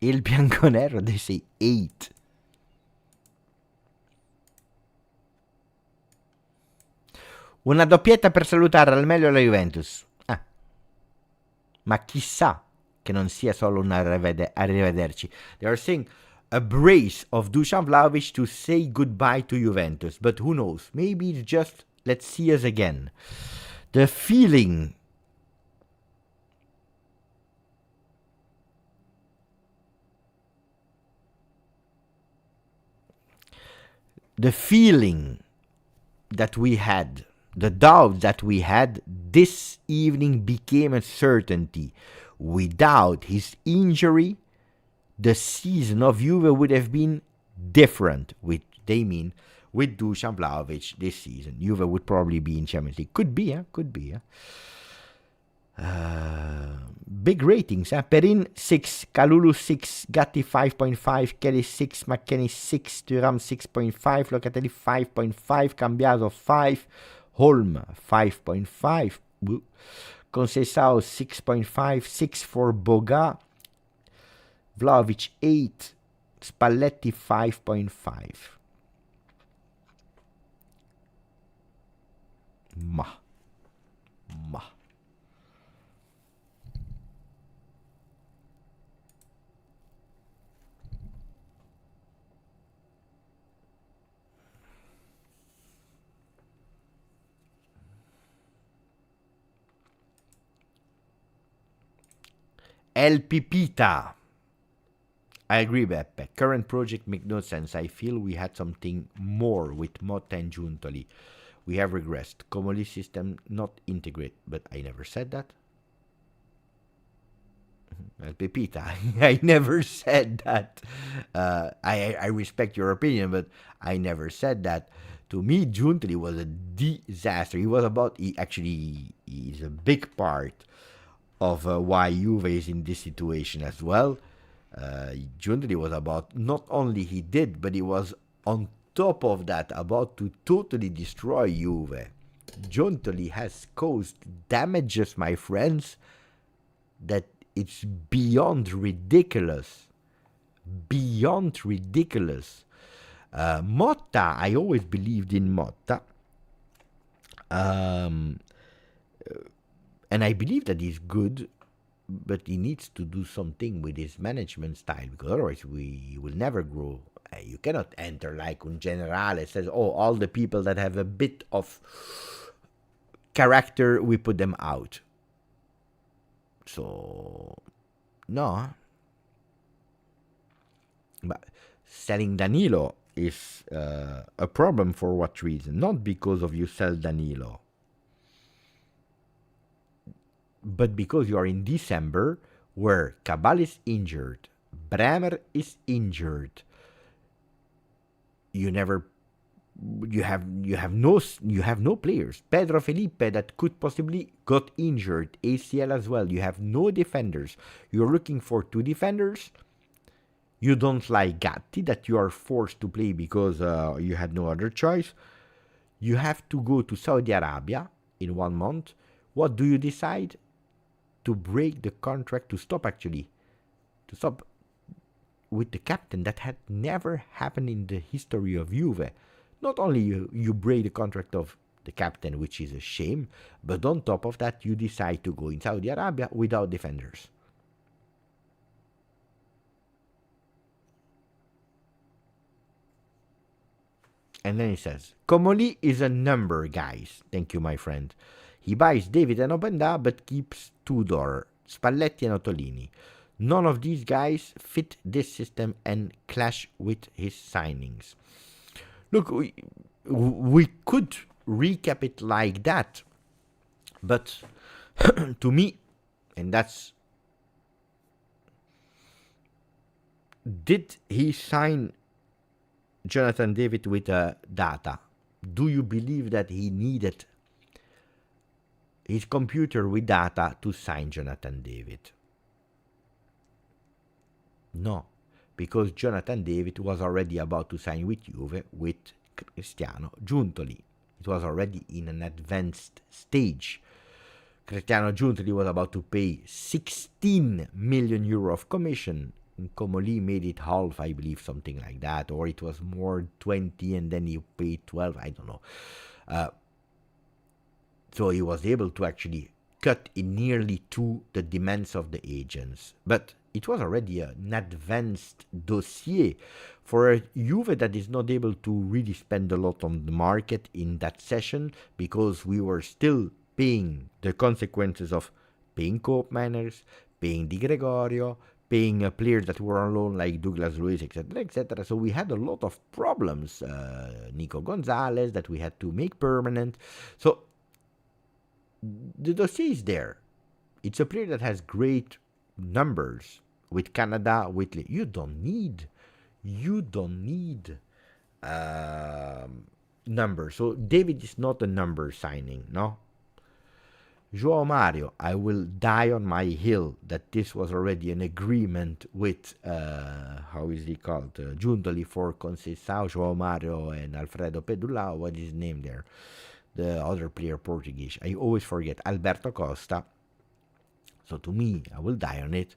Il bianconero, they say 8. Una doppietta per salutare al meglio la Juventus. Ma chissà che non sia solo un arrivederci. They are saying a brace of Dusan Vlahovic to say goodbye to Juventus. But who knows? Maybe it's just let's see us again. The feeling that we had, the doubt that we had, this evening became a certainty. Without his injury, the season of Juve would have been different. With Dusan Vlahovic this season, Juve would probably be in Champions League. Could be. Big ratings. Perin 6, Kalulu 6, Gatti 5.5, Kelly 6, McKenny 6, Thuram 6.5, Locatelli 5.5, Cambiaso 5, Holm 5.5, Conceição 6.5, 6 for Boga, Vlahovic 8, Spalletti 5.5. Ma. El Pipita. I agree, Beppe. Current project make no sense. I feel we had something more with Motta and Giuntoli. We have regressed. Comoli system not integrate, but I never said that. El Pepita, I never said that. I respect your opinion, but I never said that. To me, Giuntoli was a disaster. He is a big part of why Juve is in this situation as well. Giuntoli was about, not only he did, but he was on top of that about to totally destroy Juve. Giuntoli has caused damages, my friends, that it's beyond ridiculous. Beyond ridiculous. Motta, I always believed in Motta. And I believe that he's good, but he needs to do something with his management style, because otherwise we will never grow. You cannot enter like un generale says, oh, all the people that have a bit of character, we put them out. So, no. But selling Danilo is a problem for what reason? Not because of you sell Danilo, but because you are in December where Cabal is injured, Bremer is injured. You have no players. Pedro Felipe that could possibly got injured, ACL as well. You have no defenders. You're looking for 2 defenders. You don't like Gatti that you are forced to play because you had no other choice. You have to go to Saudi Arabia in 1 month. What do you decide? To break the contract, to stop with the captain. That had never happened in the history of Juve. Not only you break the contract of the captain, which is a shame, but on top of that, you decide to go in Saudi Arabia without defenders. And then he says, Comoli is a number, guys. Thank you, my friend. He buys David and Openda, but keeps Tudor, Spalletti and Ottolini. None of these guys fit this system and clash with his signings. Look, we could recap it like that, but to me, and that's, did he sign Jonathan David with data? Do you believe that he needed his computer with data to sign Jonathan David? No, because Jonathan David was already about to sign with Juve with Cristiano Giuntoli. It was already in an advanced stage. Cristiano Giuntoli was about to pay 16 million euro of commission. Comoli made it half, I believe, something like that, or it was more 20 and then he paid 12, I don't know. So he was able to actually cut in nearly to the demands of the agents. But it was already an advanced dossier for a Juve that is not able to really spend a lot on the market in that session, because we were still paying the consequences of paying Koopmeiners, paying Di Gregorio, paying players that were on loan like Douglas Luiz, etc., etc. So we had a lot of problems. Nico Gonzalez that we had to make permanent. So the dossier is there. It's a player that has great numbers with Canada, with you don't need numbers. So David is not a number signing, no. Joao Mario, I will die on my hill that this was already an agreement with, how is he called? Giuntoli for Conceição, Joao Mario, and Alfredo Pedulao. What is his name there? The other player, Portuguese. I always forget. Alberto Costa. So to me, I will die on it.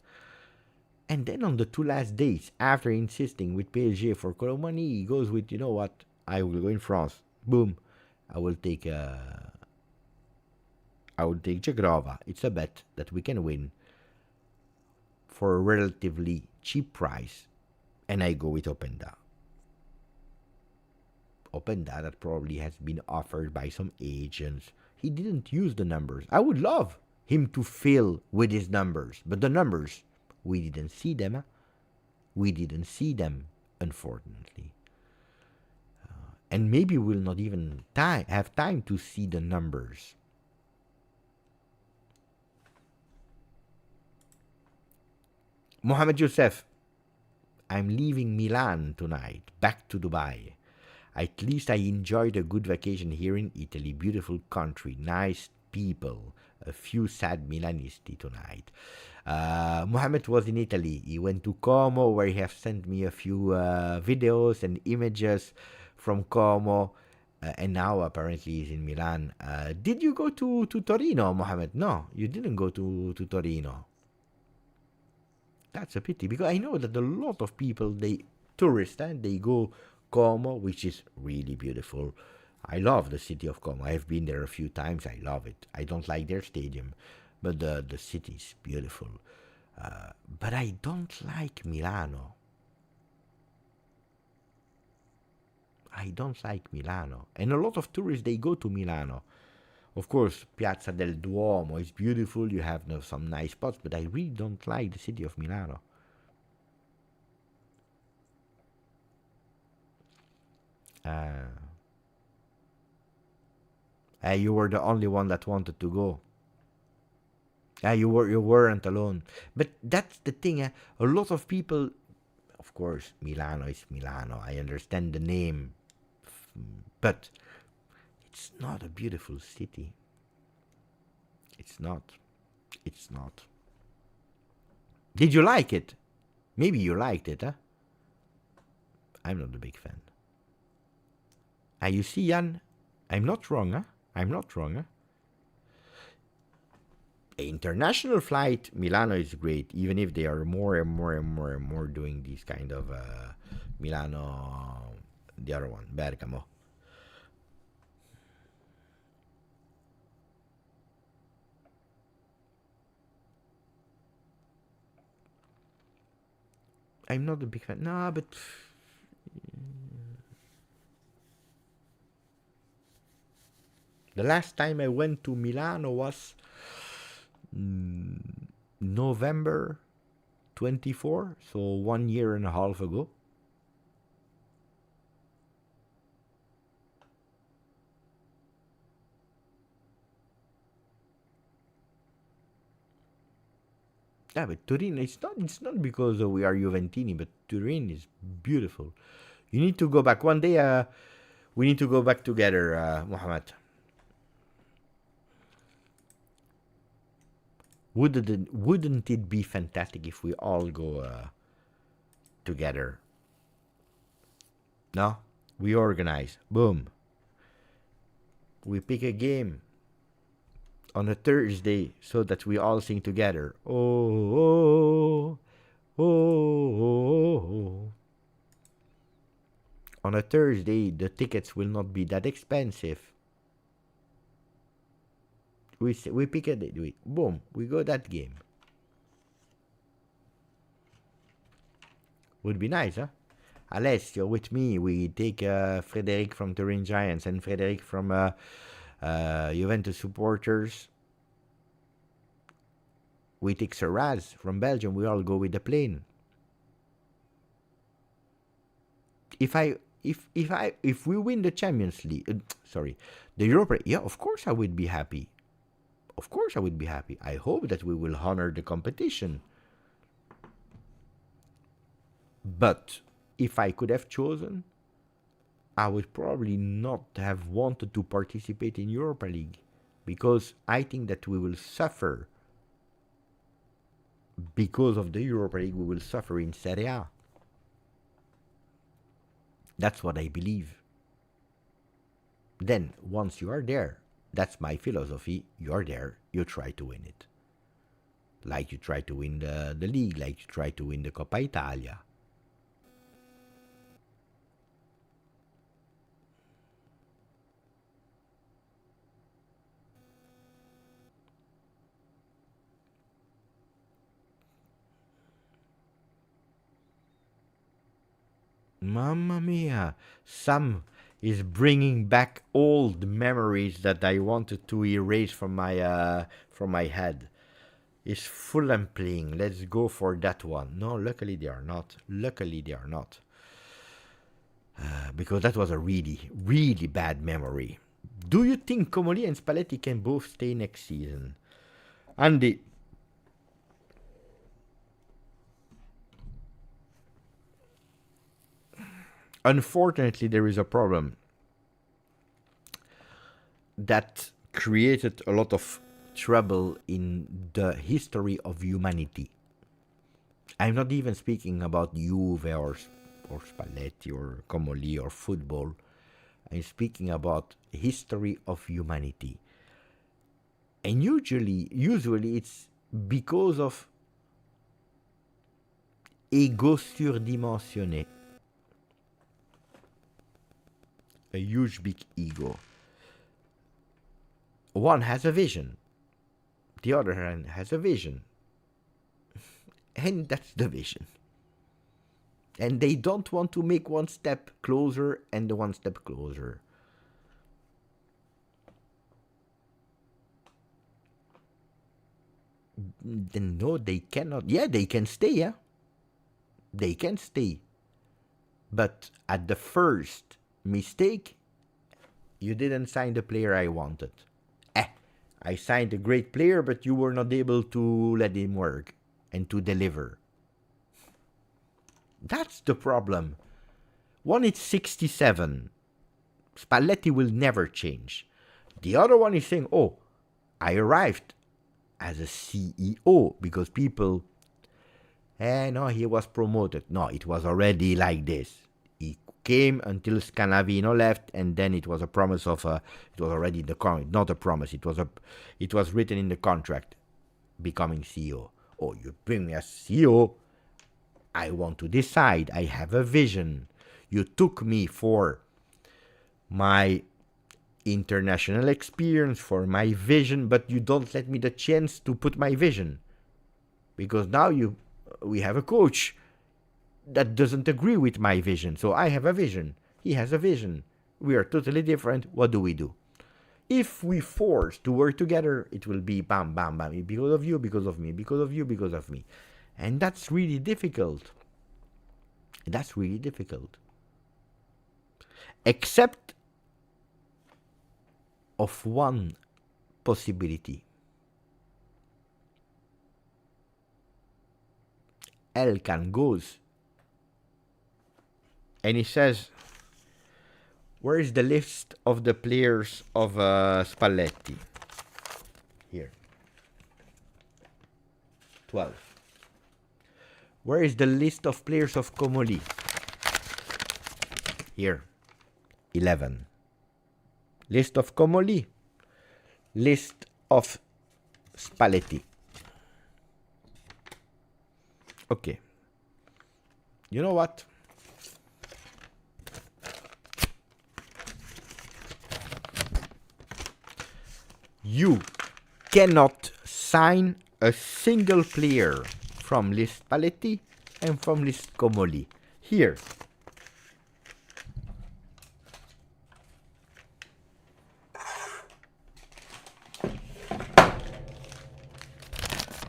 And then on the 2 last days, after insisting with PSG for Colomani, he goes with, you know what? I will go in France. Boom. I will take Jagrova. It's a bet that we can win for a relatively cheap price. And I go with Openda. Openda that probably has been offered by some agents. He didn't use the numbers. I would love him to fill with his numbers. But the numbers, we didn't see them. We didn't see them, unfortunately. And maybe we'll not even have time to see the numbers. Mohamed Youssef, I'm leaving Milan tonight, back to Dubai. At least I enjoyed a good vacation here in Italy. Beautiful country, nice people, a few sad Milanisti tonight. Mohamed was in Italy. He went to Como, where he has sent me a few videos and images from Como. And now apparently he's in Milan. Did you go to Torino, Mohamed? No, you didn't go to Torino. That's a pity, because I know that a lot of people, tourists, they go Como, which is really beautiful. I love the city of Como. I've been there a few times. I love it. I don't like their stadium, but the city is beautiful. But I don't like Milano. I don't like Milano. And a lot of tourists, they go to Milano. Of course, Piazza del Duomo is beautiful. You have some nice spots, but I really don't like the city of Milano. You were the only one that wanted to go. You weren't alone. But that's the thing. A lot of people, of course, Milano is Milano. I understand the name, but it's not a beautiful city. It's not. It's not. Did you like it? Maybe you liked it, huh? I'm not a big fan. You see, Jan, I'm not wrong, huh? I'm not wrong, huh? International flight, Milano is great, even if they are more and more doing these kind of Milano, the other one, Bergamo. I'm not a big fan. No, but the last time I went to Milano was November 24, so 1 year and a half ago. Yeah, but Turin, it's not because we are Juventini, but Turin is beautiful. You need to go back one day. We need to go back together, Mohammed. Wouldn't it be fantastic if we all go together? No, we organize. Boom. We pick a game on a Thursday so that we all sing together. Oh, oh, oh, oh, oh. On a Thursday, the tickets will not be that expensive. We pick a date. Boom, we go that game. Would be nice, huh? Alessio with me. We take Frederic from Turin Giants and Frederic from Juventus supporters. We take Serraz from Belgium. We all go with the plane. If we win the Champions League, the Europa, yeah, of course I would be happy. Of course I would be happy. I hope that we will honor the competition. But if I could have chosen, I would probably not have wanted to participate in Europa League. because I think that we will suffer because of the Europa League. We will suffer in Serie A. That's what I believe. Then, once you are there, that's my philosophy, you are there, you try to win it. Like you try to win the league, like you try to win the Coppa Italia. Mamma mia, Sam is bringing back old memories that I wanted to erase from my head. Is Fulham playing? Let's go for that one. No, luckily they are not. Luckily they are not. Because that was a really, really bad memory. Do you think Comoli and Spalletti can both stay next season? Andy. Unfortunately, there is a problem that created a lot of trouble in the history of humanity. I'm not even speaking about Juve or Spalletti or Comoli or football. I'm speaking about history of humanity. And usually it's because of ego surdimensionné. A huge big ego. One has a vision. The other hand has a vision. And that's the vision. And they don't want to make one step closer and one step closer. Then no, they cannot. Yeah, they can stay, yeah. They can stay. But at the first mistake, you didn't sign the player I wanted. I signed a great player, but you were not able to let him work and to deliver. That's the problem. One is 67. Spalletti will never change. The other one is saying, oh, I arrived as a CEO because people, no, he was promoted. No, it was already like this. He came until Scanavino left, and then it was a promise of it was already in the contract. Not a promise. It was written in the contract, becoming CEO. Oh, you bring me as CEO. I want to decide. I have a vision. You took me for my international experience, for my vision, but you don't let me the chance to put my vision, because now we have a coach that doesn't agree with my vision. So I have a vision. He has a vision. We are totally different. What do we do? If we force to work together, it will be bam, bam, bam. Because of you, because of me, because of you, because of me. And that's really difficult. That's really difficult. Except of one possibility. Elkan goes and he says, where is the list of the players of Spalletti? Here. 12. Where is the list of players of Comoli? Here. 11. List of Comoli. List of Spalletti. Okay. You know what? You cannot sign a single player from list Spalletti and from list Comoli. Here.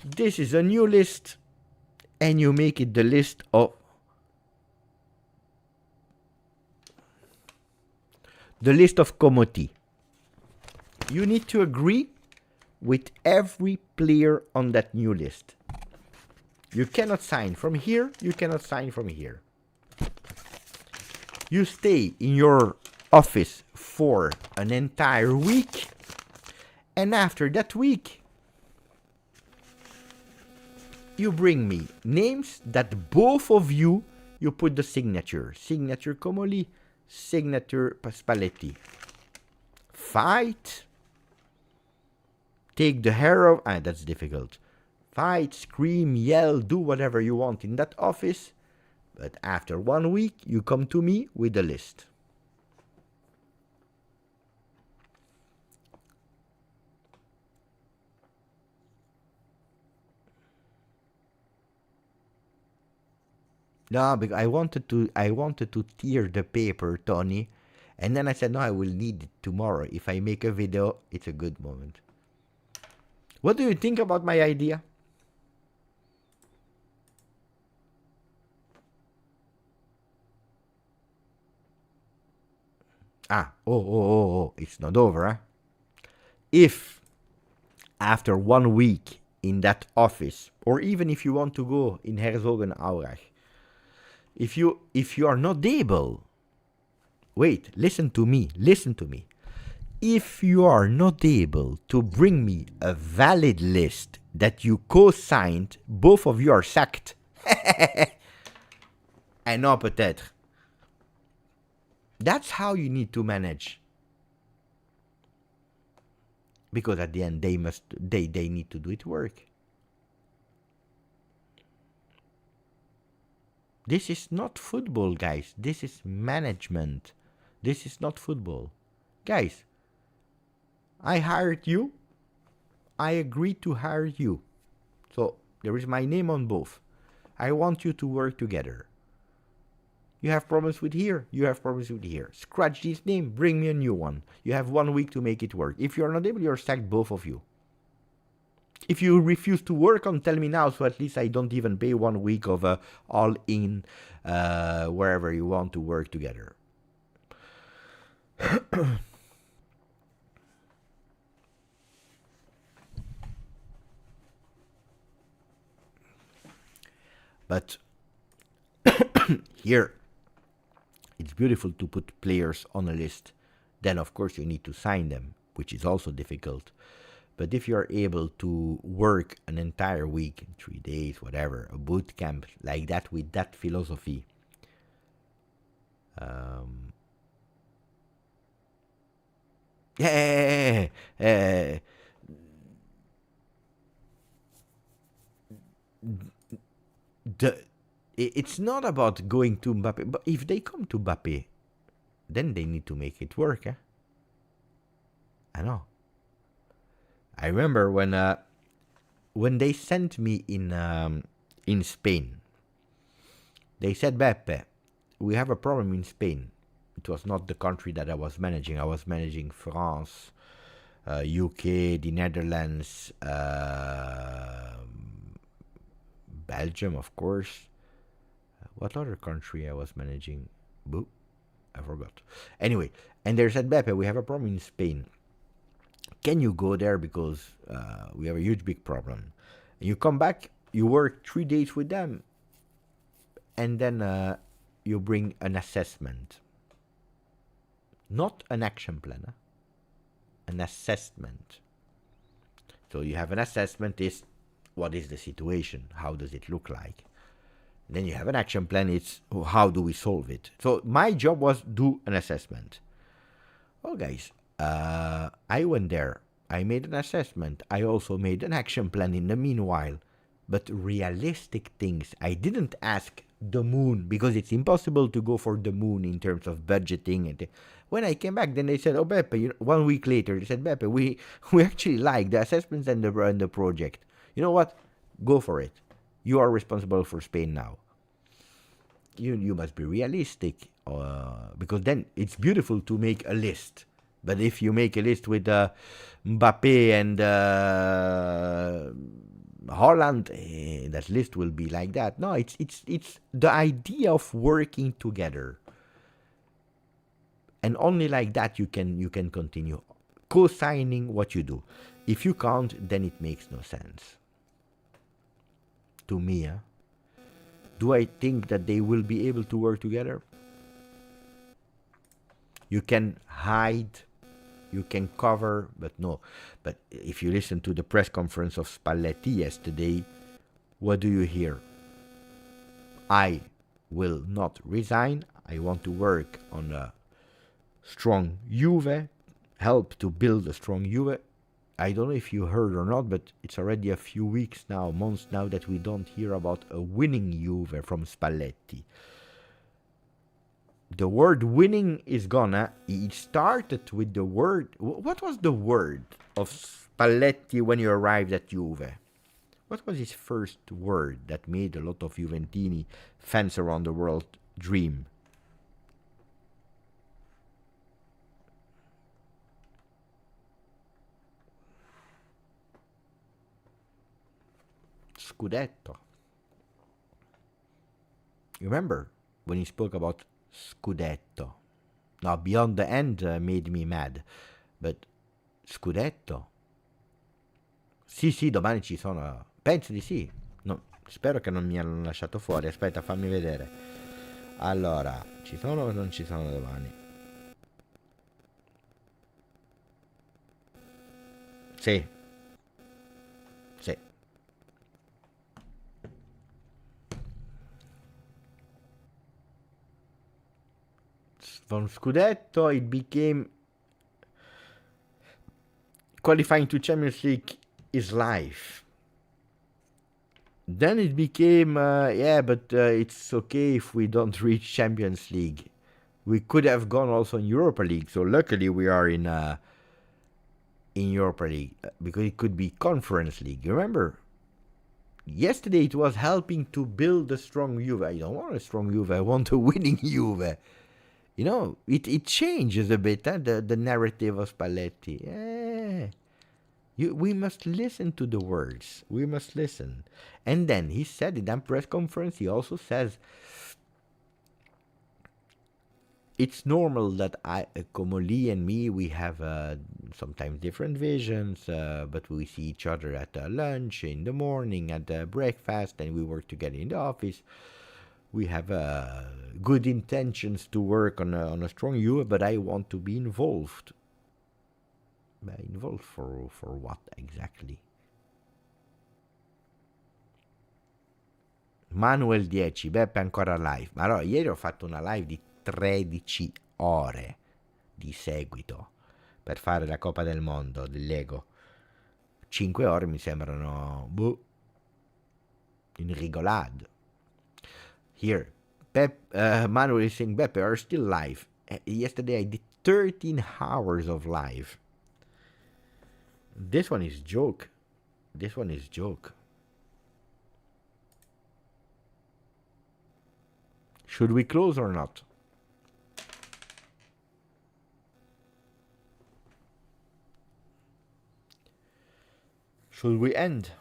This is a new list, and you make it the list of Comoti. You need to agree with every player on that new list. You cannot sign from here, you cannot sign from here. You stay in your office for an entire week, And after that week, you bring me names that both of you put the signature. Signature Comoli, signature Spalletti. Fight. Take the hair of... that's difficult. Fight, scream, yell, do whatever you want in that office. But after 1 week, you come to me with a list. No, because I wanted to tear the paper, Tony, and then I said, no, I will need it tomorrow. If I make a video, it's a good moment. What do you think about my idea? It's not over, huh? If after 1 week in that office, or even if you want to go in Herzogenaurach, if you are not able, wait, listen to me. If you are not able to bring me a valid list that you co-signed, both of you are sacked. And non, peut-être. That's how you need to manage. Because at the end, they need to do it work. This is not football, guys. This is management. This is not football. Guys, I hired you. I agreed to hire you. So there is my name on both. I want you to work together. You have problems with here. You have problems with here. Scratch this name. Bring me a new one. You have 1 week to make it work. If you're not able, you're sacked, both of you. If you refuse to work on, tell me now, so at least I don't even pay 1 week of all-in wherever you want to work together. But here, it's beautiful to put players on a list. Then, of course, you need to sign them, which is also difficult. But if you are able to work an entire week, 3 days, whatever, a boot camp like that with that philosophy, it's not about going to Mbappe, but if they come to Mbappe, then they need to make it work. I know. I remember when they sent me in Spain, they said, Beppe, we have a problem in Spain. It was not the country that I was managing. I was managing France, UK, the Netherlands, Belgium, of course. What other country I was managing? Boo, I forgot. Anyway, and they said, Beppe, we have a problem in Spain. Can you go there because we have a huge big problem? And you come back, you work 3 days with them, and then you bring an assessment. Not an action plan, an assessment. So you have an assessment is, what is the situation? How does it look like? Then you have an action plan, it's how do we solve it? So my job was do an assessment. Oh guys, I went there, I made an assessment, I also made an action plan in the meanwhile, but realistic things. I didn't ask the moon, because it's impossible to go for the moon in terms of budgeting. And when I came back, then they said, oh Beppe, 1 week later, they said, Beppe, we actually like the assessments and the project. You know what? Go for it. You are responsible for Spain now. You must be realistic, because then it's beautiful to make a list. But if you make a list with Mbappe and Holland, that list will be like that. No, it's the idea of working together, and only like that you can continue co-signing what you do. If you can't, then it makes no sense. To me, do I think that they will be able to work together? You can hide you can cover, but no. But if you listen to the press conference of Spalletti yesterday, what do you hear? I will not resign. I want to work on a strong Juve, help to build a strong Juve. I don't know if you heard or not, but it's already a few weeks now, months now, that we don't hear about a winning Juve from Spalletti. The word winning is gone. He started with the word. What was the word of Spalletti when you arrived at Juve? What was his first word that made a lot of Juventini fans around the world dream? Scudetto. You remember when he spoke about Scudetto? Now, Beyond the End made me mad, but Scudetto? Sì, domani ci sono. Penso di sì. No, spero che non mi hanno lasciato fuori. Aspetta, fammi vedere. Allora, ci sono o non ci sono domani? Sì. Sì. From Scudetto, it became qualifying to Champions League is life. Then it became, it's okay if we don't reach Champions League. We could have gone also in Europa League. So luckily we are in Europa League because it could be Conference League. You remember? Yesterday it was helping to build a strong Juve. I don't want a strong Juve. I want a winning Juve. You know, it changes a bit, the narrative of Spalletti. We must listen to the words. We must listen. And then he said in that press conference, he also says, it's normal that Comoli and me, we have sometimes different visions, but we see each other at lunch, in the morning, at breakfast, and we work together in the office. We have good intentions to work on a strong Juve, but I want to be involved. Involved for what exactly? Manuel 10, Beppe ancora live. Ma allora, ieri ho fatto una live di 13 ore di seguito per fare la Coppa del Mondo dell'Ego. 5 ore mi sembrano in rigolade. Here, Manuel is saying, Beppe are still live. Yesterday I did 13 hours of live. This one is joke. Should we close or not? Should we end?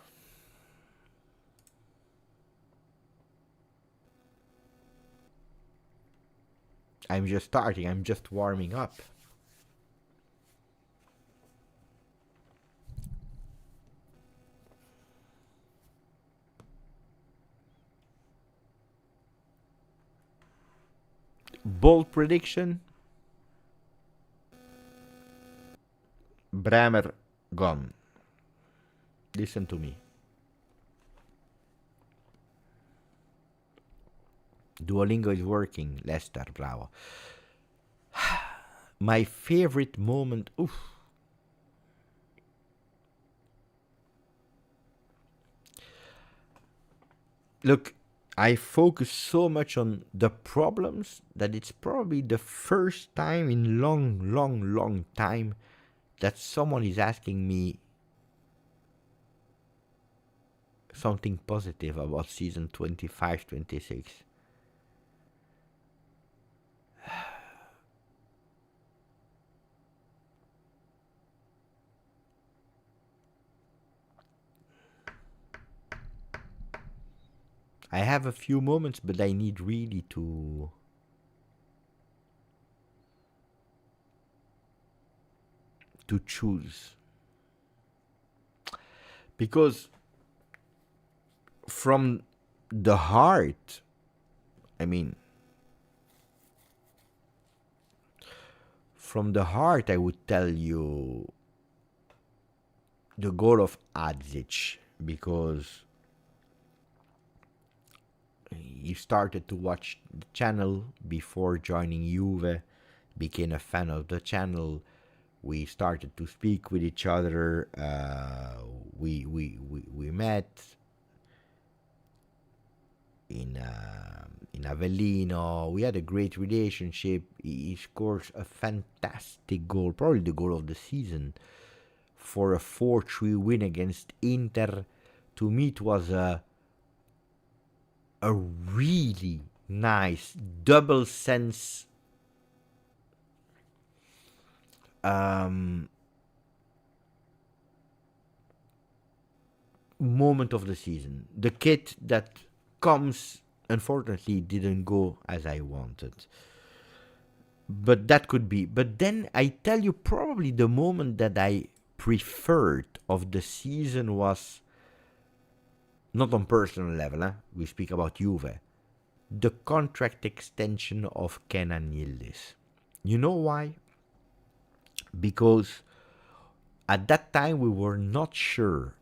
I'm just starting. I'm just warming up. Bold prediction. Bremer gone. Listen to me. Duolingo is working. Leicester, bravo. My favorite moment. Look, I focus so much on the problems that it's probably the first time in long time that someone is asking me something positive about season 25-26. I have a few moments, but I need really to choose. Because from the heart, from the heart, I would tell you the goal of Adzic, because he started to watch the channel before joining Juve, became a fan of the channel. We started to speak with each other. We met in Avellino. We had a great relationship. He scores a fantastic goal, probably the goal of the season, for a 4-3 win against Inter. To me, it was a really nice double sense moment of the season. The kid that comes, unfortunately, didn't go as I wanted. But that could be. But then I tell you, probably the moment that I preferred of the season was, not on personal level, we speak about Juve, the contract extension of Kenan Yildiz. You know why? Because at that time we were not sure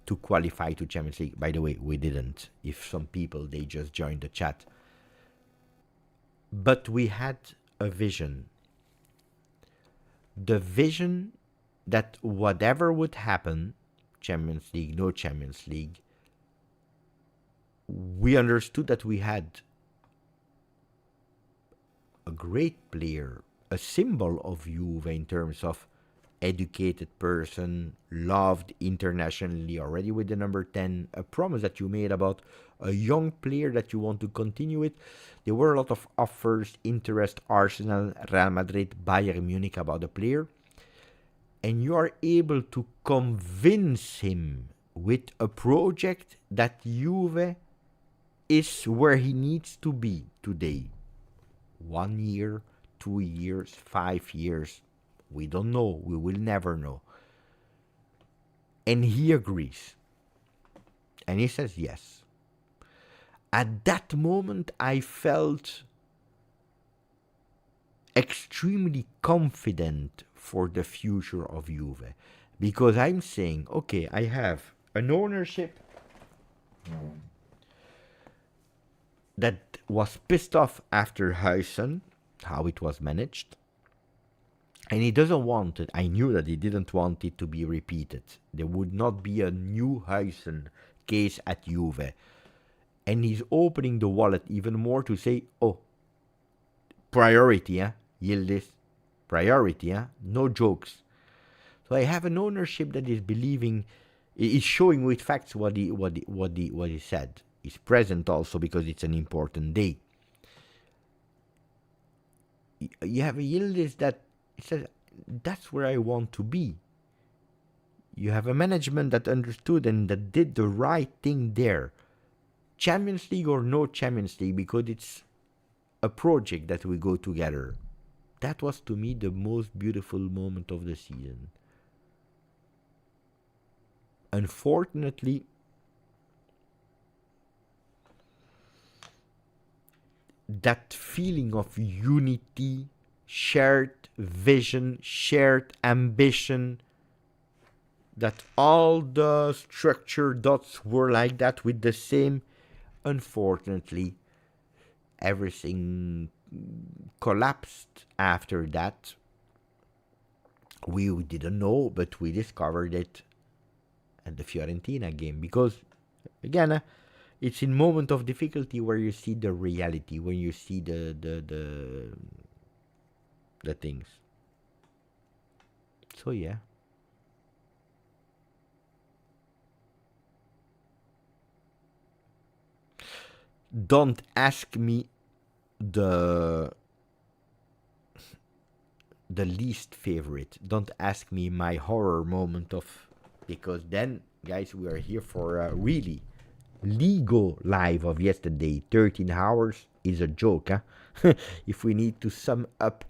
to qualify to Champions League. By the way, we didn't. If some people, they just joined the chat. But we had a vision. The vision that whatever would happen, Champions League, no Champions League, we understood that we had a great player, a symbol of Juve in terms of educated person, loved internationally already with the number 10, a promise that you made about a young player that you want to continue with. There were a lot of offers, interest, Arsenal, Real Madrid, Bayern Munich about the player. And you are able to convince him with a project that Juve is where he needs to be today. 1 year, 2 years, 5 years. We don't know. We will never know. And he agrees. And he says yes. At that moment, I felt extremely confident for the future of Juve. Because I'm saying, okay, I have an ownership that was pissed off after Huijsen, how it was managed. And he doesn't want it. I knew that he didn't want it to be repeated. There would not be a new Huijsen case at Juve. And he's opening the wallet even more to say, oh, priority, Yildiz, priority, no jokes. So I have an ownership that is believing, is showing with facts what he said. He's present also because it's an important day. You have a Yildiz that says, that's where I want to be. You have a management that understood and that did the right thing there. Champions League or no Champions League, because it's a project that we go together. That was to me the most beautiful moment of the season. Unfortunately, that feeling of unity, shared vision, shared ambition, that all the structure dots were like that with the same, unfortunately, everything collapsed after that. We didn't know, but we discovered it at the Fiorentina game. Because, again, it's in moment of difficulty where you see the reality, when you see the things. So yeah. Don't ask me the least favorite. Don't ask me my horror moment of, because then, guys, we are here for a really Ligo live of yesterday. 13 hours is a joke, if we need to sum up.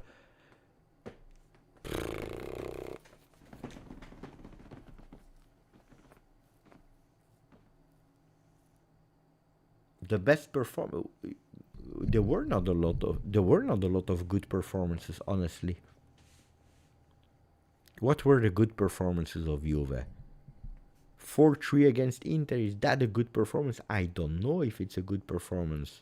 The best performer, there were not a lot of good performances, honestly. What were the good performances of Juve? 4-3 against Inter. Is that a good performance? I don't know if it's a good performance.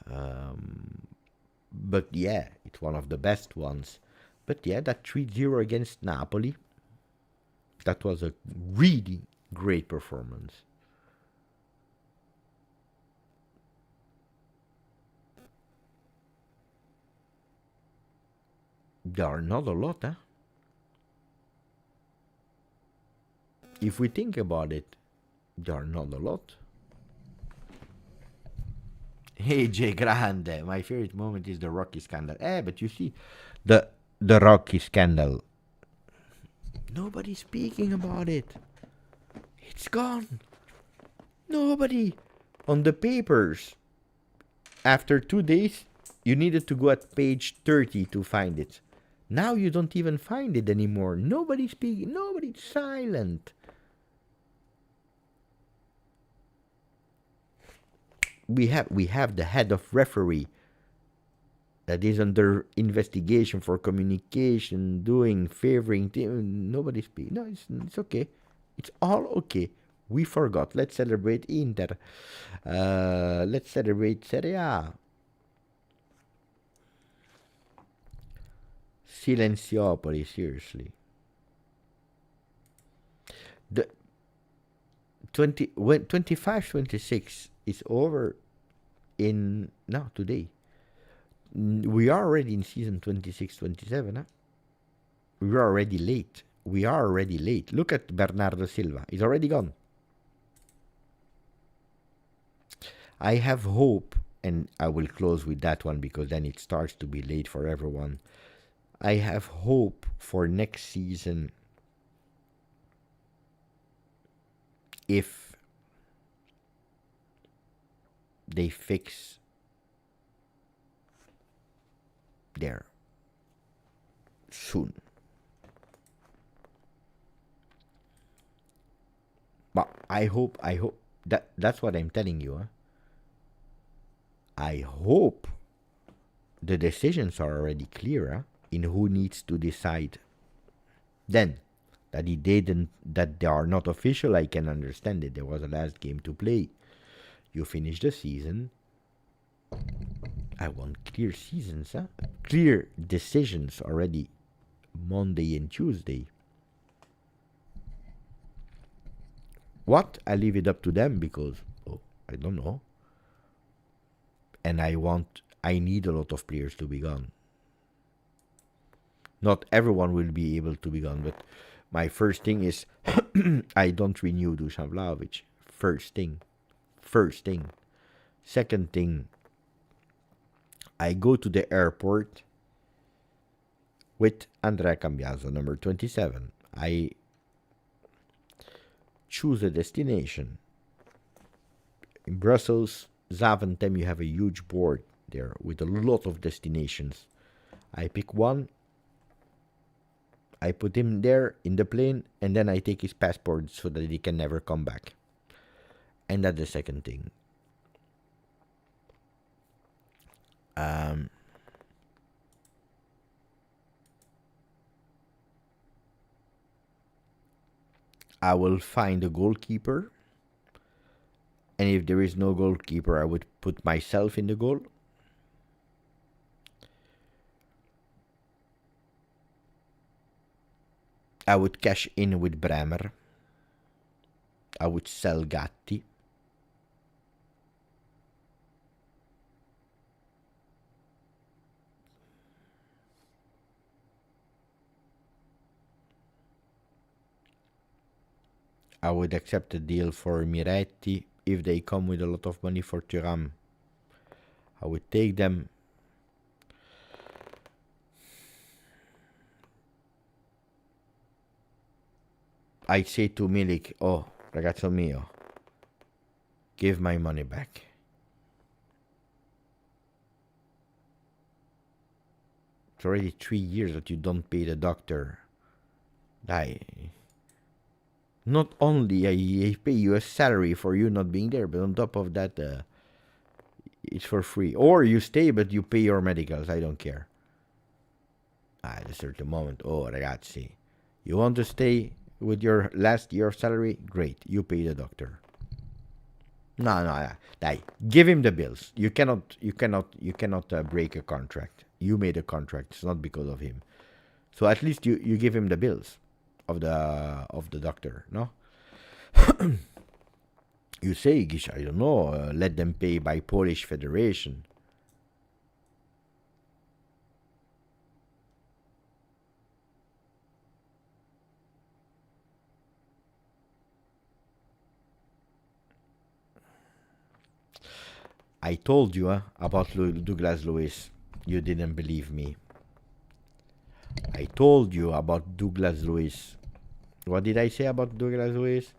But yeah, it's one of the best ones. But yeah, that 3-0 against Napoli, that was a really great performance. There are not a lot, huh? If we think about it, there are not a lot. Hey, Jay Grande, my favorite moment is the Rocky scandal. But you see, the Rocky scandal, nobody's speaking about it. It's gone. Nobody. On the papers, after 2 days, you needed to go at page 30 to find it. Now you don't even find it anymore. Nobody's speaking. Nobody's silent. We have the head of referee that is under investigation for communication, favoring. Nobody speaks. No, it's okay. It's all okay. We forgot. Let's celebrate Inter. Let's celebrate Serie A. Silenziopoli, seriously. The 25-26 is over today. We are already in season 26-27. Huh? We are already late. Look at Bernardo Silva. He's already gone. I have hope, and I will close with that one because then it starts to be late for everyone. I have hope for next season if they fix there soon. But I hope that's what I'm telling you. Huh? I hope the decisions are already clear. Huh? In who needs to decide. Then, that they are not official, I can understand it. There was a last game to play. You finish the season. I want clear seasons, huh? Clear decisions already Monday and Tuesday. What? I leave it up to them because, I don't know. And I need a lot of players to be gone. Not everyone will be able to be gone, but my first thing is I don't renew Dusan Vlahovic. First thing. Second thing, I go to the airport with Andrea Cambiaso, number 27. I choose a destination. In Brussels, Zaventem, you have a huge board there with a lot of destinations. I pick one. I put him there in the plane, and then I take his passport so that he can never come back. And that's the second thing. I will find a goalkeeper, and if there is no goalkeeper, I would put myself in the goal. I would cash in with Bremer. I would sell Gatti. I would accept a deal for Miretti if they come with a lot of money for Thuram. I would take them. I say to Milik, ragazzo mio, give my money back. It's already 3 years that you don't pay the doctor. Not only I pay you a salary for you not being there, but on top of that, it's for free. Or you stay, but you pay your medicals. I don't care. At a certain moment, oh ragazzi, you want to stay with your last year of salary? Great, you pay the doctor. No, dai, give him the bills. You cannot break a contract. You made a contract. It's not because of him. So at least you give him the bills of the doctor, no? You say, I don't know, let them pay by Polish Federation. I told you about Douglas Lewis. You didn't believe me. I told you about Douglas Lewis. What did I say about Douglas Lewis?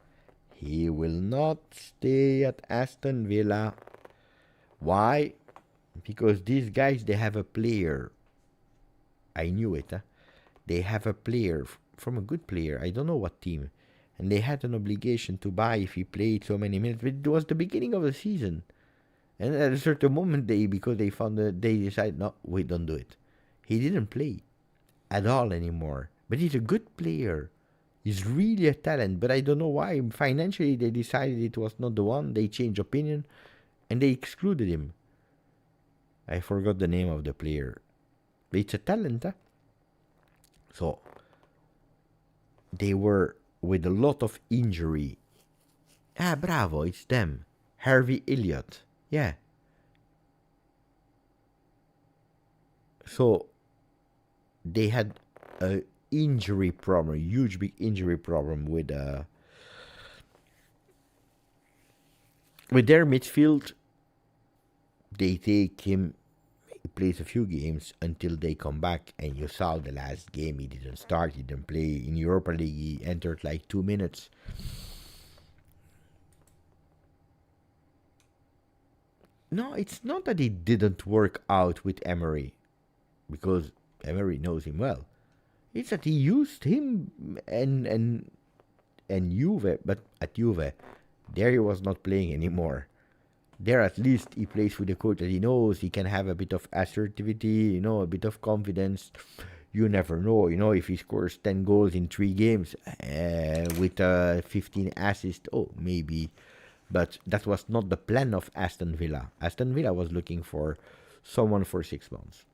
He will not stay at Aston Villa. Why? Because these guys, they have a player. I knew it. They have a player from a good player. I don't know what team. And they had an obligation to buy if he played so many minutes. But it was the beginning of the season. And at a certain moment, they decided, no, we don't do it. He didn't play at all anymore. But he's a good player. He's really a talent. But I don't know why. Financially, they decided it was not the one. They changed opinion. And they excluded him. I forgot the name of the player. But it's a talent, So, they were with a lot of injury. Bravo, it's them. Harvey Elliott. Yeah. So, they had a injury problem, a huge big injury problem with their midfield. They take him, he plays a few games until they come back, and you saw the last game he didn't start, he didn't play. In Europa League he entered like 2 minutes. No, it's not that he didn't work out with Emery, because Emery knows him well. It's that he used him and Juve, but at Juve, there he was not playing anymore. There at least he plays with a coach that he knows. He can have a bit of assertivity, a bit of confidence. You never know, if he scores 10 goals in 3 games with 15 assists, maybe. But that was not the plan of Aston Villa. Aston Villa was looking for someone for 6 months.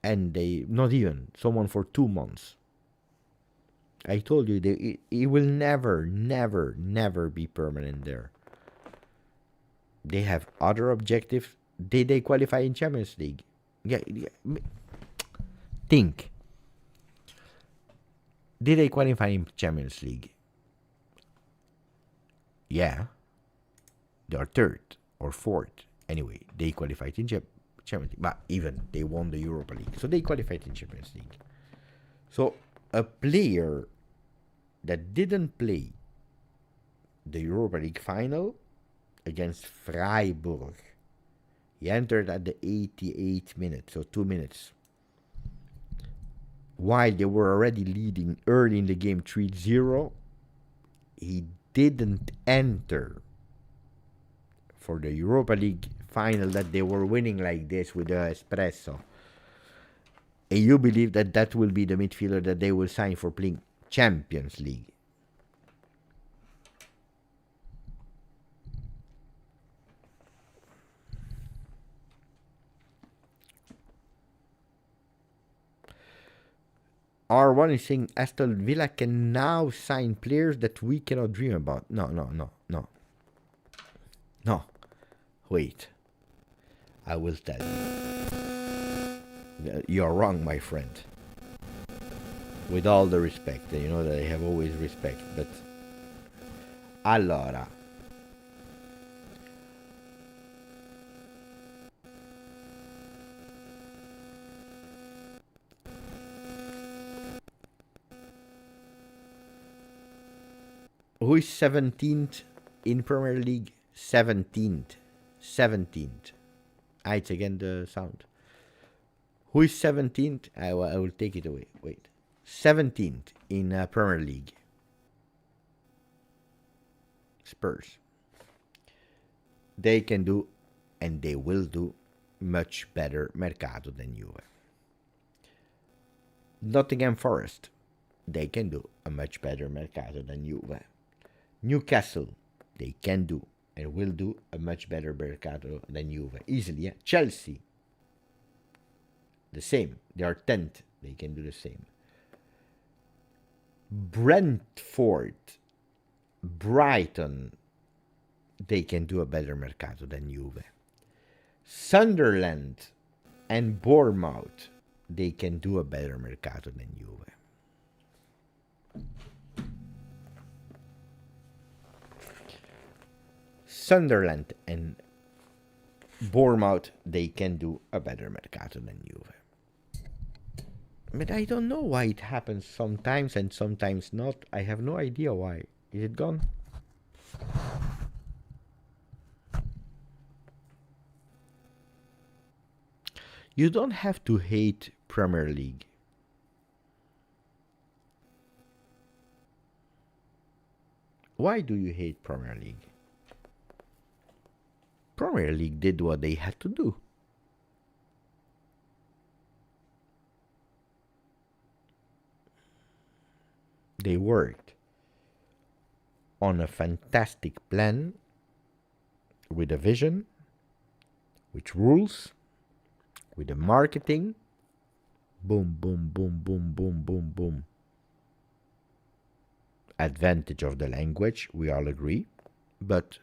And not even, someone for 2 months. I told you, he will never be permanent there. They have other objectives. Did they qualify in Champions League? Yeah. Think. Did they qualify in Champions League? Yeah. They are 3rd or 4th. Anyway, they qualified in Champions League. But even they won the Europa League. So they qualified in Champions League. So a player that didn't play the Europa League final against Freiburg, he entered at the 88th minute, so 2 minutes. While they were already leading early in the game 3-0, he didn't enter for the Europa League final that they were winning like this with the espresso. And you believe that will be the midfielder that they will sign for playing Champions League? R1 is saying Aston Villa can now sign players that we cannot dream about. No. Wait. I will tell you. You're wrong, my friend. With all the respect. You know that I have always respect. But allora. Who is 17th in Premier League? 17th. It's again the sound. Who is 17th? I will take it away. Wait. 17th in Premier League. Spurs. They can do, and they will do, much better mercato than Juve. Nottingham Forest, they can do a much better mercato than Juve. Newcastle, they can do and will do a much better mercato than Juve. Easily, yeah? Chelsea, the same. They are 10th. They can do the same. Brentford, Brighton, they can do a better mercato than Juve. Sunderland and Bournemouth, they can do a better mercato than Juve. Sunderland and Bournemouth, they can do a better mercato than Juve. But I don't know why it happens sometimes and sometimes not. I have no idea why. Is it gone? You don't have to hate Premier League. Why do you hate Premier League? Premier League did what they had to do. They worked on a fantastic plan with a vision, with rules, with the marketing. Boom, boom, boom, boom, boom, boom, boom. Advantage of the language, we all agree, but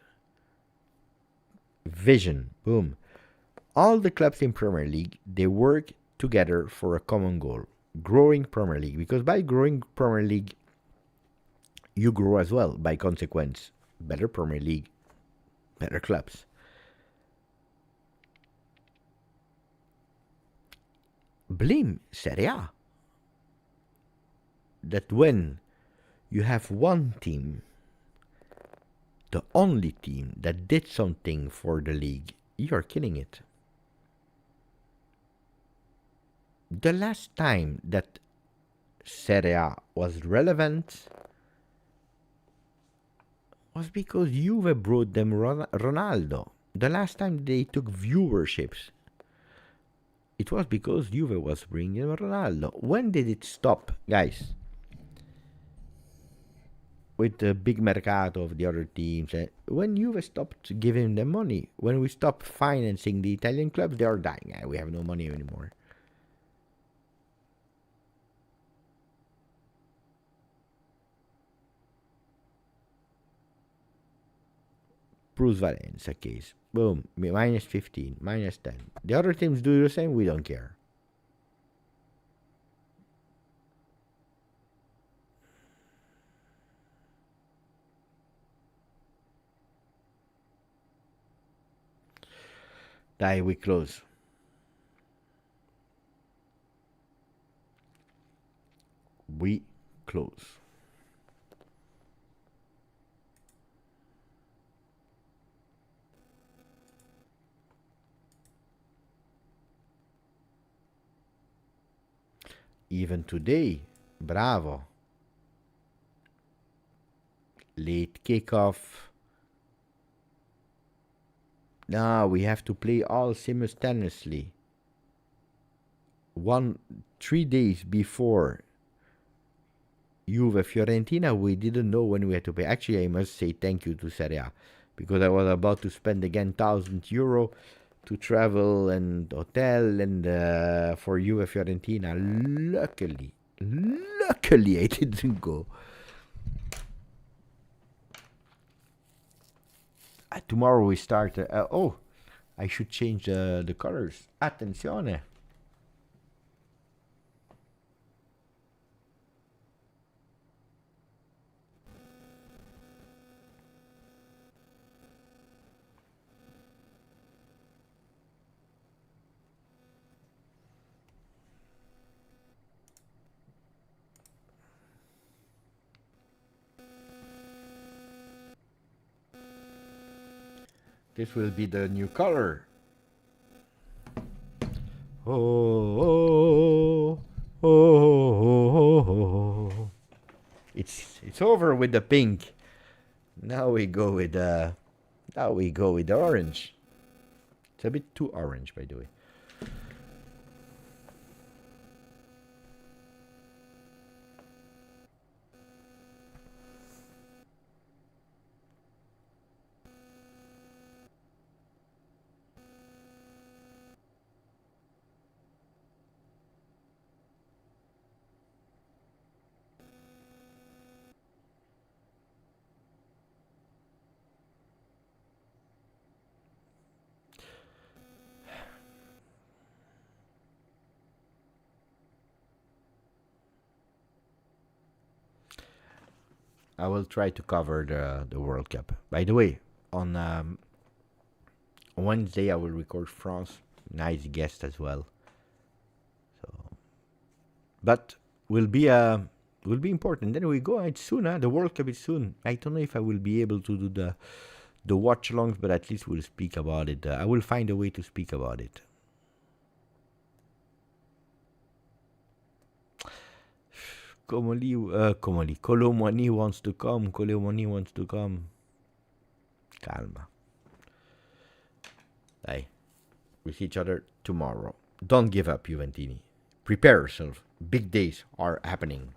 vision, boom. All the clubs in Premier League, they work together for a common goal, growing Premier League, because by growing Premier League, you grow as well. By consequence, better Premier League, better clubs. Blame Serie A. That when you have one team, the only team that did something for the league, you're killing it. The last time that Serie A was relevant was because Juve brought them Ronaldo. The last time they took viewerships, it was because Juve was bringing Ronaldo. When did it stop, guys? With the big mercato of the other teams, when Juve stopped giving them money, when we stopped financing the Italian clubs, they are dying. We have no money anymore. Bruce Valencia case. Boom. Minus 15, minus 10. The other teams do the same. We don't care. Die, we close. We close. Even today, bravo. Late kickoff. Now we have to play all simultaneously. 3 days before Juve Fiorentina, we didn't know when we had to pay. Actually, I must say thank you to Serie A, because I was about to spend again €1,000 to travel and hotel and for Juve Fiorentina. Luckily I didn't go. Tomorrow we start. I should change the colors. Attenzione. This will be the new color. It's over with the pink. Now we go with the orange. It's a bit too orange, by the way. I will try to cover the World Cup. By the way, on Wednesday I will record France. Nice guest as well. So, but will be important. Then we go. It's soon. The World Cup is soon. I don't know if I will be able to do the watch alongs, but at least we'll speak about it. I will find a way to speak about it. Colomani wants to come. Colomani wants to come. Calma. Hey, we see each other tomorrow. Don't give up, Juventini. Prepare yourself. Big days are happening.